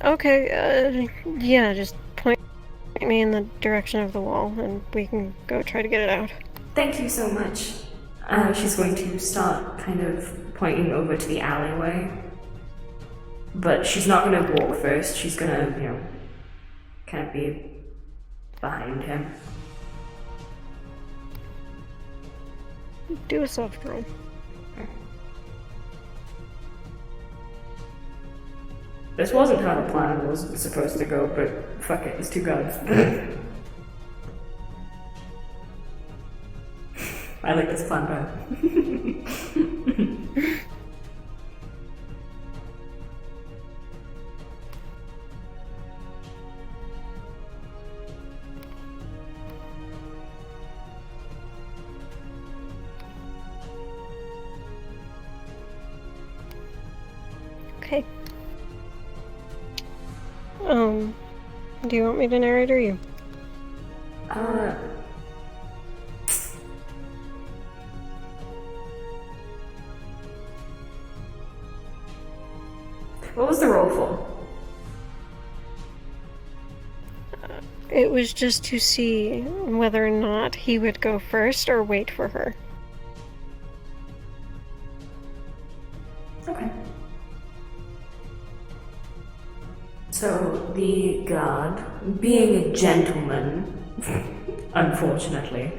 [SPEAKER 2] Okay, yeah, just point me in the direction of the wall and we can go try to get it out.
[SPEAKER 1] Thank you so much. She's going to start kind of pointing over to the alleyway. But she's not going to walk first. She's going to, kind of be behind him.
[SPEAKER 2] Do a soft roll.
[SPEAKER 1] This wasn't how the plan was supposed to go, but fuck it, it's too good. I like this plan better.
[SPEAKER 2] Okay. Do you want me to narrate or you?
[SPEAKER 1] What was the roll for?
[SPEAKER 2] It was just to see whether or not he would go first or wait for her.
[SPEAKER 1] Okay. So the guard, being a gentleman, unfortunately,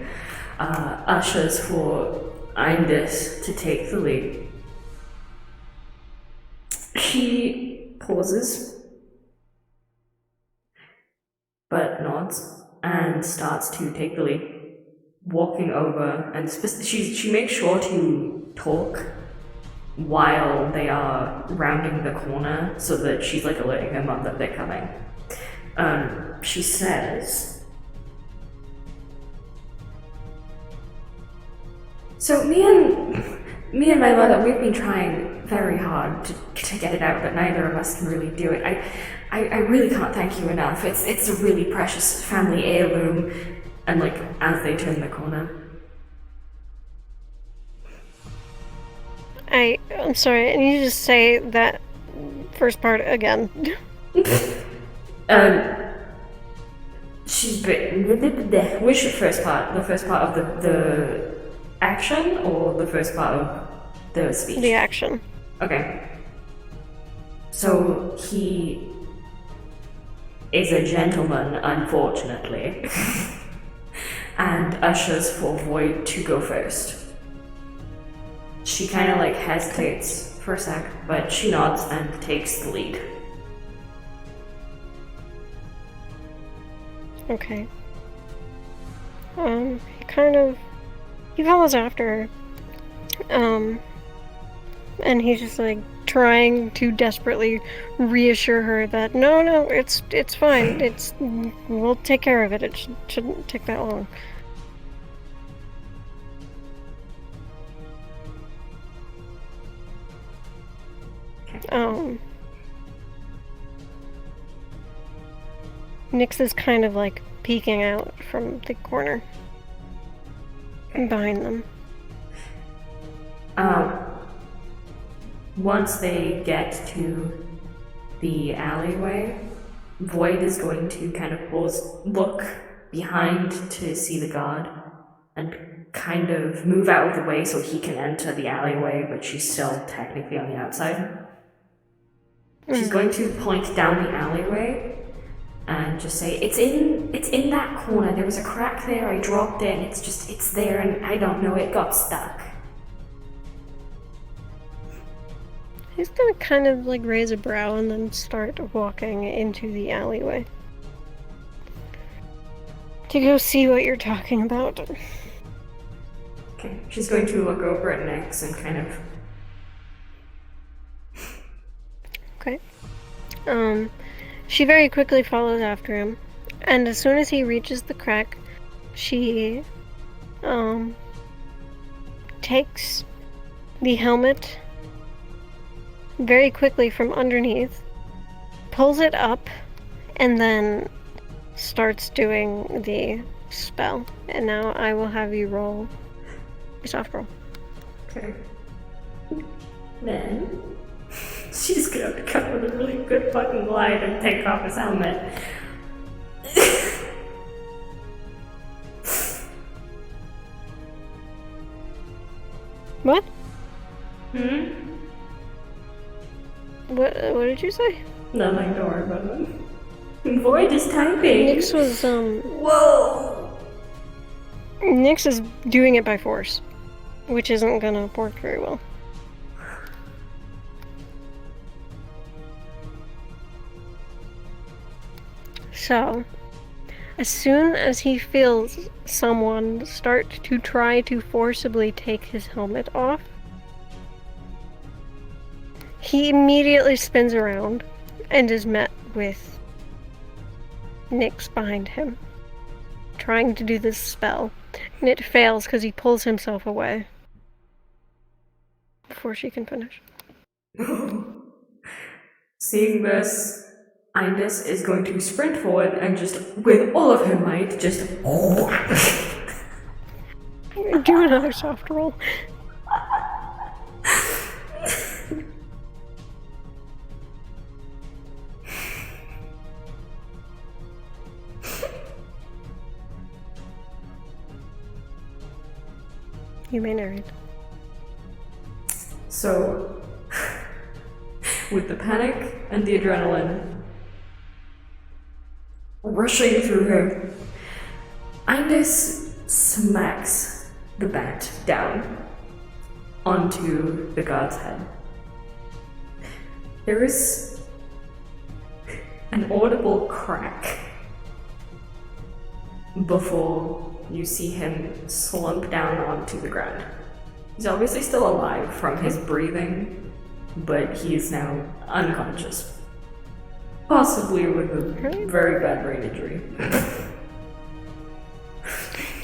[SPEAKER 1] ushers for Indus to take the lead. She pauses, but nods and starts to take the lead, walking over, and she makes sure to talk while they are rounding the corner so that she's alerting her mom that they're coming. She says, so me and Me and my mother, we've been trying very hard to get it out, but neither of us can really do it. I really can't thank you enough. It's a really precious family heirloom. And like, as they turn the corner.
[SPEAKER 2] I'm sorry, I need you to say that first part again.
[SPEAKER 1] She's been. Which first part? The first part of the action or the first part of the speech?
[SPEAKER 2] The action.
[SPEAKER 1] Okay. So he is a gentleman, unfortunately, and ushers for Void to go first. She kind of like hesitates for a sec, but she nods and takes the lead.
[SPEAKER 2] Okay. He follows after her. And he's just like trying to desperately reassure her that no, it's fine. We'll take care of it. It shouldn't take that long. Nyx is kind of like peeking out from the corner behind them.
[SPEAKER 1] Once they get to the alleyway, Void is going to kind of look behind to see the guard and kind of move out of the way so he can enter the alleyway, but she's still technically on the outside. She's going to point down the alleyway and just say, it's in that corner. There was a crack there. I dropped it. And it's there, and I don't know. It got stuck.
[SPEAKER 2] He's gonna kind of like raise a brow and then start walking into the alleyway to go see what you're talking about.
[SPEAKER 1] Okay, she's going to look over at Nyx and kind of.
[SPEAKER 2] Okay. She very quickly follows after him, and as soon as he reaches the crack, she takes the helmet very quickly from underneath, pulls it up, and then starts doing the spell. And now I will have you roll a soft roll.
[SPEAKER 1] Okay. Then she's gonna come with a really good fucking glide and take off his helmet.
[SPEAKER 2] What?
[SPEAKER 1] Hmm?
[SPEAKER 2] What did you say?
[SPEAKER 1] Nothing, don't worry about it. Void is typing.
[SPEAKER 2] Nyx was,
[SPEAKER 1] Whoa!
[SPEAKER 2] Nyx is doing it by force, which isn't gonna work very well. So, as soon as he feels someone start to try to forcibly take his helmet off, he immediately spins around and is met with Nyx behind him, trying to do this spell, and it fails because he pulls himself away before she can finish.
[SPEAKER 1] Seeing this, Indus is going to sprint forward and just, with all of her might, just
[SPEAKER 2] do another soft roll. You may narrate.
[SPEAKER 1] So, with the panic and the adrenaline rushing through her, Indus smacks the bat down onto the god's head. There is an audible crack before you see him slump down onto the ground. He's obviously still alive from his breathing, but he is now unconscious. Possibly with a very bad brain injury.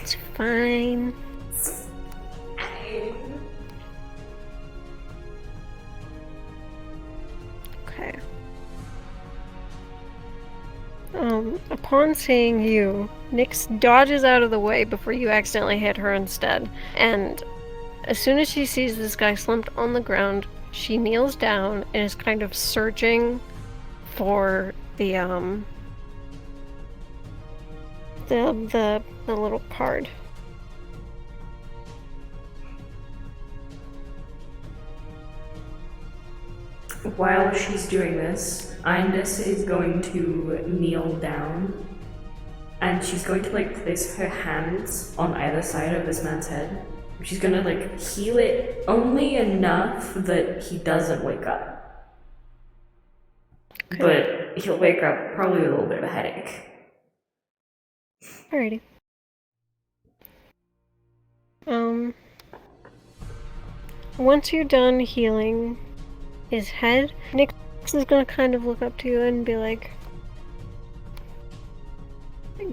[SPEAKER 2] It's fine. Upon seeing you, Nyx dodges out of the way before you accidentally hit her instead. And as soon as she sees this guy slumped on the ground, she kneels down and is kind of searching for the little card.
[SPEAKER 1] While she's doing this, Indus is going to kneel down and she's going to like place her hands on either side of this man's head. She's gonna like heal it only enough that he doesn't wake up. Okay. But he'll wake up probably with a little bit of a headache.
[SPEAKER 2] Alrighty. Once you're done healing his head, Nyx is gonna kind of look up to you and be like,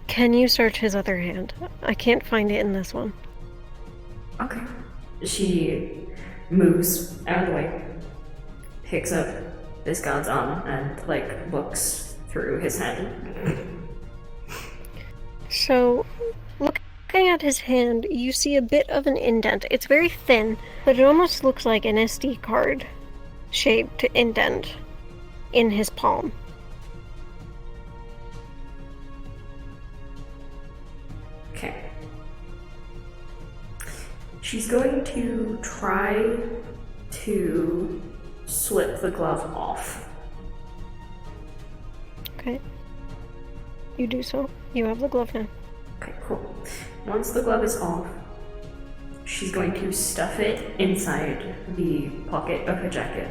[SPEAKER 2] can you search his other hand? I can't find it in this one.
[SPEAKER 1] Okay. She moves out of the way, picks up this guard's arm, and like looks through his hand.
[SPEAKER 2] So, looking at his hand, you see a bit of an indent. It's very thin, but it almost looks like an SD card shaped indent in his palm.
[SPEAKER 1] Okay. She's going to try to slip the glove off.
[SPEAKER 2] Okay. You do so. You have the glove now.
[SPEAKER 1] Okay, cool. Once the glove is off, she's going to stuff it inside the pocket of her jacket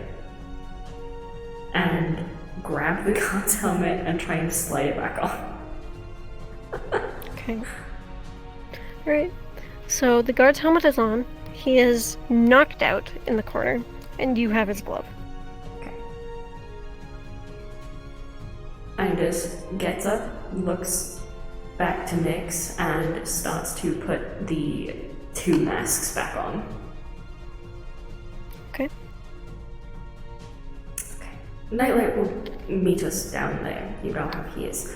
[SPEAKER 1] and grab the guard's helmet and try and slide it back on.
[SPEAKER 2] Okay. Alright. So the guard's helmet is on. He is knocked out in the corner, and you have his glove.
[SPEAKER 1] Okay. Indus gets up, looks back to Nyx, and starts to put the two masks back on.
[SPEAKER 2] Okay.
[SPEAKER 1] Okay. Nightlight will meet us down there. You know how he is.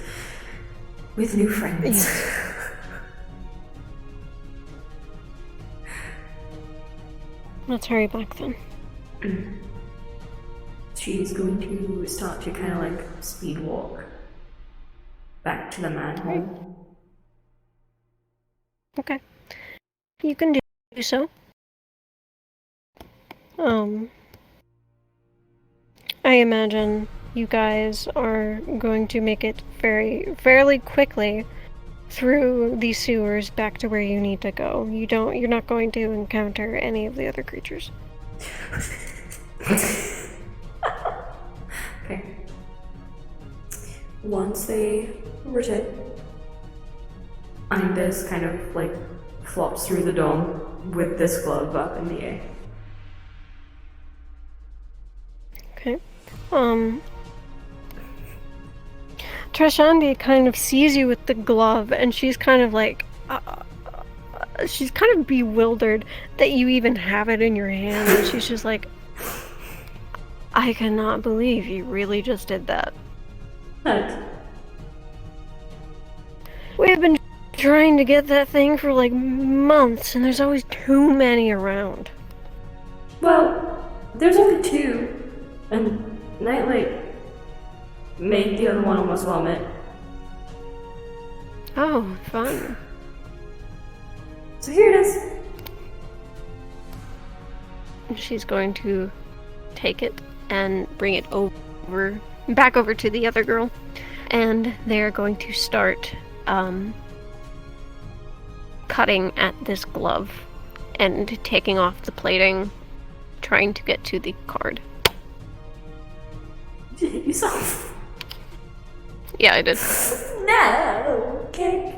[SPEAKER 1] With new friends.
[SPEAKER 2] Let's hurry back then.
[SPEAKER 1] She's going to start to kind of like speed walk back to the manhole.
[SPEAKER 2] Okay. You can do so. I imagine you guys are going to make it fairly quickly through these sewers back to where you need to go. You're not going to encounter any of the other creatures.
[SPEAKER 1] Okay. Once they return, Indus kind of like flops through the dome with this glove up in the air.
[SPEAKER 2] Okay. Trishandi kind of sees you with the glove, and she's kind of like, she's kind of bewildered that you even have it in your hand, and she's just like, I cannot believe you really just did that.
[SPEAKER 1] What?
[SPEAKER 2] We have been trying to get that thing for like months, and there's always too many around.
[SPEAKER 1] Well, there's only two, and Nightlight made the other one almost vomit.
[SPEAKER 2] Oh, fun.
[SPEAKER 1] So here it is.
[SPEAKER 2] She's going to take it and bring it back over to the other girl, and they're going to start cutting at this glove and taking off the plating, trying to get to the card.
[SPEAKER 1] Did you hit yourself?
[SPEAKER 2] Yeah, I did.
[SPEAKER 1] No, okay.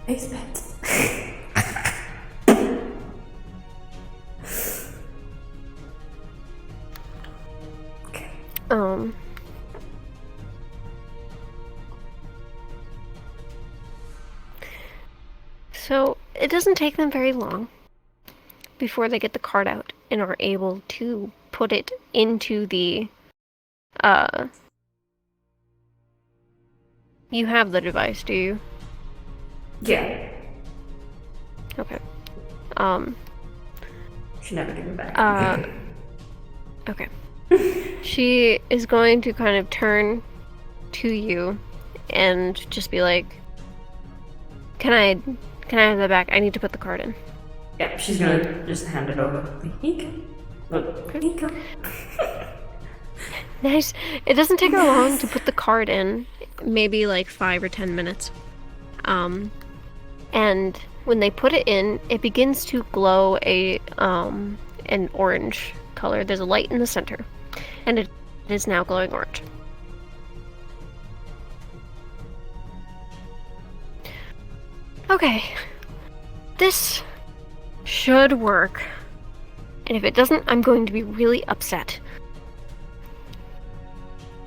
[SPEAKER 1] Expect. Okay.
[SPEAKER 2] So it doesn't take them very long before they get the card out and are able to put it into the You have the device, do you?
[SPEAKER 1] Yeah.
[SPEAKER 2] Okay.
[SPEAKER 1] She never gave it back.
[SPEAKER 2] Okay. She is going to kind of turn to you and just be like, Can I have that back? I need to put the card in.
[SPEAKER 1] Yeah, she's gonna just hand it over. Here you go.
[SPEAKER 2] Nice. It doesn't take her long to put the card in. Maybe like 5 or 10 minutes. And when they put it in, it begins to glow an orange color. There's a light in the center, and it is now glowing orange. Okay, this should work. And if it doesn't, I'm going to be really upset.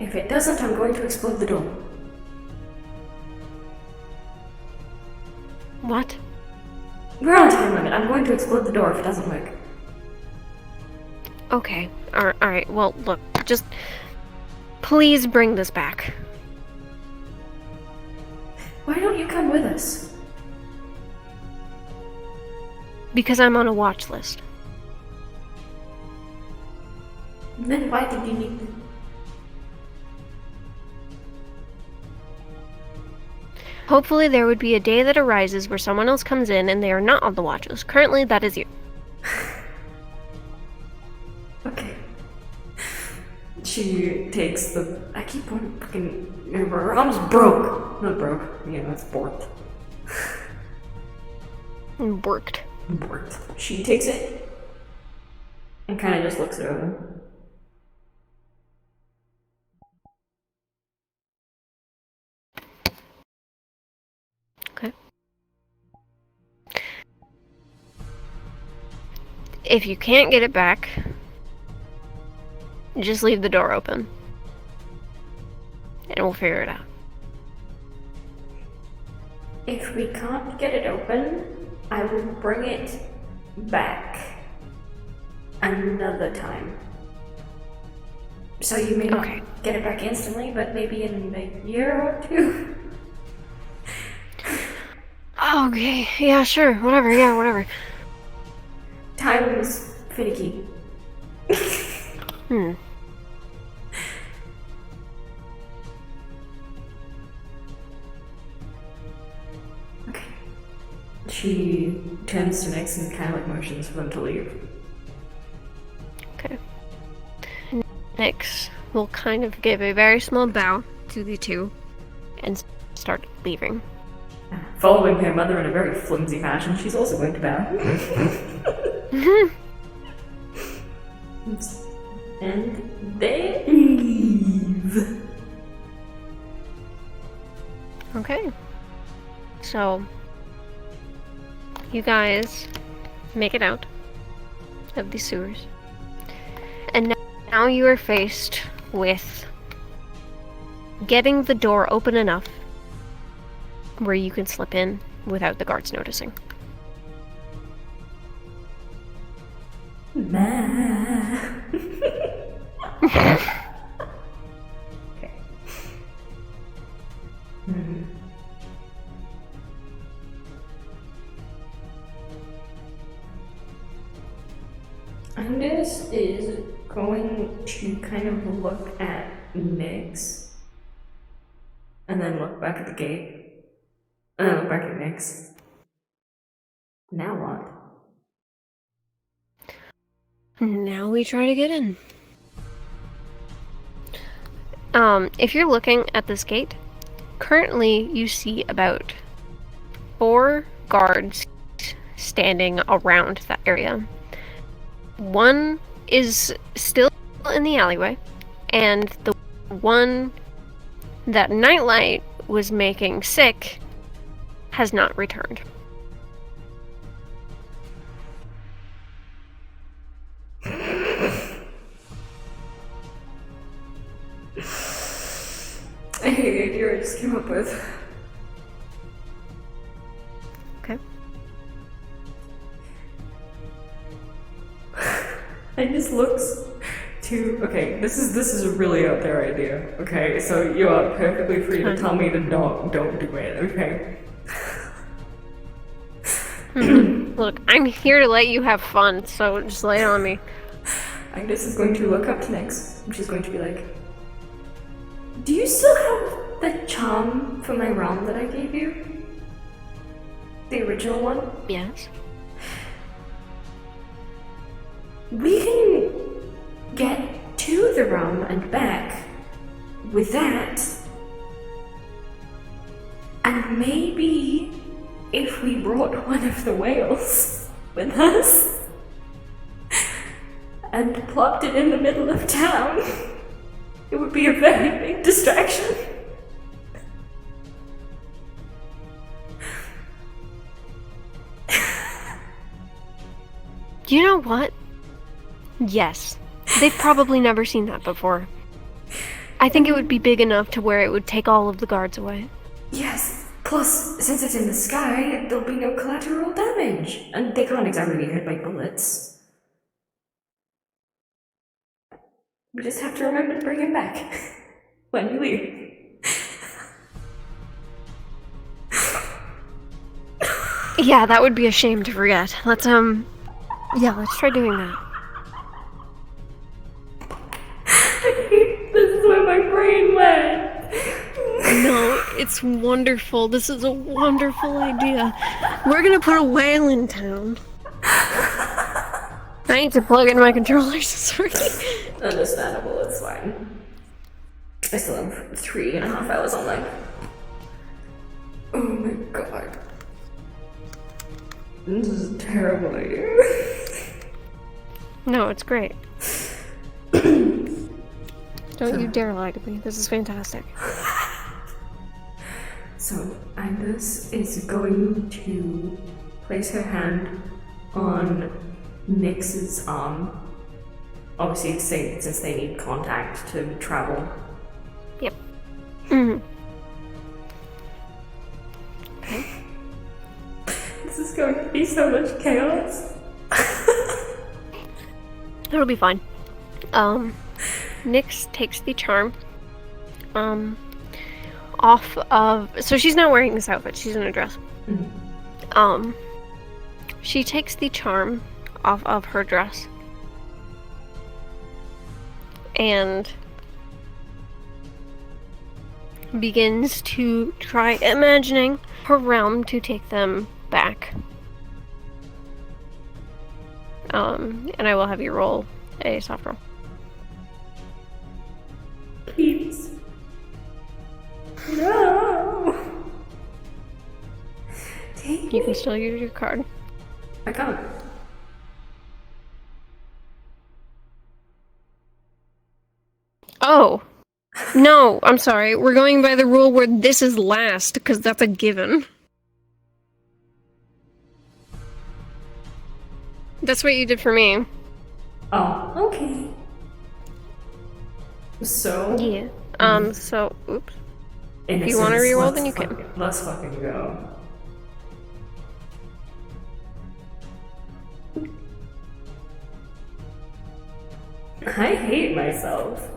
[SPEAKER 1] If it doesn't, I'm going to explode the door.
[SPEAKER 2] What?
[SPEAKER 1] We're on a time limit. I'm going to explode the door if it doesn't work.
[SPEAKER 2] Okay, alright, well, look, just please bring this back.
[SPEAKER 1] Why don't you come with us?
[SPEAKER 2] Because I'm on a watch list.
[SPEAKER 1] Then why did you need to?
[SPEAKER 2] Hopefully there would be a day that arises where someone else comes in and they are not on the watch list. Currently, that is you.
[SPEAKER 1] Okay. She takes the. I keep on fucking. Her arm's broke. Not broke. Yeah, that's borked.
[SPEAKER 2] Worked.
[SPEAKER 1] Borked. She takes it and kind of just looks it over.
[SPEAKER 2] Okay. If you can't get it back, just leave the door open. And we'll figure it out.
[SPEAKER 1] If we can't get it open, I will bring it back another time. So you may not get it back instantly, but maybe in a year or two.
[SPEAKER 2] Okay, yeah, sure, whatever.
[SPEAKER 1] Time is finicky. Okay. She turns to Nyx and kind of like motions for them to leave.
[SPEAKER 2] Okay. Nyx will kind of give a very small bow to the two and start leaving.
[SPEAKER 1] Following her mother in a very flimsy fashion, she's also going to bow. And they leave.
[SPEAKER 2] Okay. So, you guys make it out of the sewers. And now you are faced with getting the door open enough where you can slip in without the guards noticing.
[SPEAKER 1] Okay. Andis is going to kind of look at Nyx and then look back at the gate. And then look back at Nyx. Now what?
[SPEAKER 2] Now we try to get in. If you're looking at this gate, currently you see about 4 guards standing around that area. One is still in the alleyway, and the one that Nightlight was making sick has not returned.
[SPEAKER 1] I hate the idea I just came up with.
[SPEAKER 2] Okay.
[SPEAKER 1] I just looks to to... Okay, this is a really out there idea, okay? So you are perfectly free to tell me to don't do it, okay?
[SPEAKER 2] Look, I'm here to let you have fun, so just lay it on me.
[SPEAKER 1] Agnes is going to look up to Nyx, and she's going to be like, do you still have the charm for my realm that I gave you? The original one?
[SPEAKER 2] Yes.
[SPEAKER 1] We can get to the realm and back with that. And maybe if we brought one of the whales with us and plopped it in the middle of town, it would be a very big distraction.
[SPEAKER 2] You know what? Yes. They've probably never seen that before. I think it would be big enough to where it would take all of the guards away.
[SPEAKER 1] Yes. Plus, since it's in the sky, there'll be no collateral damage. And they can't exactly be hit by bullets. We just have to remember to bring it back when we leave.
[SPEAKER 2] Yeah, that would be a shame to forget. Let's try doing that.
[SPEAKER 1] This is where my brain went.
[SPEAKER 2] No, it's wonderful. This is a wonderful idea. We're gonna put a whale in town. I need to plug in my controllers. Sorry.
[SPEAKER 1] Understandable, it's fine. I still have 3.5 hours online. Oh my god. This is a terrible idea.
[SPEAKER 2] No, it's great. Don't you dare lie to me. This is fantastic.
[SPEAKER 1] So, Agnes is going to place her hand on Nyx's arm. Obviously, since they need contact to travel.
[SPEAKER 2] Yep. Mm-hmm. Okay.
[SPEAKER 1] This is going to be so much chaos.
[SPEAKER 2] It'll be fine. Nyx takes the charm, off of... So she's not wearing this outfit, she's in a dress.
[SPEAKER 1] Mm-hmm.
[SPEAKER 2] She takes the charm off of her dress. And begins to try imagining her realm to take them back. And I will have you roll a soft roll.
[SPEAKER 1] Please. No. Take
[SPEAKER 2] You
[SPEAKER 1] me.
[SPEAKER 2] can still use your card.
[SPEAKER 1] I can't.
[SPEAKER 2] Oh! No, I'm sorry. We're going by the rule where this is last, because that's a given. That's what you did for me.
[SPEAKER 1] Oh, okay. So?
[SPEAKER 2] Yeah. So, oops.
[SPEAKER 1] If
[SPEAKER 2] you wanna reroll, then you can.
[SPEAKER 1] Let's fucking go. I hate myself.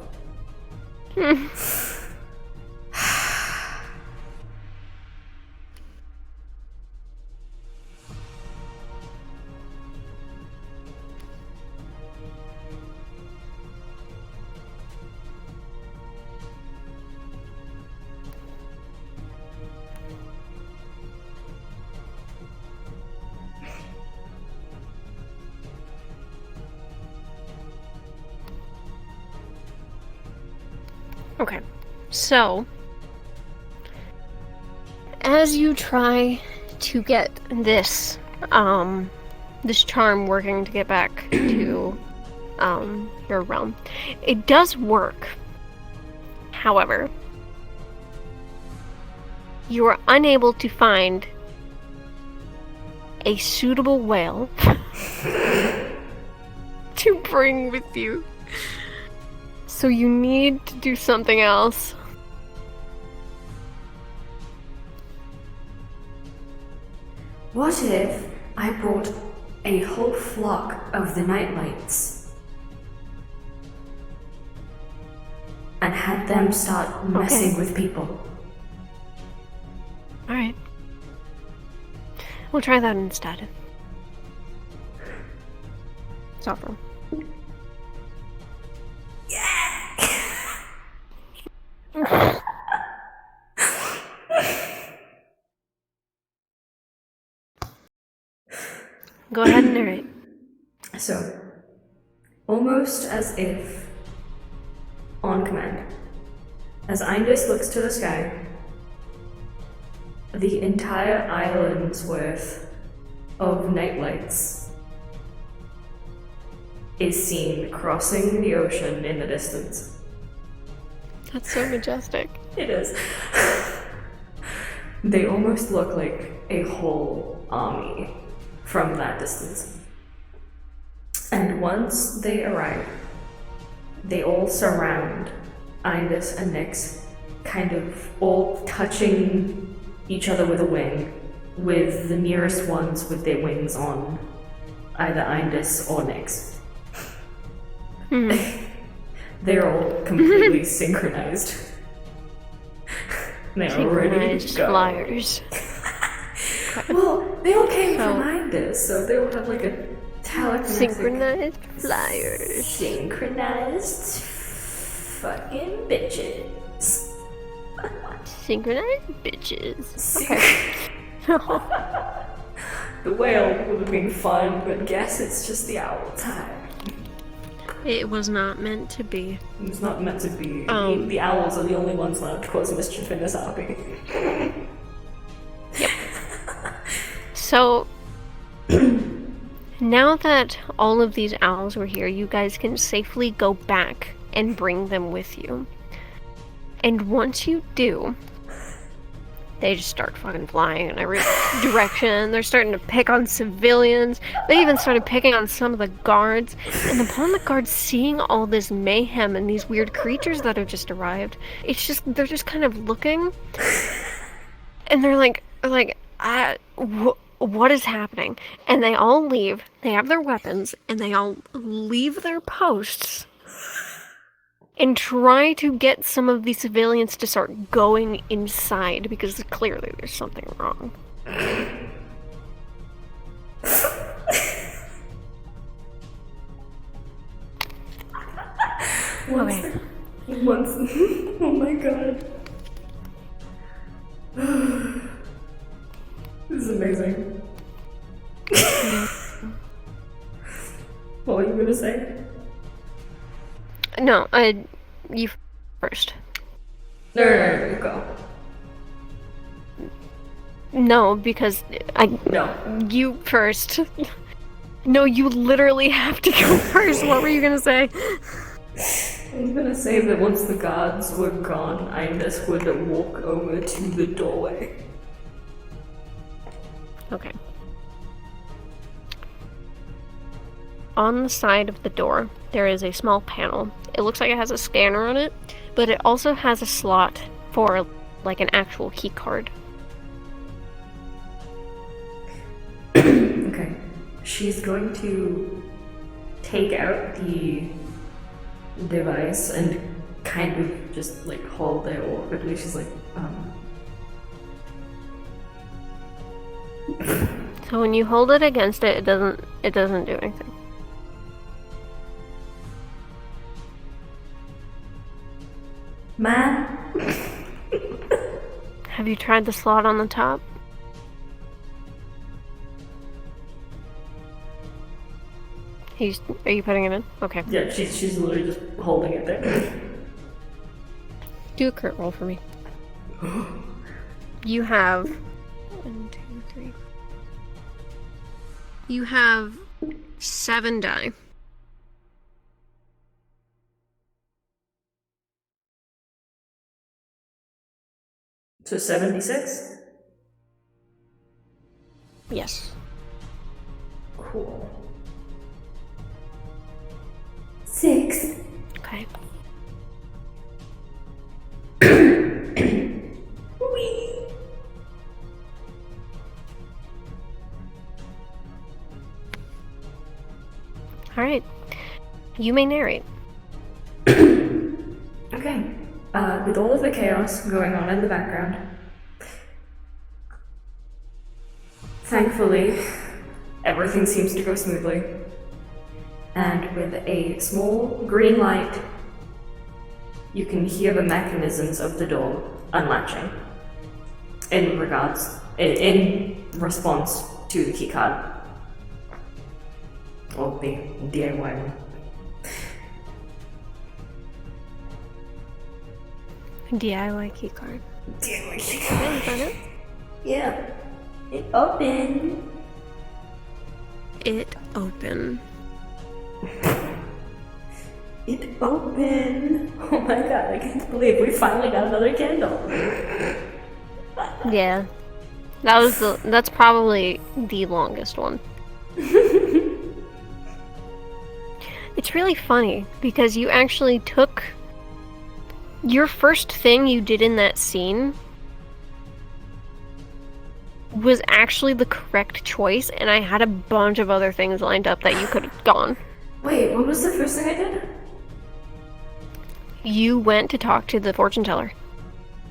[SPEAKER 2] Okay, so as you try to get this charm working to get back to your realm, it does work. However, you are unable to find a suitable whale to bring with you. So you need to do something else.
[SPEAKER 1] What if I brought a whole flock of the nightlights and had them start messing with people.
[SPEAKER 2] Alright. We'll try that instead. Suffer. Go ahead and narrate.
[SPEAKER 1] So, almost as if on command, as Indus looks to the sky, the entire island's worth of nightlights is seen crossing the ocean in the distance.
[SPEAKER 2] That's so majestic.
[SPEAKER 1] It is. They almost look like a whole army from that distance. And once they arrive, they all surround Indus and Nyx, kind of all touching each other with a wing, with the nearest ones with their wings on either Indus or Nyx. They're all completely synchronized. They're ready to go.
[SPEAKER 2] Flyers.
[SPEAKER 1] Well, they all came from Indus, so they all have like a telekinetic...
[SPEAKER 2] Synchronized flyers.
[SPEAKER 1] Synchronized fucking bitches.
[SPEAKER 2] Synchronized bitches. Okay.
[SPEAKER 1] The whale would have been fun, but guess it's just the owl time.
[SPEAKER 2] It was not meant to be.
[SPEAKER 1] It's not meant to be. The owls are the only ones allowed to cause mischief in this hobby.
[SPEAKER 2] Yep. So, now that all of these owls were here, you guys can safely go back and bring them with you. And once you do, they just start fucking flying in every direction. They're starting to pick on civilians. They even started picking on some of the guards. And upon the guards seeing all this mayhem and these weird creatures that have just arrived, they're just kind of looking. And they're like, what is happening? And they all leave. They have their weapons, and they all leave their posts and try to get some of the civilians to start going inside, because clearly there's something wrong.
[SPEAKER 1] Oh my god. This is amazing. What were you gonna say?
[SPEAKER 2] No, you first.
[SPEAKER 1] No, you go.
[SPEAKER 2] No, because
[SPEAKER 1] No.
[SPEAKER 2] You first. No, you literally have to go first. What were you gonna say?
[SPEAKER 1] I was gonna say that once the guards were gone, Indus would walk over to the doorway.
[SPEAKER 2] Okay. On the side of the door, there is a small panel. It looks like it has a scanner on it, but it also has a slot for, like, an actual key card.
[SPEAKER 1] Okay. She's going to take out the device and kind of just, like, hold it awkwardly. She's like,
[SPEAKER 2] So when you hold it against it, it doesn't do anything.
[SPEAKER 1] Man.
[SPEAKER 2] Have you tried the slot on the top? Are you putting it in? Okay.
[SPEAKER 1] Yeah, she's literally just holding it there.
[SPEAKER 2] Do a crit roll for me. You have 1, 2, 3. You have 7 die.
[SPEAKER 1] So 76?
[SPEAKER 2] Yes.
[SPEAKER 1] Cool. 6.
[SPEAKER 2] Okay.
[SPEAKER 1] Whee!
[SPEAKER 2] Alright. You may narrate.
[SPEAKER 1] Okay. with all of the chaos going on in the background, thankfully, everything seems to go smoothly. And with a small green light, you can hear the mechanisms of the door unlatching in response to the keycard. Or the DIY one.
[SPEAKER 2] DIY keycard.
[SPEAKER 1] DIY
[SPEAKER 2] Really
[SPEAKER 1] keycard.
[SPEAKER 2] fun, huh?
[SPEAKER 1] Yeah. It opened.
[SPEAKER 2] It open.
[SPEAKER 1] It opened. Oh my god, I can't believe we finally got another candle.
[SPEAKER 2] Yeah. That's probably the longest one. It's really funny because you actually took your first thing you did in that scene was actually the correct choice, and I had a bunch of other things lined up that you could have gone.
[SPEAKER 1] Wait, what was the first thing I did?
[SPEAKER 2] You went to talk to the fortune teller.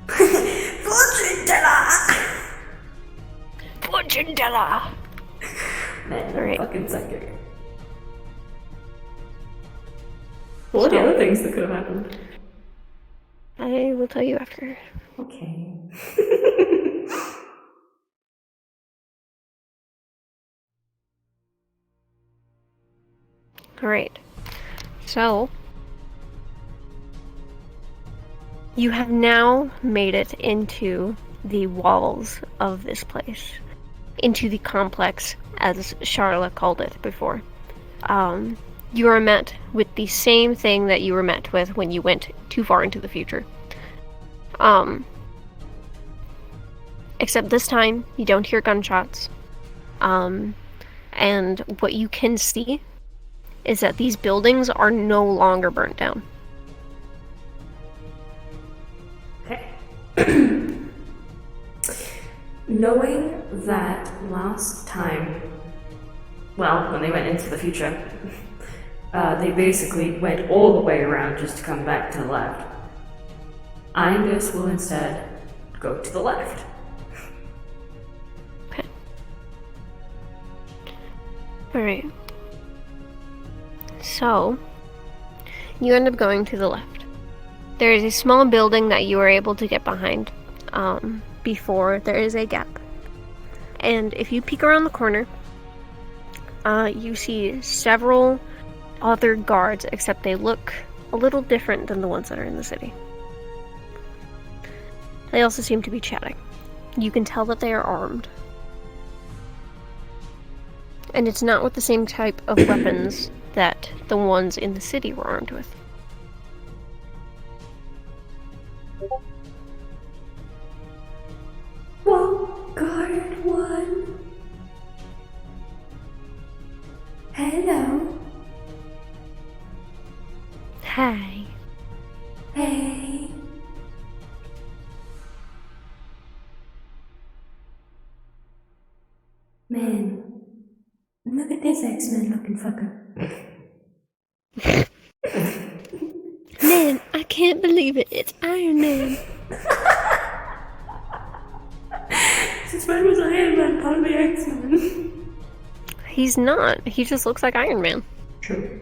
[SPEAKER 1] Fortune teller!
[SPEAKER 2] Fortune teller!
[SPEAKER 1] Man, I'm
[SPEAKER 2] Alright.
[SPEAKER 1] fucking sucker. What are the other things that could have happened?
[SPEAKER 2] I will tell you after.
[SPEAKER 1] Okay.
[SPEAKER 2] Alright. So, you have now made it into the walls of this place. Into the complex, as Charlotte called it before. You are met with the same thing that you were met with when you went too far into the future. Except this time, you don't hear gunshots. And what you can see is that these buildings are no longer burnt down.
[SPEAKER 1] Okay. Knowing that last time, well, when they went into the future, they basically went all the way around just to come back to the left. Indus will instead go to the left.
[SPEAKER 2] Okay. Alright. So, you end up going to the left. There is a small building that you are able to get behind before there is a gap. And if you peek around the corner, you see several other guards, except they look a little different than the ones that are in the city. They also seem to be chatting. You can tell that they are armed. And it's not with the same type of weapons that the ones in the city were armed with.
[SPEAKER 1] Whoa, guard one. Hello.
[SPEAKER 2] Hi.
[SPEAKER 1] Hey. Man, look at this X-Men looking fucker.
[SPEAKER 2] Man, I can't believe it. It's Iron Man.
[SPEAKER 1] Since when was Iron Man part of the X-Men?
[SPEAKER 2] He's not. He just looks like Iron Man.
[SPEAKER 1] True.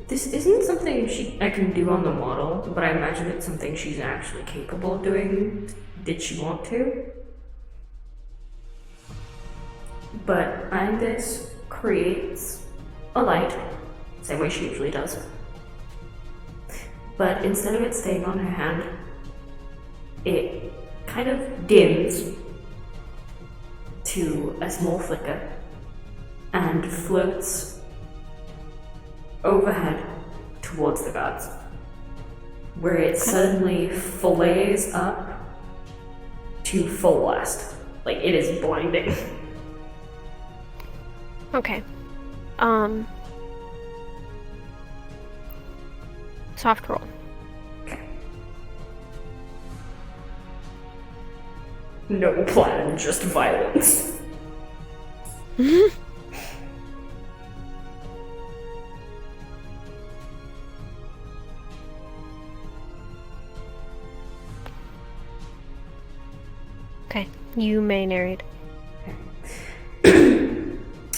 [SPEAKER 1] This isn't something I can do on the model, but I imagine it's something she's actually capable of doing. Did she want to? But Indus creates a light, same way she usually does. But instead of it staying on her hand, it kind of dims to a small flicker and floats overhead towards the guards, where it suddenly flares up to full blast. Like, it is blinding.
[SPEAKER 2] Okay. Soft roll.
[SPEAKER 1] Okay. No plan, just violence.
[SPEAKER 2] Okay, you may narrate.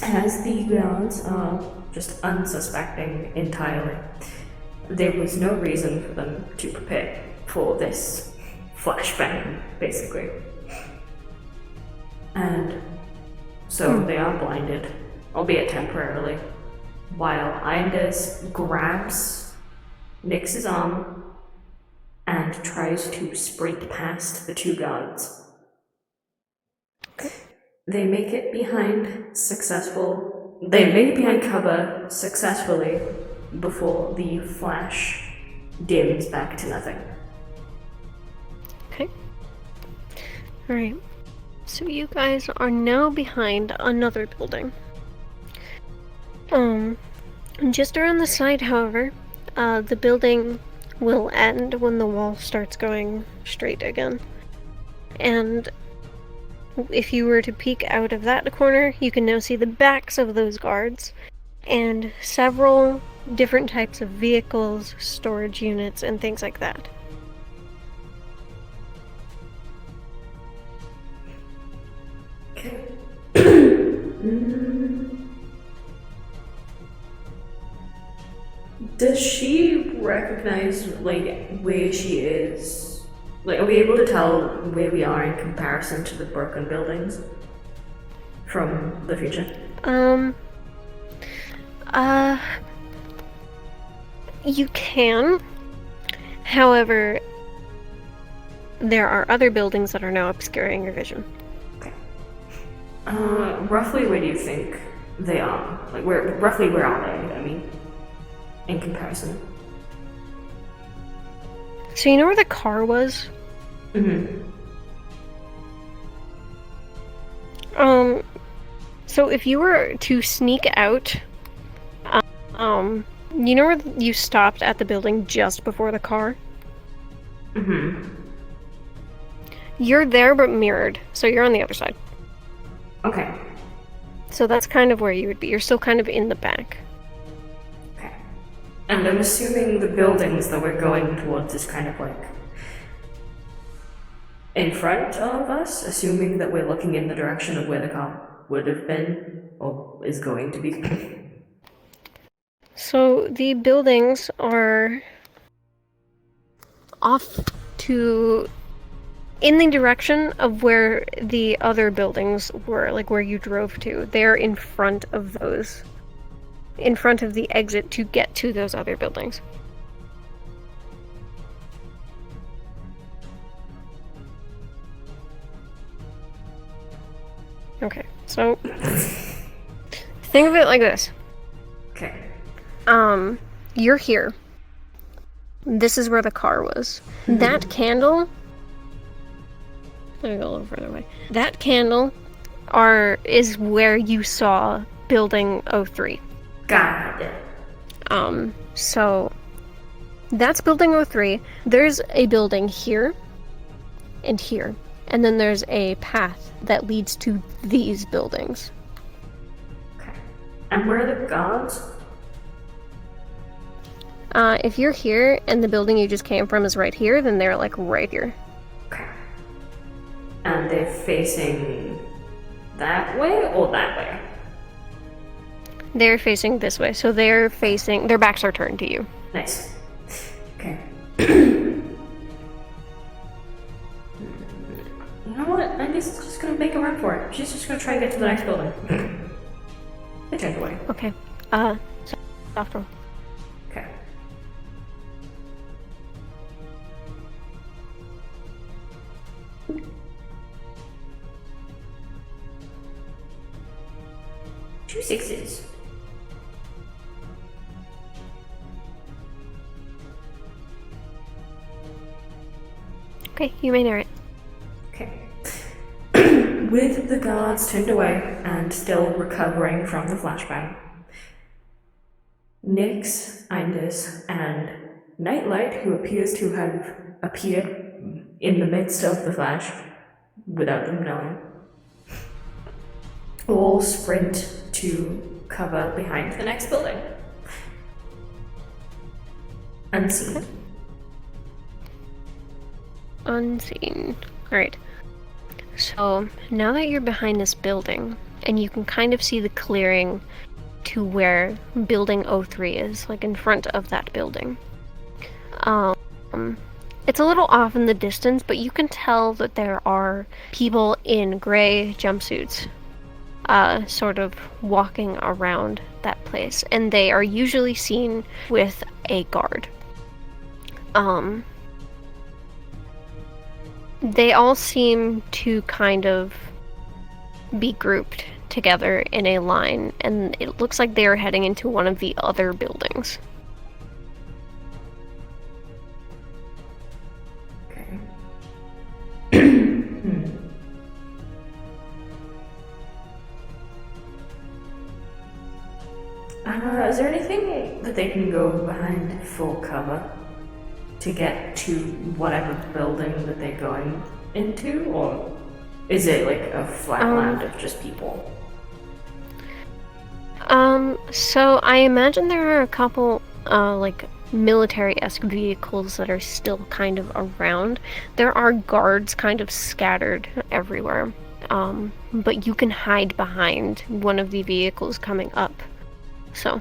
[SPEAKER 1] As the guards are just unsuspecting entirely, there was no reason for them to prepare for this flashbang, basically. And so they are blinded, albeit temporarily, while Anders grabs Nyx's arm and tries to sprint past the two guards. They make it behind cover successfully before the flash dims back to nothing.
[SPEAKER 2] Okay. Alright. So you guys are now behind another building. Just around the side, however, the building will end when the wall starts going straight again. And if you were to peek out of that corner, you can now see the backs of those guards and several different types of vehicles, storage units, and things like that.
[SPEAKER 1] Okay. Does she recognize, where she is? Are we able to tell where we are in comparison to the broken buildings from the future?
[SPEAKER 2] You can. However, there are other buildings that are now obscuring your vision.
[SPEAKER 1] Okay. Roughly where do you think they are? Roughly where are they, I mean, in comparison?
[SPEAKER 2] So you know where the car was?
[SPEAKER 1] Mm-hmm.
[SPEAKER 2] So if you were to sneak out, you know where you stopped at the building just before the car?
[SPEAKER 1] Mm-hmm.
[SPEAKER 2] You're there but mirrored, so you're on the other side.
[SPEAKER 1] Okay.
[SPEAKER 2] So that's kind of where you would be. You're still kind of in the back.
[SPEAKER 1] Okay. And I'm assuming the buildings that we're going towards is kind of in front of us, assuming that we're looking in the direction of where the car would have been, or is going to be.
[SPEAKER 2] So the buildings are off in the direction of where the other buildings were, where you drove to. They're in front of those. In front of the exit to get to those other buildings. Okay, so think of it like this.
[SPEAKER 1] Okay.
[SPEAKER 2] You're here. This is where the car was. That candle. Let me go a little further away. That candle is where you saw building 03.
[SPEAKER 1] Got it.
[SPEAKER 2] So that's building 03. There's a building here and here. And then there's a path that leads to these buildings.
[SPEAKER 1] Okay. And where are the guards?
[SPEAKER 2] If you're here and the building you just came from is right here, then they're right here.
[SPEAKER 1] Okay. And they're facing that way or that way?
[SPEAKER 2] They're facing this way, so their backs are turned to you.
[SPEAKER 1] Nice. Okay. You know what? I guess it's just gonna make a run for it. She's just gonna try and get to the next building. They turned away.
[SPEAKER 2] Okay. Soft roll.
[SPEAKER 1] Okay. Two sixes.
[SPEAKER 2] Okay, you may narrate.
[SPEAKER 1] Okay. With the guards turned away and still recovering from the flashbang, Nyx, Anders, and Nightlight, who appears to have appeared in the midst of the flash without them knowing, all sprint to cover behind the next building. Unseen.
[SPEAKER 2] Unseen. Alright. So, now that you're behind this building, and you can kind of see the clearing to where building O3 is, like in front of that building. It's a little off in the distance, but you can tell that there are people in gray jumpsuits sort of walking around that place, and they are usually seen with a guard. They all seem to kind of be grouped together in a line, and it looks like they are heading into one of the other buildings.
[SPEAKER 1] Okay. Is there anything that they can go behind full cover to get to whatever building that they're going into, or is it like a flat land of just people?
[SPEAKER 2] So I imagine there are a couple, like, military-esque vehicles that are still kind of around. There are guards kind of scattered everywhere, but you can hide behind one of the vehicles coming up, so.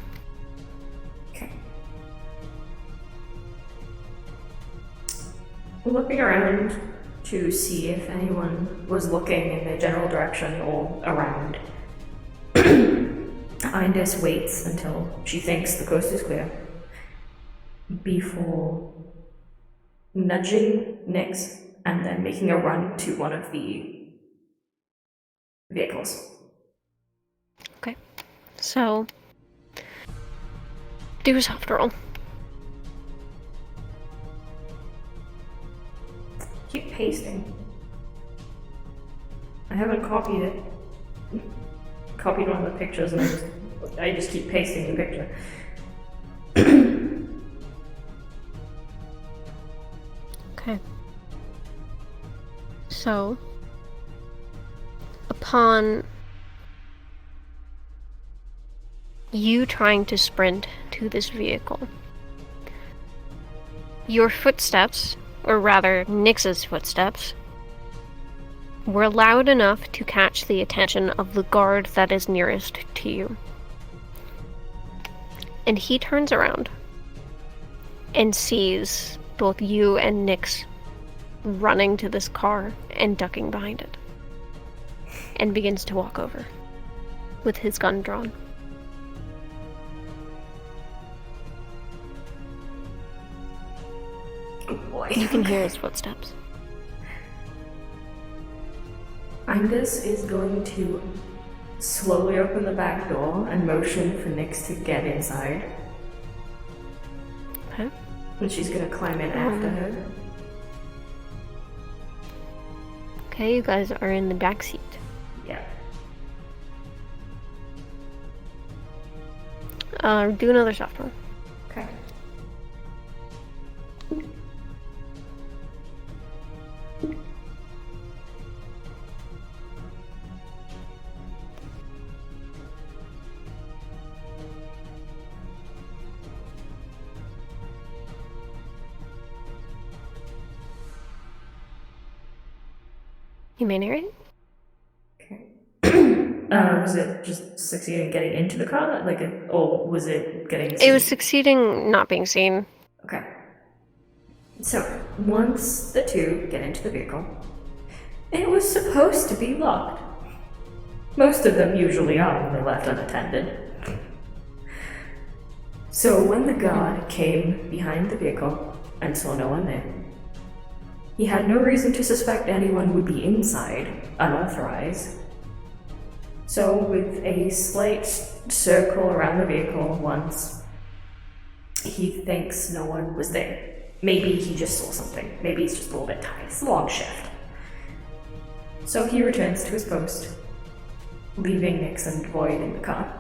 [SPEAKER 1] Okay. Looking around to see if anyone was looking in the general direction or around. Indus waits until she thinks the coast is clear before nudging Nyx and then making a run to one of the vehicles.
[SPEAKER 2] Okay. So, do a soft roll.
[SPEAKER 1] Keep pasting. I haven't copied it. Copied one of the pictures and I just keep pasting the picture.
[SPEAKER 2] Okay. So, upon you trying to sprint to this vehicle, your footsteps, or rather Nyx's footsteps, were loud enough to catch the attention of the guard that is nearest to you. And he turns around and sees both you and Nyx running to this car and ducking behind it, and begins to walk over with his gun drawn.
[SPEAKER 1] Oh boy.
[SPEAKER 2] You can hear his footsteps.
[SPEAKER 1] Indus is going to slowly open the back door and motion for Nyx to get inside.
[SPEAKER 2] Okay.
[SPEAKER 1] And she's gonna climb in after her.
[SPEAKER 2] Okay, you guys are in the back seat.
[SPEAKER 1] Yeah.
[SPEAKER 2] Do another soft roll.
[SPEAKER 1] Okay.
[SPEAKER 2] You may narrate?
[SPEAKER 1] Okay. Was it just succeeding getting into the car? Or was it getting
[SPEAKER 2] It was succeeding not being seen.
[SPEAKER 1] Okay. So, once the two get into the vehicle, it was supposed to be locked. Most of them usually are when they're left unattended. So when the guard came behind the vehicle and saw no one there, he had no reason to suspect anyone would be inside, unauthorized. So with a slight circle around the vehicle once, he thinks no one was there. Maybe he just saw something. Maybe he's just a little bit tired. It's a long shift. So he returns to his post, leaving Nyx and Void in the car.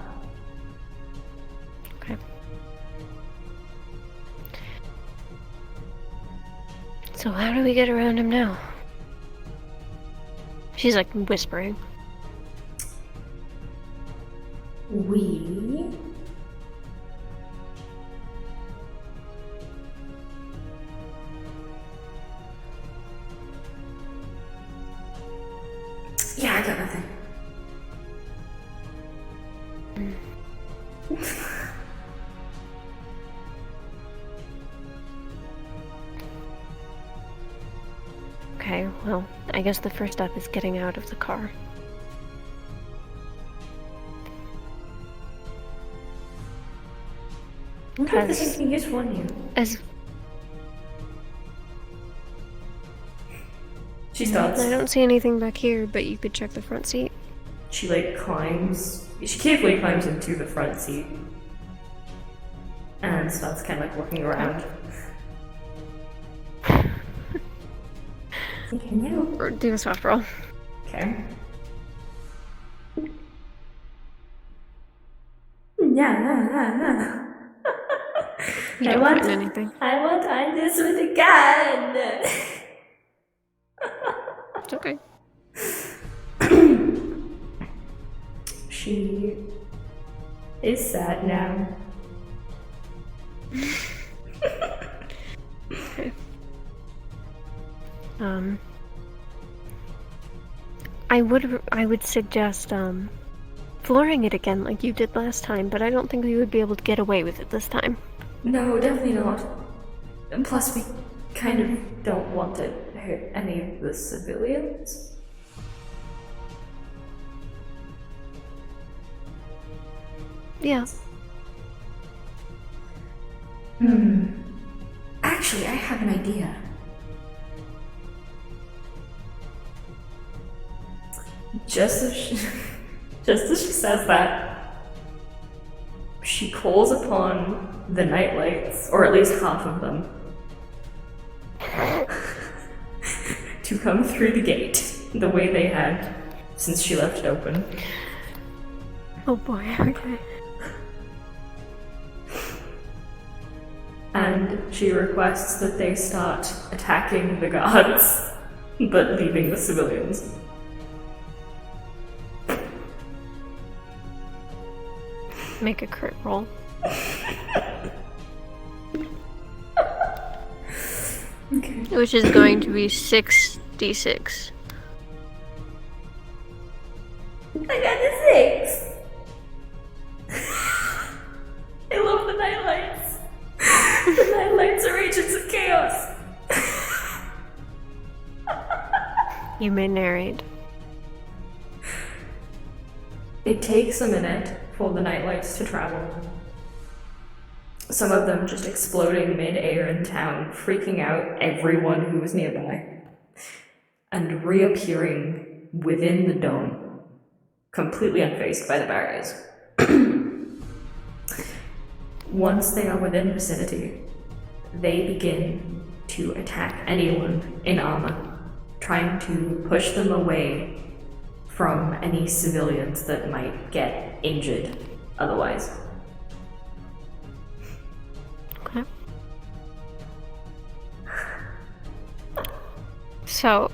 [SPEAKER 2] Okay. So how do we get around him now? She's like whispering.
[SPEAKER 1] we... Yeah, I got nothing.
[SPEAKER 2] Okay, well, I guess the first step is getting out of the car.
[SPEAKER 1] I wonder if there's anything useful in you. She starts.
[SPEAKER 2] I don't see anything back here, but you could check the front seat.
[SPEAKER 1] She carefully climbs into the front seat and starts kind of like looking around.
[SPEAKER 2] Or do a soft roll.
[SPEAKER 1] Okay. Yeah.
[SPEAKER 2] You don't find anything.
[SPEAKER 1] I want to end this with a gun.
[SPEAKER 2] It's okay.
[SPEAKER 1] She is sad now.
[SPEAKER 2] Okay. I would suggest flooring it again like you did last time, but I don't think we would be able to get away with it this time.
[SPEAKER 1] No, definitely not. And plus, we kind of don't want to hurt any of the civilians.
[SPEAKER 2] Yeah.
[SPEAKER 1] Actually, I have an idea. Just as she says that, she calls upon the nightlights, or at least half of them, to come through the gate the way they had since she left it open.
[SPEAKER 2] Oh boy, okay.
[SPEAKER 1] And she requests that they start attacking the guards, but leaving the civilians.
[SPEAKER 2] Make a crit roll.
[SPEAKER 1] Okay.
[SPEAKER 2] Which is going to be 6d6.
[SPEAKER 1] I got a 6! I love the nightlights. The nightlights are agents of chaos.
[SPEAKER 2] You may narrate.
[SPEAKER 1] It takes a minute for the nightlights to travel. Some of them just exploding mid-air in town, freaking out everyone who was nearby, and reappearing within the dome, completely unfazed by the barriers. Once they are within vicinity, they begin to attack anyone in armor, trying to push them away from any civilians that might get injured otherwise.
[SPEAKER 2] Okay. So,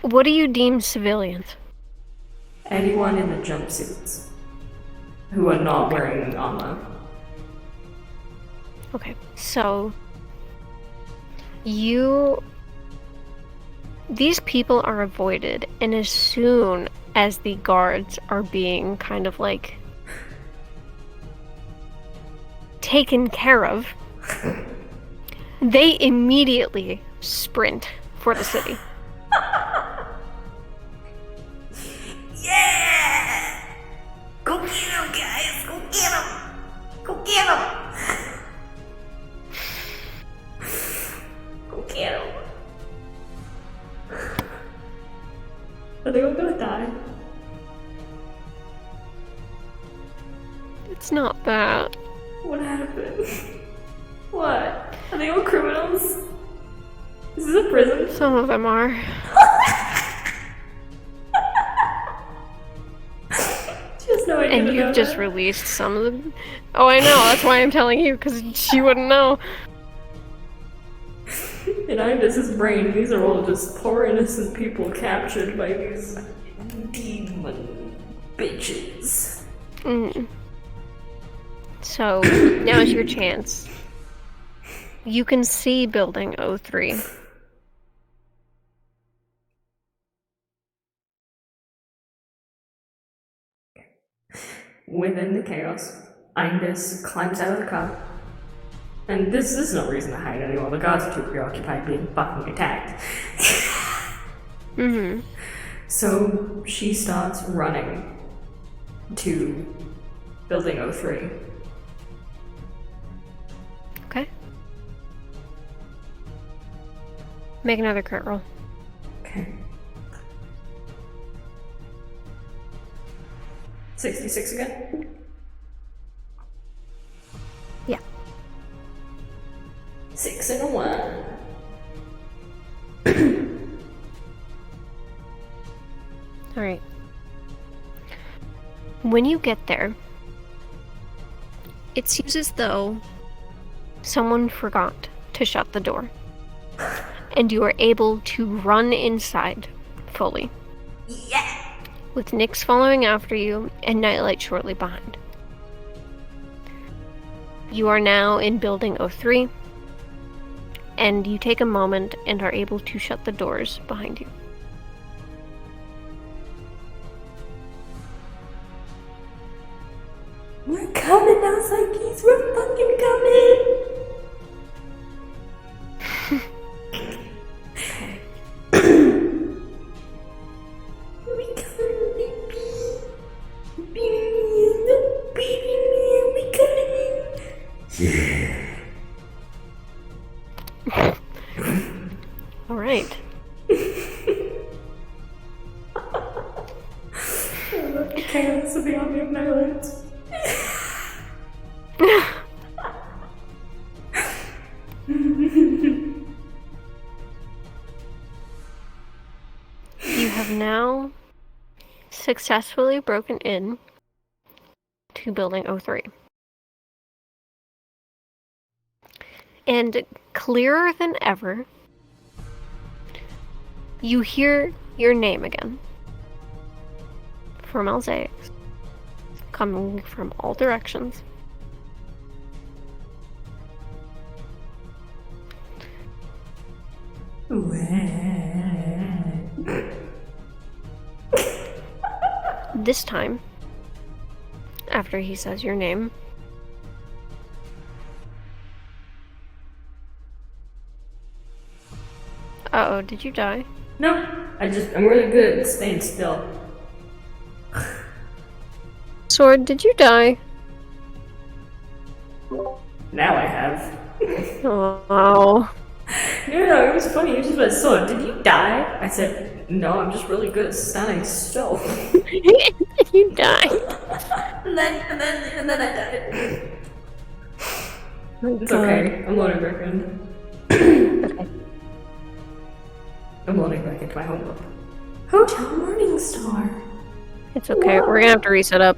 [SPEAKER 2] what do you deem civilians?
[SPEAKER 1] Anyone in the jumpsuits who are not wearing armor.
[SPEAKER 2] Okay, so these people are avoided, and as soon as the guards are being kind of like taken care of, they immediately sprint for the city.
[SPEAKER 1] Yeah! Go get him, guys! Go get him! Go get him! Go get him! Are they all gonna die?
[SPEAKER 2] It's not that.
[SPEAKER 1] What happened? What? Are they all criminals? Is this a prison?
[SPEAKER 2] Some of them are.
[SPEAKER 1] She has no idea.
[SPEAKER 2] And you've just released some of them. Oh, I know. That's why I'm telling you, because she wouldn't know.
[SPEAKER 1] In Indus's brain, these are all just poor innocent people captured by these demons. bitches.
[SPEAKER 2] So, now's your chance. You can see Building 03.
[SPEAKER 1] Within the chaos, Indus climbs out of the car. And this is no reason to hide anymore. The guards are too preoccupied being fucking attacked. So she starts running to Building 03.
[SPEAKER 2] Okay. Make another crit roll.
[SPEAKER 1] Okay. 66 again?
[SPEAKER 2] Yeah.
[SPEAKER 1] 6 and a 1.
[SPEAKER 2] Alright. When you get there, it seems as though someone forgot to shut the door. And you are able to run inside fully.
[SPEAKER 1] Yeah!
[SPEAKER 2] With Nyx following after you and Nightlight shortly behind. You are now in Building 03, and you take a moment and are able to shut the doors behind you.
[SPEAKER 1] We're coming now, Psyches! We're fucking coming!
[SPEAKER 2] Alright.
[SPEAKER 1] Chaos of the army of Netherlands.
[SPEAKER 2] You have now successfully broken in to Building 03. And clearer than ever, you hear your name again from Alzeix, coming from all directions. This time, after he says your name, uh-oh, did you die?
[SPEAKER 1] No, I'm really good at staying still.
[SPEAKER 2] Sword, did you die?
[SPEAKER 1] Now I have.
[SPEAKER 2] Oh.
[SPEAKER 1] No, it was funny. You just went, so, did you die? I said, no, I'm just really good at standing still.
[SPEAKER 2] You died.
[SPEAKER 1] and then I died.
[SPEAKER 2] My
[SPEAKER 1] It's
[SPEAKER 2] God.
[SPEAKER 1] okay. I'm loading back in.
[SPEAKER 2] Okay.
[SPEAKER 1] I'm loading back into my homework. Hotel Morningstar.
[SPEAKER 2] It's okay. We're gonna have to reset up.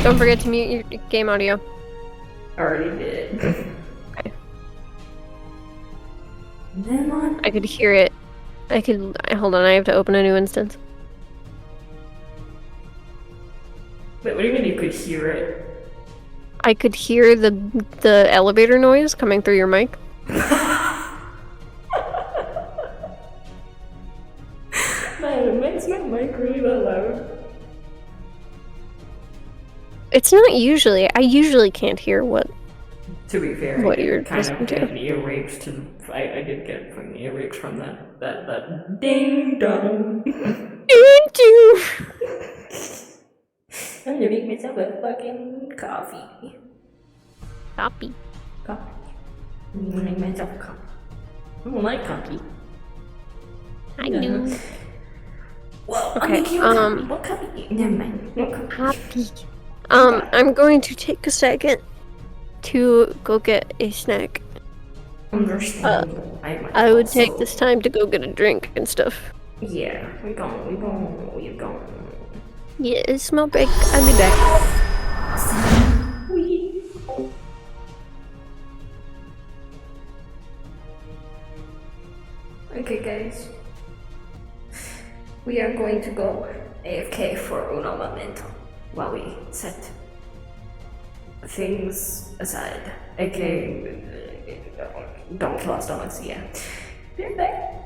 [SPEAKER 2] Don't forget to mute your game audio.
[SPEAKER 1] Already did.
[SPEAKER 2] Okay.
[SPEAKER 1] Then on.
[SPEAKER 2] I could hear it. Hold on, I have to open a new instance.
[SPEAKER 1] Wait, what do you mean you could hear it?
[SPEAKER 2] I could hear the elevator noise coming through your mic.
[SPEAKER 1] Man, it makes my mic really that loud.
[SPEAKER 2] It's not usually. I usually can't hear what.
[SPEAKER 1] To be fair,
[SPEAKER 2] What
[SPEAKER 1] I
[SPEAKER 2] you're
[SPEAKER 1] did kind
[SPEAKER 2] listening
[SPEAKER 1] of
[SPEAKER 2] to.
[SPEAKER 1] get ear raped to. I did get fucking ear raped from that ding dong. I'm gonna make myself a fucking coffee.
[SPEAKER 2] Copy.
[SPEAKER 1] Coffee. I'm gonna make myself a coffee. I don't like coffee.
[SPEAKER 2] I do.
[SPEAKER 1] Well,
[SPEAKER 2] Okay,
[SPEAKER 1] I'll make you a coffee. What coffee? Never mind. No coffee.
[SPEAKER 2] Copy. I'm going to take a second to go get a snack.
[SPEAKER 1] Understandable.
[SPEAKER 2] I would take this time to go get a drink and stuff.
[SPEAKER 1] Yeah, we gone.
[SPEAKER 2] Yeah, small break. I'll be back.
[SPEAKER 1] We are going to go AFK for uno momento while we set things aside. AKA, don't kill our stomachs, yeah. Be right back.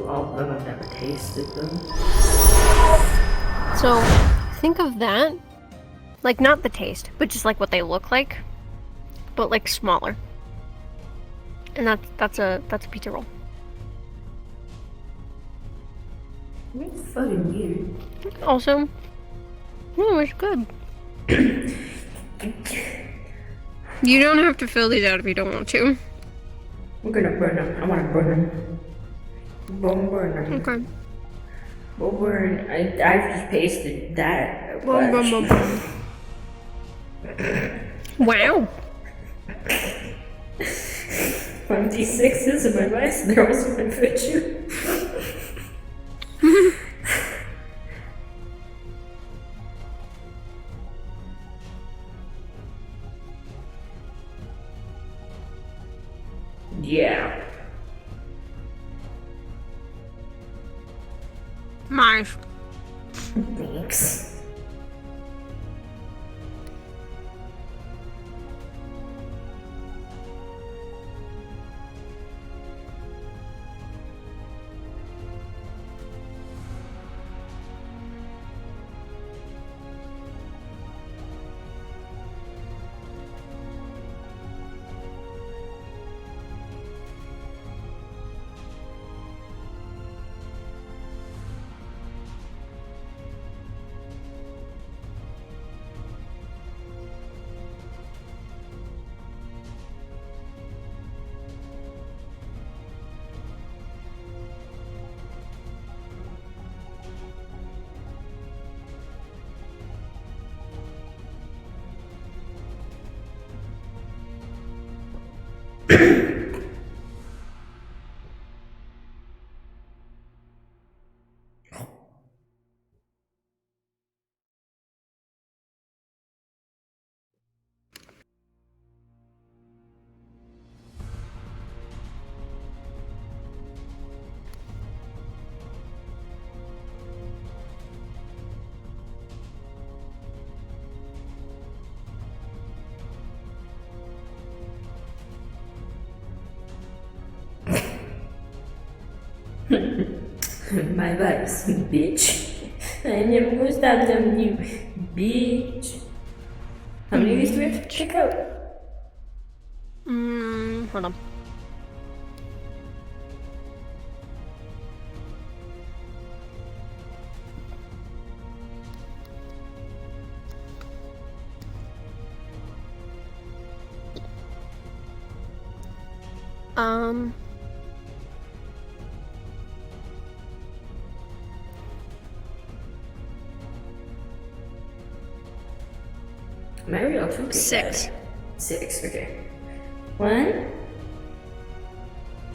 [SPEAKER 1] All of them have never tasted them.
[SPEAKER 2] So, think of that. Like, not the taste, but just like what they look like. But like smaller. And that's a pizza roll.
[SPEAKER 1] It's fucking weird.
[SPEAKER 2] Also, it's good. You don't have to fill these out if you don't want to.
[SPEAKER 1] I'm gonna burn them. I wanna burn them. Burn them.
[SPEAKER 2] Okay.
[SPEAKER 1] Burn. I've just pasted that.
[SPEAKER 2] Boom, boom, boom, boom. Wow.
[SPEAKER 1] 26s in my vice, and they're also my virtue. Yeah.
[SPEAKER 2] Nice.
[SPEAKER 1] Thanks. My vice, bitch. I never gonna stop them, you bitch. How many of these do we have to check out?
[SPEAKER 2] Hold on.
[SPEAKER 1] Maybe I'll take
[SPEAKER 2] 6.
[SPEAKER 1] 6, okay. 1,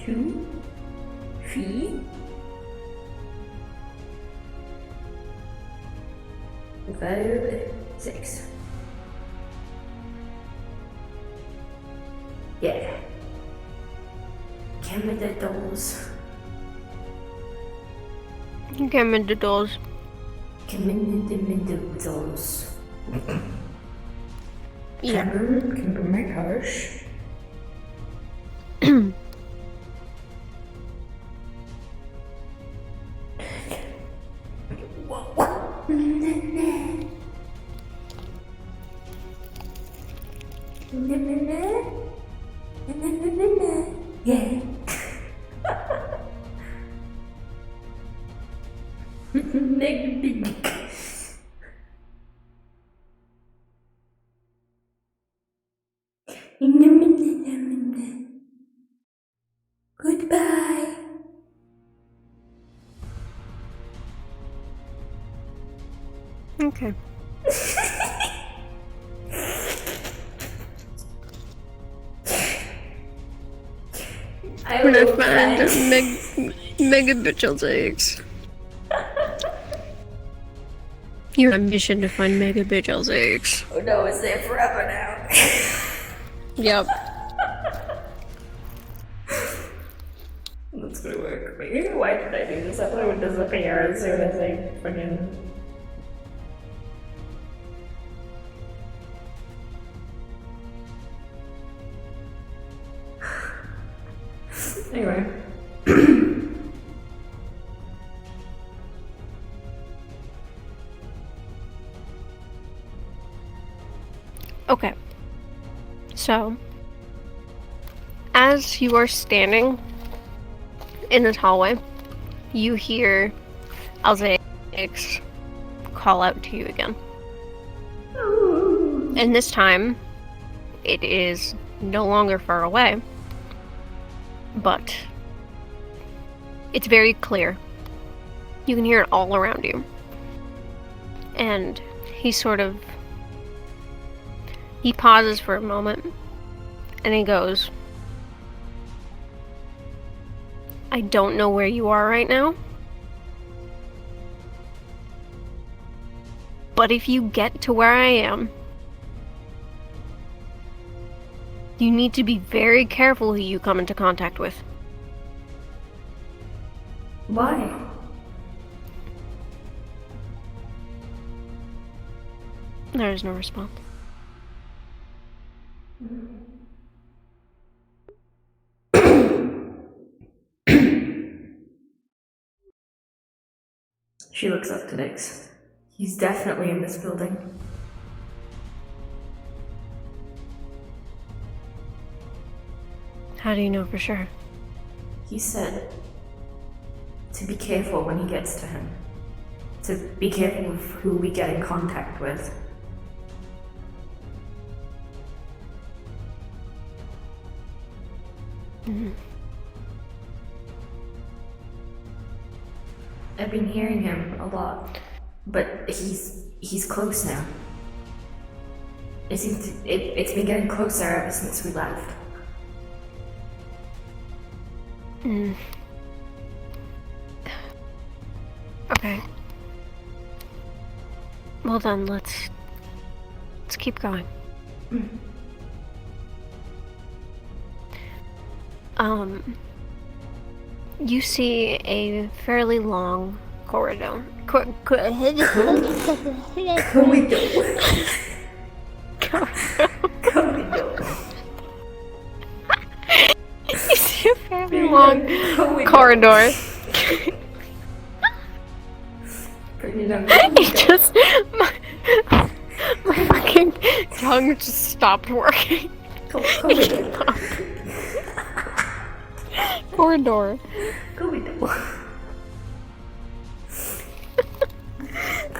[SPEAKER 1] 2, 3, 5, 6. Yeah. Give me the dolls.
[SPEAKER 2] Give me the dolls.
[SPEAKER 1] Give me the dolls.
[SPEAKER 2] Yeah.
[SPEAKER 1] Can burn my house. Yeah. Goodbye.
[SPEAKER 2] Okay. When I find Mega Bitch's eggs. You're on a mission to find Mega Bitch's eggs.
[SPEAKER 1] Oh no, it's there forever now.
[SPEAKER 2] Yep.
[SPEAKER 1] That's gonna work. Maybe why did I do this? I thought it would disappear as soon as I fucking. Anyway.
[SPEAKER 2] Okay. So, as you are standing in this hallway, you hear Alzaix call out to you again. And this time, it is no longer far away, but it's very clear. You can hear it all around you. And he pauses for a moment, and he goes, I don't know where you are right now, but if you get to where I am, you need to be very careful who you come into contact with.
[SPEAKER 1] Why?
[SPEAKER 2] There is no response.
[SPEAKER 1] She looks up to Nix. He's definitely in this building.
[SPEAKER 2] How do you know for sure?
[SPEAKER 1] He said to be careful when he gets to him. To be careful with who we get in contact with.
[SPEAKER 2] Mm-hmm.
[SPEAKER 1] I've been hearing him a lot, but he's close now. It's been getting closer ever since we left.
[SPEAKER 2] Mm. Okay. Well then, let's keep going.
[SPEAKER 1] Mm.
[SPEAKER 2] You see a fairly long corridor.
[SPEAKER 1] Corridor.
[SPEAKER 2] You see a fairly long corridor. It just my fucking tongue just stopped working. Corridor.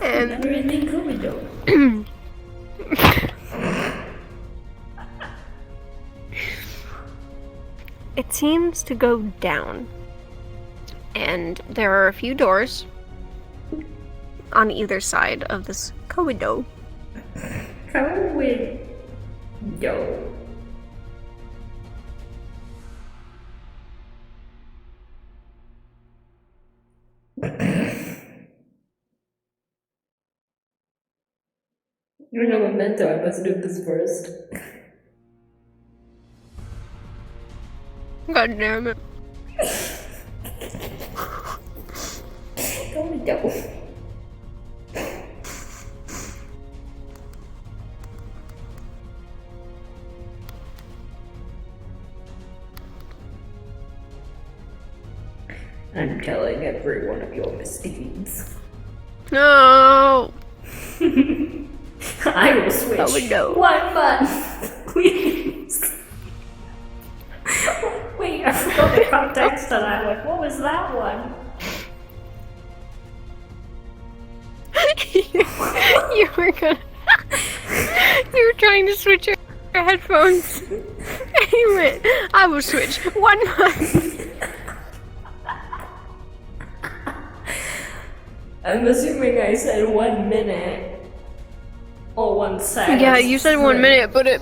[SPEAKER 2] And it seems to go down, and there are a few doors on either side of this corridor.
[SPEAKER 1] You're not a mentor, I must do this first.
[SPEAKER 2] God damn it.
[SPEAKER 1] Go. I'm telling every one of your misdeeds.
[SPEAKER 2] No.
[SPEAKER 1] I will switch.
[SPEAKER 2] Oh, no.
[SPEAKER 1] 1 month, please. Wait, I forgot the context of that one. What was that one?
[SPEAKER 2] You were gonna. You were trying to switch your headphones. Anyway, I will switch 1 month.
[SPEAKER 1] I'm assuming I said 1 minute. Or 1 second.
[SPEAKER 2] Yeah, you said 1 minute, but it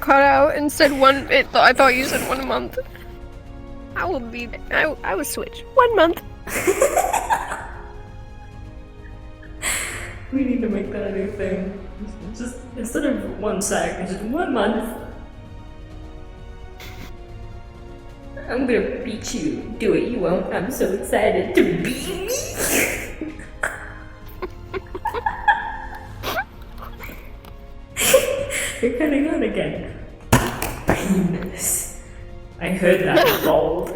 [SPEAKER 2] cut out and said I thought you said 1 month. I will switch 1 month.
[SPEAKER 1] We need to make that a new thing. Just instead of 1 sec, just 1 month. I'm gonna beat you. Do it, you won't. I'm so excited to beat me. You're cutting on again. Penis. I heard that bold.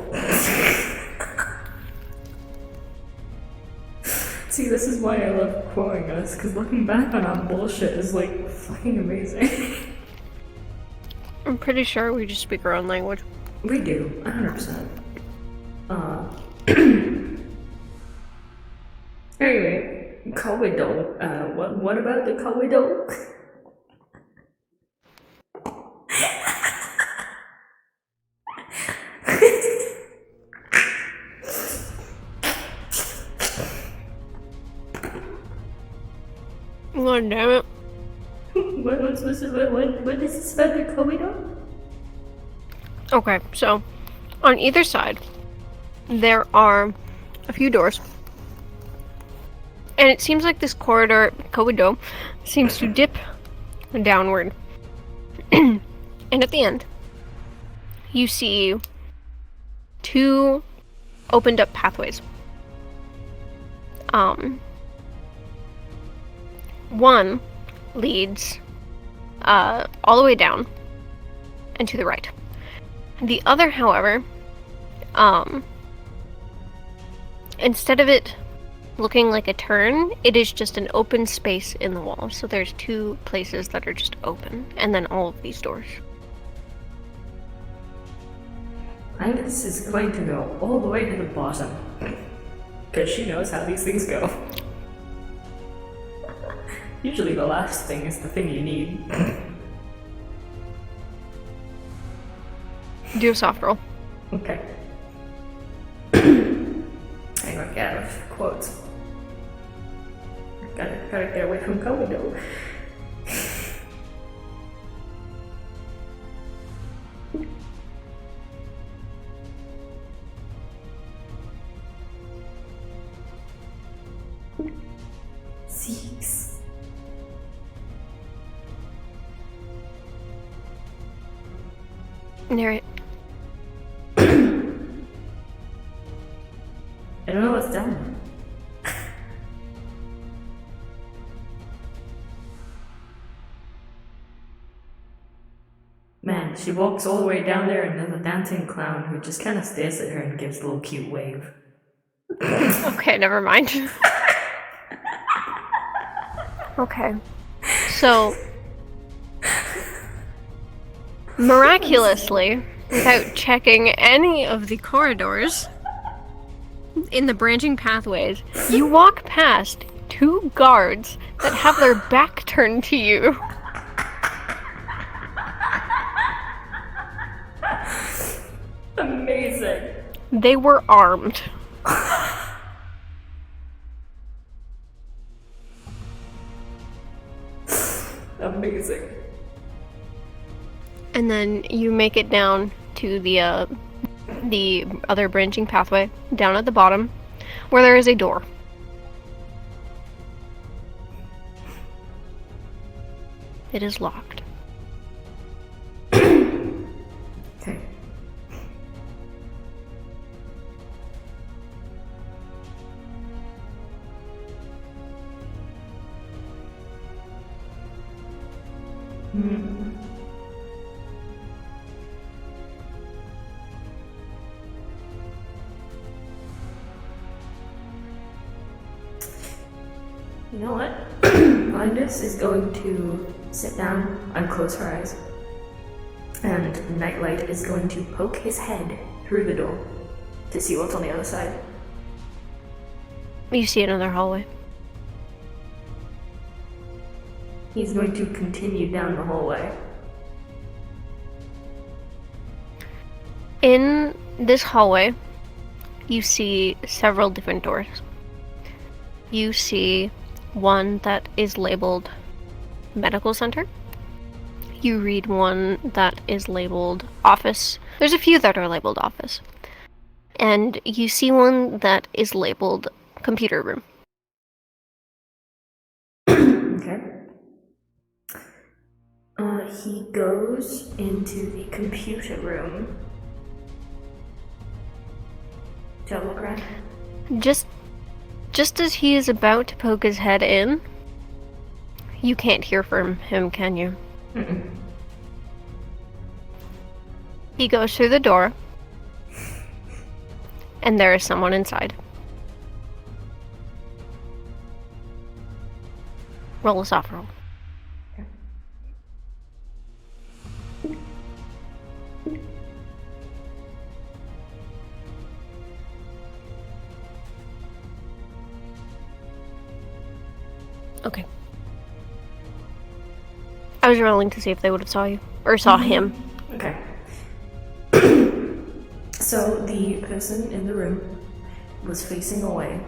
[SPEAKER 1] See, this is why I love quoting us, because looking back on our bullshit is like fucking amazing.
[SPEAKER 2] I'm pretty sure we just speak our own language.
[SPEAKER 1] We do, 100%. Anyway, Kawido. What about the Kawido?
[SPEAKER 2] God damn it.
[SPEAKER 1] What is this about the Kawido?
[SPEAKER 2] Okay, so on either side, there are a few doors. And it seems like this corridor, corridor, seems to dip downward. And at the end, you see two opened up pathways. One leads all the way down and to the right. The other, however, instead of it looking like a turn, it is just an open space in the wall. So there's two places that are just open, and then all of these doors.
[SPEAKER 1] Agnes is going to go all the way to the bottom, because she knows how these things go. Usually the last thing is the thing you need.
[SPEAKER 2] Do a soft roll.
[SPEAKER 1] Okay. Hang on, get out of quotes. Gotta get away from Komodo. Six.
[SPEAKER 2] Narrate.
[SPEAKER 1] I don't know what's down. Man, she walks all the way down there and there's a dancing clown who just kind of stares at her and gives a little cute wave.
[SPEAKER 2] Okay, never mind. Okay. So, miraculously, without checking any of the corridors in the branching pathways, you walk past two guards that have their back turned to you.
[SPEAKER 1] Amazing.
[SPEAKER 2] They were armed.
[SPEAKER 1] Amazing.
[SPEAKER 2] And then you make it down to the other branching pathway down at the bottom, where there is a door. It is locked.
[SPEAKER 1] Okay. You know what? Linus is going to sit down and close her eyes. And Nightlight is going to poke his head through the door to see what's on the other side.
[SPEAKER 2] You see another hallway.
[SPEAKER 1] He's going to continue down the hallway.
[SPEAKER 2] In this hallway, you see several different doors. You see one that is labeled Medical Center. You read one that is labeled Office. There's a few that are labeled Office. And you see one that is labeled Computer Room.
[SPEAKER 1] Okay. He goes into the computer room. Do you look around?
[SPEAKER 2] Just as he is about to poke his head in, you can't hear from him, can you?
[SPEAKER 1] Mm-mm.
[SPEAKER 2] He goes through the door, and there is someone inside. Roll a soft roll. Okay. I was rolling to see if they would have saw you. Or saw him.
[SPEAKER 1] Okay. So the person in the room was facing away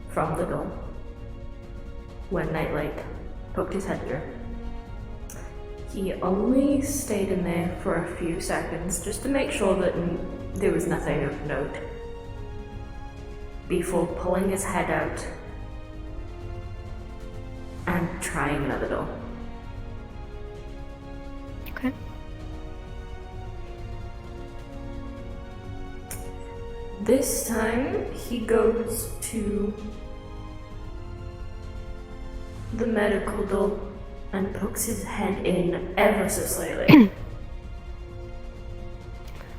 [SPEAKER 1] from the door when Nightlight poked his head through. He only stayed in there for a few seconds just to make sure that there was nothing of note before pulling his head out and trying another door.
[SPEAKER 2] Okay.
[SPEAKER 1] This time he goes to the medical door and pokes his head in ever so slightly.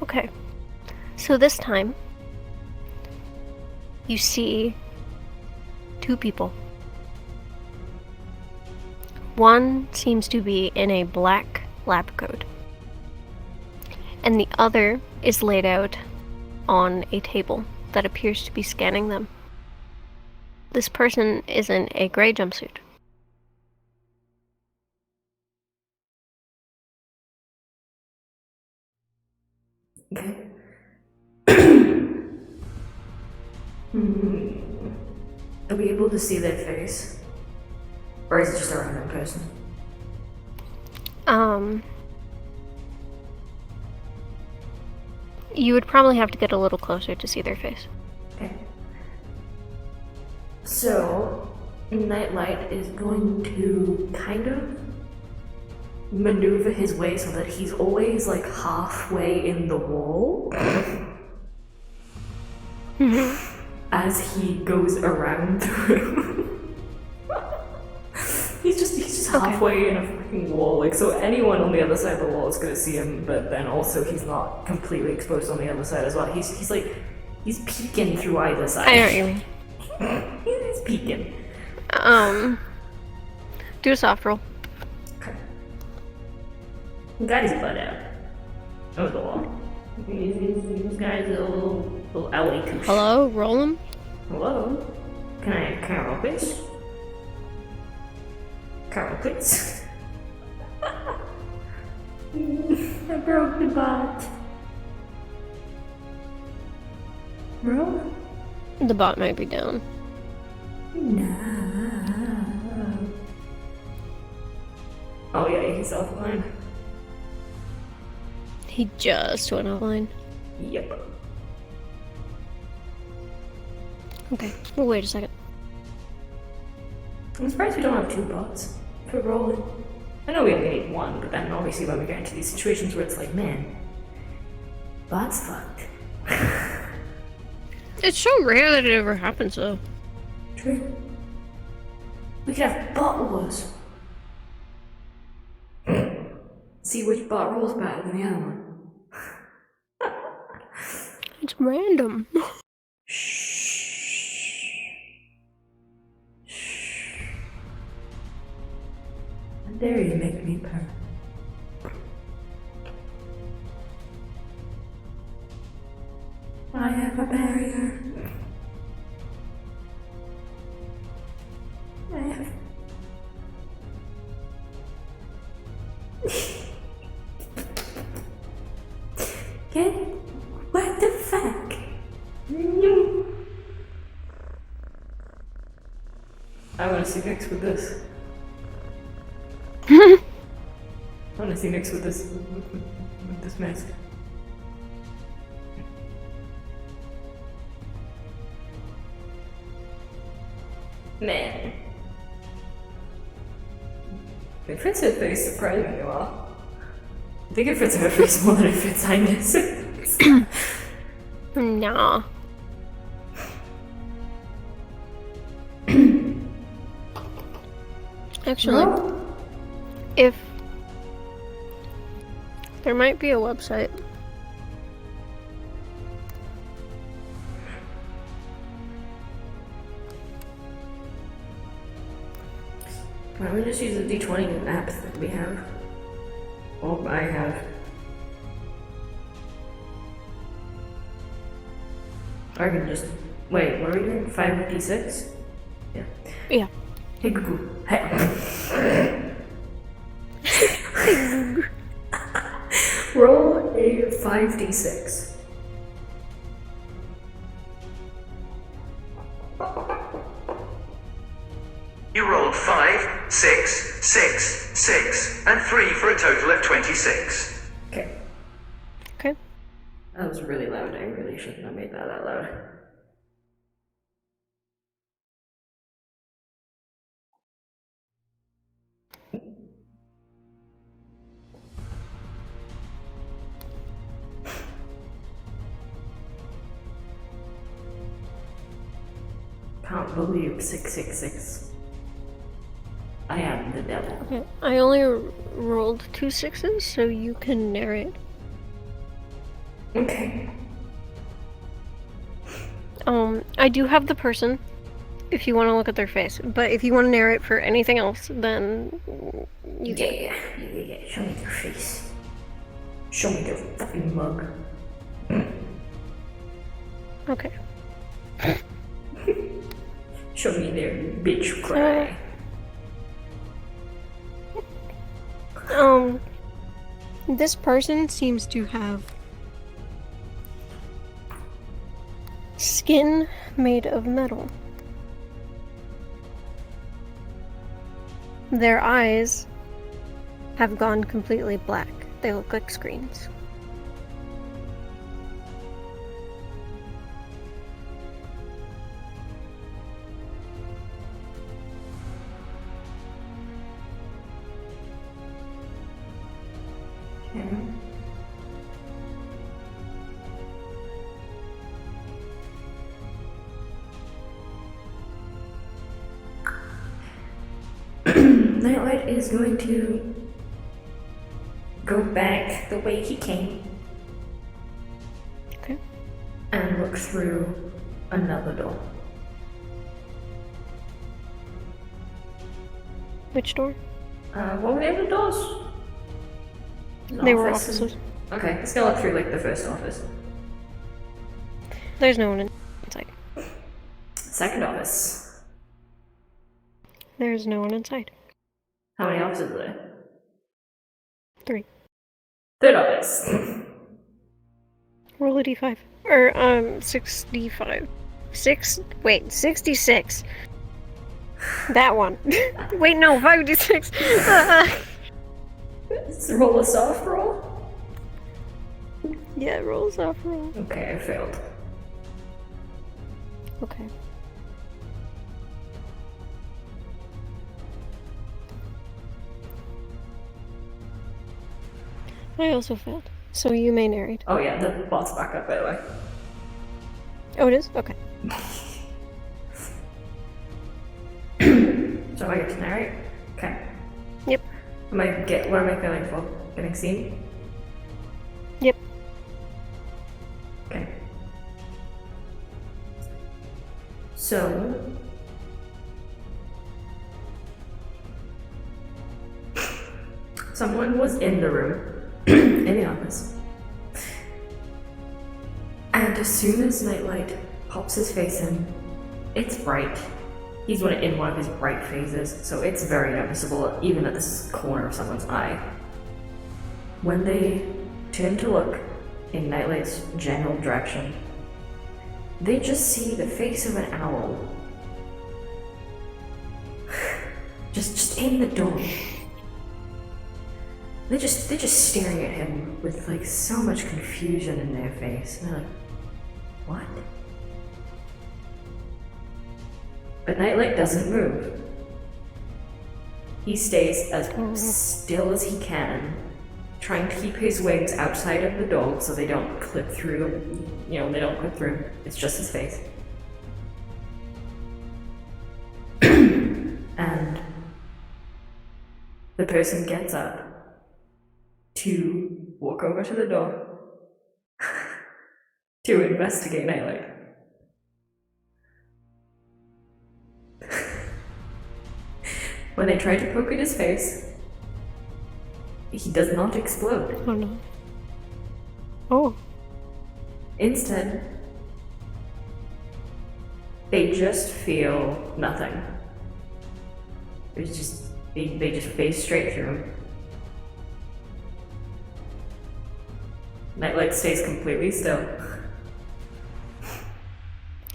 [SPEAKER 2] Okay. So this time, you see two people. One seems to be in a black lab coat, and the other is laid out on a table that appears to be scanning them. This person is in a gray jumpsuit.
[SPEAKER 1] Okay. Are we able to see their face? Or is it just a random person?
[SPEAKER 2] You would probably have to get a little closer to see their face.
[SPEAKER 1] Okay. So, Nightlight is going to kind of maneuver his way so that he's always like halfway in the wall as he goes around the room. he's just halfway in a fucking wall. Like, so anyone on the other side of the wall is gonna see him, but then also he's not completely exposed on the other side as well. He's like he's peeking through either side.
[SPEAKER 2] I know what you mean.
[SPEAKER 1] He's peeking.
[SPEAKER 2] Do a soft roll.
[SPEAKER 1] Okay. Got his butt out. Over the wall. This guy's a little alley couche.
[SPEAKER 2] Hello, roll him.
[SPEAKER 1] Hello? Can I roll please? Can I roll please? I broke the bot. Bro?
[SPEAKER 2] The bot might be down.
[SPEAKER 1] No. Oh yeah, he's offline.
[SPEAKER 2] He just went offline.
[SPEAKER 1] Yep.
[SPEAKER 2] Okay, well, wait a second.
[SPEAKER 1] I'm surprised we don't have two bots for rolling. I know we only need one, but then obviously when we get into these situations where it's like, man, bots fucked.
[SPEAKER 2] It's so rare that it ever happens, though.
[SPEAKER 1] True. We could have bot wars. See which bot rolls better than the other one.
[SPEAKER 2] It's random.
[SPEAKER 1] Shh. Shh. How dare you make me purr? I have a barrier. I have. Get it? What the fuck? No. I want to see Nyx with this. I want to see Nyx with this with this mask. Man. It fits her face surprisingly well. I think it fits her face more than it fits Highness.
[SPEAKER 2] Nah. Actually,
[SPEAKER 1] No?
[SPEAKER 2] if there might be a website.
[SPEAKER 1] Why don't we just use the D20 app that we have? Or I have. Or I can just. Wait, what are we doing? 5d6? Yeah.
[SPEAKER 2] Yeah.
[SPEAKER 1] Hey, Google. Hey. Roll a 5d6.
[SPEAKER 3] You rolled 5, 6, 6, 6, and 3 for a total of 26.
[SPEAKER 1] Okay.
[SPEAKER 2] Okay.
[SPEAKER 1] That was really loud. I really shouldn't have made that loud. Can't believe 666. I am the devil.
[SPEAKER 2] Okay. I only rolled 2 6s, so you can narrate.
[SPEAKER 1] Okay.
[SPEAKER 2] I do have the person, if you want to look at their face. But if you want to narrate for anything else, then you can.
[SPEAKER 1] Yeah. Show me their face. Show me their fucking mug.
[SPEAKER 2] Okay.
[SPEAKER 1] Show me their bitch cry.
[SPEAKER 2] This person seems to have skin made of metal. Their eyes have gone completely black. They look like screens.
[SPEAKER 1] Nightlight is going to go back the way he came.
[SPEAKER 2] Okay.
[SPEAKER 1] And look through another door.
[SPEAKER 2] Which door?
[SPEAKER 1] What were the other doors?
[SPEAKER 2] They were offices.
[SPEAKER 1] Okay, let's go look through like the first office.
[SPEAKER 2] There's no one inside.
[SPEAKER 1] Second office.
[SPEAKER 2] There's no one inside.
[SPEAKER 1] How many offices are there?
[SPEAKER 2] 3.
[SPEAKER 1] Third office.
[SPEAKER 2] Roll a d5. Or, 65. 66. That one. Wait, no, 5d6.
[SPEAKER 1] Let's roll a soft roll.
[SPEAKER 2] Yeah, rolls off roll.
[SPEAKER 1] Okay, I failed.
[SPEAKER 2] Okay. I also failed. So you may narrate.
[SPEAKER 1] Oh yeah, the bot's back up by the way.
[SPEAKER 2] Oh, it is? Okay.
[SPEAKER 1] So I get to narrate? Okay.
[SPEAKER 2] Yep.
[SPEAKER 1] What am I feeling for? Getting seen?
[SPEAKER 2] Yep.
[SPEAKER 1] Okay. So someone was in the room, in the office. And as soon as Nightlight pops his face in, it's bright. He's in one of his bright phases, so it's very noticeable, even at this corner of someone's eye. When they turn to look in Nightlight's general direction, they just see the face of an owl. just in the door. They're just staring at him with like so much confusion in their face. And they're like, what? But Nightlight doesn't move. He stays as still as he can, trying to keep his wings outside of the dog so they don't clip through. They don't clip through. It's just his face. And the person gets up to walk over to the door to investigate Nightlight. When they try to poke at his face, he does not explode.
[SPEAKER 2] Oh no. Oh.
[SPEAKER 1] Instead, they just feel nothing. It's just, they just phase straight through him. Nightlight stays completely still.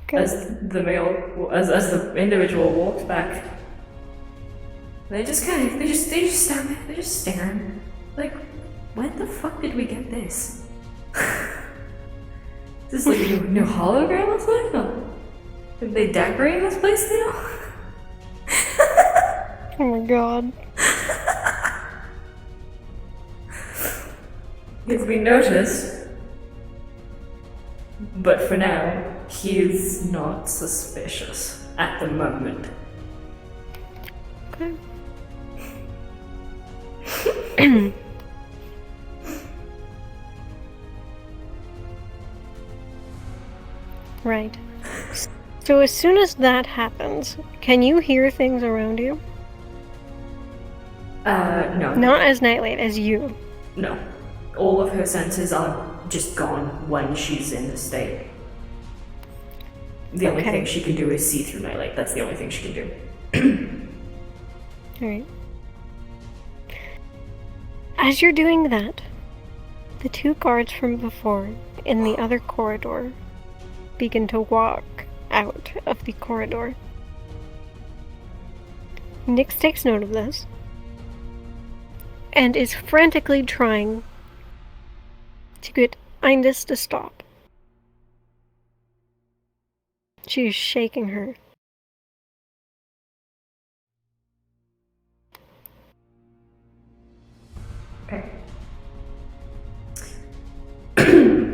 [SPEAKER 2] Okay.
[SPEAKER 1] As the individual walks back, they just stand there, they're just staring. Like, when the fuck did we get this? Is this like a new hologram or something? Did they decorate this place now?
[SPEAKER 2] Oh my god.
[SPEAKER 1] He's been noticed, but for now, he is not suspicious at the moment.
[SPEAKER 2] Okay. Right. So as soon as that happens, can you hear things around you?
[SPEAKER 1] No.
[SPEAKER 2] Not as Nightlight, as you.
[SPEAKER 1] No. All of her senses are just gone when she's in the state. The only
[SPEAKER 2] Okay.
[SPEAKER 1] thing she can do is see through nightlight. That's the only thing she can do.
[SPEAKER 2] Alright. As you're doing that, the two guards from before in the other corridor begin to walk out of the corridor. Nyx takes note of this and is frantically trying to get Indus to stop. She is shaking her.
[SPEAKER 1] Okay.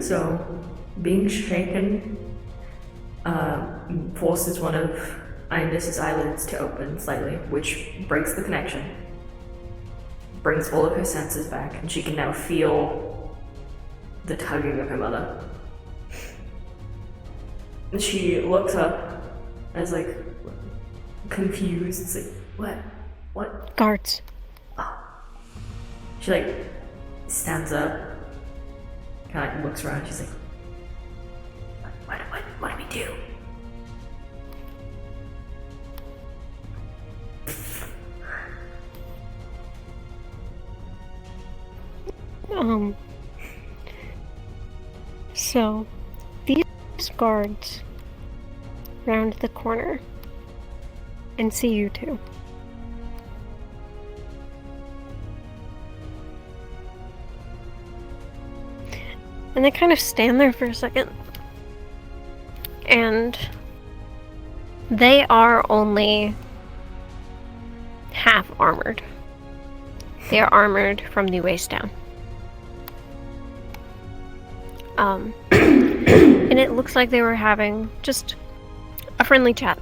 [SPEAKER 1] So, being shaken forces one of Indus's eyelids to open slightly, which breaks the connection. Brings all of her senses back, and she can now feel the tugging of her mother. And she looks up as like confused. It's like, what? What?
[SPEAKER 2] Guards.
[SPEAKER 1] She like stands up, kind of looks around. She's like, what do we do?
[SPEAKER 2] So these guards round the corner and see you two. And they kind of stand there for a second. And they are only half armored. They are armored from the waist down. And it looks like they were having just a friendly chat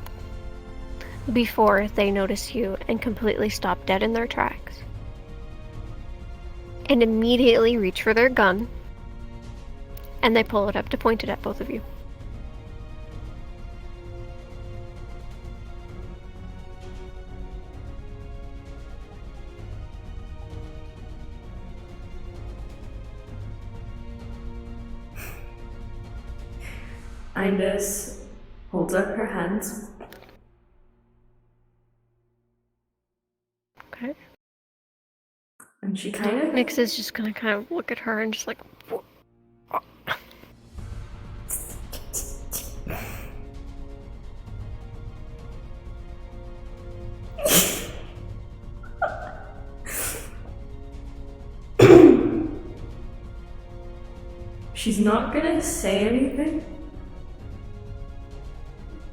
[SPEAKER 2] before they notice you and completely stop dead in their tracks. And immediately reach for their gun. And they pull it up to point it at both of you.
[SPEAKER 1] Indus holds up her hands.
[SPEAKER 2] Okay.
[SPEAKER 1] And she kind of
[SPEAKER 2] Nyx is just gonna kind of look at her and just like,
[SPEAKER 1] she's not gonna say anything,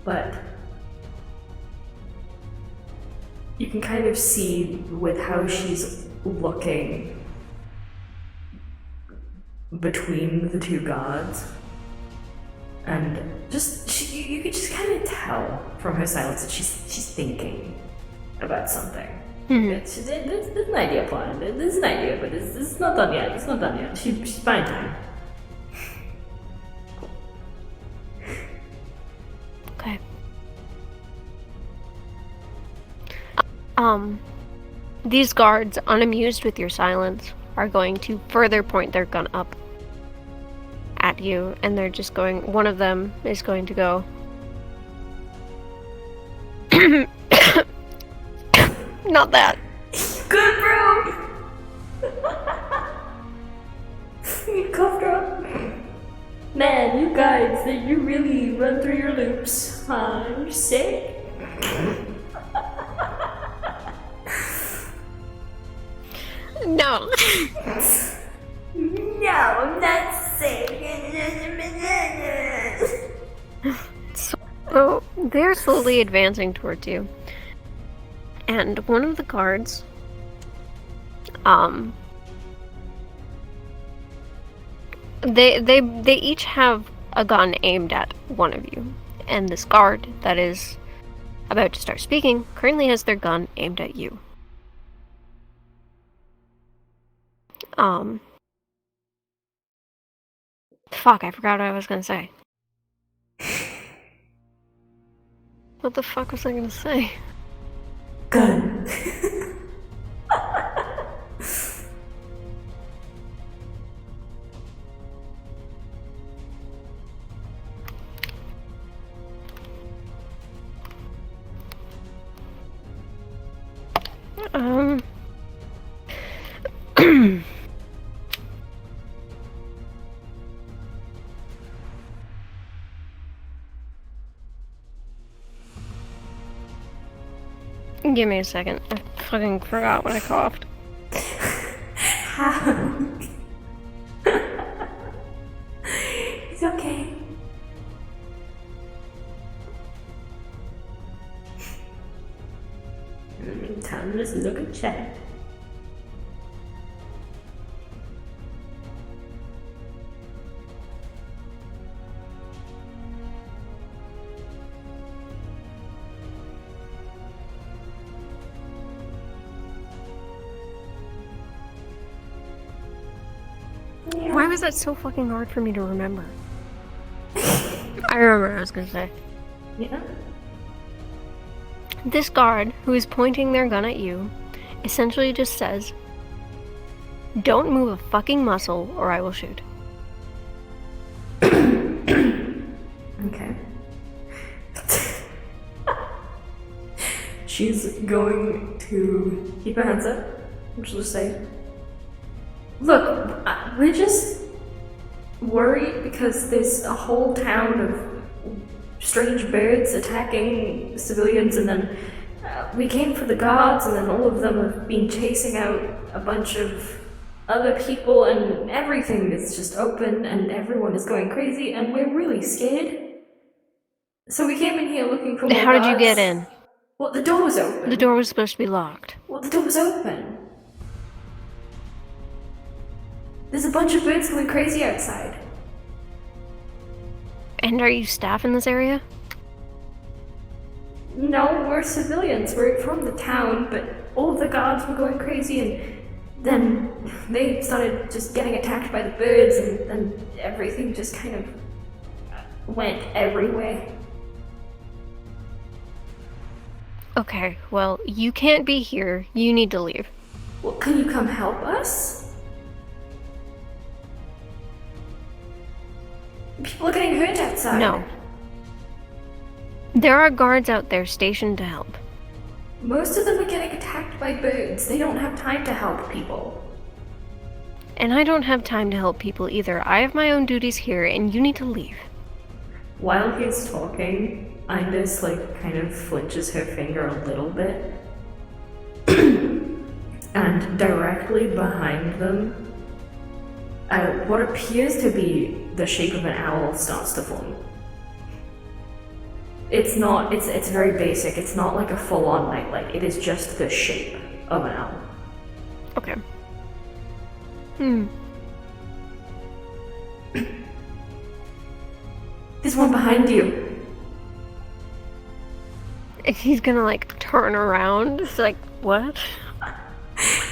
[SPEAKER 1] but you can kind of see with how she's looking between the two gods, and just you could just kind of tell from her silence that she's thinking about something. There's an idea planned. There's an idea, but it's not done yet. It's not done yet. She's buying time.
[SPEAKER 2] okay. These guards, unamused with your silence, are going to further point their gun up at you, and they're just going, one of them is going to go, not that.
[SPEAKER 1] Good, bro! You coughed her up. Man, you guys, you really run through your loops. You're sick.
[SPEAKER 2] No.
[SPEAKER 1] No, I'm not sick.
[SPEAKER 2] So they're slowly advancing towards you, and one of the guards, they each have a gun aimed at one of you, and this guard that is about to start speaking currently has their gun aimed at you. Fuck, I forgot what I was gonna say. What the fuck was I gonna say?
[SPEAKER 1] Gun.
[SPEAKER 2] Give me a second. I fucking forgot what I coughed.
[SPEAKER 1] How? It's okay. Time to just look at chat.
[SPEAKER 2] Why was that so fucking hard for me to remember? I remember what I was gonna say.
[SPEAKER 1] Yeah.
[SPEAKER 2] This guard, who is pointing their gun at you, essentially just says, "Don't move a fucking muscle or I will shoot."
[SPEAKER 1] Okay. She's going to keep her hands up, and she'll just say, "Look, we're just worried because there's a whole town of strange birds attacking civilians, and then we came for the guards, and then all of them have been chasing out a bunch of other people, and everything is just open, and everyone is going crazy, and we're really scared. So we came in here looking for more
[SPEAKER 2] How did you
[SPEAKER 1] guards."
[SPEAKER 2] get in?
[SPEAKER 1] Well, the door was open.
[SPEAKER 2] The door was supposed to be locked.
[SPEAKER 1] Well, the door was open. There's a bunch of birds going crazy outside.
[SPEAKER 2] And are you staff in this area?
[SPEAKER 1] No, we're civilians. We're from the town, but all of the guards were going crazy, and then they started just getting attacked by the birds, and then everything just kind of went everywhere.
[SPEAKER 2] Okay, well, you can't be here. You need to leave.
[SPEAKER 1] Well, can you come help us? People are getting hurt outside.
[SPEAKER 2] No. There are guards out there stationed to help.
[SPEAKER 1] Most of them are getting attacked by birds. They don't have time to help people.
[SPEAKER 2] And I don't have time to help people either. I have my own duties here, and you need to leave.
[SPEAKER 1] While he's talking, Indus kind of flinches her finger a little bit. And directly behind them, what appears to be the shape of an owl starts to form. It's not, it's very basic. It's not like a full-on nightlight. It is just the shape of an owl.
[SPEAKER 2] Okay.
[SPEAKER 1] There's one behind you.
[SPEAKER 2] He's gonna turn around. It's like, what?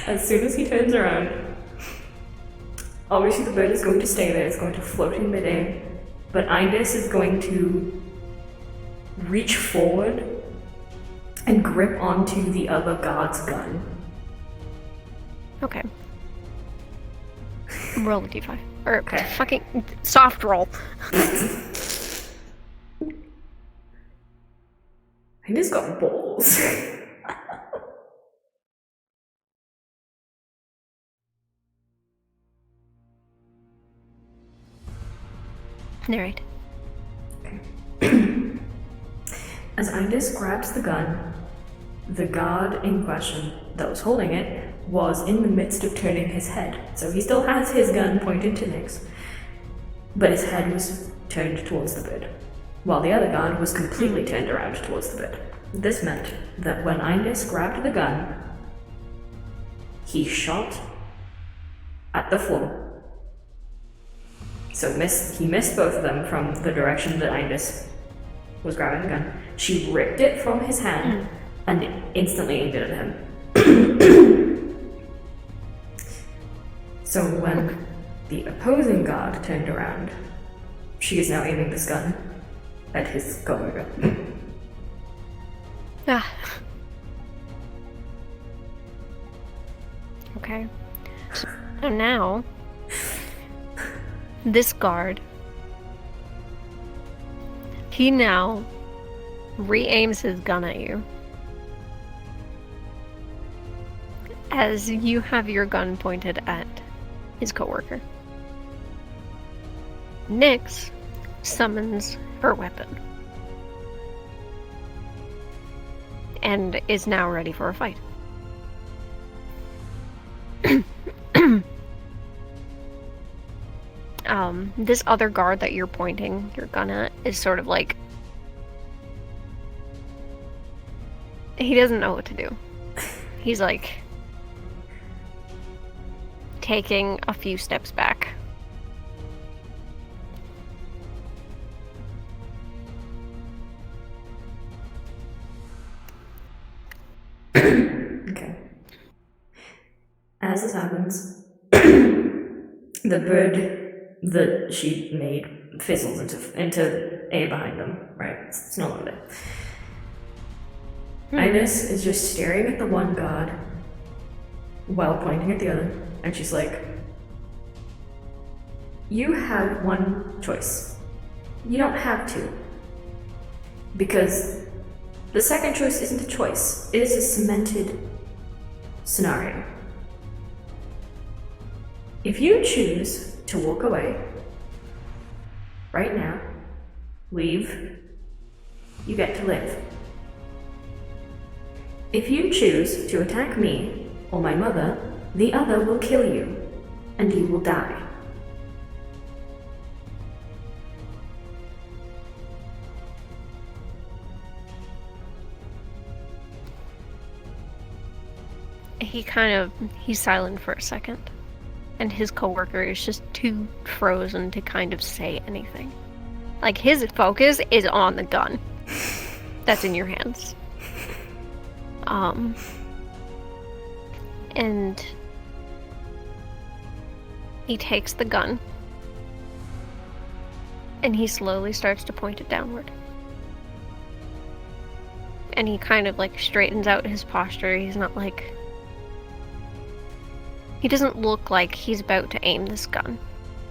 [SPEAKER 1] As soon as he turns around, obviously the bird is going to stay there. It's going to float in midair. But Indus is going to reach forward and grip onto the other guard's gun.
[SPEAKER 2] Okay. Roll a d5. Or
[SPEAKER 1] Okay.
[SPEAKER 2] fucking soft roll.
[SPEAKER 1] I just got balls.
[SPEAKER 2] Narrate.
[SPEAKER 1] As Indus grabs the gun, the guard in question that was holding it was in the midst of turning his head. So he still has his gun pointed to Nyx, but his head was turned towards the bird, while the other guard was completely turned around towards the bird. This meant that when Indus grabbed the gun, he shot at the floor. So he missed both of them from the direction that Indus was grabbing the gun. She ripped it from his hand and instantly aimed it at him. So when the opposing guard turned around, she is now aiming this gun at his coworker.
[SPEAKER 2] Ah. Okay. So now, this guard, he now re-aims his gun at you as you have your gun pointed at his coworker. Nyx summons her weapon and is now ready for a fight. This other guard that you're pointing your gun at is sort of like, he doesn't know what to do. He's like taking a few steps back.
[SPEAKER 1] Okay. As this happens, the bird that she made fizzles into air behind them, right? It's no longer there. Ines is just staring at the one guard while pointing at the other, and she's like, you have one choice. You don't have to. Because the second choice isn't a choice, it is a cemented scenario. If you choose to walk away, right now, leave, you get to live. If you choose to attack me or my mother, the other will kill you, and you will die.
[SPEAKER 2] He's silent for a second. And his coworker is just too frozen to kind of say anything. Like, his focus is on the gun that's in your hands. And he takes the gun and he slowly starts to point it downward. And he kind of like straightens out his posture. He's not like, he doesn't look like he's about to aim this gun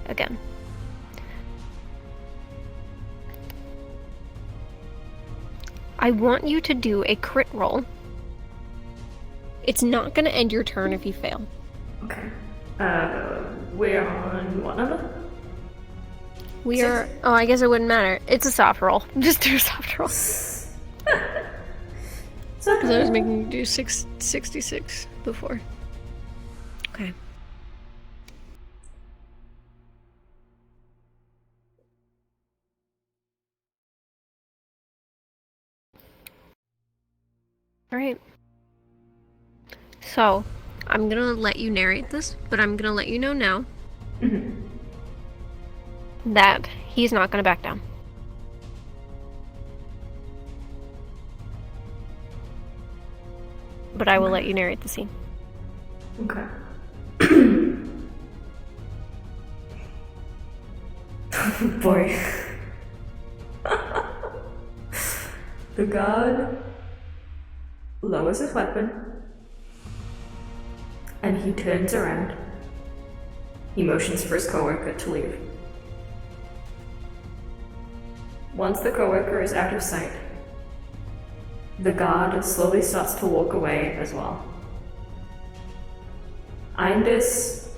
[SPEAKER 2] again. I want you to do a crit roll. It's not going to end your turn if you fail.
[SPEAKER 1] Okay. We're on what number?
[SPEAKER 2] We are... Oh, I guess it wouldn't matter. It's a soft roll. Just do a soft roll. Because I was making you do 66 before. Okay. Alright. So, I'm gonna let you narrate this, but I'm gonna let you know now that he's not gonna back down. But I will let you narrate the scene.
[SPEAKER 1] Okay. Boy. The god lowers his weapon, and he turns around. He motions for his coworker to leave. Once the coworker is out of sight, the guard slowly starts to walk away as well. Indus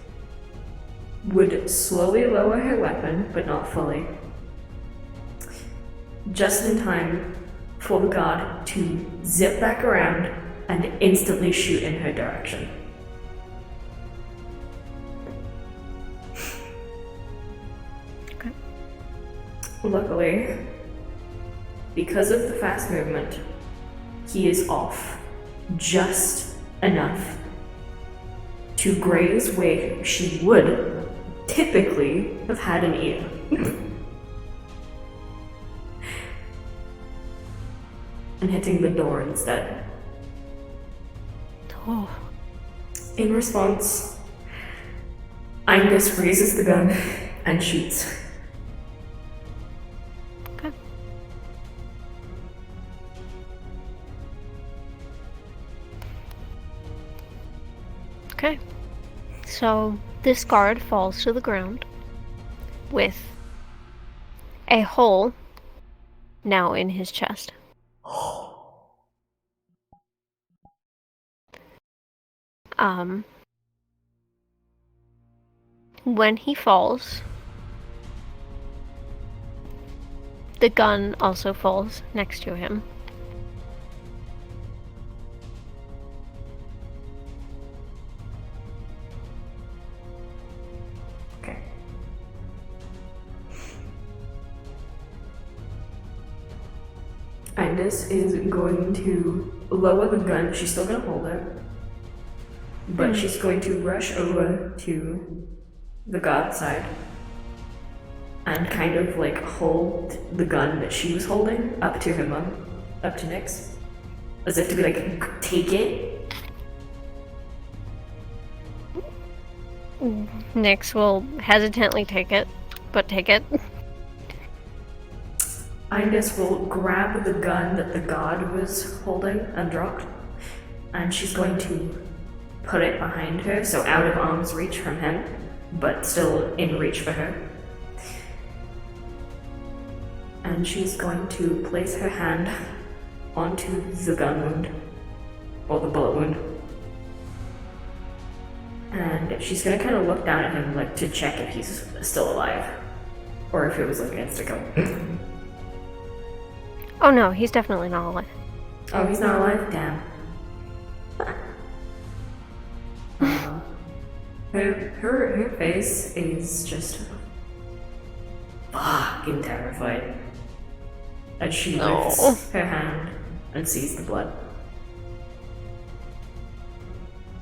[SPEAKER 1] would slowly lower her weapon, but not fully, just in time for the guard to zip back around and instantly shoot in her direction.
[SPEAKER 2] Okay.
[SPEAKER 1] Luckily, because of the fast movement, he is off just enough to graze where she would typically have had an ear. And hitting the door instead.
[SPEAKER 2] Oh.
[SPEAKER 1] In response, Angus raises the gun and shoots.
[SPEAKER 2] Okay. Okay. So this guard falls to the ground with a hole now in his chest. When he falls, the gun also falls next to him.
[SPEAKER 1] Okay. Indus is going to lower the gun. She's still gonna hold it, but she's going to rush over to the guard side and kind of like hold the gun that she was holding up to her mum, up to Nyx, as if to be like, take it.
[SPEAKER 2] Nyx will hesitantly take it, but take it.
[SPEAKER 1] Indus will grab the gun that the guard was holding and dropped, and she's going to put it behind her, so out of arm's reach from him, but still in reach for her. And she's going to place her hand onto the gun wound, or the bullet wound. And she's gonna kind of look down at him, like, to check if he's still alive, or if it was like an insta-kill.
[SPEAKER 2] Oh no, he's definitely not alive.
[SPEAKER 1] Oh, he's not alive? Damn. Her face is just fucking terrified as she lifts her hand and sees the blood.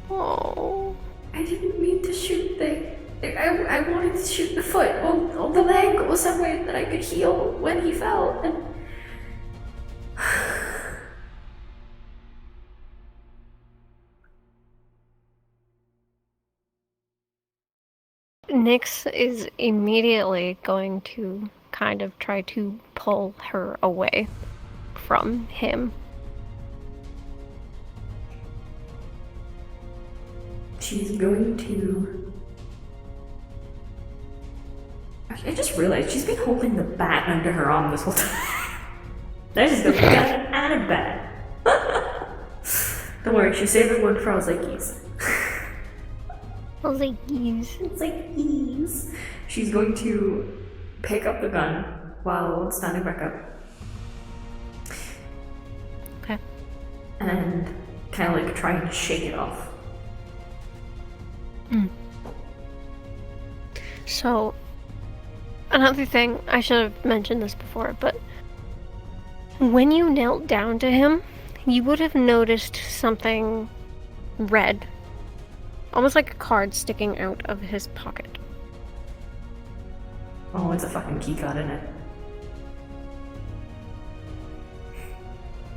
[SPEAKER 2] Oh.
[SPEAKER 1] I didn't mean to shoot I wanted to shoot the foot or the leg or somewhere that I could heal when he fell, and
[SPEAKER 2] Nyx is immediately going to kind of try to pull her away from him.
[SPEAKER 1] she's going to... I just realized she's been holding the bat under her arm this whole time. There's just a gun and a bat. Don't worry, she saved one for Alzakis. Alzakis. She's going to pick up the gun while standing back up.
[SPEAKER 2] Okay.
[SPEAKER 1] And kind of like try and shake it off.
[SPEAKER 2] So, another thing, I should have mentioned this before, but when you knelt down to him, you would have noticed something red. Almost like a card sticking out of his pocket.
[SPEAKER 1] Oh, it's a fucking key card, isn't it?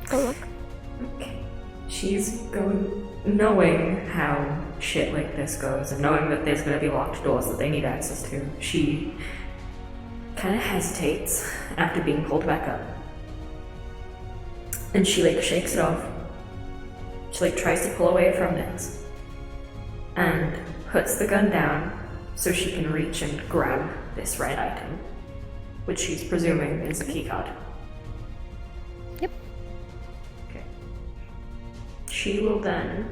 [SPEAKER 2] Go look.
[SPEAKER 1] Okay. She's going, knowing how shit like this goes, and knowing that there's gonna be locked doors that they need access to, she kind of hesitates after being pulled back up. And she like shakes it off She like tries to pull away from it and puts the gun down so she can reach and grab this red item, which she's presuming is a keycard.
[SPEAKER 2] Yep.
[SPEAKER 1] Okay. She will then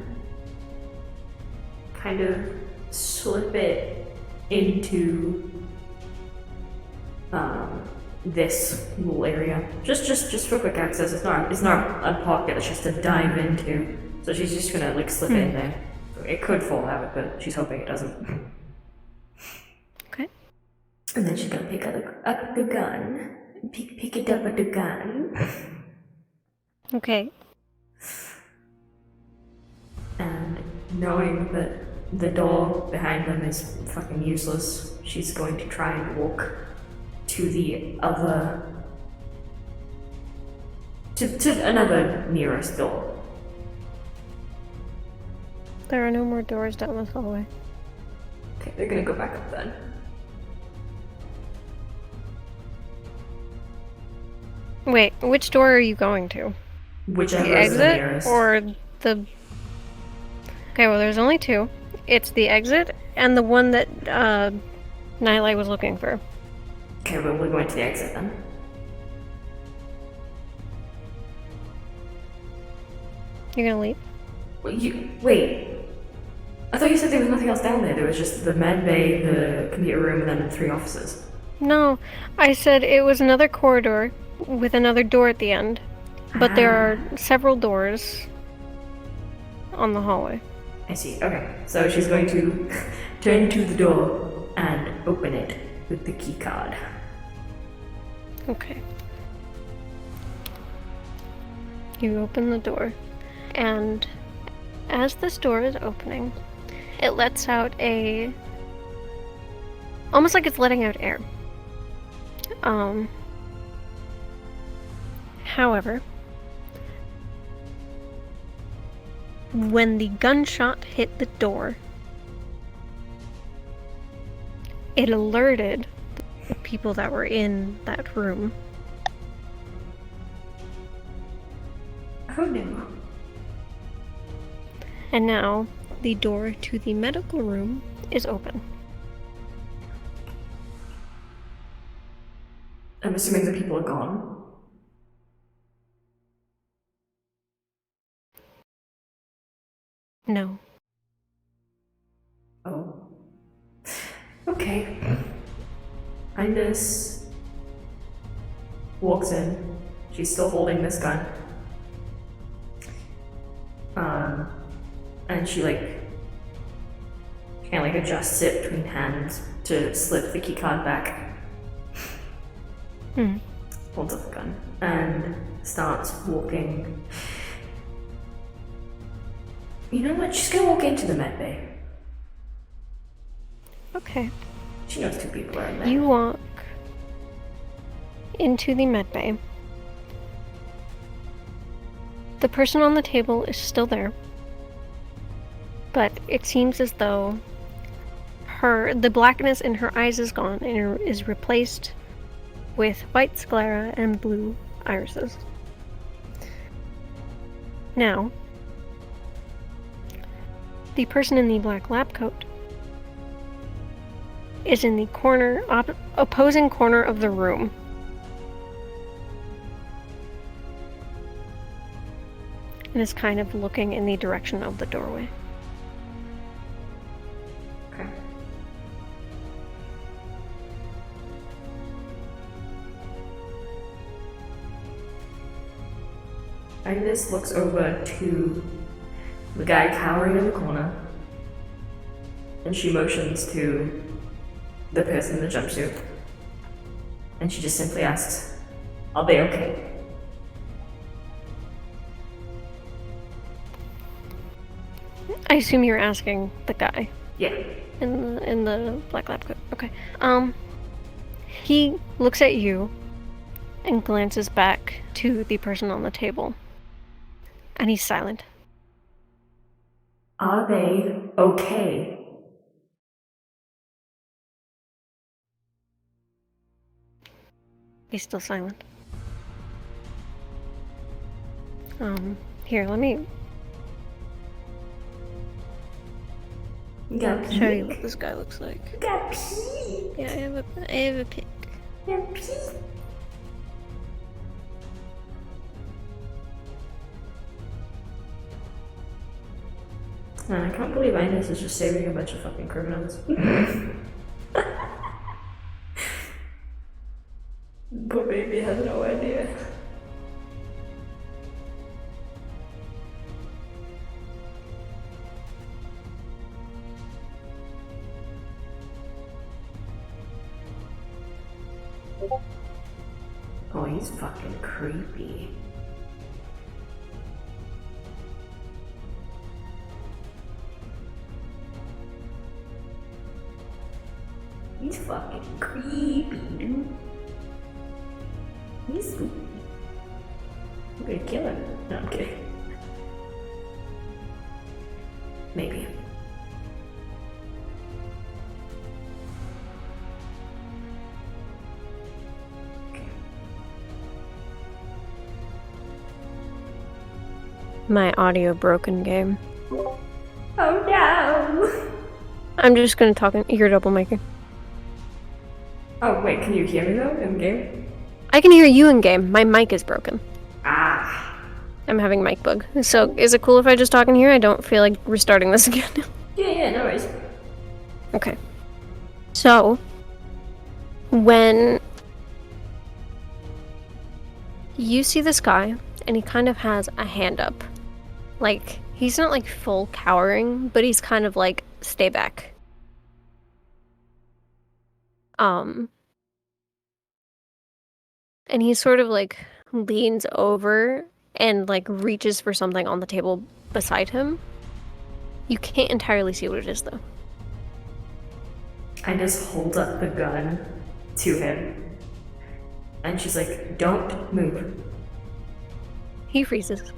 [SPEAKER 1] kind of slip it into this little area. Just for quick access. It's not a pocket that she has to dive into. So she's just gonna like slip it in there. It could fall out, but she's hoping it doesn't.
[SPEAKER 2] Okay.
[SPEAKER 1] And then she's gonna pick up the gun. Pick it up at the gun.
[SPEAKER 2] Okay.
[SPEAKER 1] And knowing that the door behind them is fucking useless, she's going to try and walk to the other... to another nearest door.
[SPEAKER 2] There are no more doors down this hallway.
[SPEAKER 1] Okay, they're gonna go back up then.
[SPEAKER 2] Wait, which door are you going to?
[SPEAKER 1] Whichever
[SPEAKER 2] The
[SPEAKER 1] is the
[SPEAKER 2] exit
[SPEAKER 1] nearest.
[SPEAKER 2] or the... Okay, well there's only two. It's the exit and the one that Nightlight was looking for.
[SPEAKER 1] Okay, well, we're going to the exit then.
[SPEAKER 2] You're gonna leave?
[SPEAKER 1] Wait. I thought you said there was nothing else down there. There was just the med bay, the computer room, and then the 3 offices.
[SPEAKER 2] No, I said it was another corridor with another door at the end. But there are several doors on the hallway.
[SPEAKER 1] I see. Okay. So she's going to turn to the door and open it with the key card.
[SPEAKER 2] Okay. You open the door, and as this door is opening, it lets out a... almost like it's letting out air. However, when the gunshot hit the door, it alerted the people that were in that room.
[SPEAKER 1] Oh no.
[SPEAKER 2] And now the door to the medical room is open.
[SPEAKER 1] I'm assuming the people are gone.
[SPEAKER 2] No.
[SPEAKER 1] Oh. Okay. Ines walks in. She's still holding this gun. And she kind of adjusts it between hands to slip the key card back. Holds up the gun and starts walking. You know what? She's gonna walk into the med bay.
[SPEAKER 2] Okay.
[SPEAKER 1] She knows 2 people are in there.
[SPEAKER 2] You walk into the med bay. The person on the table is still there, but it seems as though the blackness in her eyes is gone and is replaced with white sclera and blue irises. Now, the person in the black lab coat is in the opposing corner of the room. And is kind of looking in the direction of the doorway.
[SPEAKER 1] Okay. Agnes looks over to the guy cowering in the corner, and she motions to the person in the jumpsuit, and she just simply asks, "Are they okay?"
[SPEAKER 2] I assume you're asking the guy
[SPEAKER 1] Yeah.
[SPEAKER 2] in the black lab coat. Okay. He looks at you and glances back to the person on the table. And he's silent.
[SPEAKER 1] Are they okay?
[SPEAKER 2] He's still silent. Here, let me
[SPEAKER 1] You got
[SPEAKER 2] Show you
[SPEAKER 1] pee?
[SPEAKER 2] what this guy looks like.
[SPEAKER 1] You got pee?
[SPEAKER 2] Yeah, I have a pic.
[SPEAKER 1] You got pee? Man, I can't believe Ines is just saving a bunch of fucking criminals. Poor baby has no idea. Oh, he's fucking creepy. He's fucking creepy, dude. He's spooky. I'm gonna kill him. No, I'm kidding. Maybe.
[SPEAKER 2] My audio broken game.
[SPEAKER 1] Oh no!
[SPEAKER 2] I'm just gonna talk in your double maker.
[SPEAKER 1] Oh wait, can you hear me though in game?
[SPEAKER 2] I can hear you in game. My mic is broken.
[SPEAKER 1] Ah.
[SPEAKER 2] I'm having mic bug. So is it cool if I just talk in here? I don't feel like restarting this again.
[SPEAKER 1] Yeah, no worries.
[SPEAKER 2] Okay. So when you see this guy and he kind of has a hand up. Like, he's not like full cowering, but he's kind of like, stay back. And he sort of like leans over and like reaches for something on the table beside him. You can't entirely see what it is though.
[SPEAKER 1] I just hold up the gun to him. And she's like, don't move.
[SPEAKER 2] He freezes.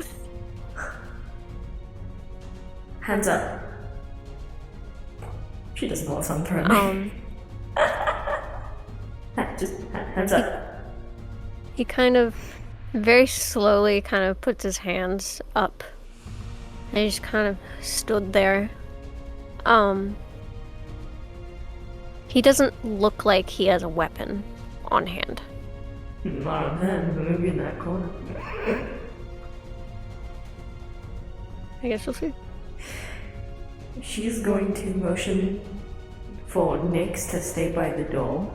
[SPEAKER 1] Hands up. She doesn't know what's on throwing. Just hands up.
[SPEAKER 2] He kind of very slowly kind of puts his hands up. And he just kind of stood there. He doesn't look like he has a weapon on hand.
[SPEAKER 1] Not on them, maybe in that corner.
[SPEAKER 2] I guess we'll see.
[SPEAKER 1] She's going to motion for Nyx to stay by the door.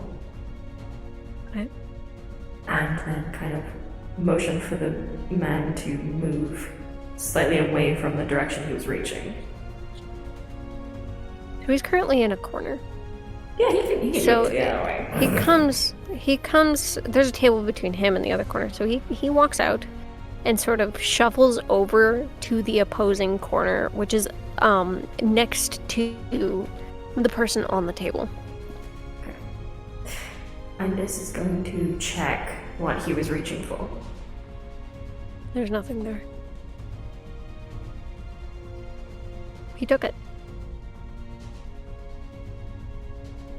[SPEAKER 2] Okay.
[SPEAKER 1] And then kind of motion for the man to move slightly away from the direction he was reaching.
[SPEAKER 2] So he's currently in a corner.
[SPEAKER 1] Yeah, he can
[SPEAKER 2] So
[SPEAKER 1] move the other way.
[SPEAKER 2] he comes, there's a table between him and the other corner. So he walks out and sort of shuffles over to the opposing corner, which is next to the person on the table.
[SPEAKER 1] Okay. And this is going to check what he was reaching for.
[SPEAKER 2] There's nothing there. He took it.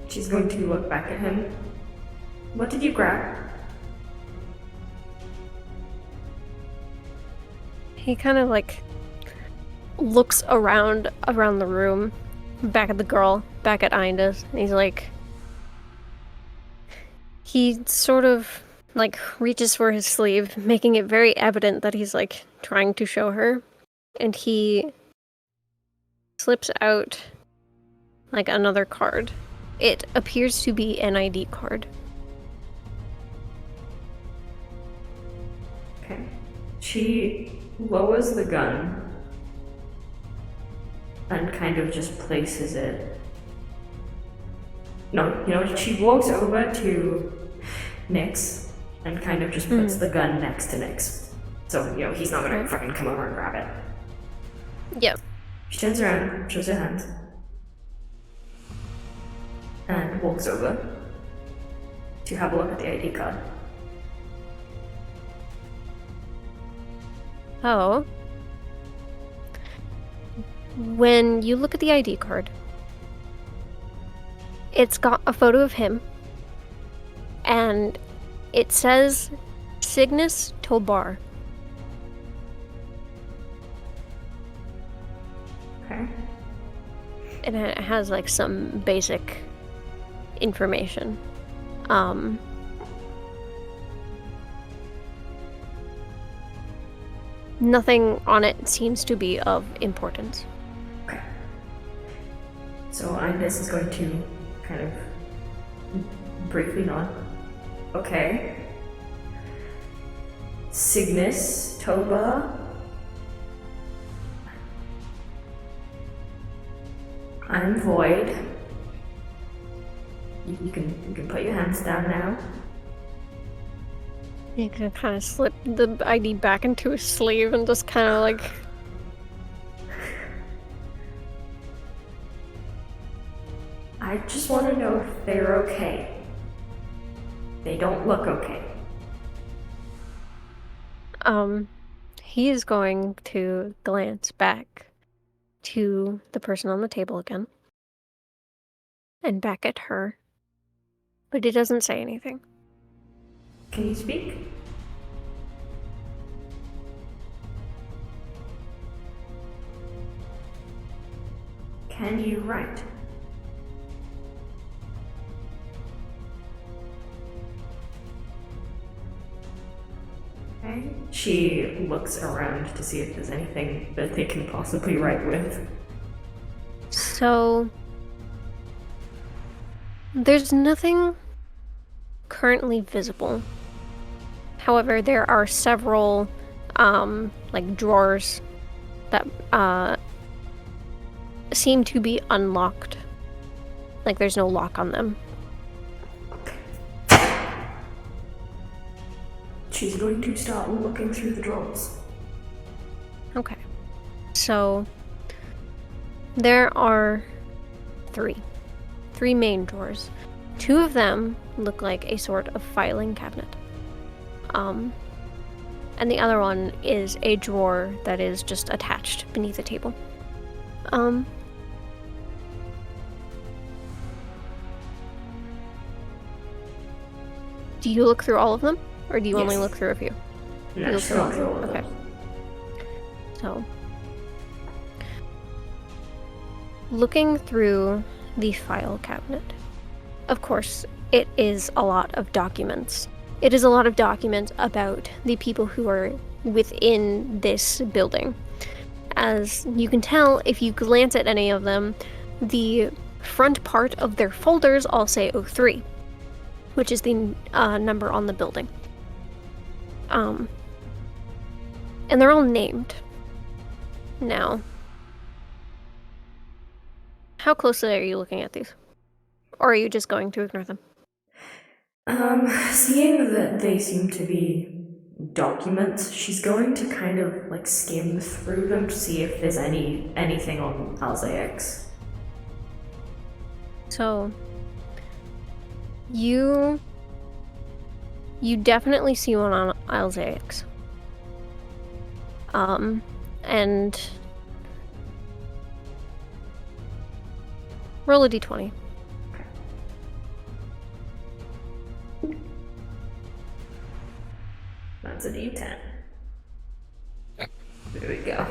[SPEAKER 1] She's going to look back at him. What did you grab?
[SPEAKER 2] He kind of like looks around the room, back at the girl, back at Indes, and he's like, he sort of like reaches for his sleeve, making it very evident that he's like trying to show her, and he slips out like another card. It appears to be an ID card.
[SPEAKER 1] Okay. She lowers the gun and kind of just places it. No, you know, she walks over to Nyx and kind of just puts the gun next to Nyx. So, you know, he's not gonna fucking come over and grab it.
[SPEAKER 2] Yep.
[SPEAKER 1] She turns around, shows her hands, and walks over to have a look at the ID card.
[SPEAKER 2] Oh. When you look at the ID card, it's got a photo of him, and it says Cygnus Tobar.
[SPEAKER 1] Okay.
[SPEAKER 2] and it has like some basic information. Nothing on it seems to be of importance.
[SPEAKER 1] Okay. So Ines is going to kind of briefly nod. Okay. Cygnus, Toba. I'm Void. You can put your hands down now.
[SPEAKER 2] You can kind of slip the ID back into his sleeve and just kind of like...
[SPEAKER 1] I just want to know if they're okay. They don't look okay.
[SPEAKER 2] He is going to glance back to the person on the table again. And back at her. But he doesn't say anything.
[SPEAKER 1] Can you speak? Can you write? Okay. She looks around to see if there's anything that they can possibly write with.
[SPEAKER 2] So... there's nothing currently visible. However, there are several, like, drawers that, seem to be unlocked. Like, there's no lock on them.
[SPEAKER 1] She's going to start looking through the drawers.
[SPEAKER 2] Okay. So, there are three main drawers. Two of them look like a sort of filing cabinet. And the other one is a drawer that is just attached beneath the table. Do you look through all of them? Or do you only look through a few?
[SPEAKER 1] No,
[SPEAKER 2] You look
[SPEAKER 1] she'll look through all of
[SPEAKER 2] Okay.
[SPEAKER 1] them.
[SPEAKER 2] So, looking through the file cabinet, of course, it is a lot of documents. It is a lot of documents about the people who are within this building. As you can tell, if you glance at any of them, the front part of their folders all say 03, which is the number on the building. And they're all named. Now, how closely are you looking at these? Or are you just going to ignore them?
[SPEAKER 1] Seeing that they seem to be documents, she's going to kind of like skim through them to see if there's anything on Alzax.
[SPEAKER 2] So, you definitely see one on Alzax. And roll a d20.
[SPEAKER 1] That's a D10. There we go.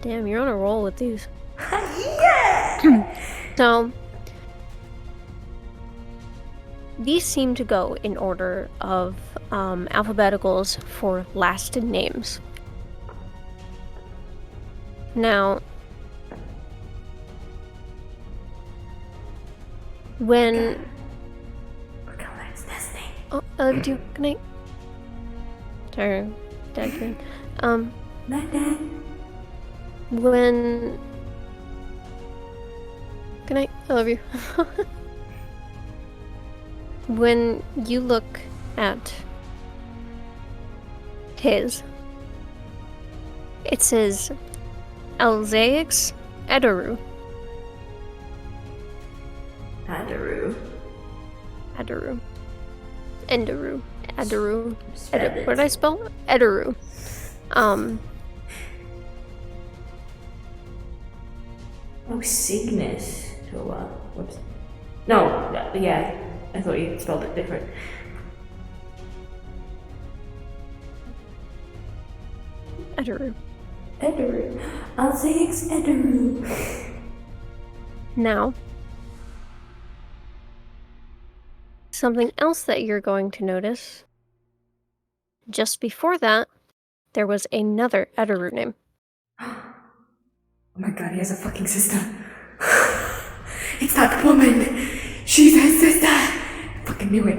[SPEAKER 2] Damn, you're on a roll with these.
[SPEAKER 1] Yeah!
[SPEAKER 2] So, these seem to go in order of alphabeticals for last names. Now, when...
[SPEAKER 1] We're going to this thing.
[SPEAKER 2] Oh, I love you. Good night. Sorry, Dad.
[SPEAKER 1] Night, Dad.
[SPEAKER 2] When... Good night. I love you. When you look at his, it says Alzaix Ederu.
[SPEAKER 1] Adaru.
[SPEAKER 2] Ederu. Enderu. Ederu.
[SPEAKER 1] Spell it.
[SPEAKER 2] What did I spell? Ederu.
[SPEAKER 1] Oh, Cygnus. So, whoops. No, yeah. I thought you spelled it different.
[SPEAKER 2] Ederu.
[SPEAKER 1] Ederu. Alzaix Ederu.
[SPEAKER 2] Now, something else that you're going to notice, just before that, there was another Edaru name.
[SPEAKER 1] Oh my god, he has a fucking sister. It's that woman! She's his sister! Fucking knew it.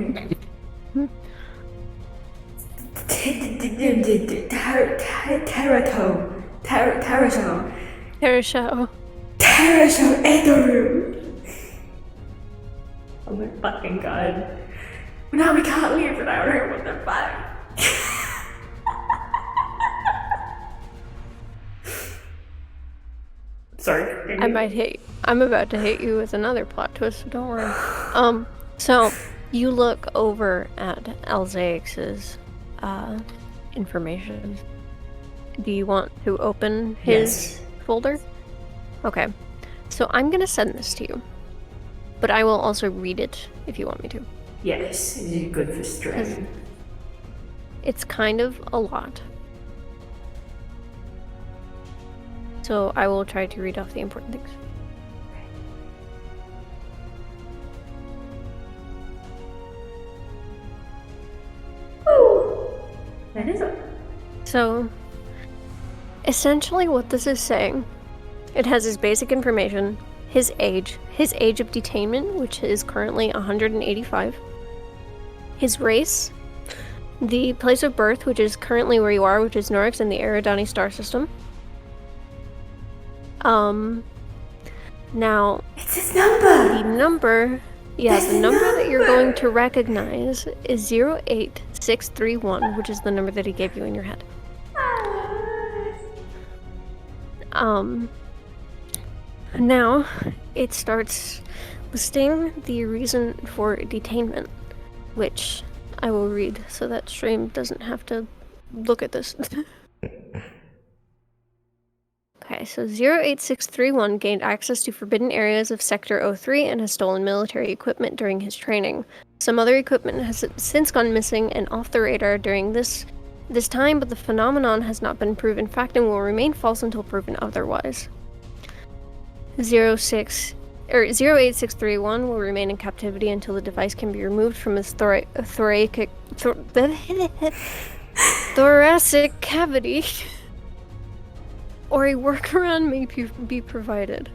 [SPEAKER 2] Tereshao.
[SPEAKER 1] Tereshao Edaru! Oh my fucking god. Now we can't leave without her, what the fuck? Sorry.
[SPEAKER 2] I'm about to hit you with another plot twist, so don't worry. So you look over at Alzaix's information. Do you want to open his folder? Okay. So I'm gonna send this to you. But I will also read it if you want me to.
[SPEAKER 1] Yes, it's good for strain.
[SPEAKER 2] It's kind of a lot. So I will try to read off the important things.
[SPEAKER 1] Ooh, that is it.
[SPEAKER 2] So, essentially what this is saying, it has his basic information, his age of detainment, which is currently 185, his race, the place of birth, which is currently where you are, which is Norix in the Eridani star system. Now,
[SPEAKER 1] it's his number!
[SPEAKER 2] The number that you're going to recognize is 08631, which is the number that he gave you in your head. Now, it starts listing the reason for detainment, which I will read so that stream doesn't have to look at this. Okay, so 08631 gained access to forbidden areas of Sector 03 and has stolen military equipment during his training. Some other equipment has since gone missing and off the radar during this time, but the phenomenon has not been proven fact and will remain false until proven otherwise. 08631 will remain in captivity until the device can be removed from his thoracic cavity, or a workaround may be provided.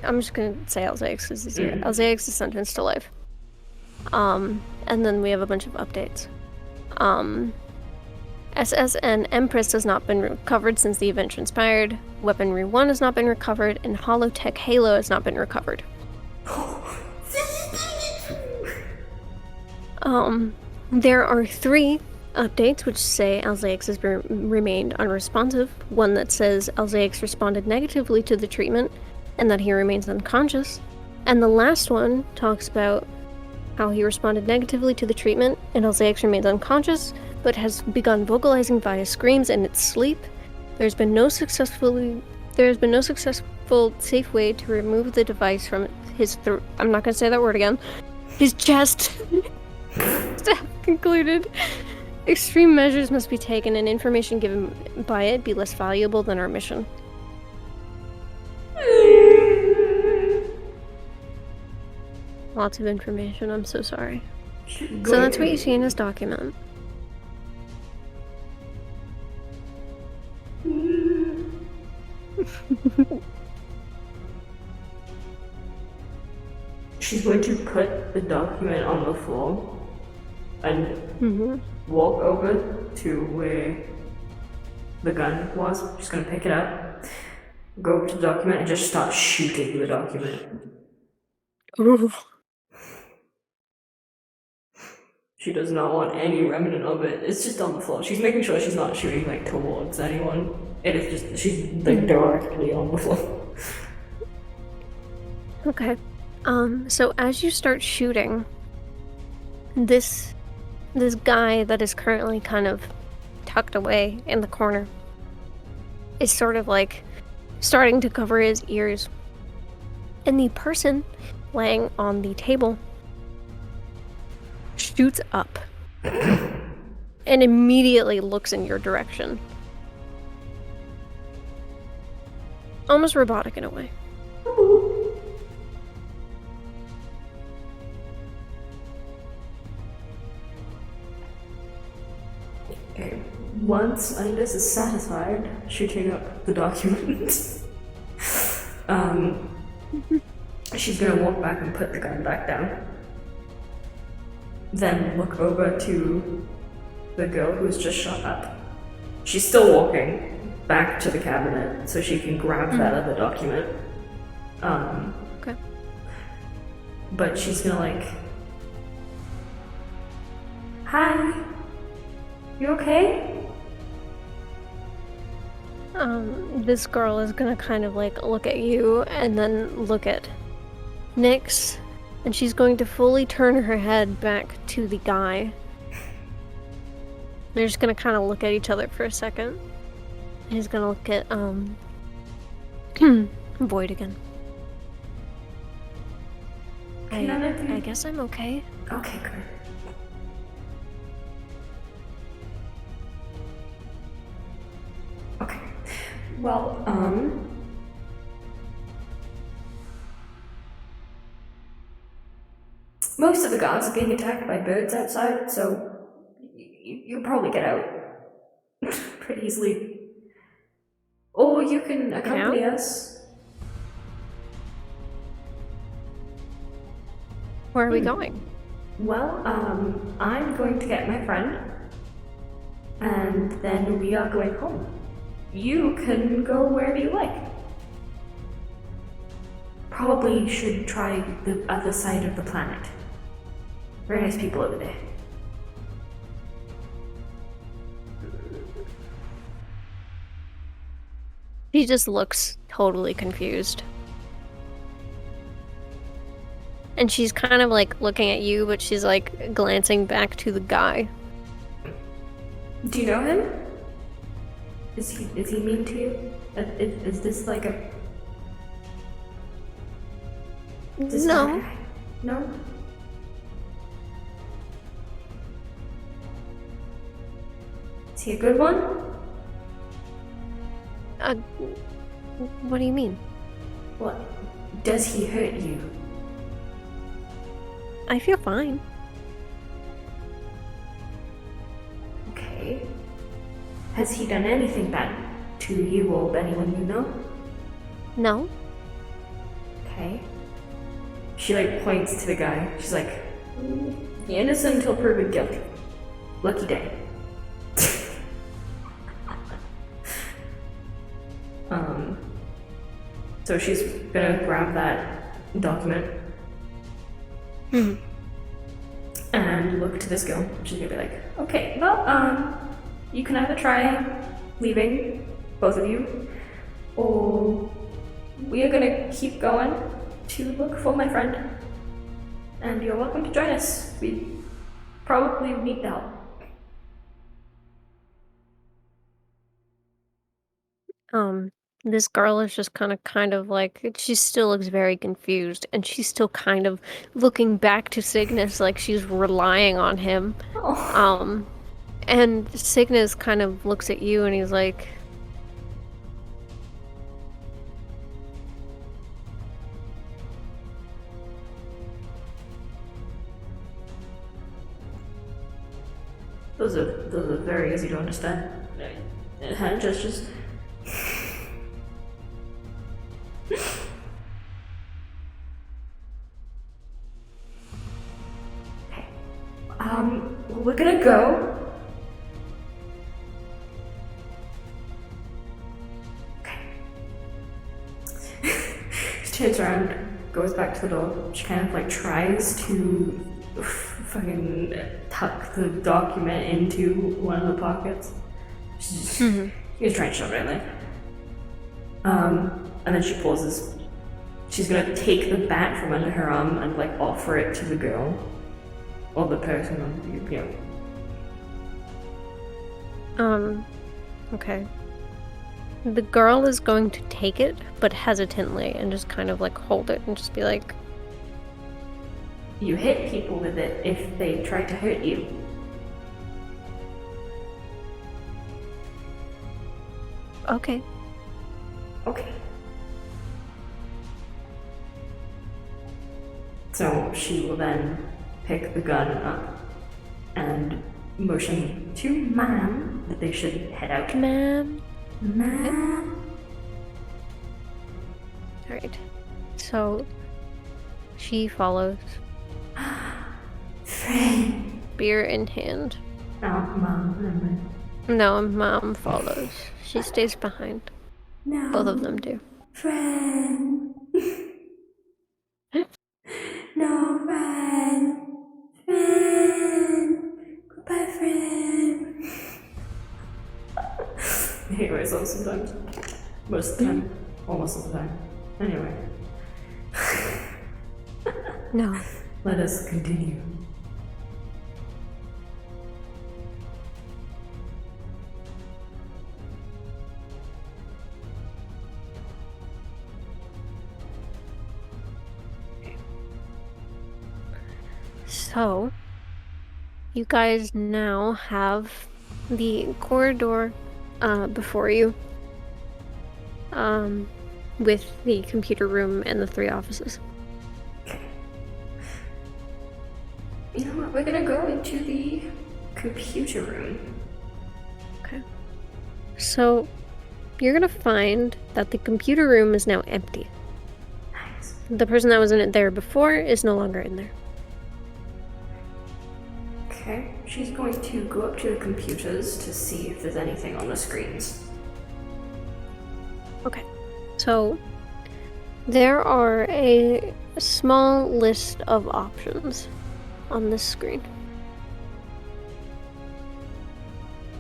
[SPEAKER 2] I'm just gonna say Alzaix because Alzaix is sentenced to life. And then we have a bunch of updates. SSN Empress has not been recovered since the event transpired. Weaponry 1 has not been recovered, and Holotech Halo has not been recovered. There are 3 updates which say Alzaix has remained unresponsive. One that says Alzaix responded negatively to the treatment, and that he remains unconscious. And the last one talks about how he responded negatively to the treatment, and Alzaix remains unconscious, but has begun vocalizing via screams in its sleep. There's been no successful safe way to remove the device from his throat. I'm not gonna say that word again. His chest. Staff concluded. Extreme measures must be taken and information given by it be less valuable than our mission. Lots of information, I'm so sorry. So that's what you see in his document.
[SPEAKER 1] She's going to put the document on the floor and walk over to where the gun was. She's going to pick it up, go over to the document, and just start shooting the document.
[SPEAKER 2] Ooh.
[SPEAKER 1] She does not want any remnant of it. It's just on the floor. She's making sure she's not shooting like towards anyone. It is just, she's like directly on the floor.
[SPEAKER 2] Okay. So as you start shooting, this guy that is currently kind of tucked away in the corner is sort of like starting to cover his ears. And the person laying on the table shoots up and immediately looks in your direction. Almost robotic in a way.
[SPEAKER 1] Okay. Once Angus is satisfied shooting up the document, she's gonna walk back and put the gun back down. Then look over to the girl who's just shot up. She's still walking back to the cabinet so she can grab that other document.
[SPEAKER 2] Okay.
[SPEAKER 1] But she's gonna like, hi, you okay?
[SPEAKER 2] This girl is gonna kind of like look at you and then look at Nyx, and she's going to fully turn her head back to the guy. They're just gonna kind of look at each other for a second. And he's gonna look at, Void again. I guess I'm okay.
[SPEAKER 1] Okay, good. Okay. Well, most of the guards are being attacked by birds outside, so you'll probably get out pretty easily. Or you can accompany us.
[SPEAKER 2] Where are we going?
[SPEAKER 1] Well, I'm going to get my friend, and then we are going home. You can go wherever you like. Probably should try the other side of the planet. Very nice people over there.
[SPEAKER 2] She just looks totally confused. And she's kind of like looking at you, but she's like glancing back to the guy.
[SPEAKER 1] Do you know him? Is he mean to you? Is this like a...
[SPEAKER 2] No.
[SPEAKER 1] No? Is he a good one?
[SPEAKER 2] What do you mean?
[SPEAKER 1] What? Does he hurt you?
[SPEAKER 2] I feel fine.
[SPEAKER 1] Okay. Has he done anything bad to you or anyone you know?
[SPEAKER 2] No.
[SPEAKER 1] Okay. She like points to the guy. She's like, innocent until proven guilty. Lucky day. So she's gonna grab that document and look to this girl. She's gonna be like, okay, well, you can either try leaving, both of you, or we are gonna keep going to look for my friend. And you're welcome to join us. We probably need help.
[SPEAKER 2] This girl is just kind of like, she still looks very confused, and she's still kind of looking back to Cygnus like she's relying on him.
[SPEAKER 1] Oh.
[SPEAKER 2] And Cygnus kind of looks at you and he's like,
[SPEAKER 1] Those are very easy to understand. Hand gestures. Okay. We're gonna go. Okay. She turns around, goes back to the door. She kind of like tries to fucking tuck the document into one of the pockets. She's trying to shove it in there. And then she pauses. She's gonna take the bat from under her arm and like offer it to the girl. Or the person, you know.
[SPEAKER 2] Okay. The girl is going to take it, but hesitantly, and just kind of like hold it and just be like,
[SPEAKER 1] You hit people with it if they try to hurt you.
[SPEAKER 2] okay.
[SPEAKER 1] Okay. So she will then pick the gun up and motion to Ma'am that they should head out.
[SPEAKER 2] Ma'am.
[SPEAKER 1] Ma'am.
[SPEAKER 2] Alright. So she follows.
[SPEAKER 1] Friend.
[SPEAKER 2] Beer in hand.
[SPEAKER 1] Oh, Mom.
[SPEAKER 2] No, Mom follows. She stays behind.
[SPEAKER 1] No.
[SPEAKER 2] Both of them do.
[SPEAKER 1] Friend. No, friend. Friend. Goodbye, friend. Anyways, those sometimes. Most of the time. Almost all the time. Anyway.
[SPEAKER 2] No.
[SPEAKER 1] Let us continue.
[SPEAKER 2] So, you guys now have the corridor before you, with the computer room and the 3 offices.
[SPEAKER 1] You know what? We're gonna go into the computer room.
[SPEAKER 2] Okay. So, you're gonna find that the computer room is now empty.
[SPEAKER 1] Nice.
[SPEAKER 2] The person that was in it there before is no longer in there.
[SPEAKER 1] Okay. She's going to go up to the computers to see if there's anything on the screens.
[SPEAKER 2] Okay. So, there are a small list of options on this screen.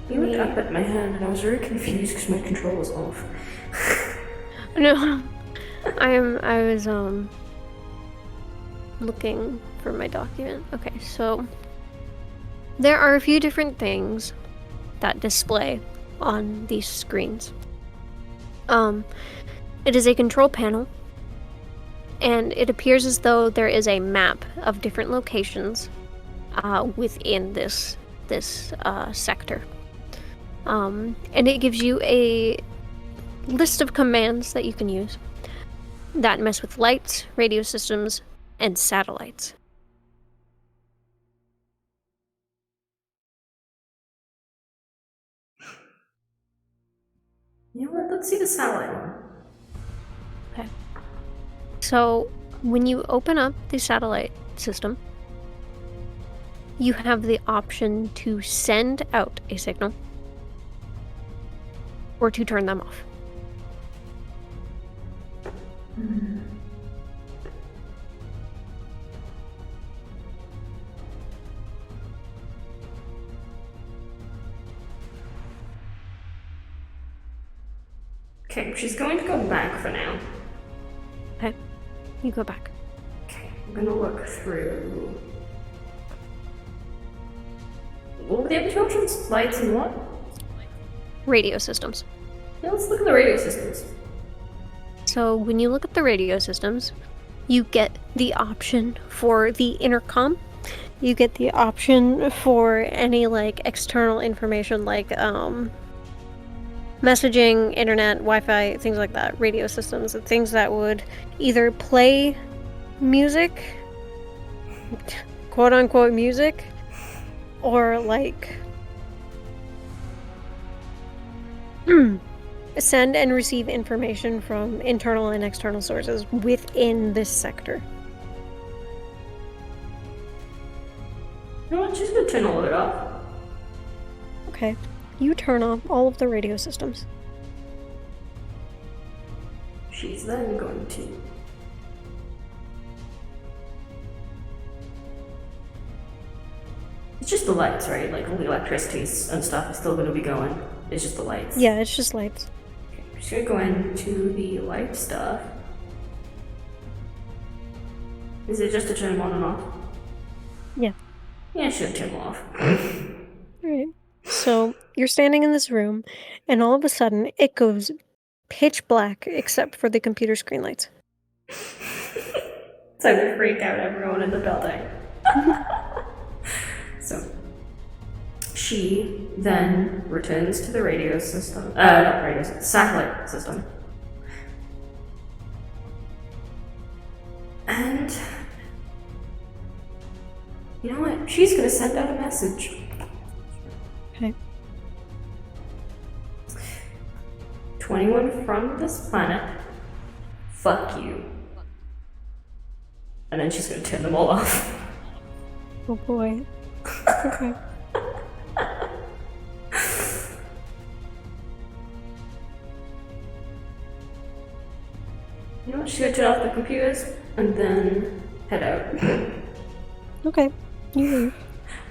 [SPEAKER 1] You looked up at my hand and I was very confused because my control was off.
[SPEAKER 2] No, I was looking for my document. Okay, so there are a few different things that display on these screens. It is a control panel, and it appears as though there is a map of different locations within this sector. And it gives you a list of commands that you can use that mess with lights, radio systems, and satellites.
[SPEAKER 1] You know what? Let's see the satellite one.
[SPEAKER 2] Okay. So, when you open up the satellite system, you have the option to send out a signal or to turn them off.
[SPEAKER 1] Okay, she's going to go back for now.
[SPEAKER 2] Okay. You go back.
[SPEAKER 1] Okay, I'm gonna look through. What were the other two options? Lights and what?
[SPEAKER 2] Radio systems.
[SPEAKER 1] Yeah, let's look at the radio systems.
[SPEAKER 2] So when you look at the radio systems, you get the option for the intercom. You get the option for any like external information like messaging, internet, Wi-Fi, things like that. Radio systems, things that would either play music, quote unquote music, or like send and receive information from internal and external sources within this sector.
[SPEAKER 1] You know what? She's gonna turn all of it off.
[SPEAKER 2] Okay. You turn off all of the radio systems.
[SPEAKER 1] She's then going to. It's just the lights, right? Like all the electricity and stuff is still gonna be going. It's just the lights.
[SPEAKER 2] Yeah, it's just lights.
[SPEAKER 1] Okay, I'm just gonna go into the light stuff. Is it just to turn them on and off?
[SPEAKER 2] Yeah.
[SPEAKER 1] Yeah, it should turn them off.
[SPEAKER 2] Alright. So, you're standing in this room, and all of a sudden, it goes pitch black except for the computer screen lights.
[SPEAKER 1] So we freak out everyone in the building. So, she then returns to the radio system. Not radio system, satellite system. And you know what? She's gonna send out a message.
[SPEAKER 2] Okay.
[SPEAKER 1] 21 from this planet. Fuck you. And then she's gonna turn them all off.
[SPEAKER 2] Oh boy. Okay.
[SPEAKER 1] You know what? She's gonna turn off the computers and then head out.
[SPEAKER 2] Okay. You leave.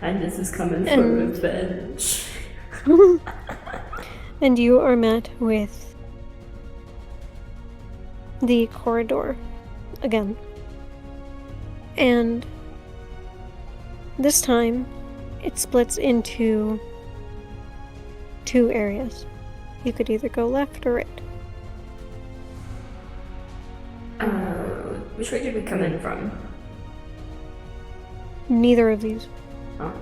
[SPEAKER 1] And this is coming from revenge.
[SPEAKER 2] And you are met with the corridor again. And this time it splits into 2 areas. You could either go left or right.
[SPEAKER 1] Which way did we come in from?
[SPEAKER 2] Neither of these.
[SPEAKER 1] Oh.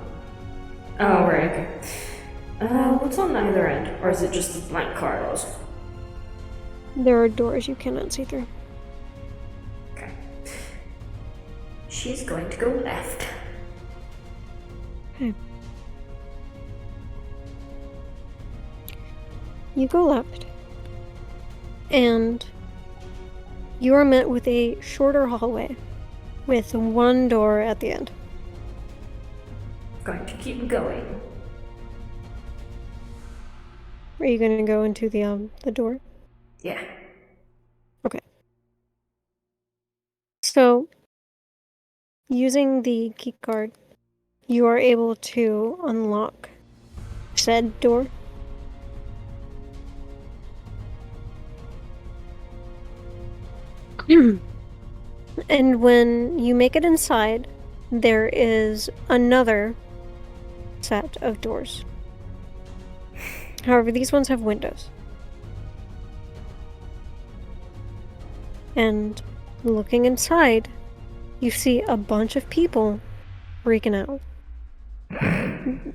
[SPEAKER 1] Oh, right, okay. What's on either end? Or is it just blank corridors?
[SPEAKER 2] There are doors you cannot see through.
[SPEAKER 1] Okay. She's going to go left.
[SPEAKER 2] Okay. You go left. And you are met with a shorter hallway with 1 door at the end.
[SPEAKER 1] Going to keep going.
[SPEAKER 2] Are you going to go into the door?
[SPEAKER 1] Yeah.
[SPEAKER 2] Okay. So, using the key card, you are able to unlock said door. And when you make it inside, there is another set of doors. However, these ones have windows. And looking inside, you see a bunch of people freaking out.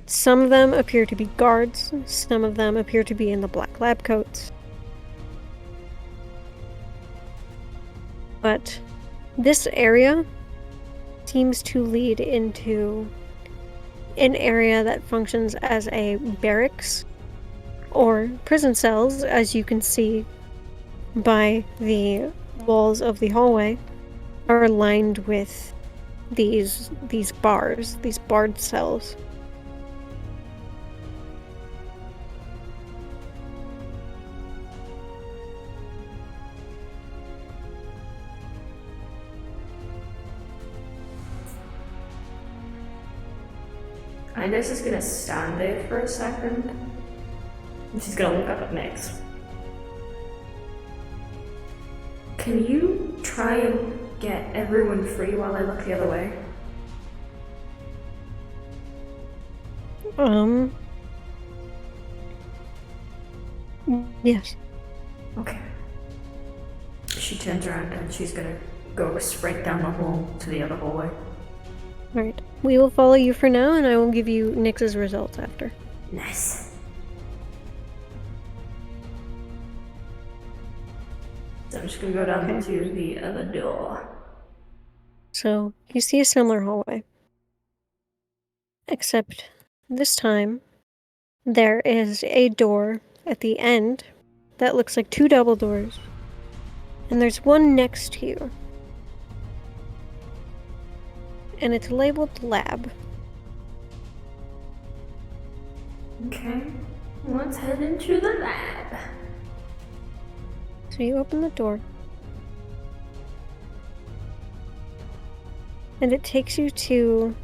[SPEAKER 2] Some of them appear to be guards, some of them appear to be in the black lab coats. But this area seems to lead into an area that functions as a barracks or prison cells, as you can see by the walls of the hallway, are lined with these bars, these barred cells.
[SPEAKER 1] Inez is gonna stand there for a second. And she's gonna look up at Nix. Can you try and get everyone free while I look the other way?
[SPEAKER 2] Yes.
[SPEAKER 1] Okay. She turns around and she's gonna go straight down the hall to the other hallway.
[SPEAKER 2] Alright. We will follow you for now, and I will give you Nix's results after.
[SPEAKER 1] Nice. So I'm just gonna go down to the other door.
[SPEAKER 2] So, you see a similar hallway. Except, this time, there is a door at the end that looks like 2 double doors. And there's one next to you. And it's labeled lab.
[SPEAKER 1] Okay. Let's head into the lab.
[SPEAKER 2] So you open the door. And it takes you to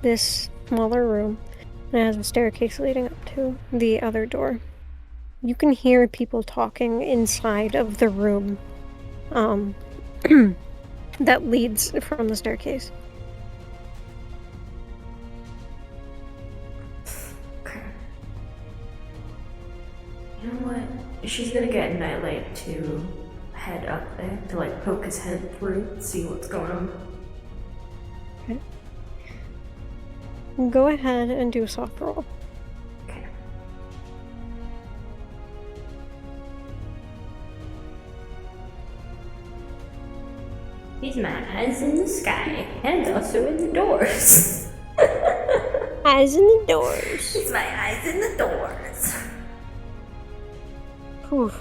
[SPEAKER 2] this smaller room. And it has a staircase leading up to the other door. You can hear people talking inside of the room that leads from the staircase.
[SPEAKER 1] Okay. You know what? She's gonna get Nightlight to head up there to like poke his head through, see what's going on.
[SPEAKER 2] Okay. Go ahead and do a soft roll.
[SPEAKER 1] Okay. He's my eyes in the sky and also in the doors.
[SPEAKER 2] Hi. eyes in the doors.
[SPEAKER 1] It's my eyes in the doors.
[SPEAKER 2] Whew.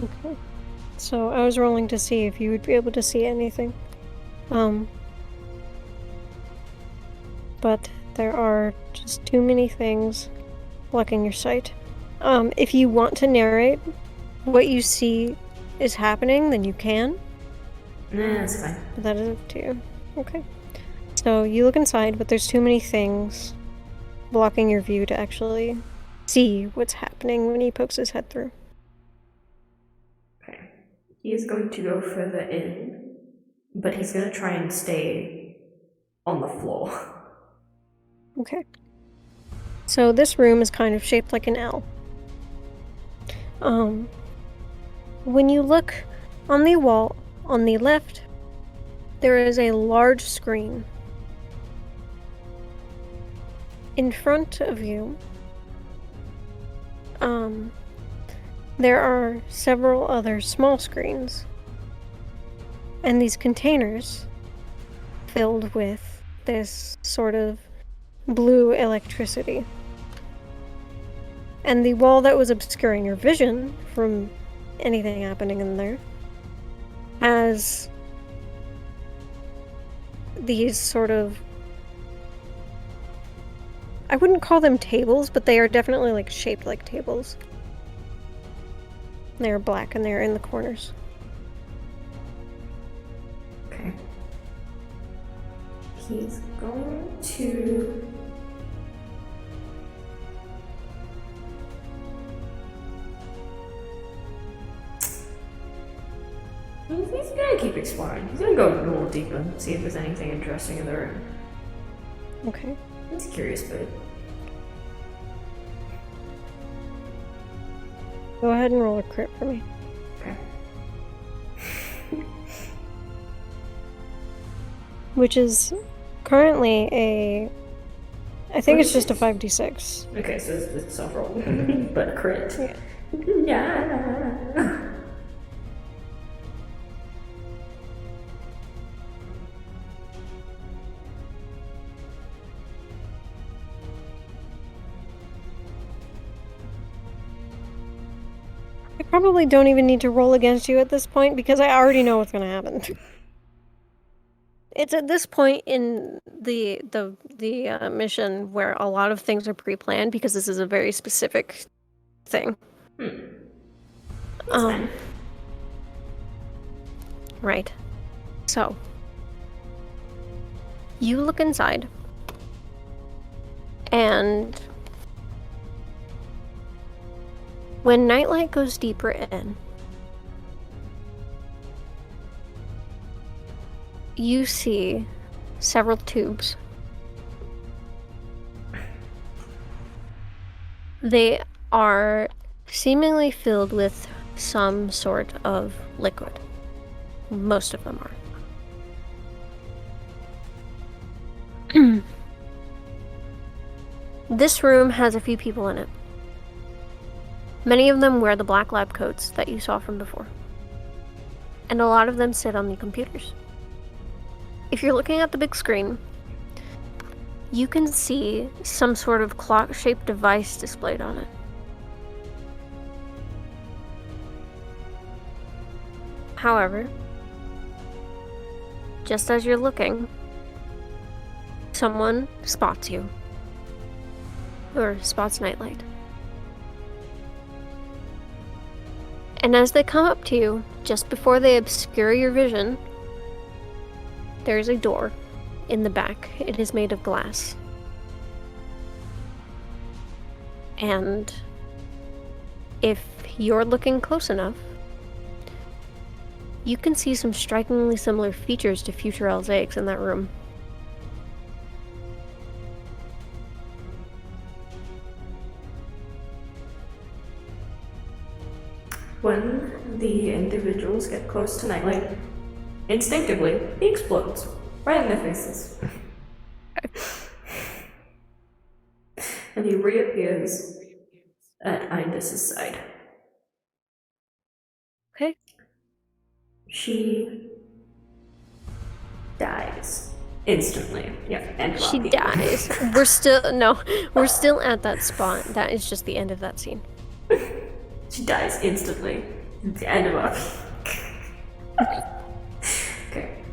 [SPEAKER 2] Okay. So I was rolling to see if you would be able to see anything. But there are just too many things blocking your sight. If you want to narrate what you see is happening, then you can.
[SPEAKER 1] Nah, that's fine.
[SPEAKER 2] But that is up to you. Okay. So you look inside, but there's too many things blocking your view to actually see what's happening when he pokes his head through.
[SPEAKER 1] Okay. He is going to go further in, but he's going to try and stay on the floor.
[SPEAKER 2] Okay. So this room is kind of shaped like an L. When you look on the wall on the left, there is a large screen. In front of you, there are several other small screens, and these containers filled with this sort of blue electricity. And the wall that was obscuring your vision from anything happening in there has these sort of, I wouldn't call them tables, but they are definitely like shaped like tables. They are black and they are in the corners.
[SPEAKER 1] Okay. He's going to... He's gonna keep exploring. He's gonna go a little deeper, see if there's anything interesting in the room.
[SPEAKER 2] Okay.
[SPEAKER 1] He's a curious bird.
[SPEAKER 2] Go ahead and roll a crit for me.
[SPEAKER 1] Okay.
[SPEAKER 2] Which is currently a... I think it's just a 5d6.
[SPEAKER 1] Okay, so it's self-roll, but crit.
[SPEAKER 2] Yeah.
[SPEAKER 1] Yeah.
[SPEAKER 2] I probably don't even need to roll against you at this point because I already know what's going to happen. It's at this point in the mission where a lot of things are pre-planned because this is a very specific thing.
[SPEAKER 1] Fine.
[SPEAKER 2] Right. So you look inside and when nightlight goes deeper in, you see several tubes. They are seemingly filled with some sort of liquid. Most of them are. This room has a few people in it. Many of them wear the black lab coats that you saw from before. And a lot of them sit on the computers. If you're looking at the big screen, you can see some sort of clock-shaped device displayed on it. However, just as you're looking, someone spots you. Or spots Nightlight. And as they come up to you, just before they obscure your vision, there is a door in the back. It is made of glass. And if you're looking close enough, you can see some strikingly similar features to future Elzaics in that room.
[SPEAKER 1] When the individuals get close to Nightlight, instinctively, he explodes right in their faces. And he reappears at Indus's side. she dies instantly. Yeah, and
[SPEAKER 2] She dies. We're still at that spot. That is just the end of that scene.
[SPEAKER 1] She dies instantly. It's the end of our. Okay.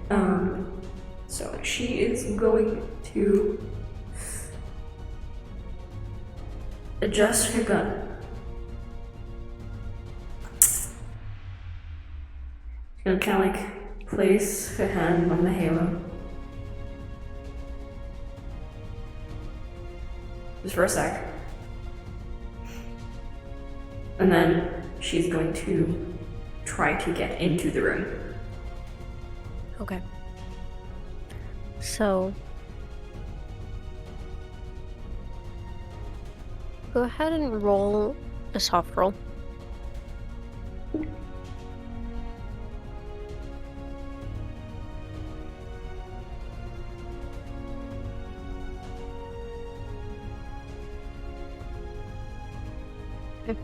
[SPEAKER 1] So she is going to adjust her gun. She's gonna kind of like place her hand on the halo. Just for a sec. And then she's going to try to get into the room.
[SPEAKER 2] Okay. So, go ahead and roll a soft roll. Okay.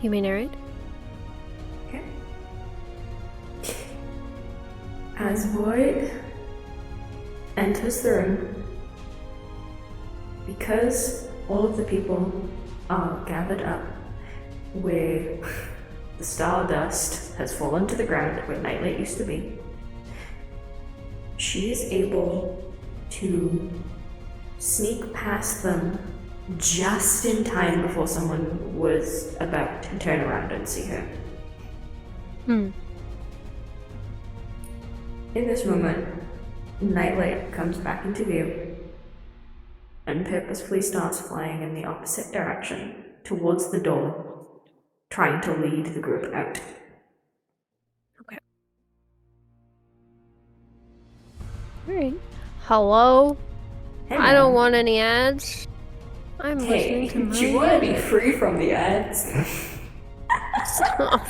[SPEAKER 2] You may narrate.
[SPEAKER 1] Okay. As Void enters the room, because all of the people are gathered up where the stardust has fallen to the ground where Nightlight used to be, she is able to sneak past them just in time before someone was about to turn around and see her. In this moment, Nightlight comes back into view and purposefully starts flying in the opposite direction towards the door, trying to lead the group out.
[SPEAKER 2] Okay. Alright. Hello?
[SPEAKER 1] Hey,
[SPEAKER 2] I don't
[SPEAKER 1] man.
[SPEAKER 2] want any ads. I'm
[SPEAKER 1] Hey,
[SPEAKER 2] listening to my
[SPEAKER 1] do you want to be free from the ads?
[SPEAKER 2] Stop.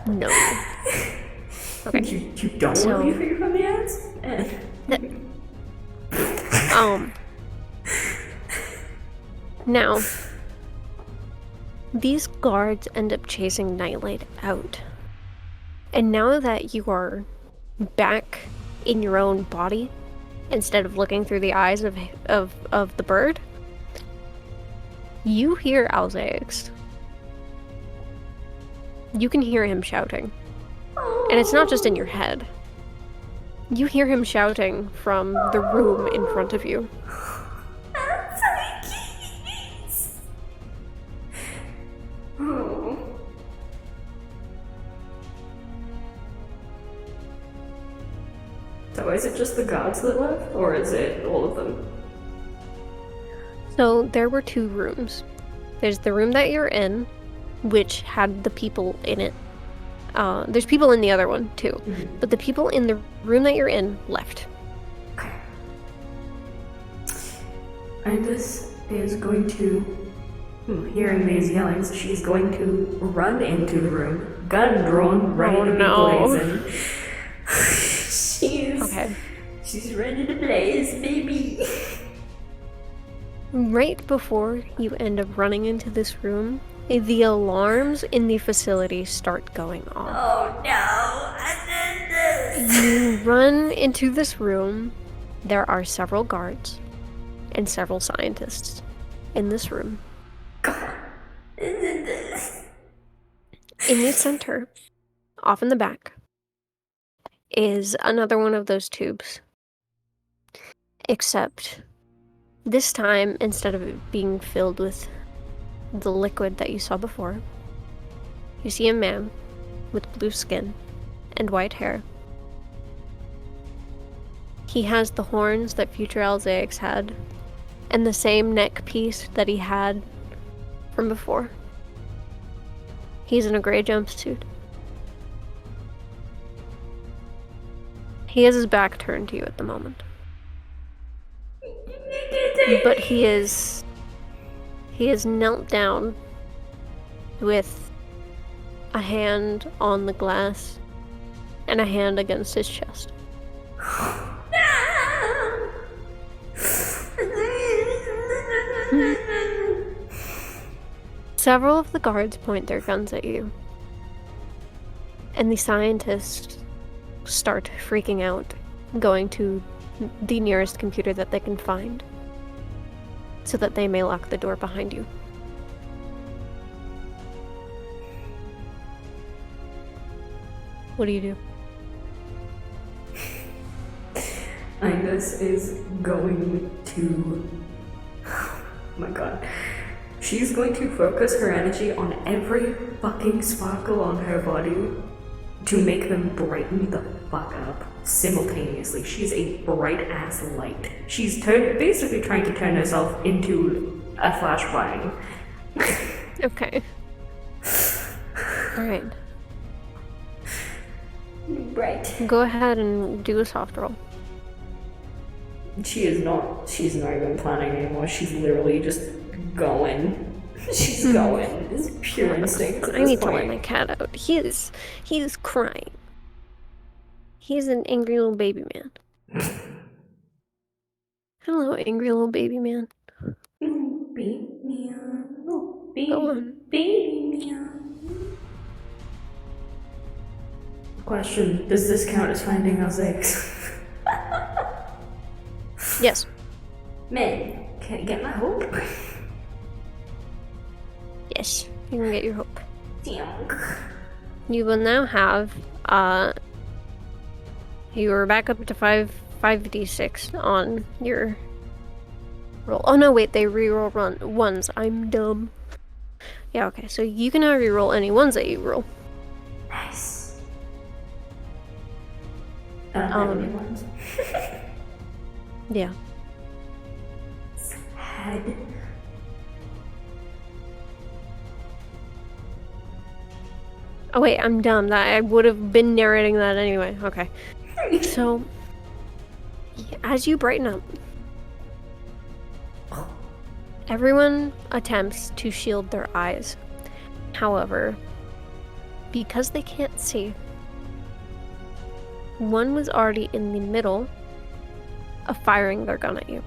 [SPEAKER 2] No. Okay.
[SPEAKER 1] You don't want to be free from the ads?
[SPEAKER 2] Now, these guards end up chasing Nightlight out. And now that you are back in your own body, instead of looking through the eyes of the bird, you hear Alzaix. You can hear him shouting. And it's not just in your head. You hear him shouting from the room in front of you.
[SPEAKER 1] Oh. So is it just the gods that left, or is it all of them?
[SPEAKER 2] So there were two rooms. There's the room that you're in, which had the people in it. There's people in the other one too, but the people in the room that you're in left.
[SPEAKER 1] Okay. Indus is going to, hearing these yellings, she's going to run into the room, gun drawn, ready to be blazing. She's ready to blaze, baby.
[SPEAKER 2] Right before you end up running into this room, the alarms in the facility start going off.
[SPEAKER 1] Oh no, I did this!
[SPEAKER 2] You run into this room. There are several guards and several scientists in this room.
[SPEAKER 1] God, I did this.
[SPEAKER 2] In the center, off in the back, is another one of those tubes. Except this time, instead of it being filled with the liquid that you saw before, you see a man with blue skin and white hair. He has the horns that future Alzaix had, and the same neck piece that he had from before. He's in a gray jumpsuit. He has his back turned to you at the moment. But he is knelt down with a hand on the glass and a hand against his chest. Several of the guards point their guns at you. And the scientists start freaking out, going to the nearest computer that they can find, so that they may lock the door behind you. What do you do?
[SPEAKER 1] Agnes is going to... Oh my god. She's going to focus her energy on every fucking sparkle on her body to make them brighten the fuck up simultaneously. She's a bright-ass light. She's basically trying to turn herself into a flashbang.
[SPEAKER 2] Okay. Alright.
[SPEAKER 1] Right.
[SPEAKER 2] Go ahead and do a soft roll.
[SPEAKER 1] She's not even planning anymore. She's literally just going. She's going. It's pure instinct.
[SPEAKER 2] I need to let my cat out. He is crying. He's an angry little baby man. Hello, angry little baby man.
[SPEAKER 1] Baby man. Oh, baby,
[SPEAKER 2] Go on.
[SPEAKER 1] baby man. Question, does this count as finding those eggs?
[SPEAKER 2] Yes.
[SPEAKER 1] Man, can I get my hope?
[SPEAKER 2] Yes, you can get your hope.
[SPEAKER 1] Damn.
[SPEAKER 2] You will now have, you are back up to 5d6 on your roll. Oh no, wait, they reroll ones. I'm dumb. Yeah, okay, so you can now reroll any ones that you roll.
[SPEAKER 1] Nice. Ones.
[SPEAKER 2] Yeah.
[SPEAKER 1] Head.
[SPEAKER 2] Oh wait, I'm dumb. That I would have been narrating that anyway. Okay. So, as you brighten up, everyone attempts to shield their eyes. However, because they can't see, one was already in the middle of firing their gun at you.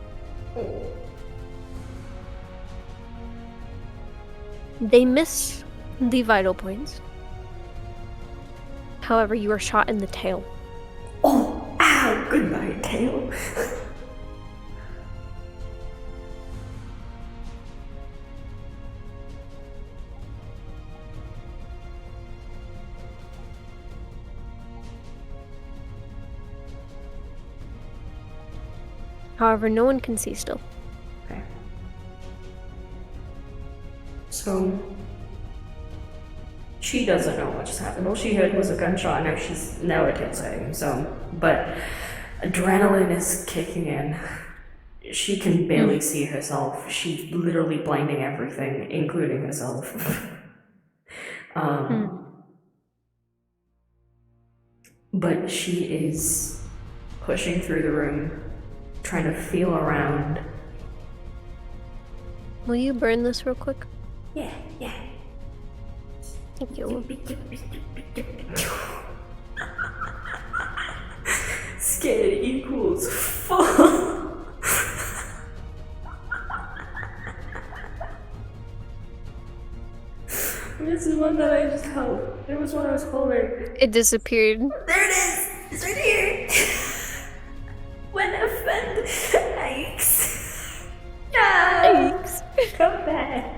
[SPEAKER 2] They miss the vital points. However, you are shot in the tail.
[SPEAKER 1] Oh, ow, goodbye, tail.
[SPEAKER 2] However, no one can see still.
[SPEAKER 1] Okay. So, she doesn't know what just happened. All she heard was a gunshot. Now her tail's hurting. So, but adrenaline is kicking in. She can barely see herself. She's literally blinding everything, including herself. But she is pushing through the room, trying to feel around.
[SPEAKER 2] Will you burn this real quick?
[SPEAKER 1] Yeah.
[SPEAKER 2] Thank you.
[SPEAKER 1] Scared equals full. This is one that I just held. There was one I was holding.
[SPEAKER 2] It disappeared.
[SPEAKER 1] There it is! It's right here! When offend yikes.
[SPEAKER 2] Yikes.
[SPEAKER 1] Come back.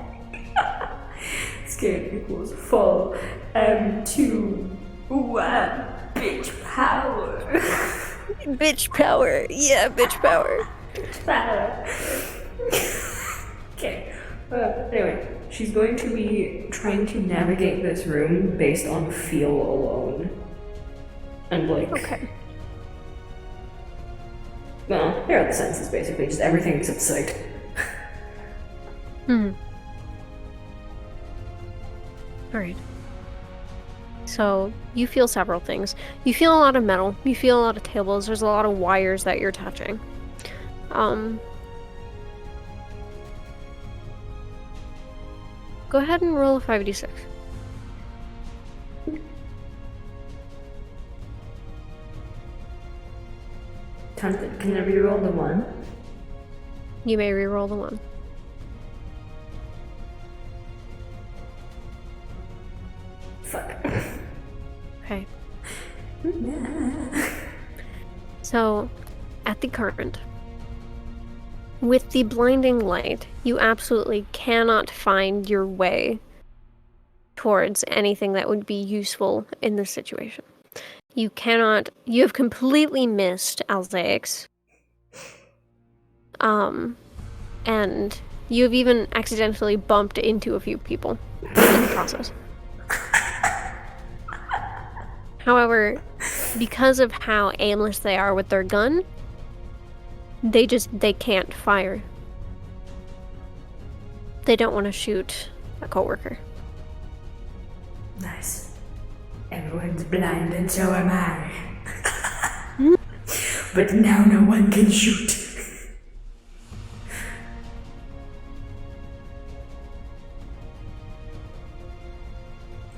[SPEAKER 1] Scared equals full. To bitch power.
[SPEAKER 2] Bitch power. Yeah, bitch power.
[SPEAKER 1] Power. Okay. Anyway, she's going to be trying to navigate this room based on feel alone. And
[SPEAKER 2] Okay.
[SPEAKER 1] Well, here are the senses basically, just everything except sight.
[SPEAKER 2] Alright. So, you feel several things. You feel a lot of metal. You feel a lot of tables. There's a lot of wires that you're touching. Go ahead and roll a 5d6.
[SPEAKER 1] Can I reroll the one?
[SPEAKER 2] You may reroll the one.
[SPEAKER 1] Fuck.
[SPEAKER 2] Okay. So, at the current, with the blinding light, you absolutely cannot find your way towards anything that would be useful in this situation. You have completely missed Alzaics. And you have even accidentally bumped into a few people in the process. However, because of how aimless they are with their gun, they can't fire. They don't want to shoot a coworker.
[SPEAKER 1] Nice. Everyone's blind and so am I. But now no one can shoot.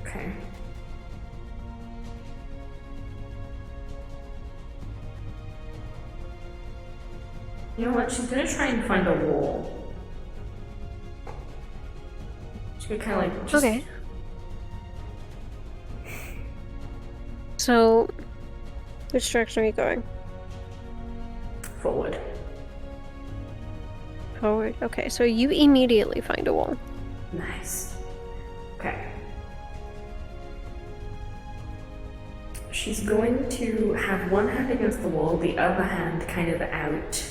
[SPEAKER 1] Okay. You know what? She's gonna try and find a wall. She's gonna kind of like just...
[SPEAKER 2] Okay. So, which direction are you going?
[SPEAKER 1] Forward.
[SPEAKER 2] Forward. Okay, so you immediately find a wall.
[SPEAKER 1] Nice. Okay. She's going to have one hand against the wall, the other hand kind of out,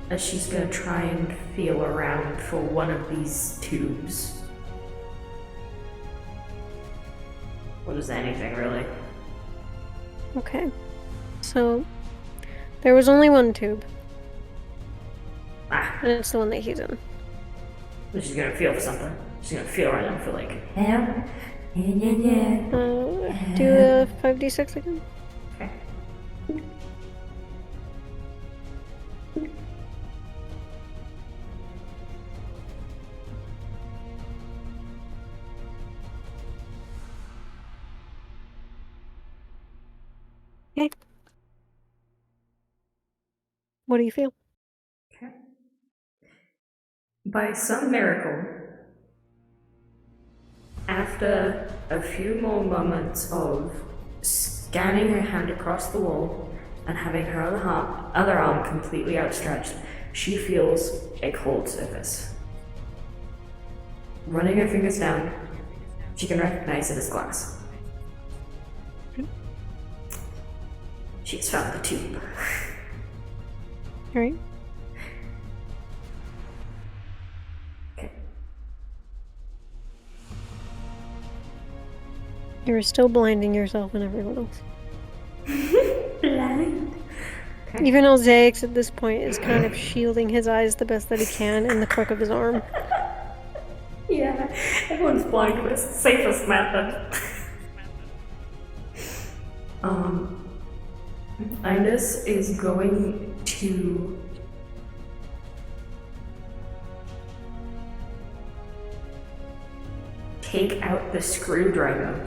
[SPEAKER 1] as she's going to try and feel around for one of these tubes. What is anything, really?
[SPEAKER 2] Okay. So, there was only one tube,
[SPEAKER 1] Ah,
[SPEAKER 2] and it's the one that he's in.
[SPEAKER 1] she's going to feel for something. She's going to feel around and feel like, help. Yeah.
[SPEAKER 2] Do a 5d6 again.
[SPEAKER 1] Okay.
[SPEAKER 2] Okay. What do you feel?
[SPEAKER 1] Okay. By some miracle, after a few more moments of scanning her hand across the wall and having her other arm completely outstretched, she feels a cold surface. Running her fingers down, she can recognize it as glass. She's found the tube.
[SPEAKER 2] Alright.
[SPEAKER 1] Okay.
[SPEAKER 2] You're still blinding yourself and everyone else.
[SPEAKER 1] Blind. Okay.
[SPEAKER 2] Even Alzaics at this point is kind of shielding his eyes the best that he can in the crook of his arm.
[SPEAKER 1] Yeah, everyone's blind, but it's the safest method. Indus is going to take out the screwdriver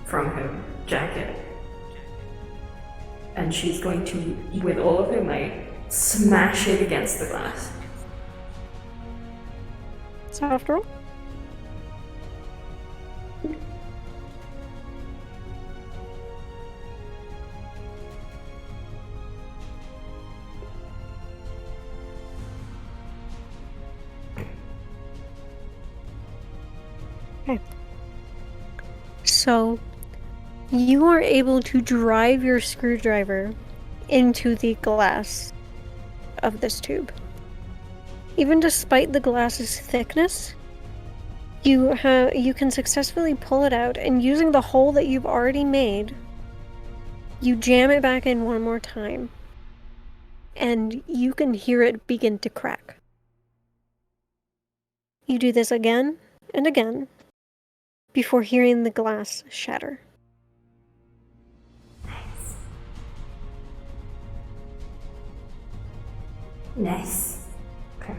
[SPEAKER 1] from her jacket, and she's going to, with all of her might, smash it against the glass.
[SPEAKER 2] So after all, okay. So you are able to drive your screwdriver into the glass of this tube. Even despite the glass's thickness, you can successfully pull it out, and using the hole that you've already made, you jam it back in one more time, and you can hear it begin to crack. You do this again and again before hearing the glass shatter.
[SPEAKER 1] Nice. Okay.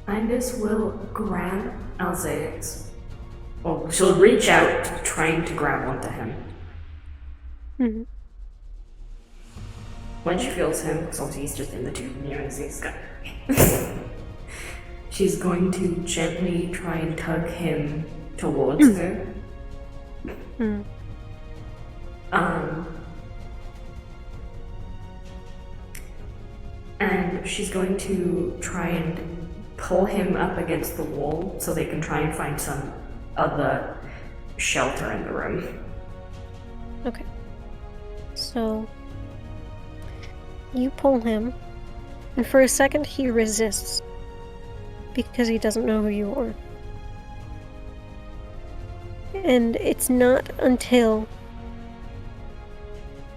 [SPEAKER 1] Indus will grab Alzaics. Or she'll reach out, trying to grab onto him.
[SPEAKER 2] Mm-hmm.
[SPEAKER 1] When she feels him, because obviously he's just in the tube, you know, he's got. She's going to gently try and tug him towards her.
[SPEAKER 2] Mm.
[SPEAKER 1] And she's going to try and pull him up against the wall so they can try and find some other shelter in the room.
[SPEAKER 2] Okay. So you pull him, and for a second he resists because he doesn't know who you are. And it's not until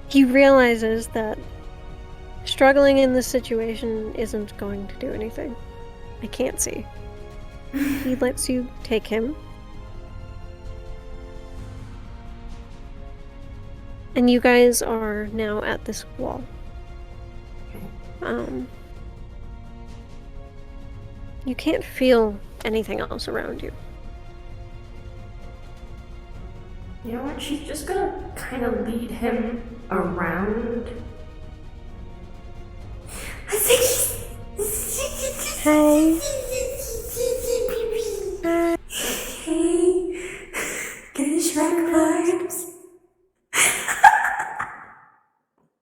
[SPEAKER 2] he realizes that struggling in this situation isn't going to do anything. I can't see. He lets you take him. And you guys are now at this wall. You can't feel anything else around you.
[SPEAKER 1] You know what? She's just gonna kind of lead him around.
[SPEAKER 2] Hey.
[SPEAKER 1] Hey. Get his Shrek vibes.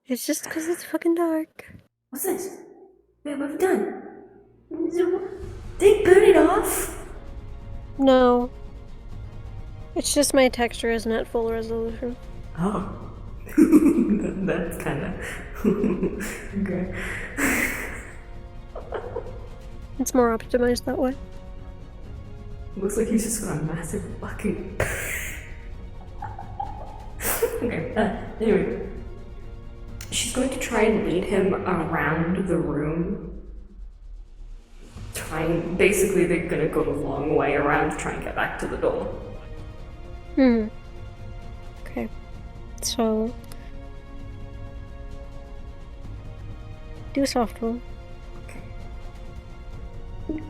[SPEAKER 2] It's just because it's fucking dark.
[SPEAKER 1] What's this? Wait, what have we done? They burn it off?
[SPEAKER 2] No. It's just my texture isn't at full resolution.
[SPEAKER 1] Oh. That's kind of... okay.
[SPEAKER 2] It's more optimized that way.
[SPEAKER 1] Looks like he's just got a massive fucking... okay, anyway. She's going to try and lead him around the room. Basically, they're gonna go the long way around to try and get back to the door.
[SPEAKER 2] Okay. So... do a soft roll.
[SPEAKER 1] Okay.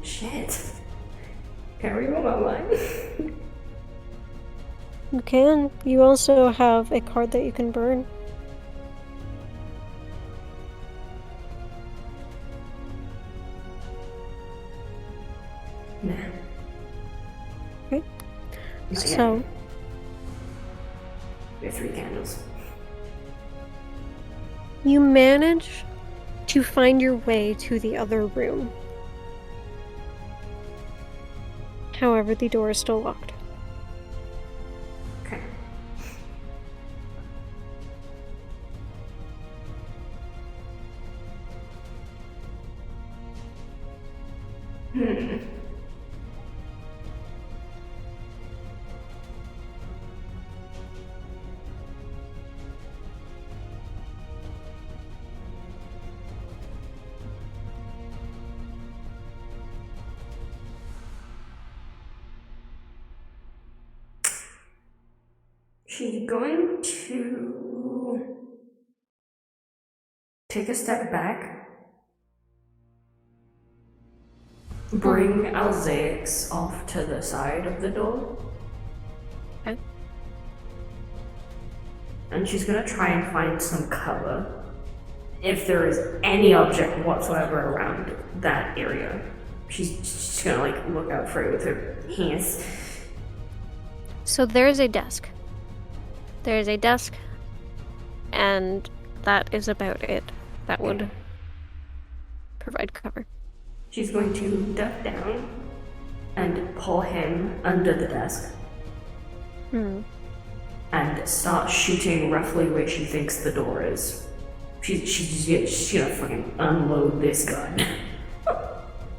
[SPEAKER 1] Shit. Can't read my mind.
[SPEAKER 2] You can. You also have a card that you can burn.
[SPEAKER 1] Nah.
[SPEAKER 2] Okay.
[SPEAKER 1] Not
[SPEAKER 2] So...
[SPEAKER 1] yet. We have 3 candles.
[SPEAKER 2] you manage to find your way to the other room. However, the door is still locked.
[SPEAKER 1] Okay. She's going to take a step back, bring Alzaix off to the side of the door.
[SPEAKER 2] Okay.
[SPEAKER 1] And she's gonna try and find some cover if there is any object whatsoever around that area. She's just gonna like look out for it with her hands.
[SPEAKER 2] So there is a desk. There is a desk, and that is about it. That would provide cover.
[SPEAKER 1] She's going to duck down and pull him under the desk and start shooting roughly where she thinks the door is. She's gonna fucking unload this gun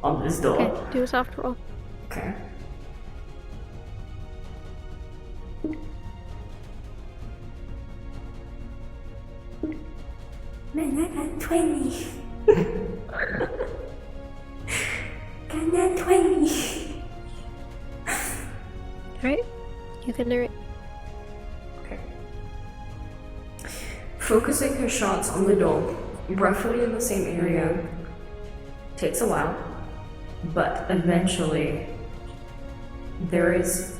[SPEAKER 1] on this door.
[SPEAKER 2] Okay, do a soft roll.
[SPEAKER 1] Okay. Man, I got 20. Got that 20.
[SPEAKER 2] Alright, you can narrate.
[SPEAKER 1] Okay. Focusing her shots on the door, roughly in the same area, takes a while, but eventually there is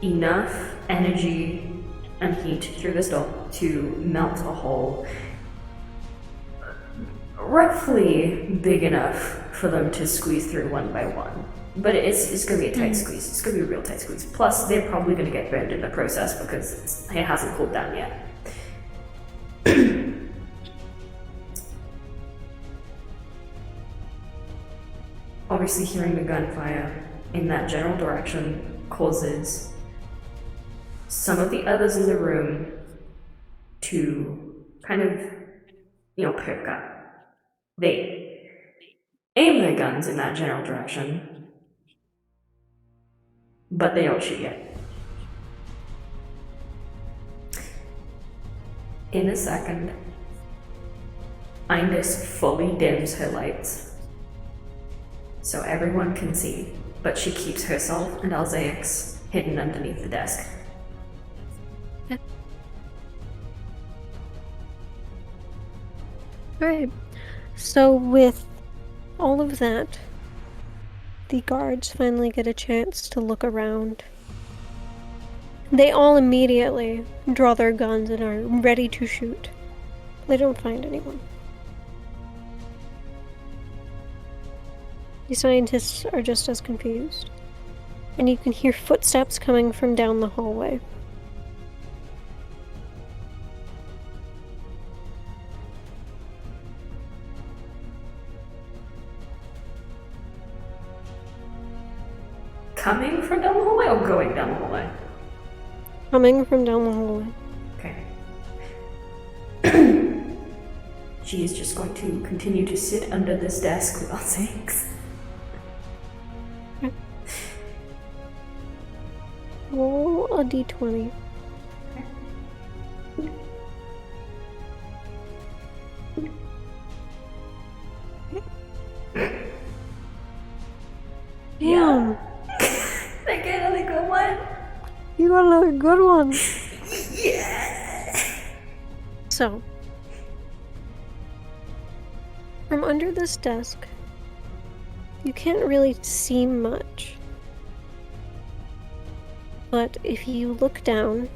[SPEAKER 1] enough energy and heat through this door to melt a hole roughly big enough for them to squeeze through one by one. But it's going to be a tight squeeze. It's going to be a real tight squeeze. Plus, they're probably going to get burned in the process because it hasn't cooled down yet. Obviously, hearing the gunfire in that general direction causes some of the others in the room to kind of, perk up. They aim their guns in that general direction, but they don't shoot yet. In a second, Indus fully dims her lights so everyone can see, but she keeps herself and Alzaix hidden underneath the desk.
[SPEAKER 2] Alright, so with all of that, the guards finally get a chance to look around. They all immediately draw their guns and are ready to shoot. They don't find anyone. The scientists are just as confused, and you can hear footsteps coming from down the hallway.
[SPEAKER 1] Coming from down the hallway or going down the hallway?
[SPEAKER 2] Coming from down the hallway.
[SPEAKER 1] Okay. She is just going to continue to sit under this desk with Alzaix.
[SPEAKER 2] Roll a d20. Damn!
[SPEAKER 1] I get another good one.
[SPEAKER 2] You got another good one.
[SPEAKER 1] Yeah.
[SPEAKER 2] So, from under this desk, you can't really see much. But if you look down,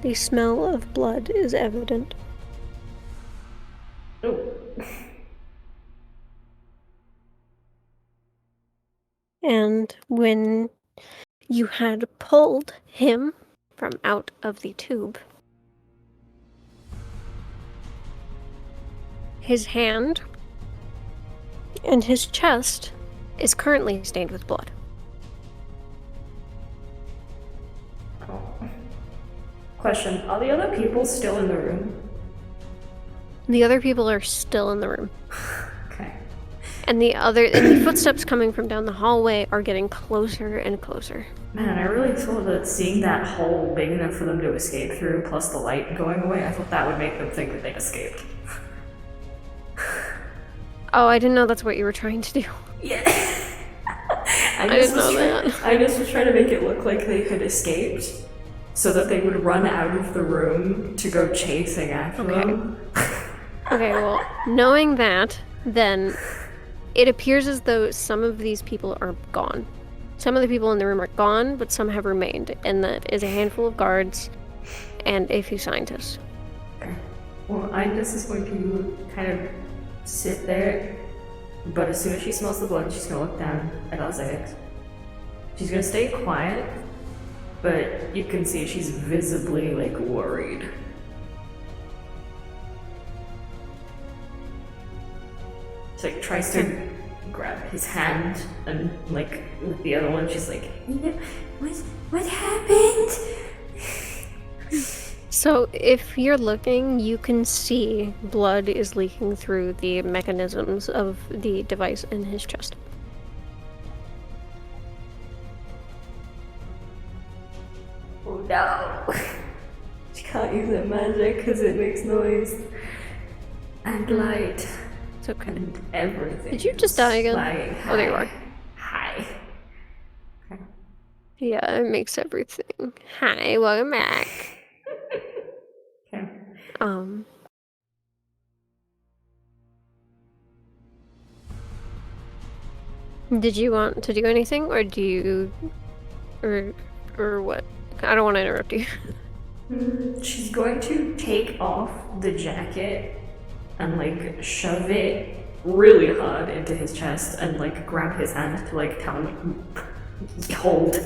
[SPEAKER 2] the smell of blood is evident.
[SPEAKER 1] Oh.
[SPEAKER 2] And when you had pulled him from out of the tube, his hand and his chest is currently stained with blood.
[SPEAKER 1] Question, are the other people still in the room?
[SPEAKER 2] The other people are still in the room.
[SPEAKER 1] Okay.
[SPEAKER 2] And the footsteps coming from down the hallway are getting closer and closer.
[SPEAKER 1] Man, I really thought that seeing that hole big enough for them to escape through, plus the light going away, I thought that would make them think that they'd escaped.
[SPEAKER 2] Oh, I didn't know that's what you were trying to do.
[SPEAKER 1] Yeah.
[SPEAKER 2] I didn't know that.
[SPEAKER 1] I just was trying to make it look like they had escaped, so that they would run out of the room to go chasing after them.
[SPEAKER 2] Okay, well, knowing that, then it appears as though some of these people are gone. Some of the people in the room are gone, but some have remained, and that is a handful of guards and a few scientists.
[SPEAKER 1] Okay. Well, Indus is going to kind of sit there, but as soon as she smells the blood, she's going to look down at Alzaix. She's going to stay quiet, but you can see she's visibly, worried. She, tries to grab his hand, and, with the other one, she's like, what happened?
[SPEAKER 2] So, if you're looking, you can see blood is leaking through the mechanisms of the device in his chest.
[SPEAKER 1] Oh no! She can't use that magic because it makes noise. And light.
[SPEAKER 2] It's okay.
[SPEAKER 1] And everything.
[SPEAKER 2] Did you just die again? Oh, there you are.
[SPEAKER 1] Hi.
[SPEAKER 2] Yeah, it makes everything. Hi, welcome back.
[SPEAKER 1] Okay.
[SPEAKER 2] Did you want to do anything, or or what? I don't want to interrupt you.
[SPEAKER 1] She's going to take off the jacket and like shove it really hard into his chest and like grab his hand to like tell him hold.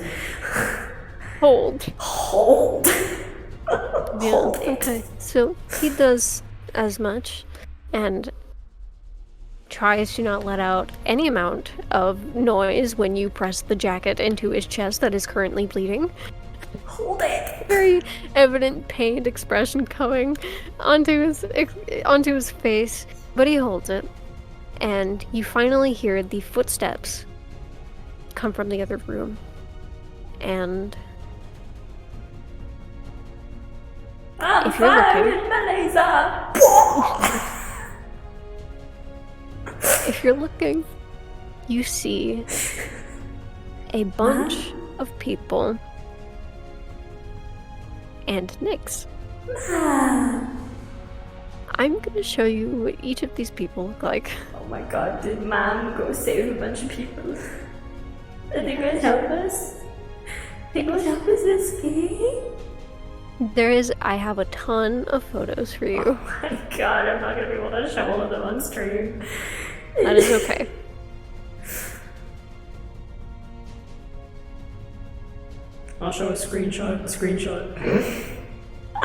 [SPEAKER 1] Hold.
[SPEAKER 2] Yeah,
[SPEAKER 1] Hold it.
[SPEAKER 2] okay. So he does as much and tries to not let out any amount of noise when you press the jacket into his chest that is currently bleeding.
[SPEAKER 1] Hold it.
[SPEAKER 2] Very evident pained expression coming onto his face, but he holds it. And you finally hear the footsteps come from the other room. And if you're looking, you see a bunch of people and Nyx. I'm gonna show you what each of these people look like.
[SPEAKER 1] Oh my god, did Mom go save a bunch of people? Are they gonna help us? They gonna help us escape?
[SPEAKER 2] I have a ton of photos for you.
[SPEAKER 1] Oh my god, I'm not gonna be able to show all of them on stream.
[SPEAKER 2] That is okay.
[SPEAKER 1] I'll show a screenshot.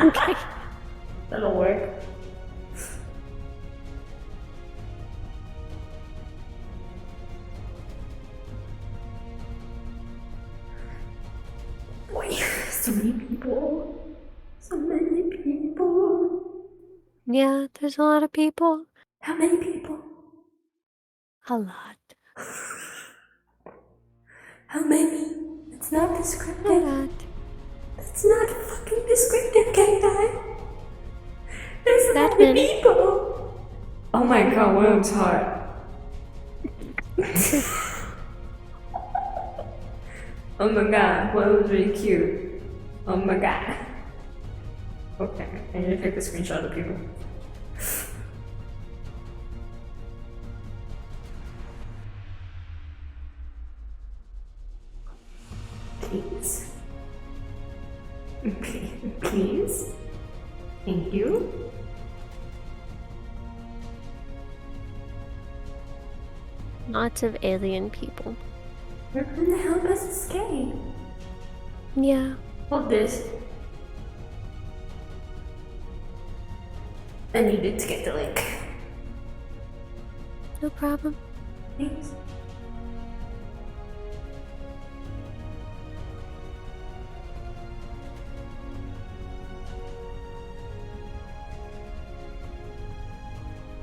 [SPEAKER 2] Okay.
[SPEAKER 1] That'll work. Boy, so many people. So many people.
[SPEAKER 2] Yeah, there's a lot of people.
[SPEAKER 1] How many people?
[SPEAKER 2] A lot.
[SPEAKER 1] How many? It's not
[SPEAKER 2] A
[SPEAKER 1] descriptive.
[SPEAKER 2] lot.
[SPEAKER 1] It's not fucking descriptive, K-Guy. There's a
[SPEAKER 2] That
[SPEAKER 1] lot of
[SPEAKER 2] many.
[SPEAKER 1] people. Oh my god, William's hot. Oh my god, William's really cute. Oh my god. Okay, I need to take a screenshot of people. Please. Okay, please. Thank you.
[SPEAKER 2] Lots of alien people.
[SPEAKER 1] They're gonna help us escape.
[SPEAKER 2] Yeah.
[SPEAKER 1] Hold this. I needed to get the link.
[SPEAKER 2] No problem.
[SPEAKER 1] Thanks.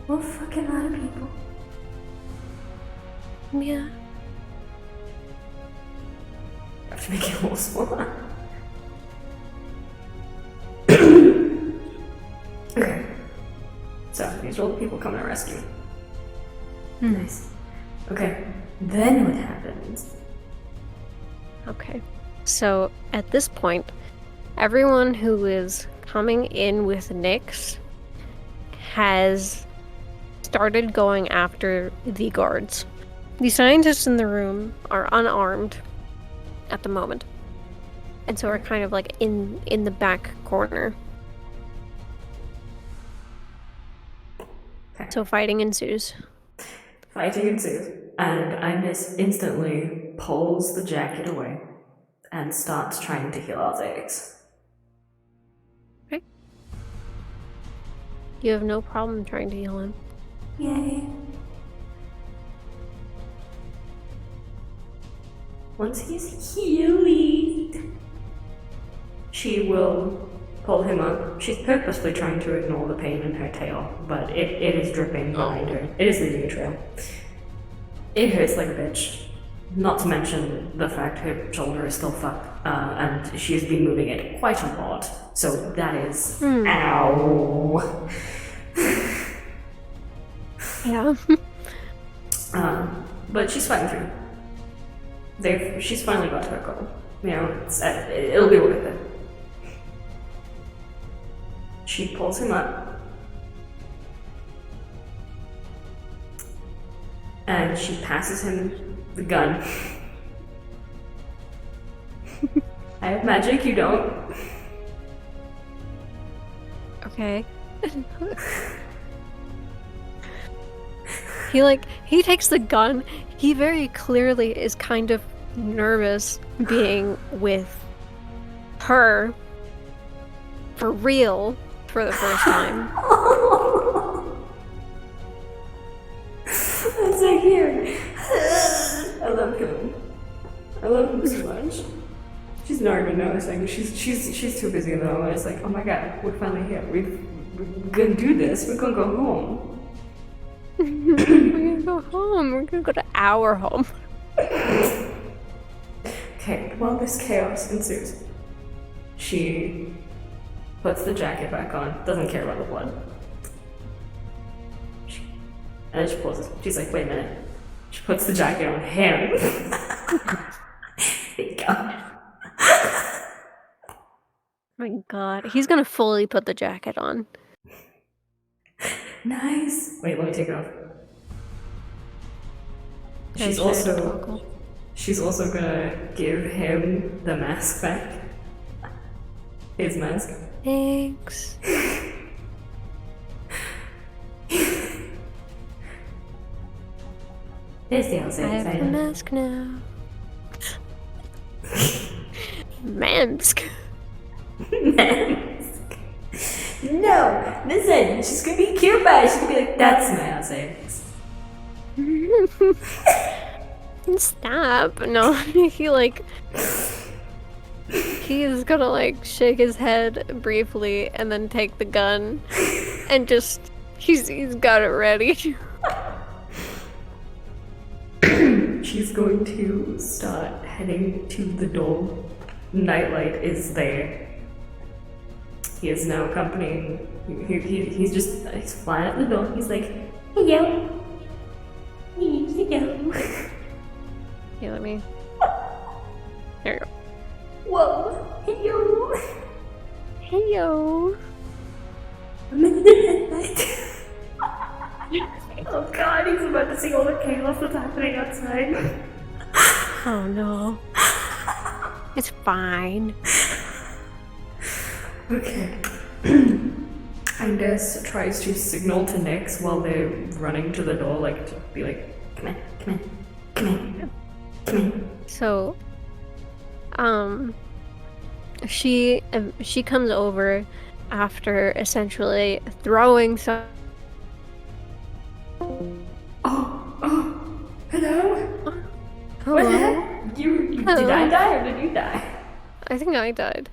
[SPEAKER 1] Oh, fucking lot of people.
[SPEAKER 2] Yeah.
[SPEAKER 1] I have to make it a little smaller. Okay. So, these are all the people coming to rescue. Nice. Okay. Then what happens?
[SPEAKER 2] Okay. So, at this point, everyone who is coming in with Nyx has started going after the guards. The scientists in the room are unarmed at the moment, and so are kind of like in the back corner.
[SPEAKER 1] Okay.
[SPEAKER 2] So fighting ensues.
[SPEAKER 1] Fighting ensues, and Ines instantly pulls the jacket away and starts trying to heal Arzaix.
[SPEAKER 2] Okay. You have no problem trying to heal him.
[SPEAKER 1] Yay. Once he's healed, she will pull him up. She's purposely trying to ignore the pain in her tail, but it is dripping behind her. It is leaving a trail. It hurts like a bitch. Not to mention the fact her shoulder is still fucked, and she has been moving it quite a lot. So that is... Ow!
[SPEAKER 2] Yeah.
[SPEAKER 1] But she's fighting through. She's finally got to her goal. You know, it'll be worth it. She pulls him up. And she passes him the gun. I have magic, you don't.
[SPEAKER 2] Okay. He takes the gun. He very clearly is kind of nervous being with her for real for the first time.
[SPEAKER 1] That's so cute. I love him. I love him so much. She's not even noticing. She's too busy in the moment. It's like, oh my god, we're finally here. We're gonna do this. We're gonna go home.
[SPEAKER 2] We're gonna go home. We're gonna go to our home.
[SPEAKER 1] Okay, while this chaos ensues, she puts the jacket back on, doesn't care about the blood. And then she pauses. She's like, wait a minute. She puts the jacket on him. Thank God.
[SPEAKER 2] My god. He's gonna fully put the jacket on.
[SPEAKER 1] Nice. Wait, let me take it off.
[SPEAKER 2] She's
[SPEAKER 1] She's also gonna give him the mask back. His mask.
[SPEAKER 2] Thanks.
[SPEAKER 1] There's the outside.
[SPEAKER 2] I have the mask now. Mamsk.
[SPEAKER 1] Mask. No, listen, she's gonna be cute by it. She's gonna be like, that's my outside.
[SPEAKER 2] Stop. No, he is gonna shake his head briefly and then take the gun and just he's got it ready.
[SPEAKER 1] She's going to start heading to the door. Nightlight is there. He is now accompanying. He's flying at the door. He's like, hello. Hello.
[SPEAKER 2] Here, let me. There you go.
[SPEAKER 1] Whoa. Hello.
[SPEAKER 2] Hello.
[SPEAKER 1] I'm in the night. Oh god, he's about to see all the chaos that's happening outside.
[SPEAKER 2] Oh no. It's fine.
[SPEAKER 1] Okay. Indus tries to signal to Nyx while they're running to the door, to be like, come in, come in, come in, come in.
[SPEAKER 2] So, she comes over after essentially throwing some.
[SPEAKER 1] Oh, hello?
[SPEAKER 2] Hello?
[SPEAKER 1] What the heck? Did I die or did you die?
[SPEAKER 2] I think I died.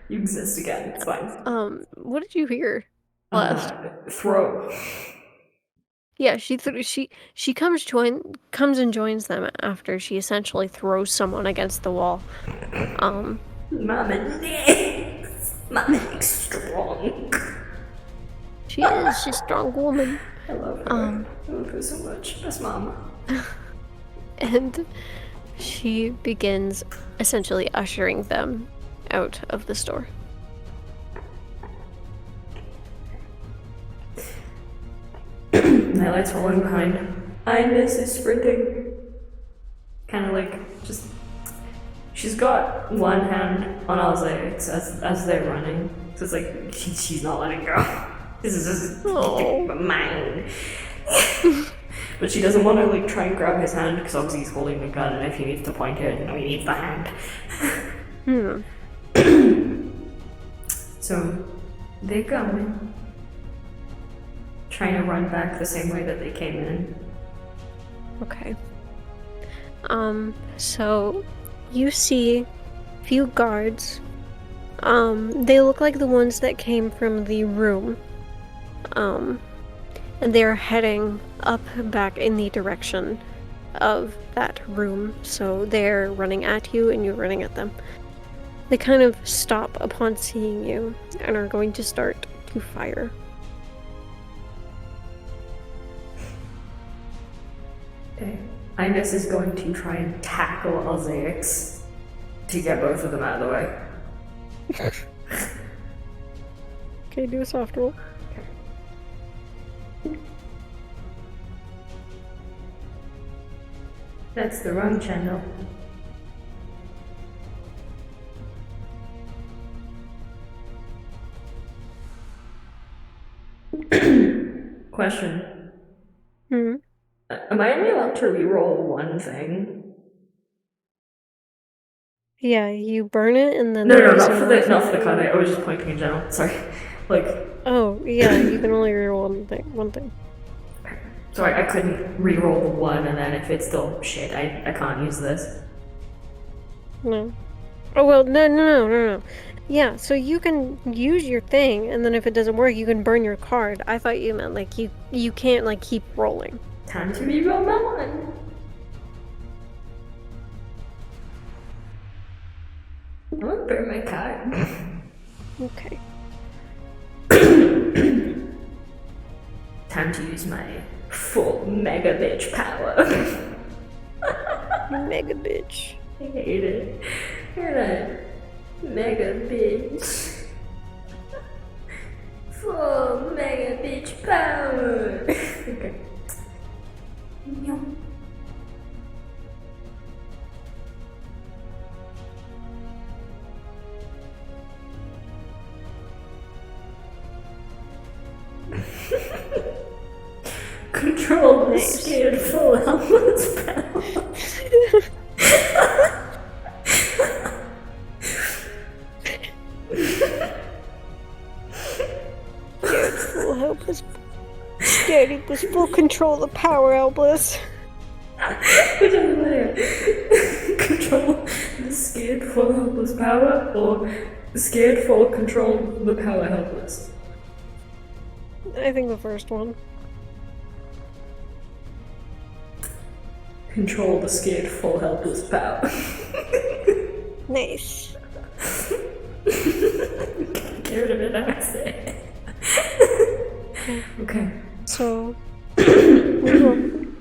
[SPEAKER 1] You exist again, it's fine.
[SPEAKER 2] What did you hear last?
[SPEAKER 1] Throw.
[SPEAKER 2] Yeah, she comes and joins them after she essentially throws someone against the wall.
[SPEAKER 1] Mama Nyx. Mama Nyx strong.
[SPEAKER 2] She's a strong woman.
[SPEAKER 1] I love her. I love her so much. Best mama.
[SPEAKER 2] And she begins essentially ushering them out of the store.
[SPEAKER 1] Nightlight's following behind. Indus is sprinting. Kind of just. She's got one hand on Alzaix as they're running. So it's like, she's not letting go. This is mine. But she doesn't want to try and grab his hand because obviously he's holding the gun, and if he needs to point it, he needs the hand. So they're going, trying to run back the same way that they came in.
[SPEAKER 2] Okay. So you see a few guards. They look like the ones that came from the room. And they're heading up back in the direction of that room. So they're running at you and you're running at them. They kind of stop upon seeing you and are going to start to fire.
[SPEAKER 1] Okay. Indus is going to try and tackle Alzaix to get both of them out of the way.
[SPEAKER 2] Okay, do a soft roll.
[SPEAKER 1] That's the wrong channel. Question.
[SPEAKER 2] Hmm.
[SPEAKER 1] Am I only allowed to reroll one thing?
[SPEAKER 2] Yeah, you burn it and then
[SPEAKER 1] No,
[SPEAKER 2] there
[SPEAKER 1] no,
[SPEAKER 2] is
[SPEAKER 1] not for
[SPEAKER 2] another
[SPEAKER 1] the card. I was just pointing in general. Sorry. Like,
[SPEAKER 2] Oh, yeah, you can only reroll one thing.
[SPEAKER 1] so I couldn't reroll the one, and then if it's still shit, I can't use this.
[SPEAKER 2] No. Oh, well, no. Yeah, so you can use your thing, and then if it doesn't work, you can burn your card. I thought you meant, like, you can't, like, keep rolling.
[SPEAKER 1] Time to reroll my one. I'm gonna burn my card.
[SPEAKER 2] Okay.
[SPEAKER 1] Time to use my full mega bitch power.
[SPEAKER 2] Mega bitch.
[SPEAKER 1] I hate it. You're that mega bitch. Full mega bitch power. Okay. Yum. Control the
[SPEAKER 2] Nice.
[SPEAKER 1] scared full helpless power.
[SPEAKER 2] Scared full helpless. Scared equals full control the power helpless.
[SPEAKER 1] Which is better? Control the scared full helpless power, or scared full control the power helpless?
[SPEAKER 2] I think the first one.
[SPEAKER 1] Control the scared full helpless power.
[SPEAKER 2] Nice.
[SPEAKER 1] Get rid of it, I say. Okay.
[SPEAKER 2] So, reroll.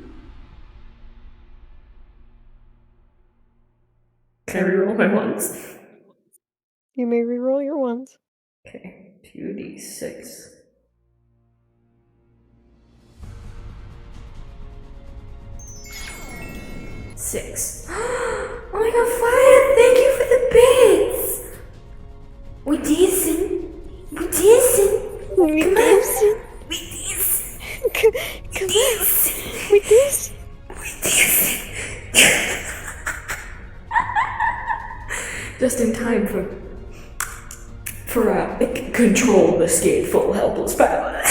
[SPEAKER 1] Can I reroll my ones?
[SPEAKER 2] You may reroll your ones.
[SPEAKER 1] Okay, 2d6. Six. Oh my god, Fire! Thank you for the bits! We dancing. We dancing.
[SPEAKER 2] We
[SPEAKER 1] Come
[SPEAKER 2] dancing.
[SPEAKER 1] on. We dancing.
[SPEAKER 2] Come on.
[SPEAKER 1] Dancing.
[SPEAKER 2] We dancing.
[SPEAKER 1] We dancing. Just in time for control the scared full helpless power.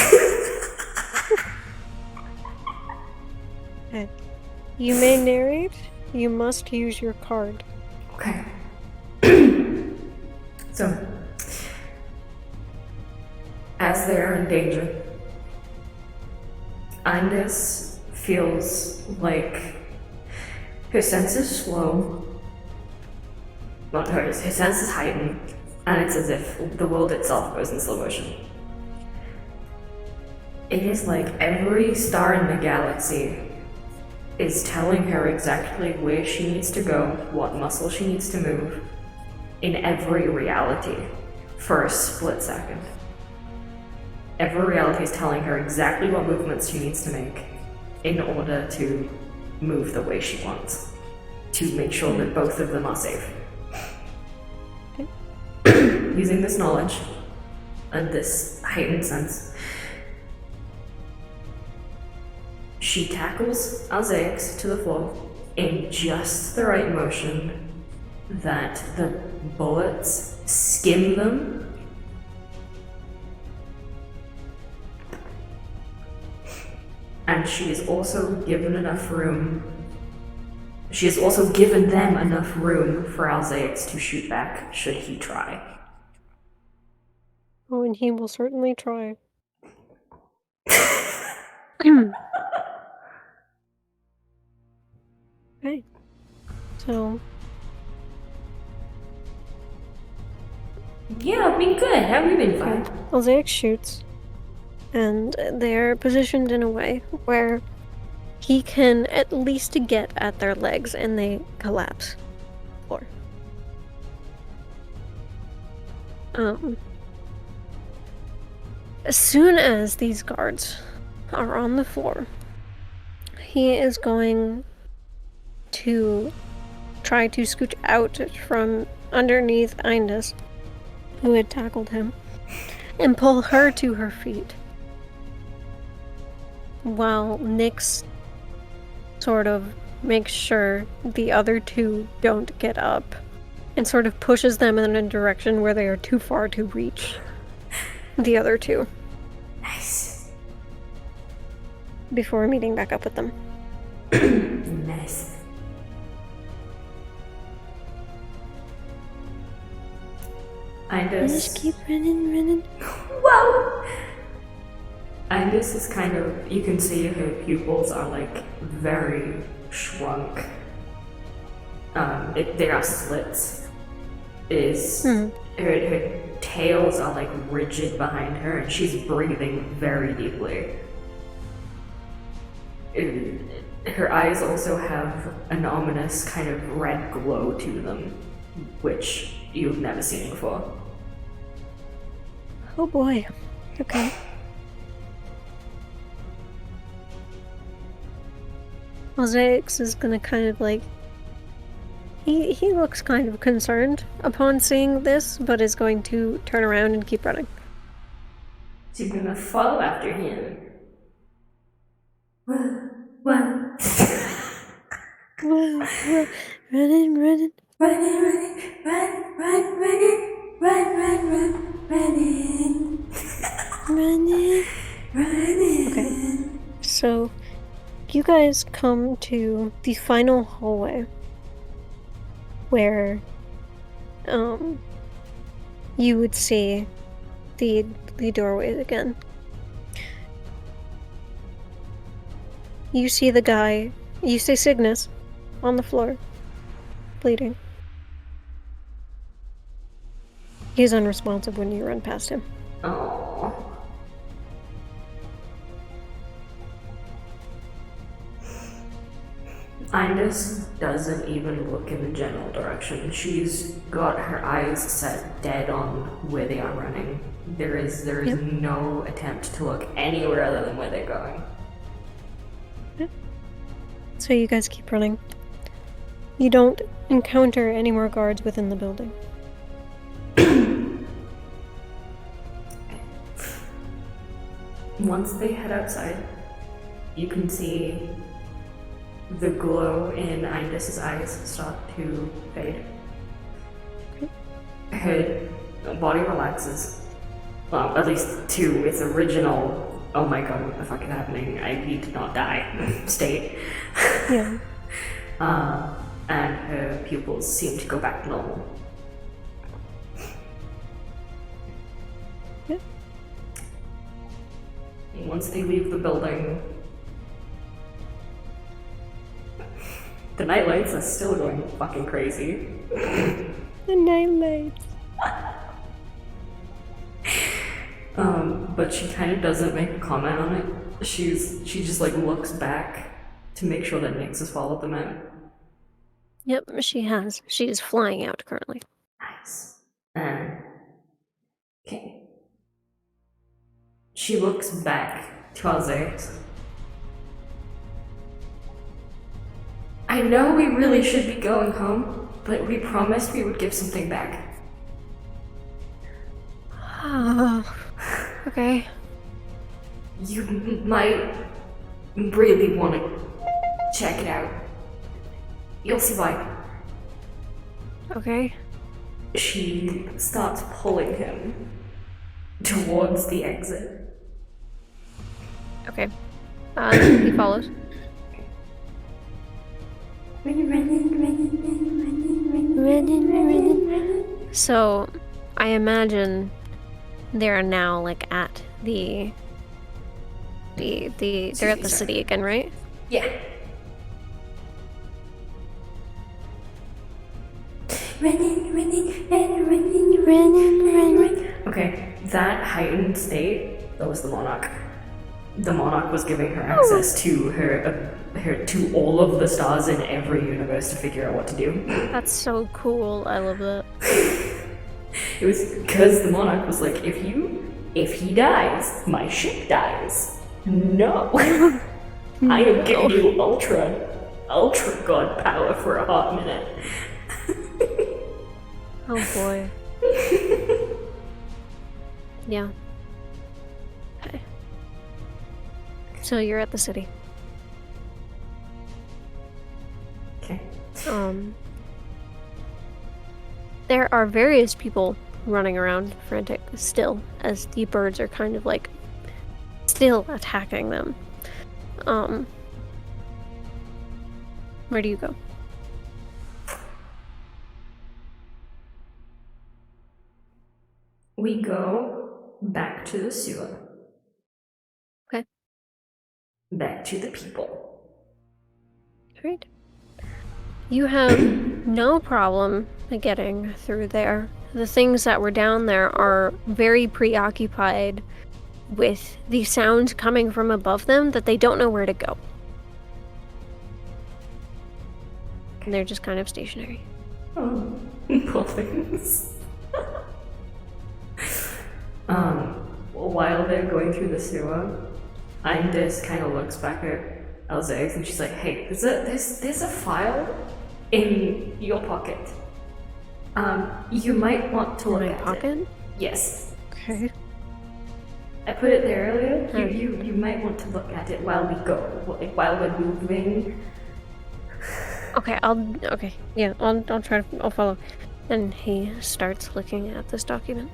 [SPEAKER 2] Okay. You may narrate. You must use your card.
[SPEAKER 1] Okay. So, as they are in danger, Andis feels like her senses slow. Not hers, her senses heighten, and it's as if the world itself goes in slow motion. It is like every star in the galaxy is telling her exactly where she needs to go, what muscle she needs to move, in every reality, for a split second. Every reality is telling her exactly what movements she needs to make in order to move the way she wants, to make sure that both of them are safe. Using this knowledge and this heightened sense, she tackles Alzeix to the floor in just the right motion that the bullets skim them and she is also given enough room. She has also given them enough room for Alzeix to shoot back should he try.
[SPEAKER 2] Oh, and he will certainly try. Okay. So,
[SPEAKER 1] Yeah, I've been good. How have you been,
[SPEAKER 2] okay.
[SPEAKER 1] fine?
[SPEAKER 2] Alzeix shoots, and they're positioned in a way where he can at least get at their legs and they collapse. Floor. As soon as these guards are on the floor, he is going to try to scooch out from underneath Indus, who had tackled him, and pull her to her feet. while Nyx sort of makes sure the other two don't get up and sort of pushes them in a direction where they are too far to reach the other two.
[SPEAKER 1] Nice.
[SPEAKER 2] Before meeting back up with them.
[SPEAKER 1] Nice. I
[SPEAKER 2] Just keep running.
[SPEAKER 1] Wow! Angus is kind of, you can see her pupils are like very shrunk. There are slits. Her tails are like rigid behind her, and she's breathing very deeply. Her eyes also have an ominous kind of red glow to them, which you've never seen before.
[SPEAKER 2] Oh boy. Okay. Mosaics is gonna kind of like... He looks kind of concerned upon seeing this, but is going to turn around and keep running.
[SPEAKER 1] So you're gonna follow after him. Well.
[SPEAKER 2] Running.
[SPEAKER 1] Running. Running.
[SPEAKER 2] Okay. So, you guys come to the final hallway where, you would see the doorways again. You see the guy, you see Cygnus on the floor, bleeding. He's unresponsive when you run past him.
[SPEAKER 1] Oh. Ines doesn't even look in the general direction. She's got her eyes set dead on where they are running. There is no attempt to look anywhere other than where they're going.
[SPEAKER 2] So you guys keep running. You don't encounter any more guards within the building.
[SPEAKER 1] Once they head outside, you can see the glow in Indus's eyes start to fade. Her body relaxes. Well, at least to its original, oh my god, what the fuck is happening? I need to not die state.
[SPEAKER 2] Yeah.
[SPEAKER 1] And her pupils seem to go back to normal.
[SPEAKER 2] Yeah.
[SPEAKER 1] Once they leave the building, the nightlights are still going fucking crazy.
[SPEAKER 2] The nightlights.
[SPEAKER 1] But she kind of doesn't make a comment on it. She just like looks back to make sure that Nyx has followed them out.
[SPEAKER 2] Yep, she has. She is flying out currently.
[SPEAKER 1] Nice. And okay. She looks back to Alzex. I know we really should be going home, but we promised we would give something back.
[SPEAKER 2] Okay.
[SPEAKER 1] You might really want to check it out. You'll see why.
[SPEAKER 2] Okay.
[SPEAKER 1] She starts pulling him towards the exit.
[SPEAKER 2] Okay. He follows. So, I imagine they're now like at they're at the city again, right?
[SPEAKER 1] Yeah. Okay, that heightened state, that was the Monarch. The Monarch was giving her access to her to all of the stars in every universe to figure out what to do.
[SPEAKER 2] That's so cool. I love that.
[SPEAKER 1] It was because the Monarch was like, if he dies, my ship dies. No. I am giving you ultra god power for a hot minute.
[SPEAKER 2] Oh boy. Yeah. Okay. So you're at the city.
[SPEAKER 1] Okay.
[SPEAKER 2] There are various people running around frantic still, as the birds are kind of like still attacking them. Where do you go?
[SPEAKER 1] We go back to the sewer.
[SPEAKER 2] Okay.
[SPEAKER 1] Back to the people.
[SPEAKER 2] Great. You have no problem getting through there. The things that were down there are very preoccupied with the sounds coming from above them that they don't know where to go. And they're just kind of stationary.
[SPEAKER 1] Oh, poor things. While they're going through the sewer, Indus kind of looks back at Elzex and she's like, "Hey, there's a file in your pocket. You might want to look
[SPEAKER 2] In my
[SPEAKER 1] at
[SPEAKER 2] pocket?
[SPEAKER 1] it." Yes.
[SPEAKER 2] Okay.
[SPEAKER 1] I put it there earlier. You might want to look at it while we go, while we're moving.
[SPEAKER 2] Okay, I'll try to, I'll follow. And he starts looking at this document.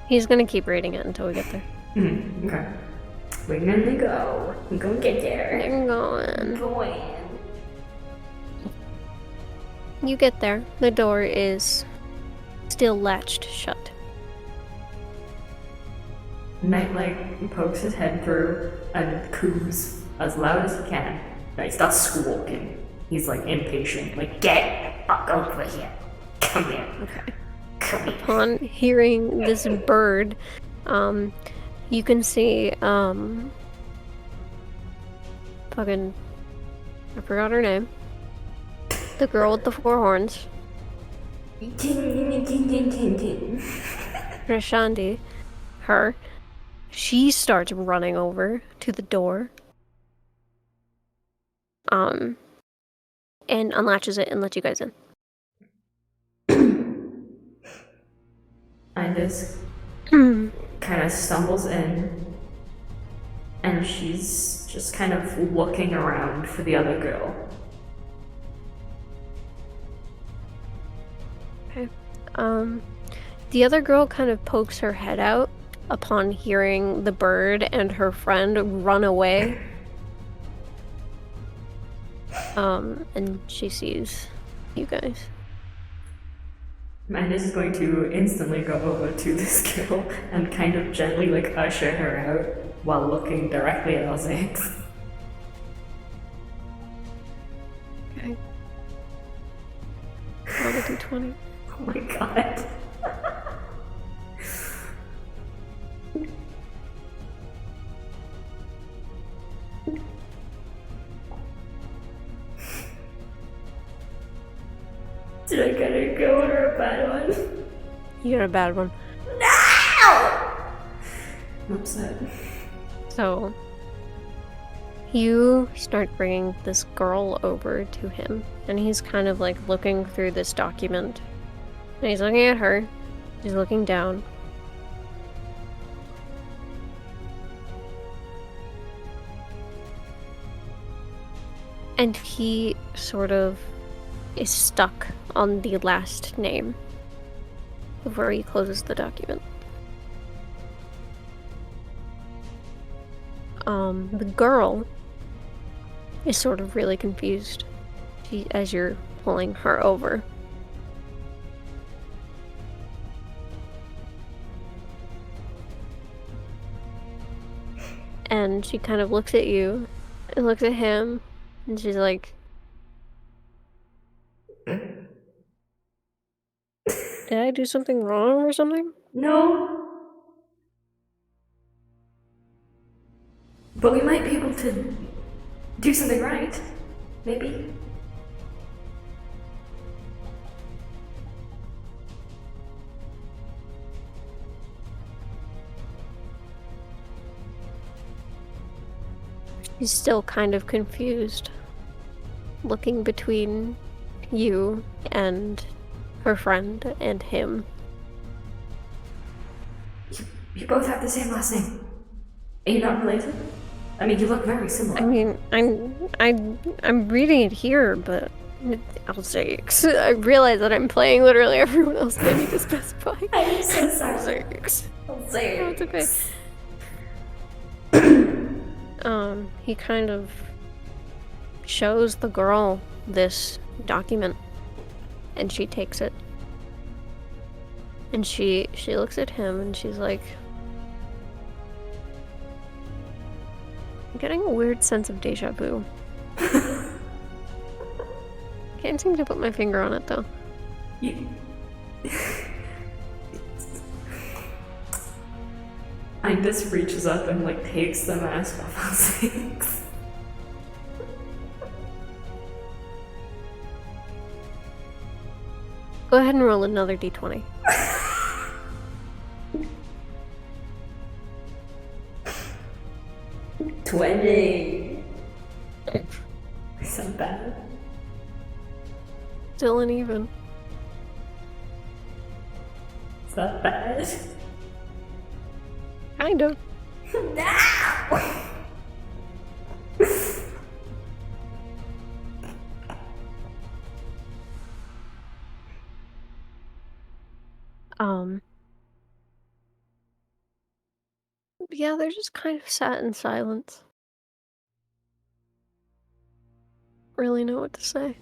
[SPEAKER 2] He's gonna keep reading it until we get there.
[SPEAKER 1] Okay. We're gonna go. We're gonna get there.
[SPEAKER 2] They're going.
[SPEAKER 1] Going.
[SPEAKER 2] You get there. The door is still latched shut.
[SPEAKER 1] Nightlight pokes his head through and coos as loud as he can. And he starts squawking. He's like impatient. Like, get the fuck over here. Come here.
[SPEAKER 2] Okay.
[SPEAKER 1] Come here.
[SPEAKER 2] Upon hearing this bird, you can see, fucking, I forgot her name. The girl with the four horns. Rashandi. Her. She starts running over to the door. And unlatches it and lets you guys in.
[SPEAKER 1] Indus kind of stumbles in, and she's just kind of looking around for the other girl.
[SPEAKER 2] Okay. The other girl kind of pokes her head out upon hearing the bird and her friend run away. And she sees you guys.
[SPEAKER 1] Indus is going to instantly go over to this girl and kind of gently like usher her out while looking directly at Elzex.
[SPEAKER 2] Okay. Roll a d20.
[SPEAKER 1] Oh my god. Did I get a good one or a bad one?
[SPEAKER 2] You got a bad one.
[SPEAKER 1] No! I'm upset.
[SPEAKER 2] So, you start bringing this girl over to him, and he's kind of like looking through this document. And he's looking at her, he's looking down. And he sort of is stuck on the last name before he closes the document. The girl is sort of really confused as you're pulling her over. And she kind of looks at you and looks at him, and she's like, did I do something wrong or something?
[SPEAKER 1] No. But we might be able to do something right. Maybe.
[SPEAKER 2] She's still kind of confused, looking between you and her friend and him.
[SPEAKER 1] You both have the same last name. Are you not related? I mean, you look very similar.
[SPEAKER 2] I mean, I'm reading it here, but Alzeix. I realize that I'm playing literally everyone else. I need to specify.
[SPEAKER 1] I'm so sorry.
[SPEAKER 2] Alzeix.
[SPEAKER 1] Alzeix.
[SPEAKER 2] Oh, it's okay. He kind of shows the girl this document, and she takes it. And she looks at him and she's like, I'm getting a weird sense of deja vu. Can't seem to put my finger on it though.
[SPEAKER 1] I just reaches up and like takes the mask off Alzeix.
[SPEAKER 2] Go ahead and roll another d20.
[SPEAKER 1] 20. So bad.
[SPEAKER 2] Still uneven.
[SPEAKER 1] Is that bad?
[SPEAKER 2] Kind of. Yeah, they're just kind of sat in silence. Really know what to say.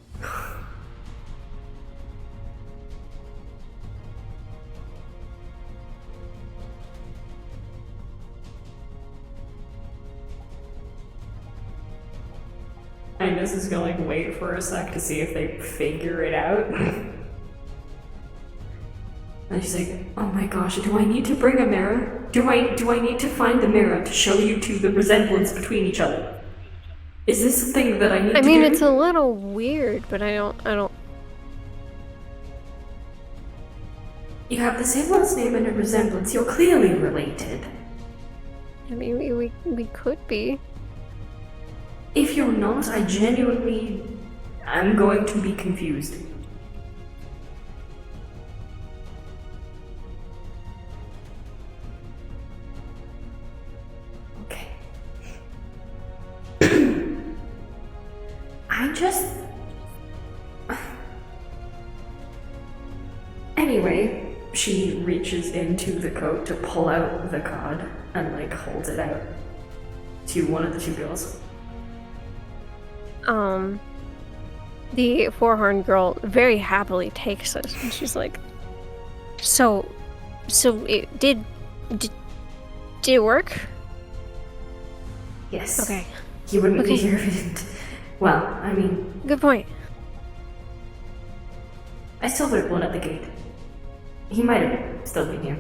[SPEAKER 1] Agnes is gonna like wait for a sec to see if they figure it out. And she's like, oh my gosh, do I need to bring a mirror? Do I need to find the mirror to show you two the resemblance between each other? Is this something that I need to do?
[SPEAKER 2] I mean, it's a little weird, but I don't...
[SPEAKER 1] You have the same last name and a resemblance. You're clearly related.
[SPEAKER 2] I mean, we could be.
[SPEAKER 1] If you're not, I genuinely am going to be confused. Okay. I just... Anyway, she reaches into the coat to pull out the card and like holds it out to one of the two girls.
[SPEAKER 2] The four-horned girl very happily takes it, and she's like, so it did it work?
[SPEAKER 1] Yes.
[SPEAKER 2] Okay.
[SPEAKER 1] You wouldn't be here if it didn't. Well, I mean,
[SPEAKER 2] Good point.
[SPEAKER 1] I still would have blown up the gate. He might have still been here.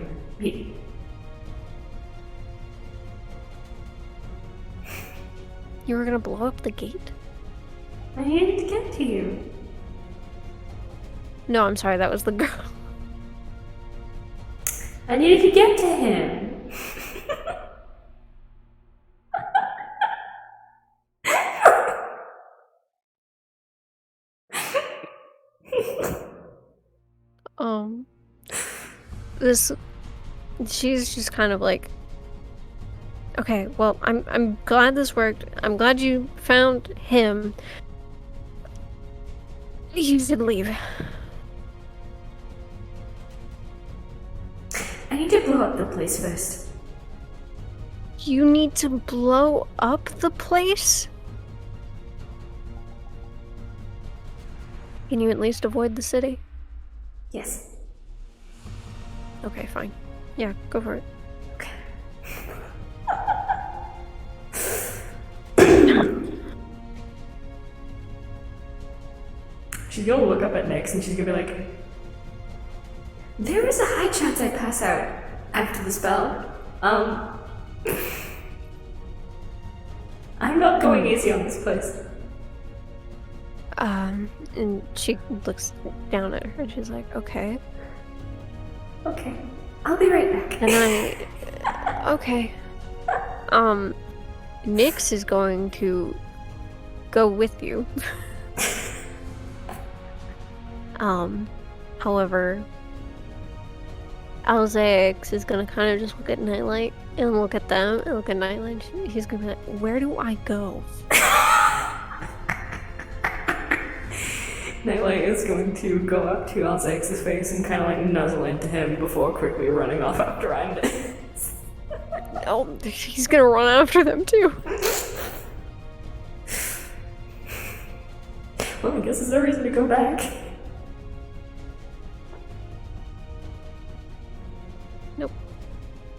[SPEAKER 2] You were gonna blow up the gate?
[SPEAKER 1] I needed to get to you.
[SPEAKER 2] No, I'm sorry, that was the girl.
[SPEAKER 1] I needed to get to him.
[SPEAKER 2] She's just kind of like, okay, well, I'm glad this worked. I'm glad you found him. You should leave.
[SPEAKER 1] I need to blow up the place first.
[SPEAKER 2] You need to blow up the place? Can you at least avoid the city?
[SPEAKER 1] Yes.
[SPEAKER 2] Okay, fine. Yeah, go for it.
[SPEAKER 1] Okay. She's gonna look up at Nyx and she's gonna be like, there is a high chance I pass out after the spell. I'm not going easy on this place.
[SPEAKER 2] And she looks down at her and she's like, okay.
[SPEAKER 1] Okay. I'll be right back.
[SPEAKER 2] And okay. Nyx is going to go with you. However, Alzax is gonna kind of just look at Nightlight and look at them and look at Nightlight. He's gonna be like, where do I go?
[SPEAKER 1] Nightlight is going to go up to Alzax's face and kind of like nuzzle into him before quickly running off after Andis.
[SPEAKER 2] Oh, he's gonna run after them too.
[SPEAKER 1] Well, I guess there's no reason to go back.
[SPEAKER 2] Nope.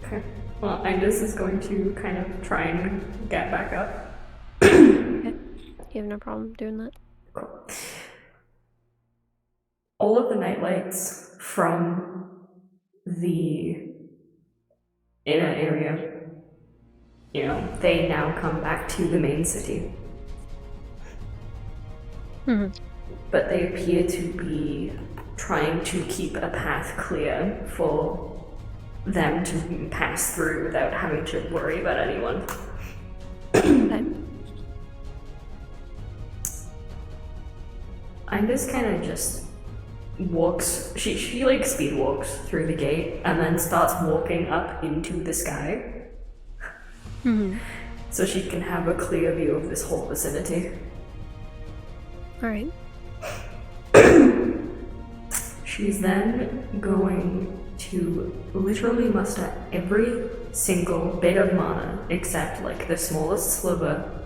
[SPEAKER 1] Okay. Well, Andis is going to kind of try and get back up.
[SPEAKER 2] Okay. You have no problem doing that?
[SPEAKER 1] Cool. All of the nightlights from the inner area, you know, they now come back to the main city. But they appear to be trying to keep a path clear for them to pass through without having to worry about anyone.
[SPEAKER 2] Okay.
[SPEAKER 1] I'm just kind of just walks, she like speed walks through the gate and then starts walking up into the sky. So she can have a clear view of this whole vicinity.
[SPEAKER 2] Alright.
[SPEAKER 1] She's then going to literally muster every single bit of mana except like the smallest sliver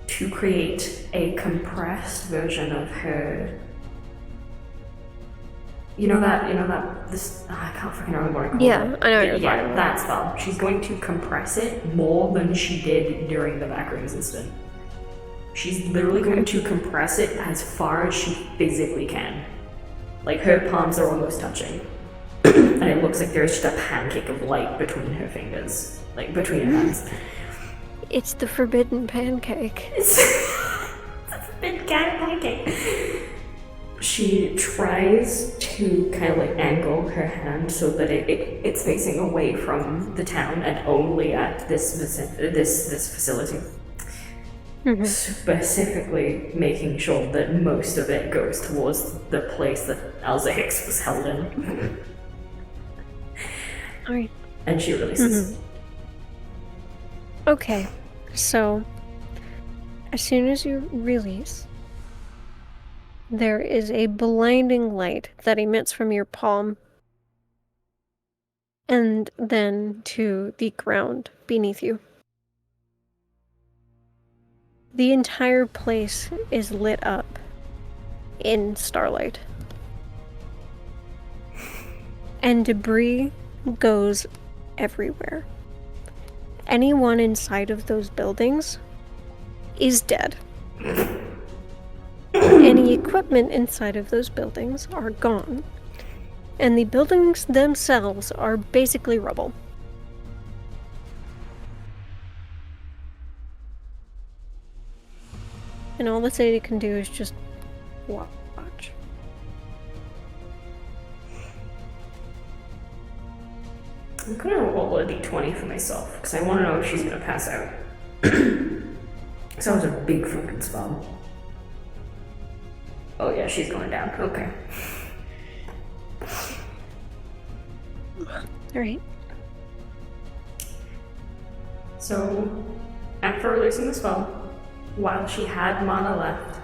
[SPEAKER 1] to create a compressed version of her. I can't freaking remember what I called it.
[SPEAKER 2] Yeah, I know what you're talking
[SPEAKER 1] Yeah,
[SPEAKER 2] about.
[SPEAKER 1] that spell. She's going to compress it more than she did during the backrooms instant. She's literally going to compress it as far as she physically can. Like, her palms are almost touching. And it looks like there's just a pancake of light between her fingers. Like, between her hands.
[SPEAKER 2] It's the forbidden pancake.
[SPEAKER 1] It's a forbidden pancake. She tries to kind of like angle her hand so that it's facing away from the town and only at this facility. Specifically making sure that most of it goes towards the place that Alzax was held in.
[SPEAKER 2] Alright.
[SPEAKER 1] And she releases.
[SPEAKER 2] Okay, so as soon as you release, there is a blinding light that emits from your palm and then to the ground beneath you. The entire place is lit up in starlight. And debris goes everywhere. Anyone inside of those buildings is dead. Any equipment inside of those buildings are gone. And the buildings themselves are basically rubble. And all the city can do is just watch.
[SPEAKER 1] I'm gonna roll a d20 for myself, because I want to know if she's gonna pass out. Sounds a big fucking spell. Oh yeah, she's going down. Okay.
[SPEAKER 2] Alright.
[SPEAKER 1] So, after releasing the spell, while she had mana left,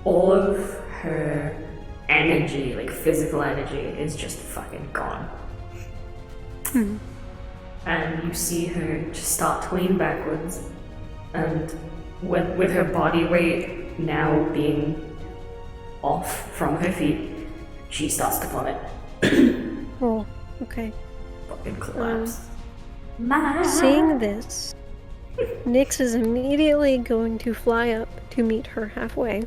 [SPEAKER 1] all of her energy, like physical energy, is just fucking gone. And you see her just start to lean backwards, and with her body weight now being off from her feet, she starts to plummet.
[SPEAKER 2] Oh, okay.
[SPEAKER 1] Fucking collapse.
[SPEAKER 2] Seeing this, Nyx is immediately going to fly up to meet her halfway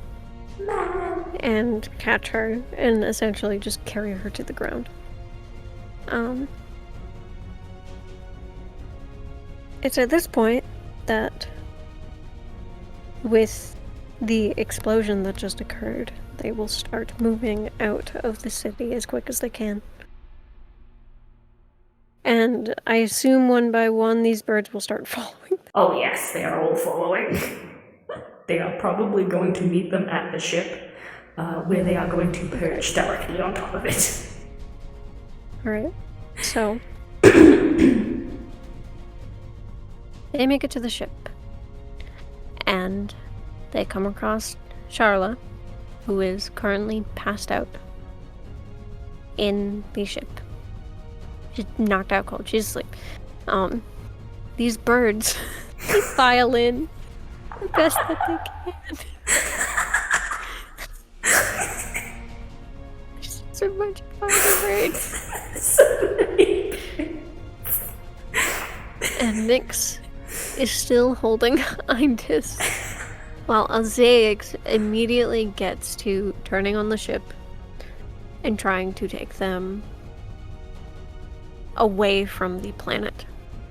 [SPEAKER 2] and catch her and essentially just carry her to the ground. It's at this point that, with the explosion that just occurred, they will start moving out of the city as quick as they can. And I assume one by one these birds will start following.
[SPEAKER 1] Oh yes, they are all following. They are probably going to meet them at the ship, where they are going to perch directly on top of it.
[SPEAKER 2] Alright, so they make it to the ship, and they come across Charla, who is currently passed out in the ship. She's knocked out cold. She's asleep. These birds, they file in the best that they can. There's so much fucking birds. And Nyx is still holding Indus, while Alzeix immediately gets to turning on the ship and trying to take them away from the planet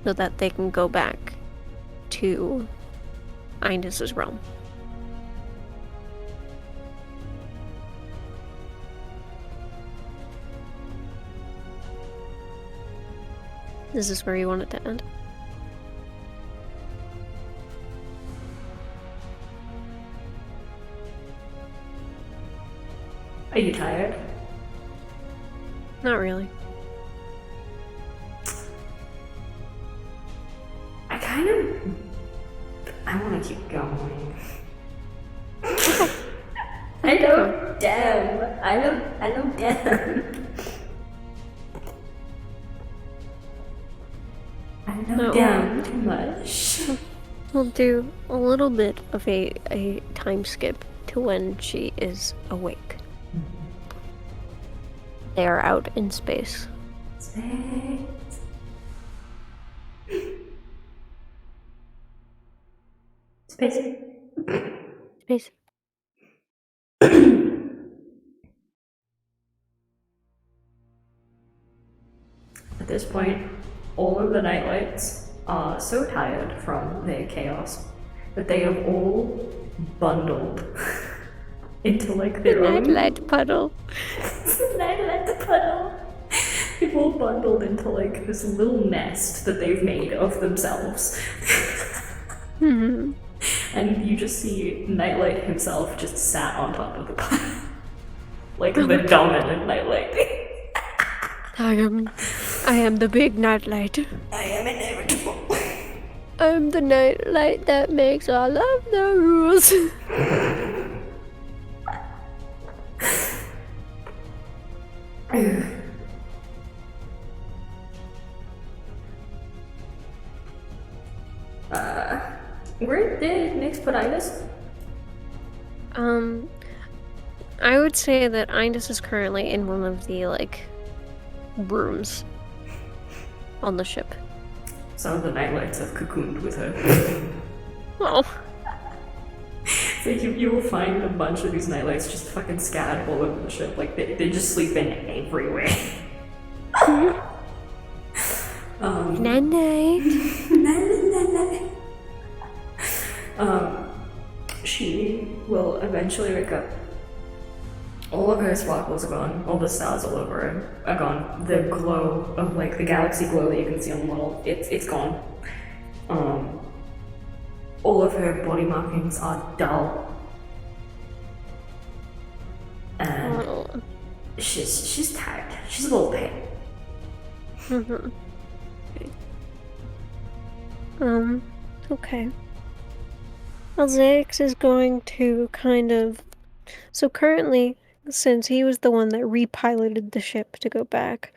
[SPEAKER 2] so that they can go back to Indus's realm. This is where you want it to end.
[SPEAKER 1] Are you tired?
[SPEAKER 2] Not really.
[SPEAKER 1] I want to keep going. I know, damn. I know, damn. I know, damn too much.
[SPEAKER 2] We'll do a little bit of a time skip to when she is awake. They are out in space. Space.
[SPEAKER 1] At this point, all of the nightlights are so tired from their chaos that they have all bundled into like their own
[SPEAKER 2] Nightlight puddle.
[SPEAKER 1] nightlight puddle. They've all bundled into like this little nest that they've made of themselves.
[SPEAKER 2] Mm-hmm.
[SPEAKER 1] And you just see Nightlight himself just sat on top of the puddle. Like the dominant Nightlight.
[SPEAKER 2] I am the big nightlight.
[SPEAKER 1] I am inevitable.
[SPEAKER 2] I'm the nightlight that makes all of the rules.
[SPEAKER 1] Where did Nyx put Indus?
[SPEAKER 2] I would say that Indus is currently in one of the, like, rooms on the ship.
[SPEAKER 1] Some of the Nightlights have cocooned with her.
[SPEAKER 2] Oh.
[SPEAKER 1] So you will find a bunch of these Nightlights just fucking scattered all over the ship. Like, they just sleep in everywhere.
[SPEAKER 2] Night-night.
[SPEAKER 1] Night-night. She will eventually wake up. All of her sparkles are gone. All the stars all over her are gone. The glow of, like, the galaxy glow that you can see on the wall, it's gone. All of her body markings are dull. And she's tired. She's a little pale.
[SPEAKER 2] Okay. Alzeix is going to kind of... So currently, since he was the one that repiloted the ship to go back,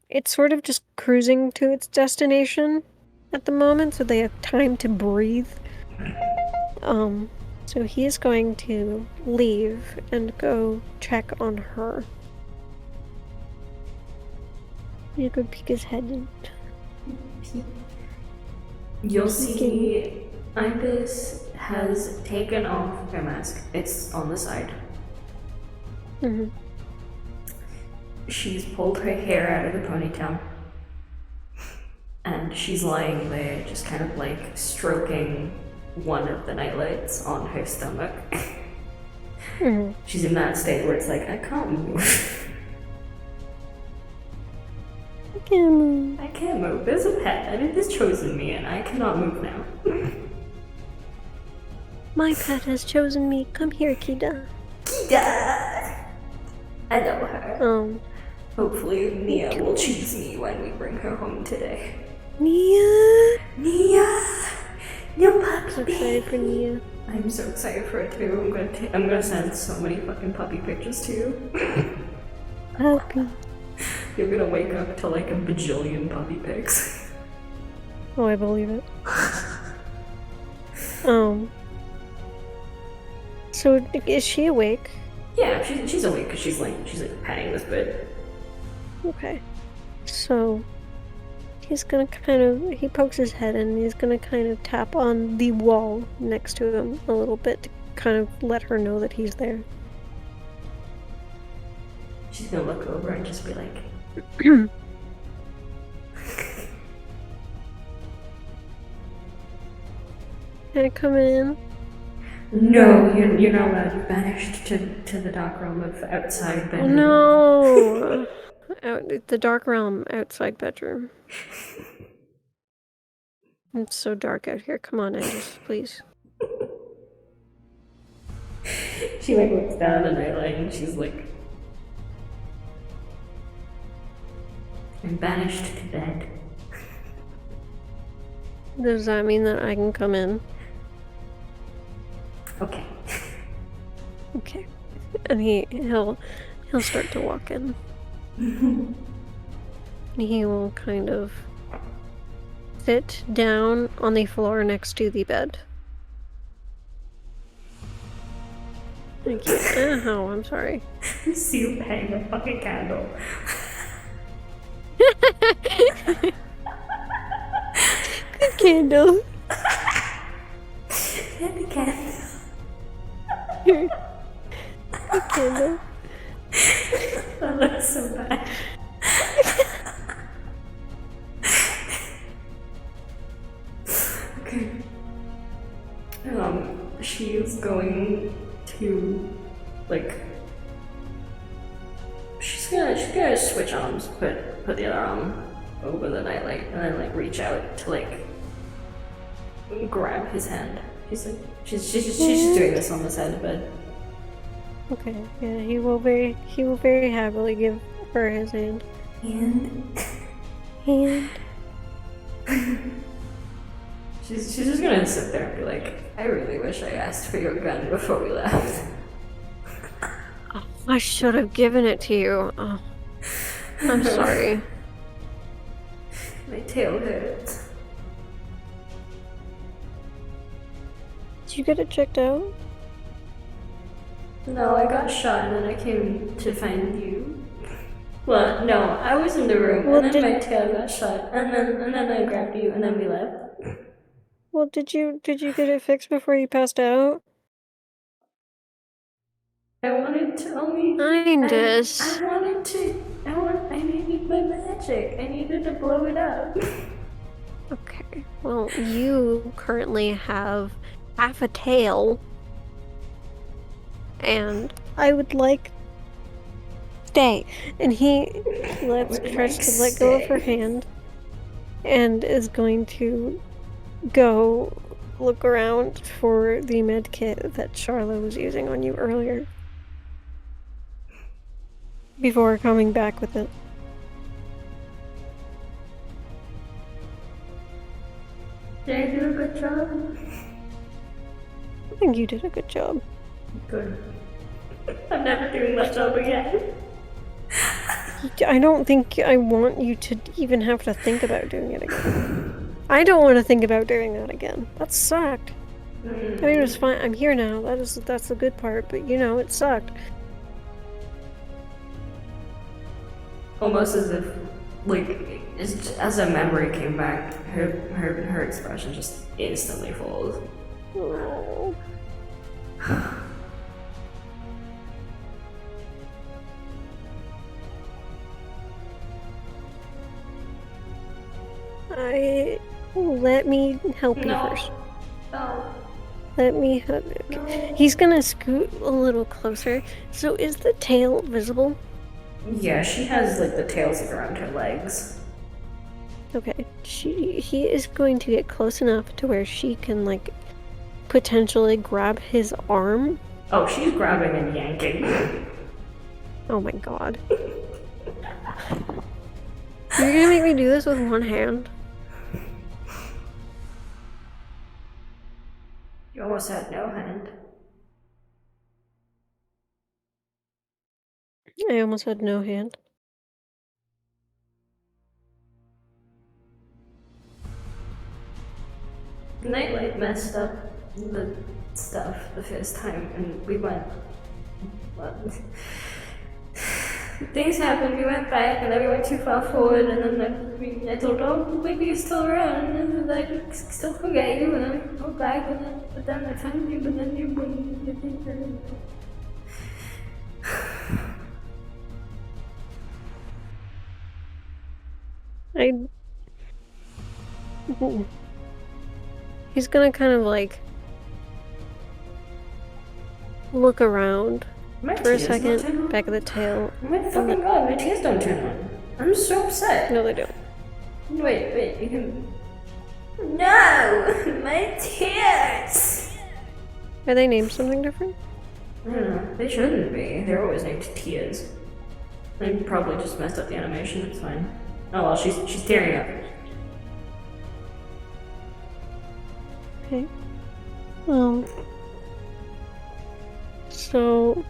[SPEAKER 2] it's sort of just cruising to its destination at the moment, so they have time to breathe. So he is going to leave and go check on her. You could peek his head in.
[SPEAKER 1] You'll see Indus has taken off her mask. It's on the side.
[SPEAKER 2] Mm-hmm.
[SPEAKER 1] She's pulled her hair out of the ponytail. And she's lying there, just kind of like stroking one of the nightlights on her stomach.
[SPEAKER 2] Mm-hmm.
[SPEAKER 1] She's in that state where it's like, I can't move.
[SPEAKER 2] can't move.
[SPEAKER 1] I can't move. There's a pet, and it has chosen me, and I cannot move now.
[SPEAKER 2] My pet has chosen me. Come here, Kida.
[SPEAKER 1] Kida! I know her. Hopefully, Nia will choose me when we bring her home today.
[SPEAKER 2] Nia!
[SPEAKER 1] Nia! Your puppy
[SPEAKER 2] I'm excited for Nia.
[SPEAKER 1] I'm so excited for it too. I'm gonna send so many fucking puppy pictures to you.
[SPEAKER 2] Puppy.
[SPEAKER 1] You're gonna wake up to like a bajillion puppy pics.
[SPEAKER 2] Oh, I believe it. So is she awake?
[SPEAKER 1] Yeah, she's awake because she's like patting this bed.
[SPEAKER 2] Okay. So he's gonna he pokes his head in and he's gonna kind of tap on the wall next to him a little bit to kind of let her know that he's there.
[SPEAKER 1] She's gonna look over and just be like,
[SPEAKER 2] Can I come in?
[SPEAKER 1] no, you're not allowed. You're banished to the dark realm of outside bedroom.
[SPEAKER 2] No! The dark realm outside bedroom. It's so dark out here. Come on, Andres, please.
[SPEAKER 1] She like looks down at the nightlight and she's like, I'm banished to bed.
[SPEAKER 2] Does that mean that I can come in?
[SPEAKER 1] Okay.
[SPEAKER 2] Okay. And he'll start to walk in. He will kind of sit down on the floor next to the bed. Thank you. Oh, I'm sorry.
[SPEAKER 1] You see you paying a fucking candle.
[SPEAKER 2] Good candle.
[SPEAKER 1] Get the candle.
[SPEAKER 2] Here. Good candle.
[SPEAKER 1] That looks so bad. Okay. She is going to, like, she's gonna switch arms, put the other arm over the nightlight, and then like reach out to like grab his hand. She's just doing this on the side of the bed.
[SPEAKER 2] Okay. Yeah, he will very happily give her his hand. Hand.
[SPEAKER 1] She's just gonna sit there and be like, I really wish I asked for your gun before we left.
[SPEAKER 2] Oh, I should have given it to you. Oh, I'm sorry.
[SPEAKER 1] My tail hurts.
[SPEAKER 2] Did you get it checked out?
[SPEAKER 1] No, I got shot and then I came to find you. Well, no, I was in the room
[SPEAKER 2] Well,
[SPEAKER 1] and then my tail got shot and then I grabbed you and then we left.
[SPEAKER 2] Well, did you get it fixed before you passed out?
[SPEAKER 1] I wanted to only.
[SPEAKER 2] Kindest.
[SPEAKER 1] I needed my magic. I needed to blow it up.
[SPEAKER 2] Okay. Well, you currently have half a tail. And I would like. Stay. And he tries to let go of her hand. And is going to go look around for the med kit that Charla was using on you earlier. Before coming back with it.
[SPEAKER 1] Did I do a good job?
[SPEAKER 2] I think you did a good job.
[SPEAKER 1] Good. I'm never doing that job again.
[SPEAKER 2] I don't think I want you to even have to think about doing it again. I don't want to think about doing that again. That sucked. I mean, it was fine. I'm here now. That's the good part. But you know, it sucked.
[SPEAKER 1] Almost as if, like, as a memory came back, her expression just instantly falls.
[SPEAKER 2] Oh. Let me help you first.
[SPEAKER 1] No.
[SPEAKER 2] Let me help you. Okay. He's gonna scoot a little closer. So is the tail visible?
[SPEAKER 1] Yeah, she has like the tails around her legs.
[SPEAKER 2] Okay, he is going to get close enough to where she can, like, potentially grab his arm.
[SPEAKER 1] Oh, she's grabbing and yanking.
[SPEAKER 2] Oh my god. You're gonna make me do this with one hand?
[SPEAKER 1] You almost had no hand.
[SPEAKER 2] I almost had no hand.
[SPEAKER 1] Nightlight messed up the stuff the first time, and we went. Well, things happened. We went back, and then we went too far forward, and then I told, "Oh, maybe you're still around," and then I still forget you, and then we go back, but then I found you, but then you wouldn't.
[SPEAKER 2] He's gonna kind of, like, look around for a second, back of the tail.
[SPEAKER 1] Oh my fucking god, my tears don't turn on. I'm so upset.
[SPEAKER 2] No, they don't.
[SPEAKER 1] Wait, you can... No! My tears!
[SPEAKER 2] Are they named something different?
[SPEAKER 1] I don't know. They shouldn't be. They're always named tears. They probably just messed up the animation. It's fine. Oh well, she's tearing up.
[SPEAKER 2] Okay. So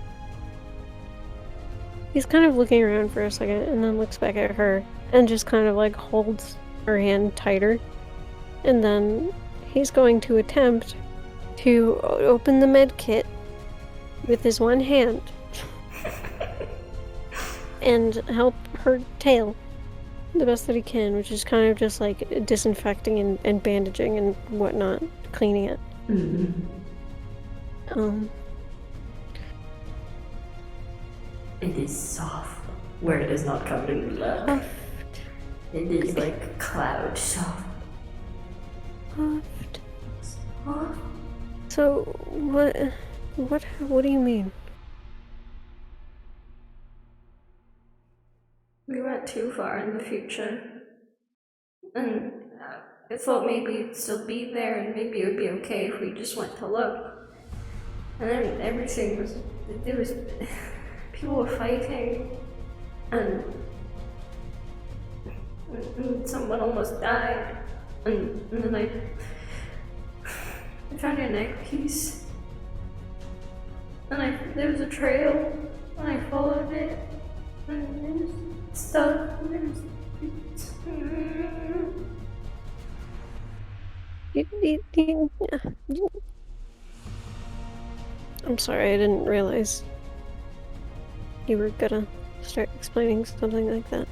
[SPEAKER 2] he's kind of looking around for a second and then looks back at her and just kind of, like, holds her hand tighter. And then he's going to attempt to open the med kit with his one hand and help her tail the best that he can, which is kind of just, like, disinfecting and bandaging and whatnot, cleaning it.
[SPEAKER 1] It is soft, where it is not covered in blood. It is like cloud soft.
[SPEAKER 2] Soft. So, what do you mean?
[SPEAKER 1] We went too far in the future. And I thought maybe it'd still be there and maybe it would be okay if we just went to look. And then everything was... There was... People were fighting. And someone almost died. And then I found your neck piece. And there was a trail. And I followed it. And it was stuck.
[SPEAKER 2] I'm sorry, I didn't realize you were gonna start explaining something like that.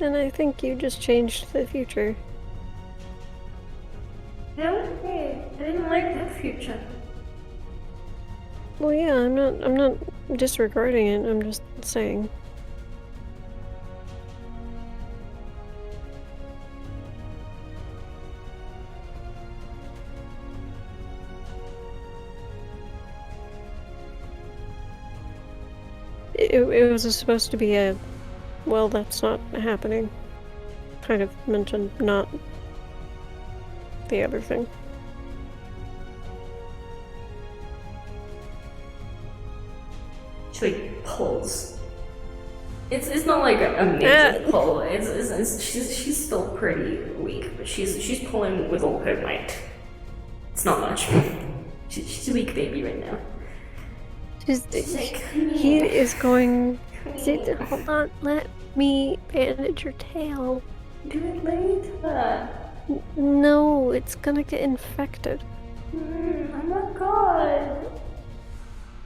[SPEAKER 2] And I think you just changed the future.
[SPEAKER 1] Okay, I didn't like that future.
[SPEAKER 2] Well, yeah, I'm not disregarding it, I'm just saying. It was supposed to be a, well, that's not happening. Kind of mentioned, not the other thing.
[SPEAKER 1] She like pulls. It's not like a major pull. She's still pretty weak, but she's pulling with all her might. It's not much. She's a weak baby right now.
[SPEAKER 2] He is going. Hold on, let me bandage your tail.
[SPEAKER 1] Do it later.
[SPEAKER 2] No, it's gonna get infected.
[SPEAKER 1] Oh my god.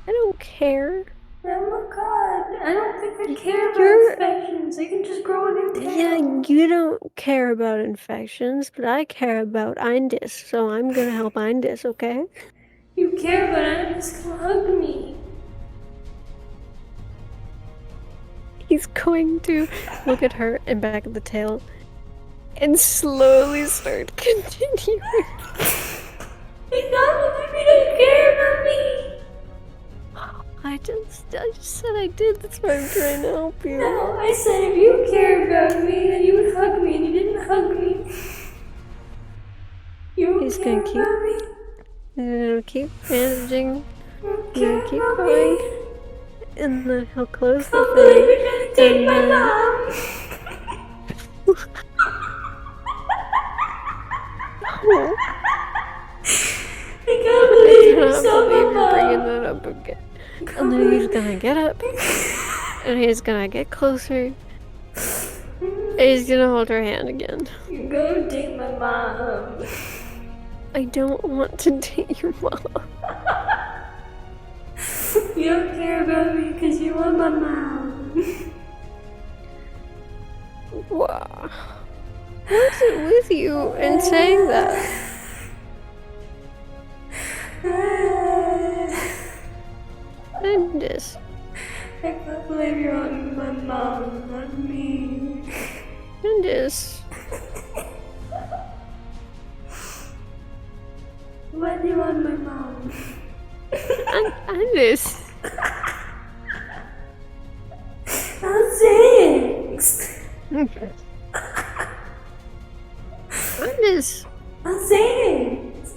[SPEAKER 2] I don't care.
[SPEAKER 1] Oh my god. I don't think I care about infections. I can just grow a new tail.
[SPEAKER 2] Yeah, you don't care about infections, but I care about Indis, so I'm gonna help Indis, okay?
[SPEAKER 1] You care about Indis, come hug me.
[SPEAKER 2] He's going to look at her and back at the tail and slowly start continuing.
[SPEAKER 1] You don't care about me.
[SPEAKER 2] I just said I did. That's why I'm trying to help you.
[SPEAKER 1] No, I said if you care about me, then you would hug me, and you didn't hug me. You don't
[SPEAKER 2] He's
[SPEAKER 1] care
[SPEAKER 2] gonna keep-
[SPEAKER 1] about me.
[SPEAKER 2] And keep bandaging.
[SPEAKER 1] You don't
[SPEAKER 2] You're
[SPEAKER 1] care
[SPEAKER 2] gonna keep
[SPEAKER 1] about
[SPEAKER 2] going.
[SPEAKER 1] me.
[SPEAKER 2] And then he'll close
[SPEAKER 1] I
[SPEAKER 2] the
[SPEAKER 1] can't believe
[SPEAKER 2] thing.
[SPEAKER 1] you're gonna take my
[SPEAKER 2] then-
[SPEAKER 1] mom.
[SPEAKER 2] Oh,
[SPEAKER 1] I can't believe
[SPEAKER 2] I
[SPEAKER 1] you
[SPEAKER 2] cannot
[SPEAKER 1] saw my
[SPEAKER 2] believe you're bringing
[SPEAKER 1] mom.
[SPEAKER 2] that up again. And then he's gonna get up. And he's gonna get closer. And he's gonna hold her hand again.
[SPEAKER 1] You're gonna take my mom.
[SPEAKER 2] I don't want to date your mom.
[SPEAKER 1] You don't care about me because you want my mom.
[SPEAKER 2] Wow. What is it with you in saying that? Goodness.
[SPEAKER 1] I can't believe you're on my mom, not me.
[SPEAKER 2] Goodness.
[SPEAKER 1] Why do you want my mom?
[SPEAKER 2] Goodness.
[SPEAKER 1] Thanks.
[SPEAKER 2] Goodness.
[SPEAKER 1] Thanks.
[SPEAKER 2] Goodness.
[SPEAKER 1] Thanks.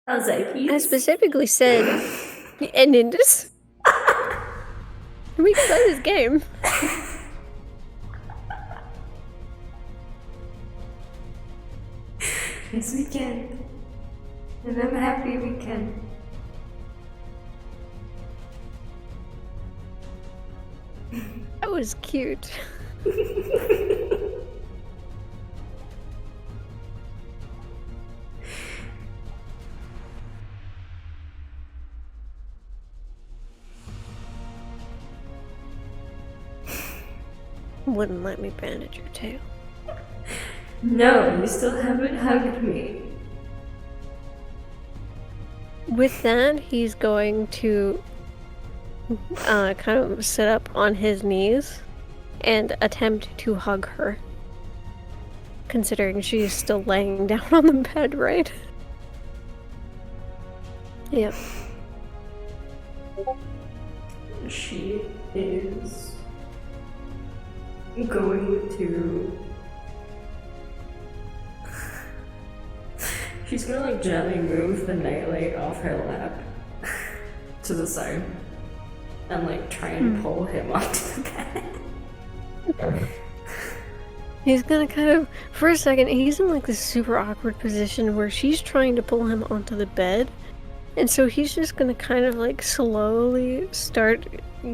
[SPEAKER 2] I specifically said Endindus. We can play this game.
[SPEAKER 1] Yes, we can. And I'm happy we can.
[SPEAKER 2] That was cute. Wouldn't let me bandage your tail.
[SPEAKER 1] No, you still haven't hugged me.
[SPEAKER 2] With that, he's going to kind of sit up on his knees and attempt to hug her. Considering she's still laying down on the bed, right? Yep.
[SPEAKER 1] She is going to... She's gonna like gently move the nightlight off her lap to the side and like try and pull him onto the bed.
[SPEAKER 2] He's gonna kind of, for a second, he's in like this super awkward position where she's trying to pull him onto the bed. And so he's just gonna kind of like slowly start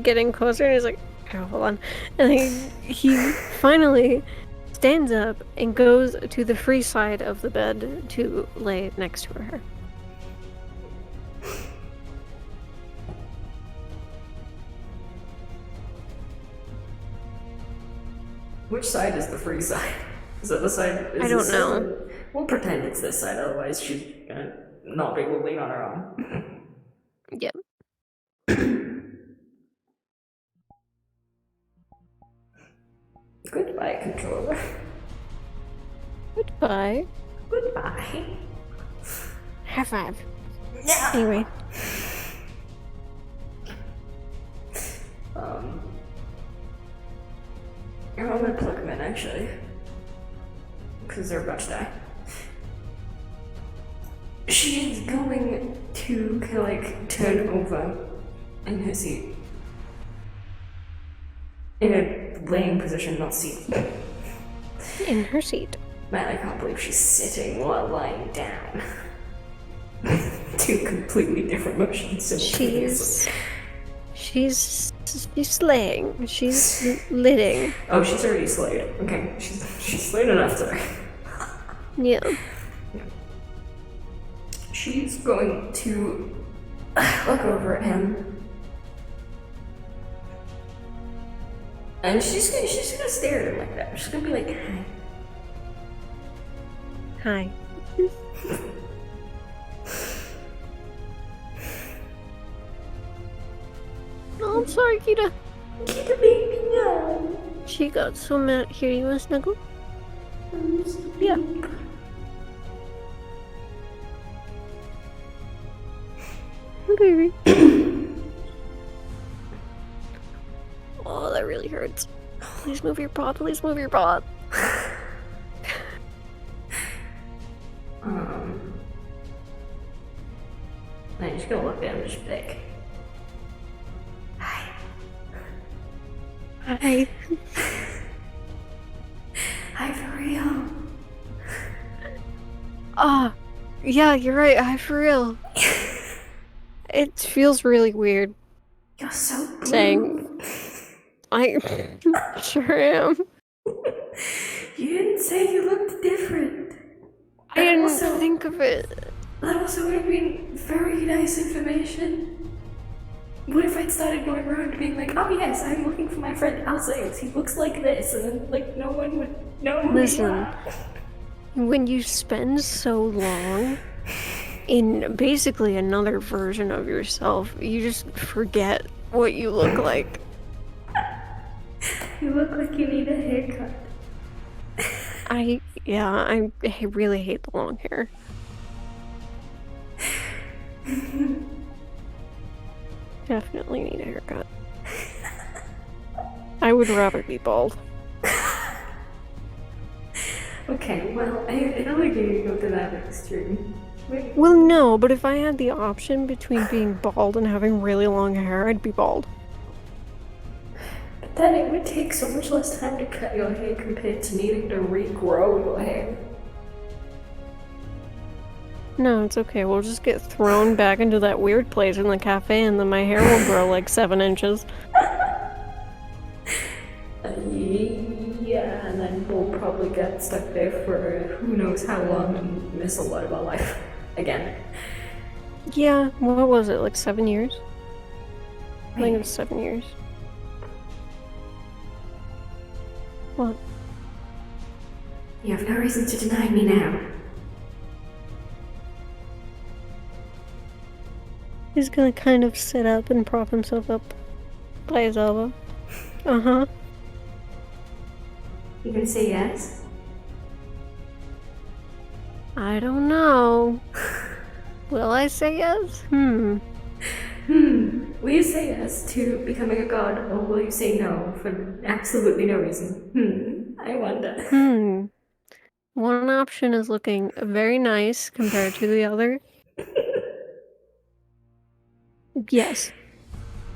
[SPEAKER 2] getting closer and he's like, oh, hold on. And he finally stands up and goes to the free side of the bed to lay next to her.
[SPEAKER 1] Which side is the free side? Is it the side?
[SPEAKER 2] I don't know.
[SPEAKER 1] We'll pretend it's this side, otherwise she's gonna not be able to lean on her own.
[SPEAKER 2] Yep.
[SPEAKER 1] Goodbye, controller.
[SPEAKER 2] Goodbye.
[SPEAKER 1] Goodbye.
[SPEAKER 2] High five.
[SPEAKER 1] Yeah.
[SPEAKER 2] Anyway.
[SPEAKER 1] I'm gonna plug them in actually. Because they're about to die. She is going to kind of like turn over in her seat. In a laying position, not seated.
[SPEAKER 2] In her seat.
[SPEAKER 1] Man, I can't believe she's sitting while lying down. Two completely different motions simultaneously.
[SPEAKER 2] She's slaying. She's lidding.
[SPEAKER 1] Oh, she's already slayed. Okay, she's slayed enough today.
[SPEAKER 2] Yeah.
[SPEAKER 1] She's going to look over at him. And she's gonna stare at him like that. She's gonna be like, hi.
[SPEAKER 2] Hi. sorry, Kita.
[SPEAKER 1] Kita baby, no.
[SPEAKER 2] She got so mad. Here, you wanna snuggle? Yeah. Baby. Oh, that really hurts. Please move your paw. Please move your paw.
[SPEAKER 1] I'm just gonna look at him just like, hi.
[SPEAKER 2] Hi.
[SPEAKER 1] Hi for real.
[SPEAKER 2] Yeah, you're right. Hi, for real. It feels really weird
[SPEAKER 1] You're so blue.
[SPEAKER 2] saying. I sure am.
[SPEAKER 1] You didn't say you looked different.
[SPEAKER 2] I didn't think of it.
[SPEAKER 1] That also would have been very nice information. What if I'd started going around being like, oh yes, I'm looking for my friend Alsace, he looks like this, and then like no one would know who
[SPEAKER 2] Listen,
[SPEAKER 1] you are.
[SPEAKER 2] when you spend so long in basically another version of yourself, you just forget what you look like.
[SPEAKER 1] You look like you need a haircut.
[SPEAKER 2] I really hate the long hair. Definitely need a haircut. I would rather be bald.
[SPEAKER 1] Okay, well, I don't think you need to go to that extreme.
[SPEAKER 2] Well, no, but if I had the option between being bald and having really long hair, I'd be bald.
[SPEAKER 1] But then it would take so much less time to cut your hair compared to needing to regrow your hair.
[SPEAKER 2] No, it's okay. We'll just get thrown back into that weird place in the cafe and then my hair will grow like 7 inches.
[SPEAKER 1] Yeah, and then we'll probably get stuck there for who knows how long and miss a lot of our life again.
[SPEAKER 2] Yeah, what was it, like 7 years? I think it was 7 years. What?
[SPEAKER 1] You have no reason to deny me now.
[SPEAKER 2] He's gonna kind of sit up and prop himself up by his elbow. Uh-huh.
[SPEAKER 1] You gonna say yes?
[SPEAKER 2] I don't know. Will I say yes?
[SPEAKER 1] Will you say yes to becoming a god, or will you say no for absolutely no reason? I wonder.
[SPEAKER 2] One option is looking very nice compared to the other. Yes.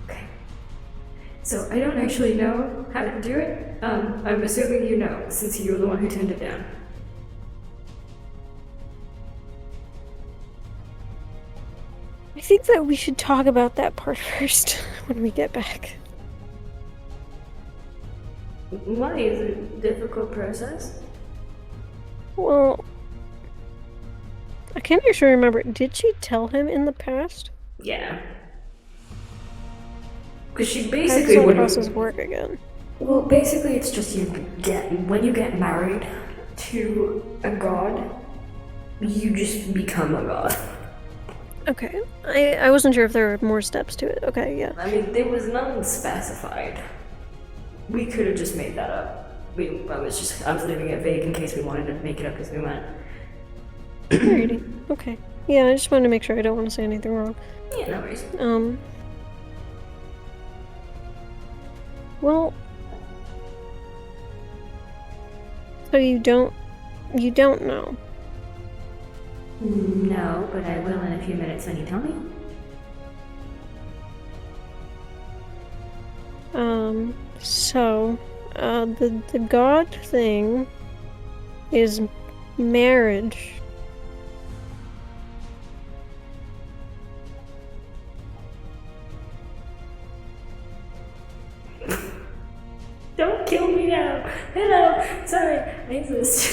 [SPEAKER 1] Okay. So I don't actually know how to do it. I'm assuming you know, since you were the one who turned it down.
[SPEAKER 2] I think that we should talk about that part first when we get back.
[SPEAKER 1] Why is it a difficult process?
[SPEAKER 2] Well, I can't actually remember. Did she tell him in the past?
[SPEAKER 1] Yeah. Because she
[SPEAKER 2] How
[SPEAKER 1] basically
[SPEAKER 2] does that
[SPEAKER 1] would.
[SPEAKER 2] process work again?
[SPEAKER 1] Well, basically, it's just when you get married to a god, you just become a god.
[SPEAKER 2] Okay, I wasn't sure if there were more steps to it. Okay, yeah.
[SPEAKER 1] I mean, there was none specified. We could have just made that up. I was leaving it vague in case we wanted to make it up as we went.
[SPEAKER 2] Alrighty. Okay. Yeah, I just wanted to make sure I don't want to say anything wrong.
[SPEAKER 1] Yeah, no worries.
[SPEAKER 2] Well, so you don't know.
[SPEAKER 1] No, but I will in a few minutes when you tell me.
[SPEAKER 2] So, the god thing is marriage.
[SPEAKER 1] Don't kill me now. Hello. Sorry, I exist.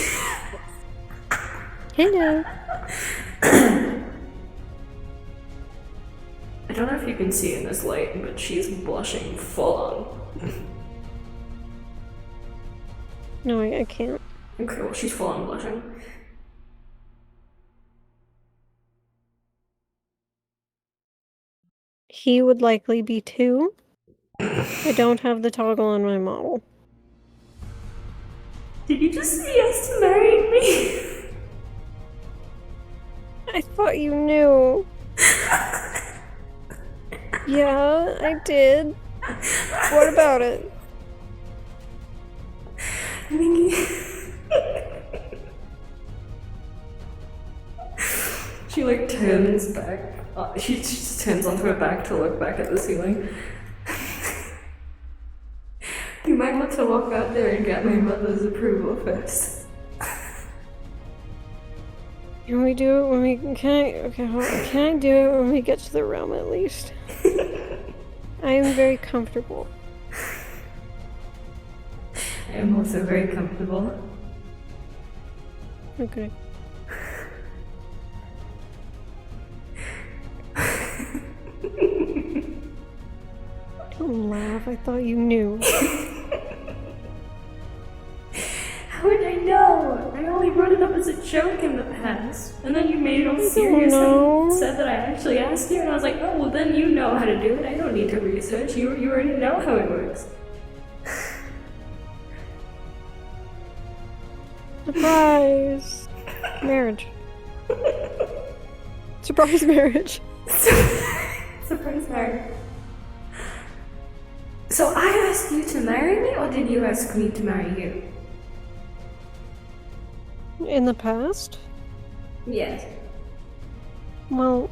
[SPEAKER 2] Hello.
[SPEAKER 1] I don't know if you can see in this light, but she's blushing full on.
[SPEAKER 2] No, I can't.
[SPEAKER 1] Okay, well, she's full on blushing.
[SPEAKER 2] He would likely be too. I don't have the toggle on my model.
[SPEAKER 1] Did you just say yes to marrying me?
[SPEAKER 2] I thought you knew. Yeah, I did. What about it?
[SPEAKER 1] I mean, she like turns back. She just turns onto her back to look back at the ceiling. You might want to walk out there and get my mother's approval first.
[SPEAKER 2] Can we do it when we okay, hold on. Can I do it when we get to the realm at least? I am very comfortable.
[SPEAKER 1] I am also very comfortable.
[SPEAKER 2] Okay. Don't laugh, I thought you knew.
[SPEAKER 1] How would I know? I only brought it up as a joke in the past. And then you made it all serious and said that I actually asked you, and I was like, oh, well then you know how to do it. I don't need to research. You already know how it works.
[SPEAKER 2] Surprise! Marriage. Surprise marriage.
[SPEAKER 1] Surprise marriage. So I asked you to marry me, or did you ask me to marry you?
[SPEAKER 2] In the past?
[SPEAKER 1] Yes.
[SPEAKER 2] Well,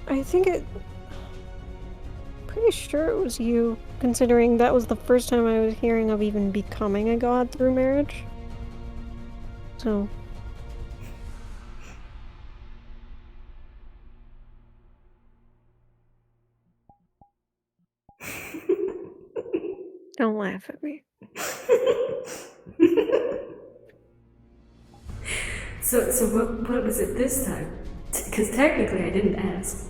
[SPEAKER 2] I think pretty sure it was you, considering that was the first time I was hearing of even becoming a god through marriage. So. Don't laugh at me.
[SPEAKER 1] So what was it this time? Because technically I didn't ask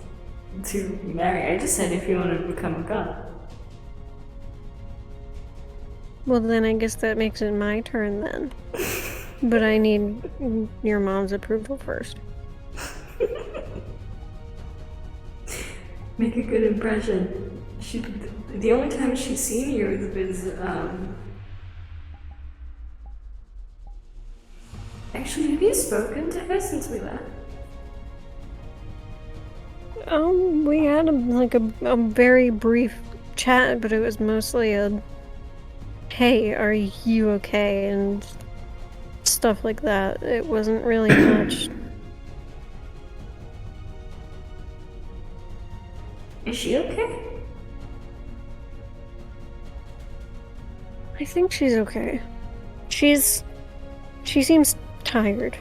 [SPEAKER 1] to marry. I just said if you wanted to become a god.
[SPEAKER 2] Well, then I guess that makes it my turn then. But I need your mom's approval first.
[SPEAKER 1] Make a good impression. The only time she's seen you is actually, have you spoken to her since we left?
[SPEAKER 2] We had a very brief chat, but it was mostly a, hey, are you okay? And stuff like that. It wasn't really much.
[SPEAKER 1] Is she okay?
[SPEAKER 2] I think she's okay. She seems tired.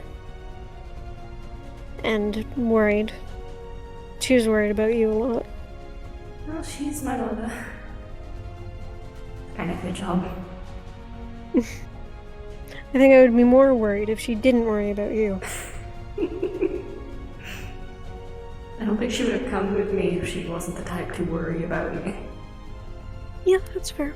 [SPEAKER 2] And worried. She was worried about you a lot.
[SPEAKER 1] Well, she's my mother. Kind of good job.
[SPEAKER 2] I think I would be more worried if she didn't worry about you.
[SPEAKER 1] I don't think she would have come with me if she wasn't the type to worry about me.
[SPEAKER 2] Yeah, that's fair.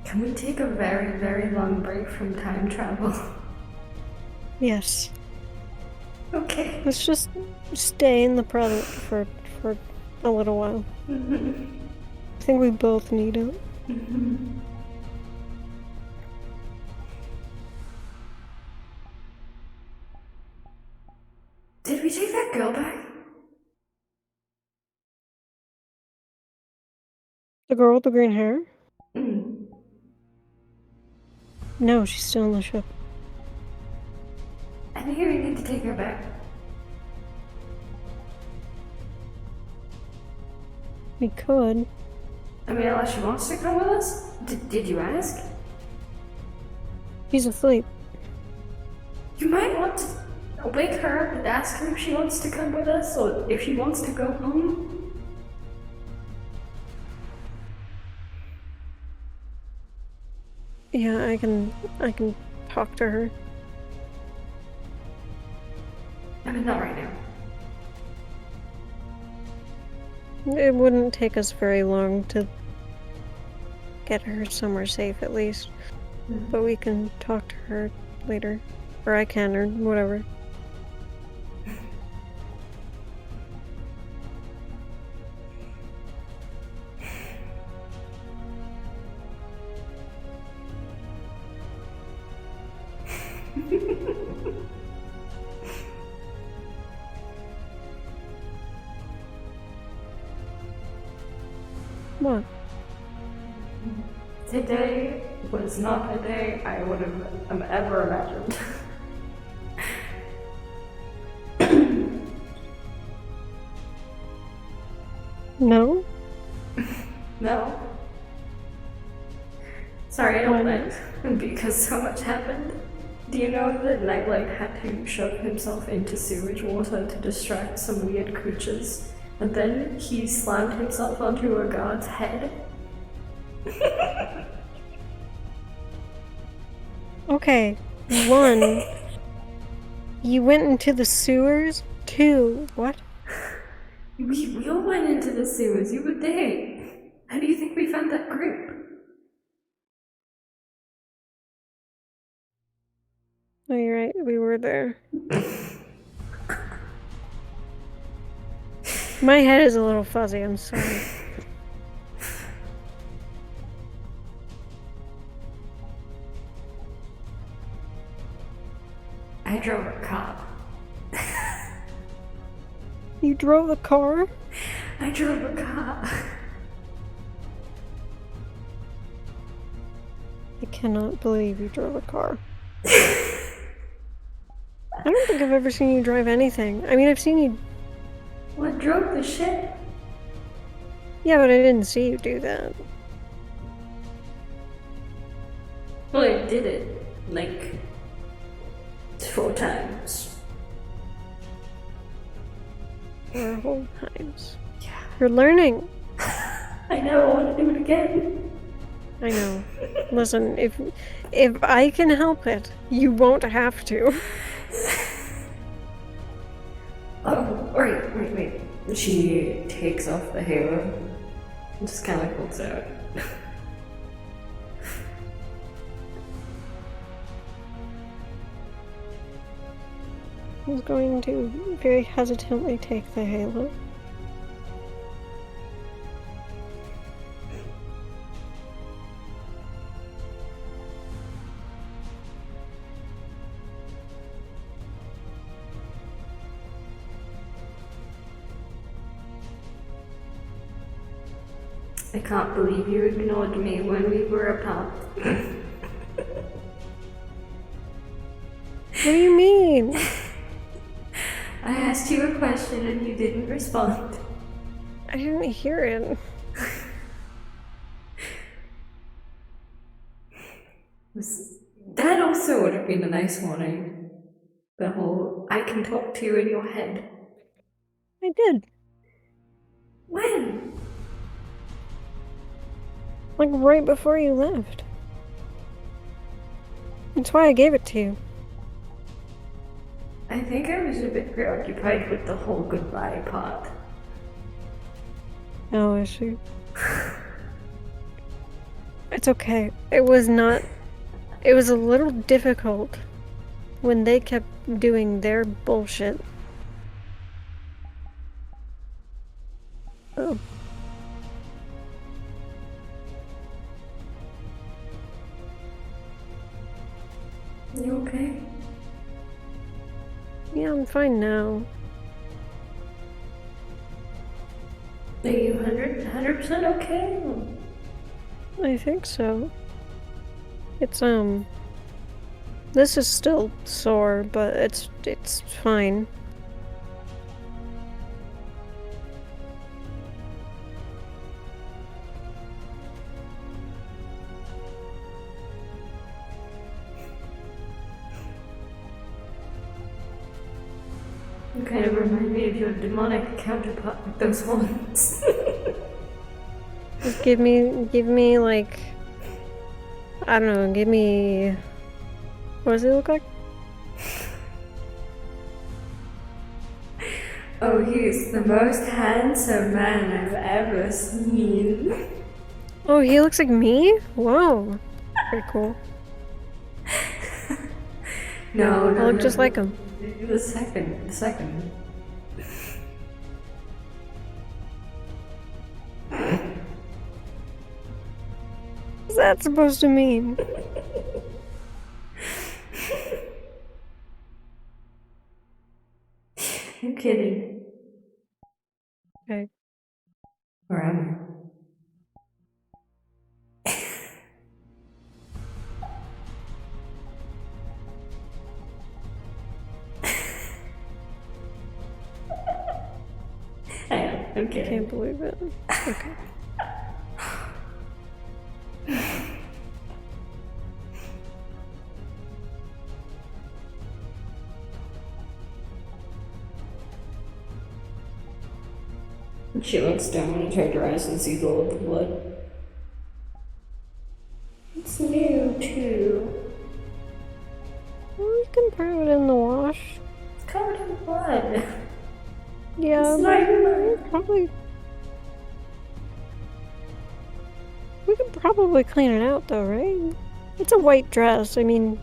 [SPEAKER 1] Can we take a very, very long break from time travel?
[SPEAKER 2] Yes.
[SPEAKER 1] Okay.
[SPEAKER 2] Let's just stay in the present for a little while. I think we both need it.
[SPEAKER 1] Did we take that girl back?
[SPEAKER 2] The girl with the green hair?
[SPEAKER 1] Mm.
[SPEAKER 2] No, she's still on the ship.
[SPEAKER 1] I think we need to take her back.
[SPEAKER 2] We could.
[SPEAKER 1] I mean, unless she wants to come with us? Did you ask?
[SPEAKER 2] She's asleep.
[SPEAKER 1] You might want to wake her up and ask her if she wants to come with us, or if she wants to go home.
[SPEAKER 2] Yeah, I can talk to her.
[SPEAKER 1] I mean, not right now.
[SPEAKER 2] It wouldn't take us very long to get her somewhere safe, at least. But we can talk to her later. Or I can, or whatever. What?
[SPEAKER 1] Today was not a day I would have ever imagined.
[SPEAKER 2] No?
[SPEAKER 1] No. Sorry, I
[SPEAKER 2] Why
[SPEAKER 1] don't know. Because so much happened. Do you know that Nightlight had to shove himself into sewage water to distract some weird creatures? And then he slammed himself onto a guard's head?
[SPEAKER 2] Okay. 1. You went into the sewers? 2. What?
[SPEAKER 1] We all went into the sewers, you were there. How do you think we found that group?
[SPEAKER 2] Oh, you're right. We were there. My head is a little fuzzy, I'm sorry.
[SPEAKER 1] I drove a car.
[SPEAKER 2] You drove a car?
[SPEAKER 1] I drove a car.
[SPEAKER 2] I cannot believe you drove a car. I don't think I've ever seen you drive anything. I mean, I've seen you...
[SPEAKER 1] What drove the ship?
[SPEAKER 2] Yeah, but I didn't see you do that.
[SPEAKER 1] Well, I did it, like, 4 times.
[SPEAKER 2] 4 whole times.
[SPEAKER 1] Yeah.
[SPEAKER 2] You're learning.
[SPEAKER 1] I know, I want to do it again.
[SPEAKER 2] I know. Listen, if I can help it, you won't have to.
[SPEAKER 1] Oh, wait. She takes off the halo and just kind of pulls out.
[SPEAKER 2] He's going to very hesitantly take the halo.
[SPEAKER 1] I can't believe you ignored me when we were apart.
[SPEAKER 2] What do you mean?
[SPEAKER 1] I asked you a question and you didn't respond.
[SPEAKER 2] I didn't hear it.
[SPEAKER 1] That also would have been a nice warning. The whole, I can talk to you in your head.
[SPEAKER 2] I did.
[SPEAKER 1] When?
[SPEAKER 2] Like right before you left. That's why I gave it to you.
[SPEAKER 1] I think I was a bit preoccupied with the whole goodbye part.
[SPEAKER 2] Oh, is she? It's okay. It was not... It was a little difficult when they kept doing their bullshit. Oh.
[SPEAKER 1] You okay?
[SPEAKER 2] Yeah, I'm fine now.
[SPEAKER 1] Are you 100% okay?
[SPEAKER 2] I think so. It's, this is still sore, but it's fine.
[SPEAKER 1] You kind of remind me of your demonic counterpart with those horns.
[SPEAKER 2] Just give me like, I don't know, give me, what does he look like?
[SPEAKER 1] Oh, he's the most handsome man I've ever seen.
[SPEAKER 2] Oh, he looks like me? Whoa. Pretty cool.
[SPEAKER 1] No,
[SPEAKER 2] I look just like him.
[SPEAKER 1] The second.
[SPEAKER 2] What's that supposed to mean?
[SPEAKER 1] I'm kidding.
[SPEAKER 2] Okay.
[SPEAKER 1] Or am I? I'm kidding.
[SPEAKER 2] Can't believe it. Okay.
[SPEAKER 1] She looks down and turns her eyes and sees all of the blood. It's new, too.
[SPEAKER 2] Well, we can put it in the wash.
[SPEAKER 1] It's covered in blood.
[SPEAKER 2] Yeah,
[SPEAKER 1] It's not even mine.
[SPEAKER 2] We could probably clean it out, though, right? It's a white dress. I mean,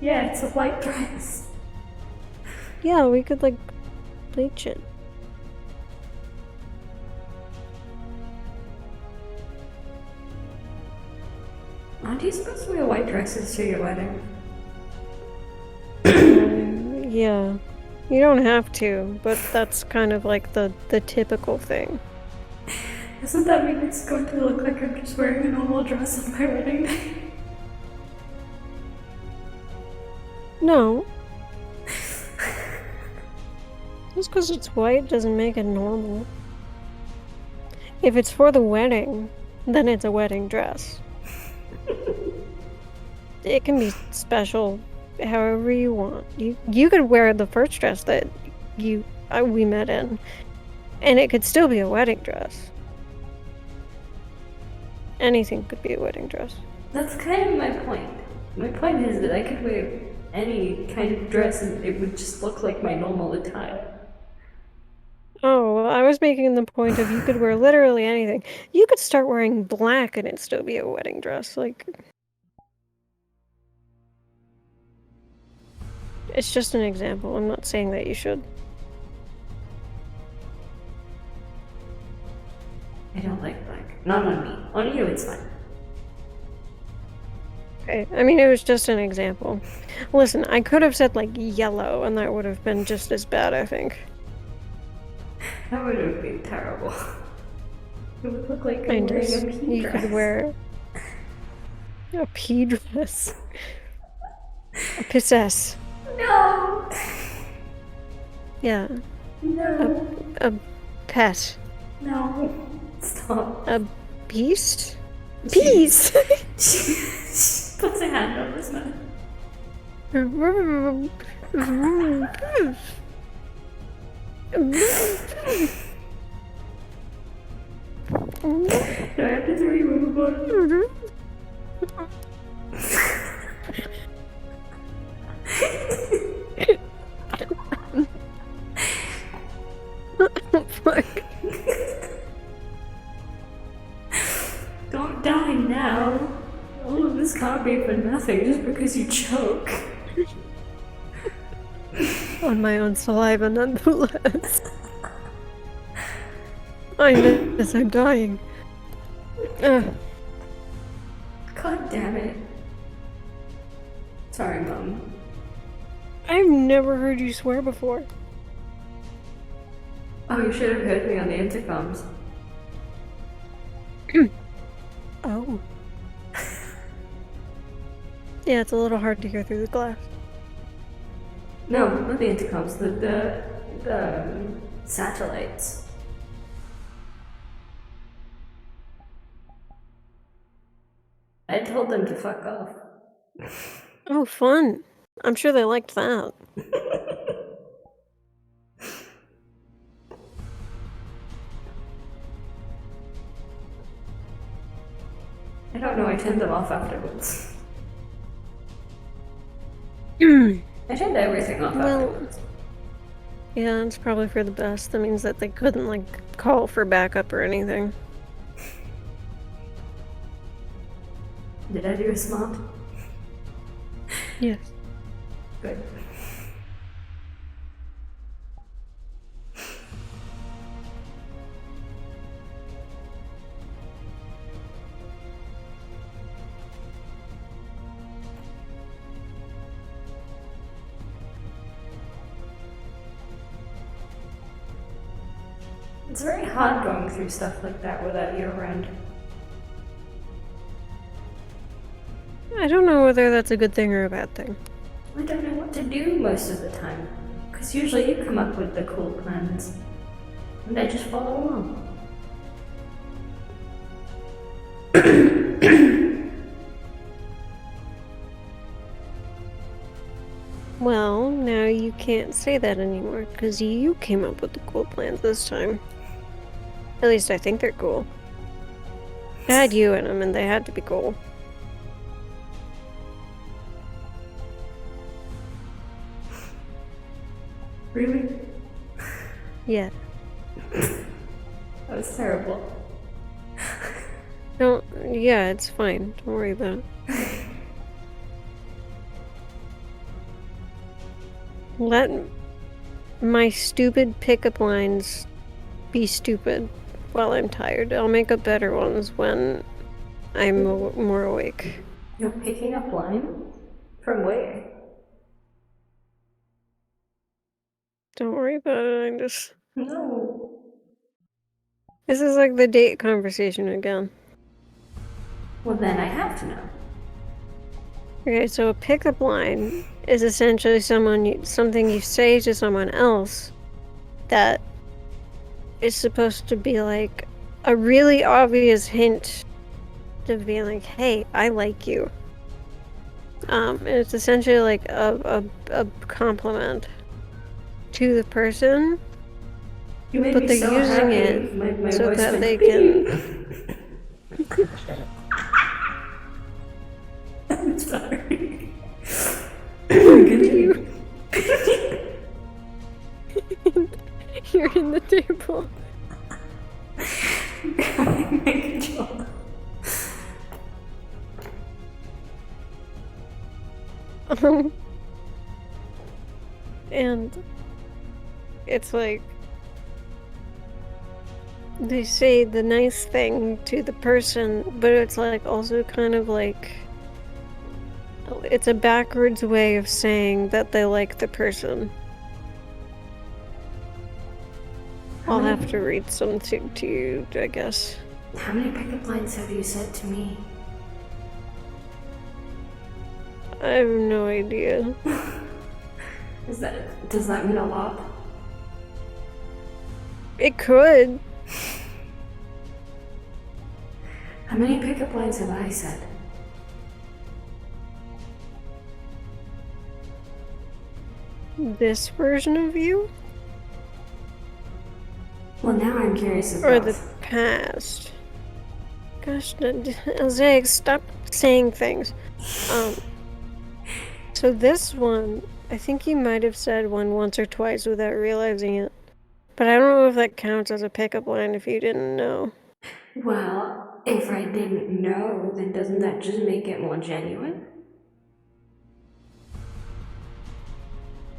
[SPEAKER 1] Yeah, it's a white dress.
[SPEAKER 2] yeah, we could like bleach it.
[SPEAKER 1] Aren't you supposed to wear white dresses to your wedding?
[SPEAKER 2] Yeah, you don't have to, but that's kind of like the typical thing.
[SPEAKER 1] Doesn't that mean it's going to look like I'm just wearing a normal dress on my wedding day?
[SPEAKER 2] No. Just because it's white doesn't make it normal. If it's for the wedding, then it's a wedding dress. It can be special however you want. You could wear the first dress that we met in, and it could still be a wedding dress. Anything could be a wedding dress.
[SPEAKER 1] That's kind of my point. My point is that I could wear any kind of dress and it would just look like my normal attire.
[SPEAKER 2] Oh, well, I was making the point of you could wear literally anything. You could start wearing black and it'd still be a wedding dress. Like, it's just an example. I'm not saying that you should.
[SPEAKER 1] I don't like black. Not on me. On you, it's fine.
[SPEAKER 2] Okay, I mean, it was just an example. Listen, I could have said, like, yellow, and that would have been just as bad, I think.
[SPEAKER 1] That would have been terrible. It would look like
[SPEAKER 2] I
[SPEAKER 1] I'm wearing
[SPEAKER 2] just,
[SPEAKER 1] a pea
[SPEAKER 2] you
[SPEAKER 1] dress.
[SPEAKER 2] could wear a pea dress. A possess.
[SPEAKER 1] No!
[SPEAKER 2] Yeah.
[SPEAKER 1] No.
[SPEAKER 2] A pet.
[SPEAKER 1] No. Stop.
[SPEAKER 2] A beast? Peace!
[SPEAKER 1] She puts a hand on his mouth. Do I have to throw you overboard?
[SPEAKER 2] Fuck.
[SPEAKER 1] Don't die now. All of this can't be for nothing just because you choke.
[SPEAKER 2] On my own saliva, nonetheless. I know as I'm dying.
[SPEAKER 1] God damn it. Sorry, Mom.
[SPEAKER 2] I've never heard you swear before.
[SPEAKER 1] Oh, you should have heard me on the intercoms.
[SPEAKER 2] Oh. Yeah, it's a little hard to hear through the glass.
[SPEAKER 1] No, not the intercoms, the satellites. I told them to fuck off.
[SPEAKER 2] Oh, fun. I'm sure they liked that.
[SPEAKER 1] I don't know, I turned them off afterwards. I turned everything off afterwards.
[SPEAKER 2] Yeah, it's probably for the best. That means that they couldn't, like, call for backup or anything.
[SPEAKER 1] Did I do a smart?
[SPEAKER 2] Yes.
[SPEAKER 1] Good. It's very hard going through stuff like that without you around.
[SPEAKER 2] I don't know whether that's a good thing or a bad thing.
[SPEAKER 1] I don't know what to do most of the time. Because usually you come up with the cool plans. And I just follow along.
[SPEAKER 2] Well, now you can't say that anymore, because you came up with the cool plans this time. At least I think they're cool. It had you in them, and they had to be cool.
[SPEAKER 1] Really?
[SPEAKER 2] Yeah.
[SPEAKER 1] That was terrible.
[SPEAKER 2] No, yeah, it's fine. Don't worry about it. Let my stupid pickup lines be stupid while I'm tired. I'll make up better ones when I'm more awake.
[SPEAKER 1] You're picking up lines? From where?
[SPEAKER 2] Don't worry about it. I'm just.
[SPEAKER 1] No.
[SPEAKER 2] This is like the date conversation again.
[SPEAKER 1] Well, then I have to know.
[SPEAKER 2] Okay, so a pickup line is essentially something you say to someone else that is supposed to be like a really obvious hint to being like, hey, I like you. And it's essentially like a compliment to the person,
[SPEAKER 1] You made
[SPEAKER 2] but
[SPEAKER 1] me
[SPEAKER 2] they're
[SPEAKER 1] so
[SPEAKER 2] using
[SPEAKER 1] happy.
[SPEAKER 2] it
[SPEAKER 1] My
[SPEAKER 2] so
[SPEAKER 1] voice
[SPEAKER 2] that
[SPEAKER 1] went
[SPEAKER 2] they
[SPEAKER 1] beep.
[SPEAKER 2] can.
[SPEAKER 1] I'm sorry. Continue.
[SPEAKER 2] You're in the table.
[SPEAKER 1] Make a joke.
[SPEAKER 2] And it's like they say the nice thing to the person, but it's like also kind of like it's a backwards way of saying that they like the person. I'll have to read something to you, I guess.
[SPEAKER 1] How many pickup lines have you said to me?
[SPEAKER 2] I have no idea.
[SPEAKER 1] Does that mean a lot?
[SPEAKER 2] It could.
[SPEAKER 1] How many pickup lines have I said?
[SPEAKER 2] This version of you?
[SPEAKER 1] Well, now I'm curious
[SPEAKER 2] Or
[SPEAKER 1] about
[SPEAKER 2] the past? Gosh, Zag, stop saying things. So this one, I think you might have said one once or twice without realizing it. But I don't know if that counts as a pickup line if you didn't know.
[SPEAKER 1] Well, if I didn't know, then doesn't that just make it more genuine?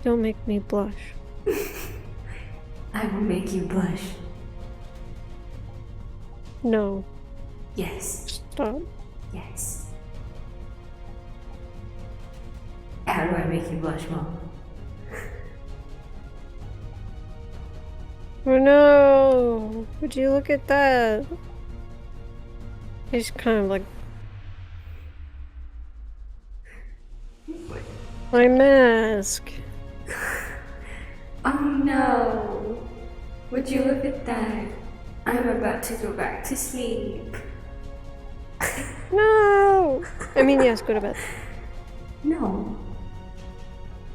[SPEAKER 2] Don't make me blush.
[SPEAKER 1] I will make you blush.
[SPEAKER 2] No.
[SPEAKER 1] Yes.
[SPEAKER 2] Stop.
[SPEAKER 1] Yes. How do I make you blush, Mom?
[SPEAKER 2] Oh no! Would you look at that? He's kind of like... My mask!
[SPEAKER 1] Oh no! Would you look at that? I'm about to go back to sleep.
[SPEAKER 2] No! I mean, yes, go to bed.
[SPEAKER 1] No.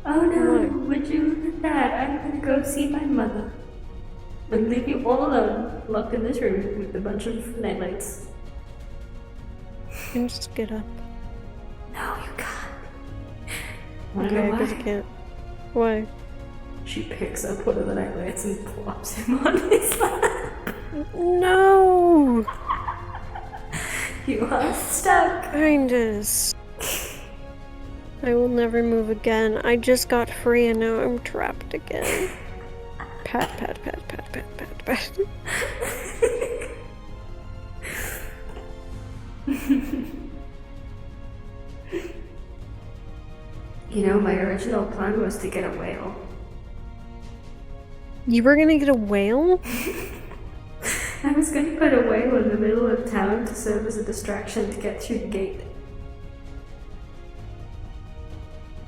[SPEAKER 1] Oh no, would you look at that? I'm gonna go see my mother. And leave you all alone, locked in this room with a bunch of nightlights.
[SPEAKER 2] You can just get up.
[SPEAKER 1] No, you can't. Wanna
[SPEAKER 2] Okay,
[SPEAKER 1] know
[SPEAKER 2] because
[SPEAKER 1] why?
[SPEAKER 2] you can't. Why?
[SPEAKER 1] She picks up one of the nightlights and plops him on his lap.
[SPEAKER 2] No!
[SPEAKER 1] You are stuck.
[SPEAKER 2] Kindness. I will never move again. I just got free and now I'm trapped again. Pat, pat, pat, pat, pat, pat, pat.
[SPEAKER 1] You know, my original plan was to get a whale.
[SPEAKER 2] You were gonna get a whale?
[SPEAKER 1] I was going to put a whale in the middle of town to serve as a distraction to get through the gate.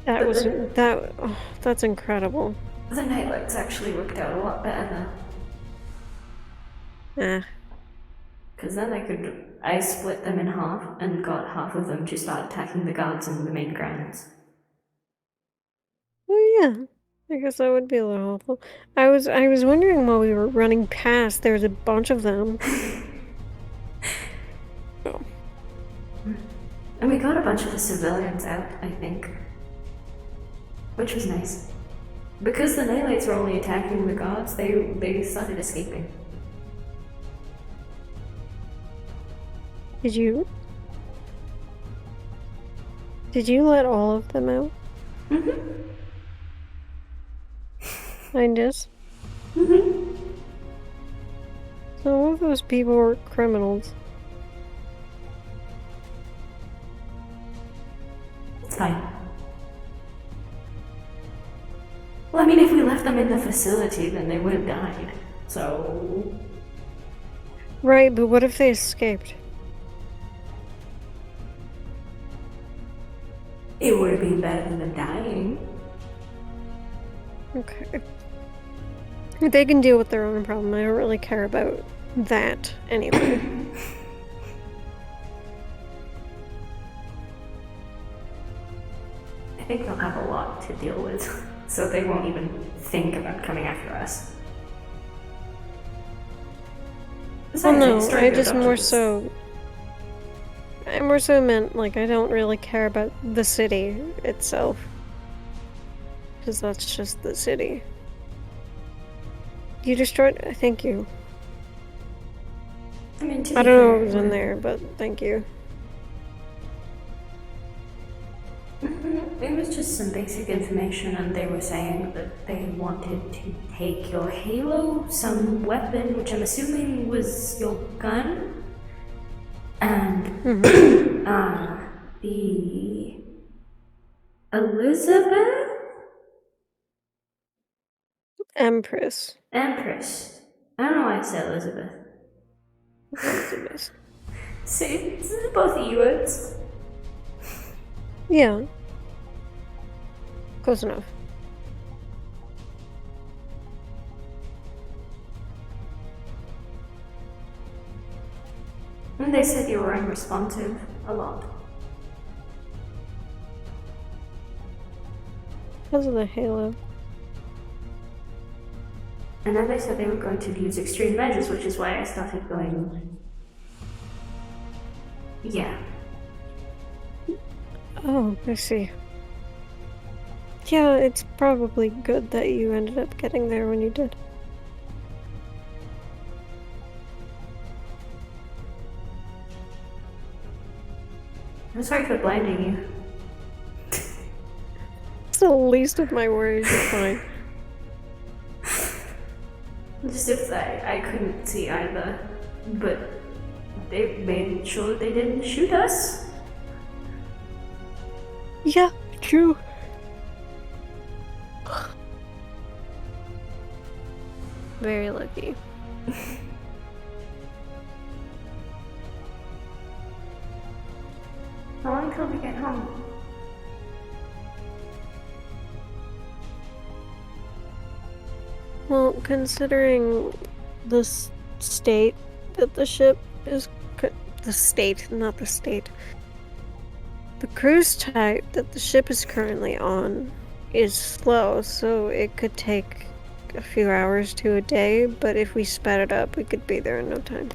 [SPEAKER 2] That was that. Oh, that's incredible.
[SPEAKER 1] The nightlights actually worked out a lot better though.
[SPEAKER 2] Ah,
[SPEAKER 1] Because then I split them in half and got half of them to start attacking the guards in the main grounds.
[SPEAKER 2] oh yeah. I guess that would be a little helpful. I was wondering while we were running past, there was a bunch of them. Oh.
[SPEAKER 1] And we got a bunch of the civilians out, I think. Which was nice. Because the nightlights were only attacking the guards, they started escaping.
[SPEAKER 2] Did you let all of them out?
[SPEAKER 1] Mm-hmm.
[SPEAKER 2] Find us?
[SPEAKER 1] Mm-hmm.
[SPEAKER 2] Some of those people were criminals.
[SPEAKER 1] It's fine. Well, I mean, if we left them in the facility, then they would have died. So...
[SPEAKER 2] Right, but what if they escaped?
[SPEAKER 1] it would have been better than them dying.
[SPEAKER 2] Okay. They can deal with their own problem. I don't really care about that anyway.
[SPEAKER 1] I think they'll have a lot to deal with, so they won't even think about coming after us.
[SPEAKER 2] Well, no,
[SPEAKER 1] Besides,
[SPEAKER 2] I just more so... I more so meant, like, I don't really care about the city itself. Because that's just the city. You destroyed... Thank you.
[SPEAKER 1] I mean,
[SPEAKER 2] I don't know what was in there, but thank you.
[SPEAKER 1] It was just some basic information, and they were saying that they wanted to take your halo, some weapon, which I'm assuming was your gun, and the Elizabeth?
[SPEAKER 2] Empress.
[SPEAKER 1] Empress. I don't know why I said Elizabeth.
[SPEAKER 2] Elizabeth.
[SPEAKER 1] See, this is both E words.
[SPEAKER 2] Yeah. Close enough.
[SPEAKER 1] And they said you were unresponsive a lot.
[SPEAKER 2] Because of the halo.
[SPEAKER 1] And then they said they were going to use extreme measures, which is why I started going. Yeah.
[SPEAKER 2] Oh, I see. Yeah, it's probably good that you ended up getting there when you did.
[SPEAKER 1] I'm sorry for blinding you.
[SPEAKER 2] It's the least of my worries, you're fine.
[SPEAKER 1] Just if I couldn't see either, but they made sure they didn't shoot us.
[SPEAKER 2] Yeah, true. Very lucky.
[SPEAKER 1] How long till we get home?
[SPEAKER 2] Well, considering the state that the ship is... The state, not the state. The cruise type that the ship is currently on is slow, so it could take a few hours to a day, but if we sped it up, we could be there in no time.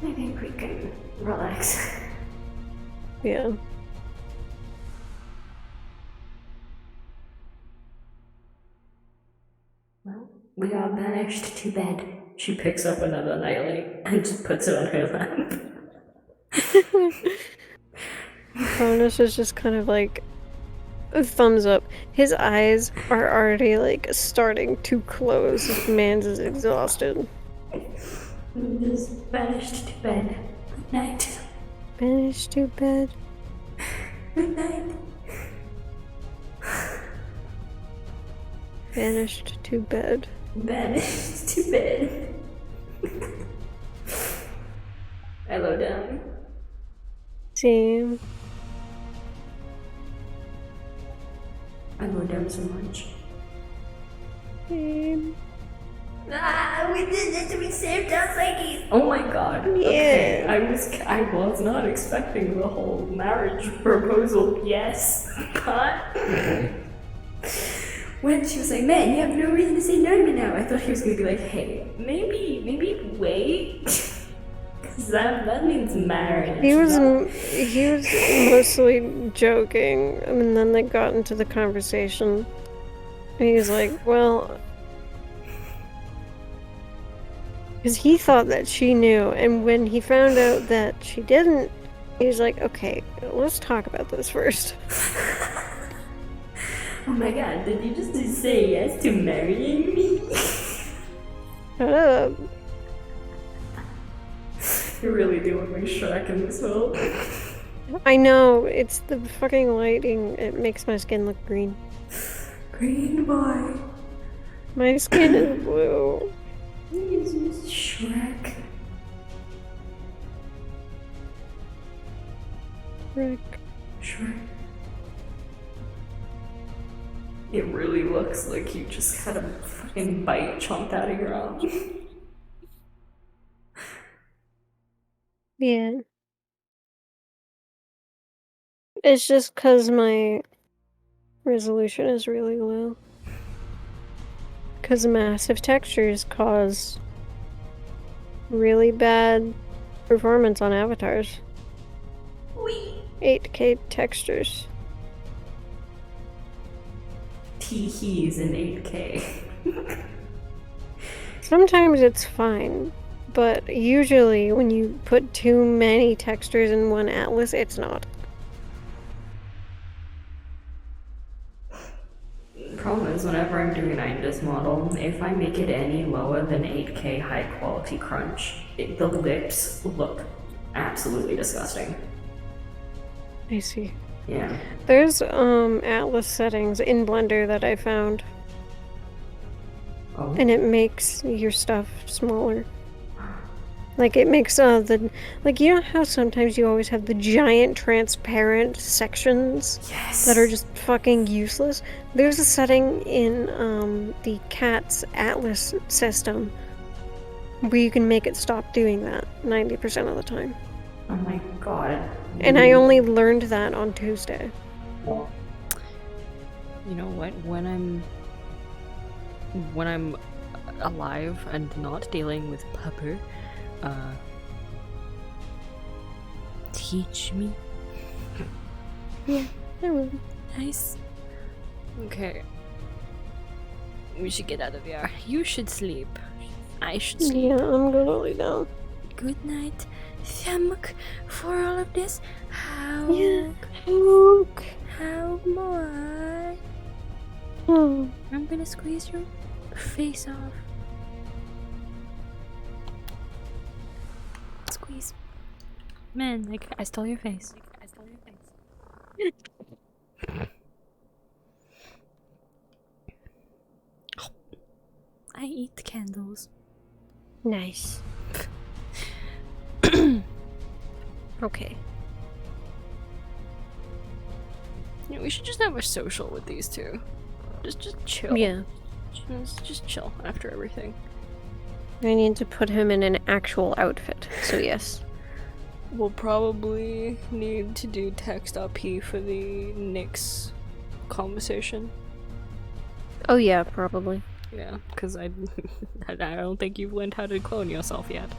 [SPEAKER 1] I think we can relax.
[SPEAKER 2] Yeah.
[SPEAKER 1] Well, we are banished to bed. She picks up another nightlight and just puts it on her lap.
[SPEAKER 2] Cronus is just kind of like a thumbs up. His eyes are already like starting to close. Man's is exhausted.
[SPEAKER 1] Just vanished to bed. Good night.
[SPEAKER 2] Vanished to bed.
[SPEAKER 1] Good night.
[SPEAKER 2] Vanished to bed.
[SPEAKER 1] Vanished to bed. I low down.
[SPEAKER 2] Same.
[SPEAKER 1] I low down so much.
[SPEAKER 2] Same.
[SPEAKER 1] Ah, we did it! We saved our psyches! Oh my god.
[SPEAKER 2] Yeah.
[SPEAKER 1] Okay, I was not expecting the whole marriage proposal, yes. But when she was like, man, you have no reason to say no to me now, I thought he was gonna be like, hey, maybe wait. Cause that means marriage.
[SPEAKER 2] He was mostly joking, and then they got into the conversation. And he was like, well, because he thought that she knew, and when he found out that she didn't, he was like, okay, let's talk about this first.
[SPEAKER 1] Oh my god, did you just say yes to marrying me?
[SPEAKER 2] Shut up.
[SPEAKER 1] You're really doing me Shrek in this world.
[SPEAKER 2] I know, it's the fucking lighting. It makes my skin look green.
[SPEAKER 1] Green boy.
[SPEAKER 2] My skin is blue.
[SPEAKER 1] This is Shrek.
[SPEAKER 2] Rick.
[SPEAKER 1] Shrek. It really looks like you just had a fucking bite chomped out of your arm.
[SPEAKER 2] Yeah. It's just because my resolution is really low. Because massive textures cause really bad performance on avatars.
[SPEAKER 1] Wee.
[SPEAKER 2] 8K textures.
[SPEAKER 1] He's in 8K.
[SPEAKER 2] Sometimes it's fine, but usually when you put too many textures in one atlas, it's not.
[SPEAKER 1] The problem is whenever I'm doing an INDIS model, if I make it any lower than 8K high quality crunch, the lips look absolutely disgusting.
[SPEAKER 2] I see.
[SPEAKER 1] Yeah.
[SPEAKER 2] There's atlas settings in Blender that I found,
[SPEAKER 1] Oh.
[SPEAKER 2] and it makes your stuff smaller. Like it makes like you know how sometimes you always have the giant transparent sections
[SPEAKER 1] Yes.
[SPEAKER 2] that are just fucking useless? There's a setting in the cat's atlas system where you can make it stop doing that 90% of the time.
[SPEAKER 1] Oh my god.
[SPEAKER 2] And I only learned that on Tuesday.
[SPEAKER 4] You know what? When I'm alive and not dealing with Pupper, teach me.
[SPEAKER 2] Yeah, I will.
[SPEAKER 4] Nice. Okay. We should get out of here. You should sleep. I should sleep.
[SPEAKER 2] Yeah, I'm gonna lay down.
[SPEAKER 4] Good night. Thank for all of this. How?
[SPEAKER 2] Yeah. Look.
[SPEAKER 4] How more?
[SPEAKER 2] Oh.
[SPEAKER 4] I'm gonna squeeze your face off. Squeeze. Man, like I stole your face. I eat candles.
[SPEAKER 2] Nice. Okay.
[SPEAKER 4] Yeah, we should just have a social with these two. Just chill.
[SPEAKER 2] Yeah.
[SPEAKER 4] Just chill after everything.
[SPEAKER 2] I need to put him in an actual outfit, so yes.
[SPEAKER 4] We'll probably need to do text RP for the Nyx conversation.
[SPEAKER 2] Oh yeah, probably.
[SPEAKER 4] Yeah, because I don't think you've learned how to clone yourself yet.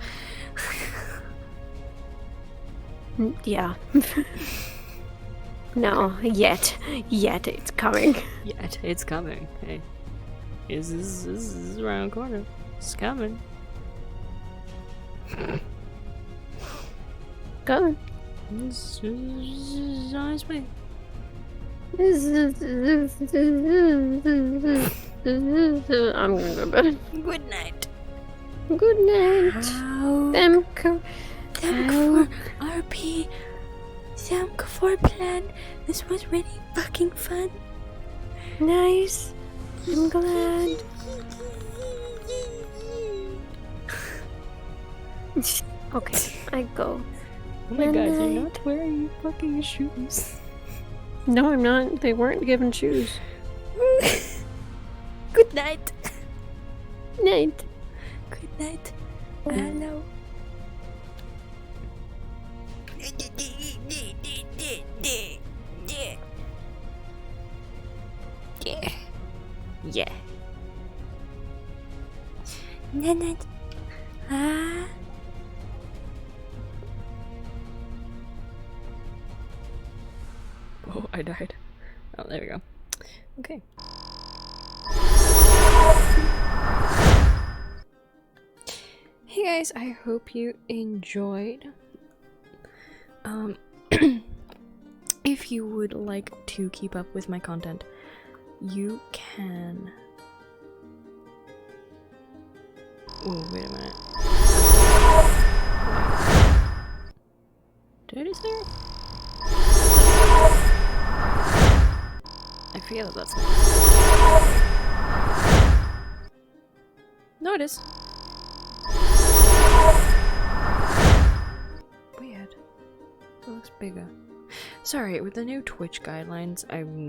[SPEAKER 2] Yeah. No, yet it's coming.
[SPEAKER 4] Yet it's coming. Hey, this is around the corner. It's coming.
[SPEAKER 2] Coming.
[SPEAKER 4] This is on his way.
[SPEAKER 2] I'm gonna go to bed.
[SPEAKER 4] Good night.
[SPEAKER 2] Good night. Thank
[SPEAKER 4] for RP. Thank for plan. This was really fucking fun.
[SPEAKER 2] Nice. I'm glad. Okay, I go.
[SPEAKER 4] Oh my god,
[SPEAKER 2] Good
[SPEAKER 4] you're
[SPEAKER 2] night.
[SPEAKER 4] not wearing your fucking shoes.
[SPEAKER 2] No, I'm not. They weren't given shoes.
[SPEAKER 4] Good night.
[SPEAKER 2] Night.
[SPEAKER 4] Good night. Hello. Yeah. Night. Ah. Oh, I died. Oh, there we go. Okay. Hey guys, I hope you enjoyed. If you would like to keep up with my content, you can. Oh, wait a minute. Did I just hear it? I feel that's not. No, it is. Weird. It looks bigger. Sorry, with the new Twitch guidelines, I'm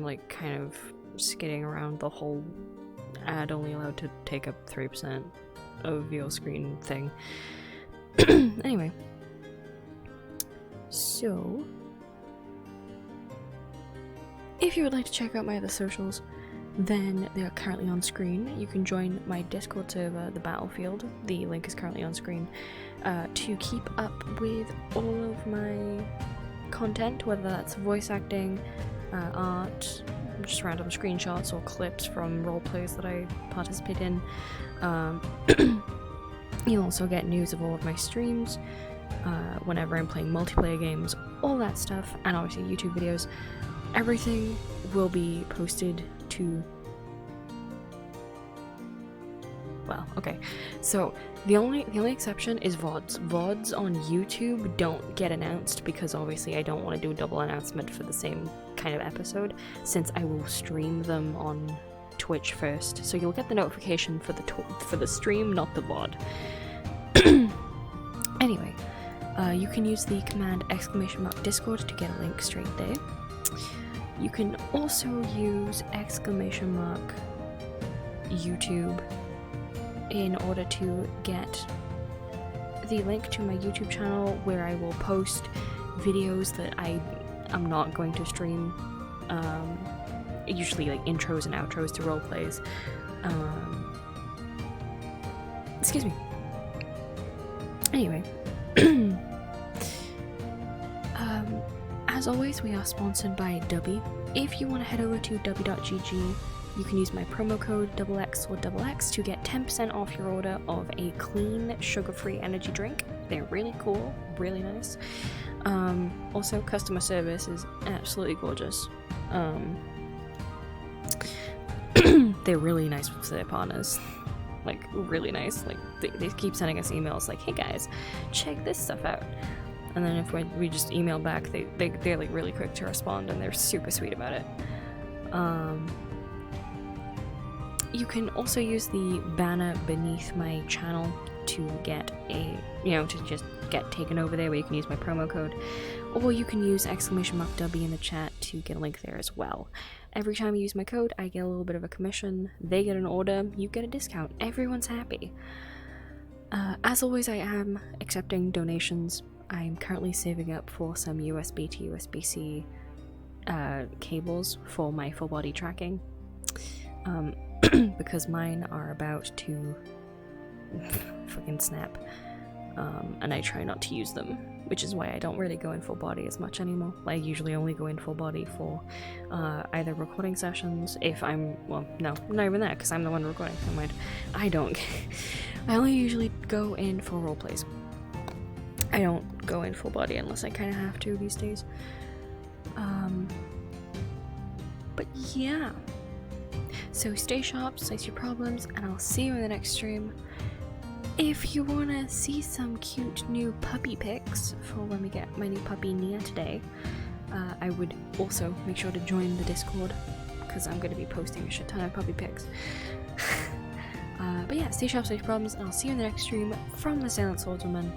[SPEAKER 4] like kind of skidding around the whole ad only allowed to take up 3% of your screen thing. Anyway. So, if you would like to check out my other socials, then they are currently on screen. You can join my Discord server, The Battlefield. The link is currently on screen. To keep up with all of my content, whether that's voice acting, art, just random screenshots or clips from roleplays that I participate in. You'll also get news of all of my streams, whenever I'm playing multiplayer games, all that stuff, and obviously YouTube videos. Everything will be posted to... Well, okay. So, the only exception is VODs. VODs on YouTube don't get announced because obviously I don't want to do a double announcement for the same kind of episode, since I will stream them on Twitch first. So you'll get the notification for the stream, not the VOD. Anyway, you can use the command !Discord to get a link straight there. You can also use !YouTube in order to get the link to my YouTube channel, where I will post videos that I'm not going to stream, usually like intros and outros to roleplays. Excuse me. Anyway, as always, we are sponsored by Dubby. If you want to head over to dubby.gg, you can use my promo code XX or XX to get 10% off your order of a clean, sugar-free energy drink. They're really cool, really nice. Also, customer service is absolutely gorgeous. They're really nice with their partners. Like, really nice. Like, they keep sending us emails like, hey guys, check this stuff out. And then if we just email back, they're like really quick to respond, and they're super sweet about it. You can also use the banner beneath my channel to get to just get taken over there, where you can use my promo code, or you can use !Dubby in the chat to get a link there as well. Every time you use my code, I get a little bit of a commission, they get an order, you get a discount, everyone's happy. As always, I am accepting donations. I'm currently saving up for some USB to USB-C cables for my full body tracking, because mine are about to fucking snap, and I try not to use them, which is why I don't really go in full body as much anymore. I usually only go in full body for either recording sessions, if I'm, well, no, not even that, because I'm the one recording, never mind. I only usually go in for roleplays. I don't go in full body unless I kind of have to these days. But yeah. So stay sharp, slice your problems, and I'll see you in the next stream. If you want to see some cute new puppy pics for when we get my new puppy Nia today, I would also make sure to join the Discord, because I'm going to be posting a shit ton of puppy pics. But yeah, stay sharp, stay problems, and I'll see you in the next stream from the Silent Swordswoman.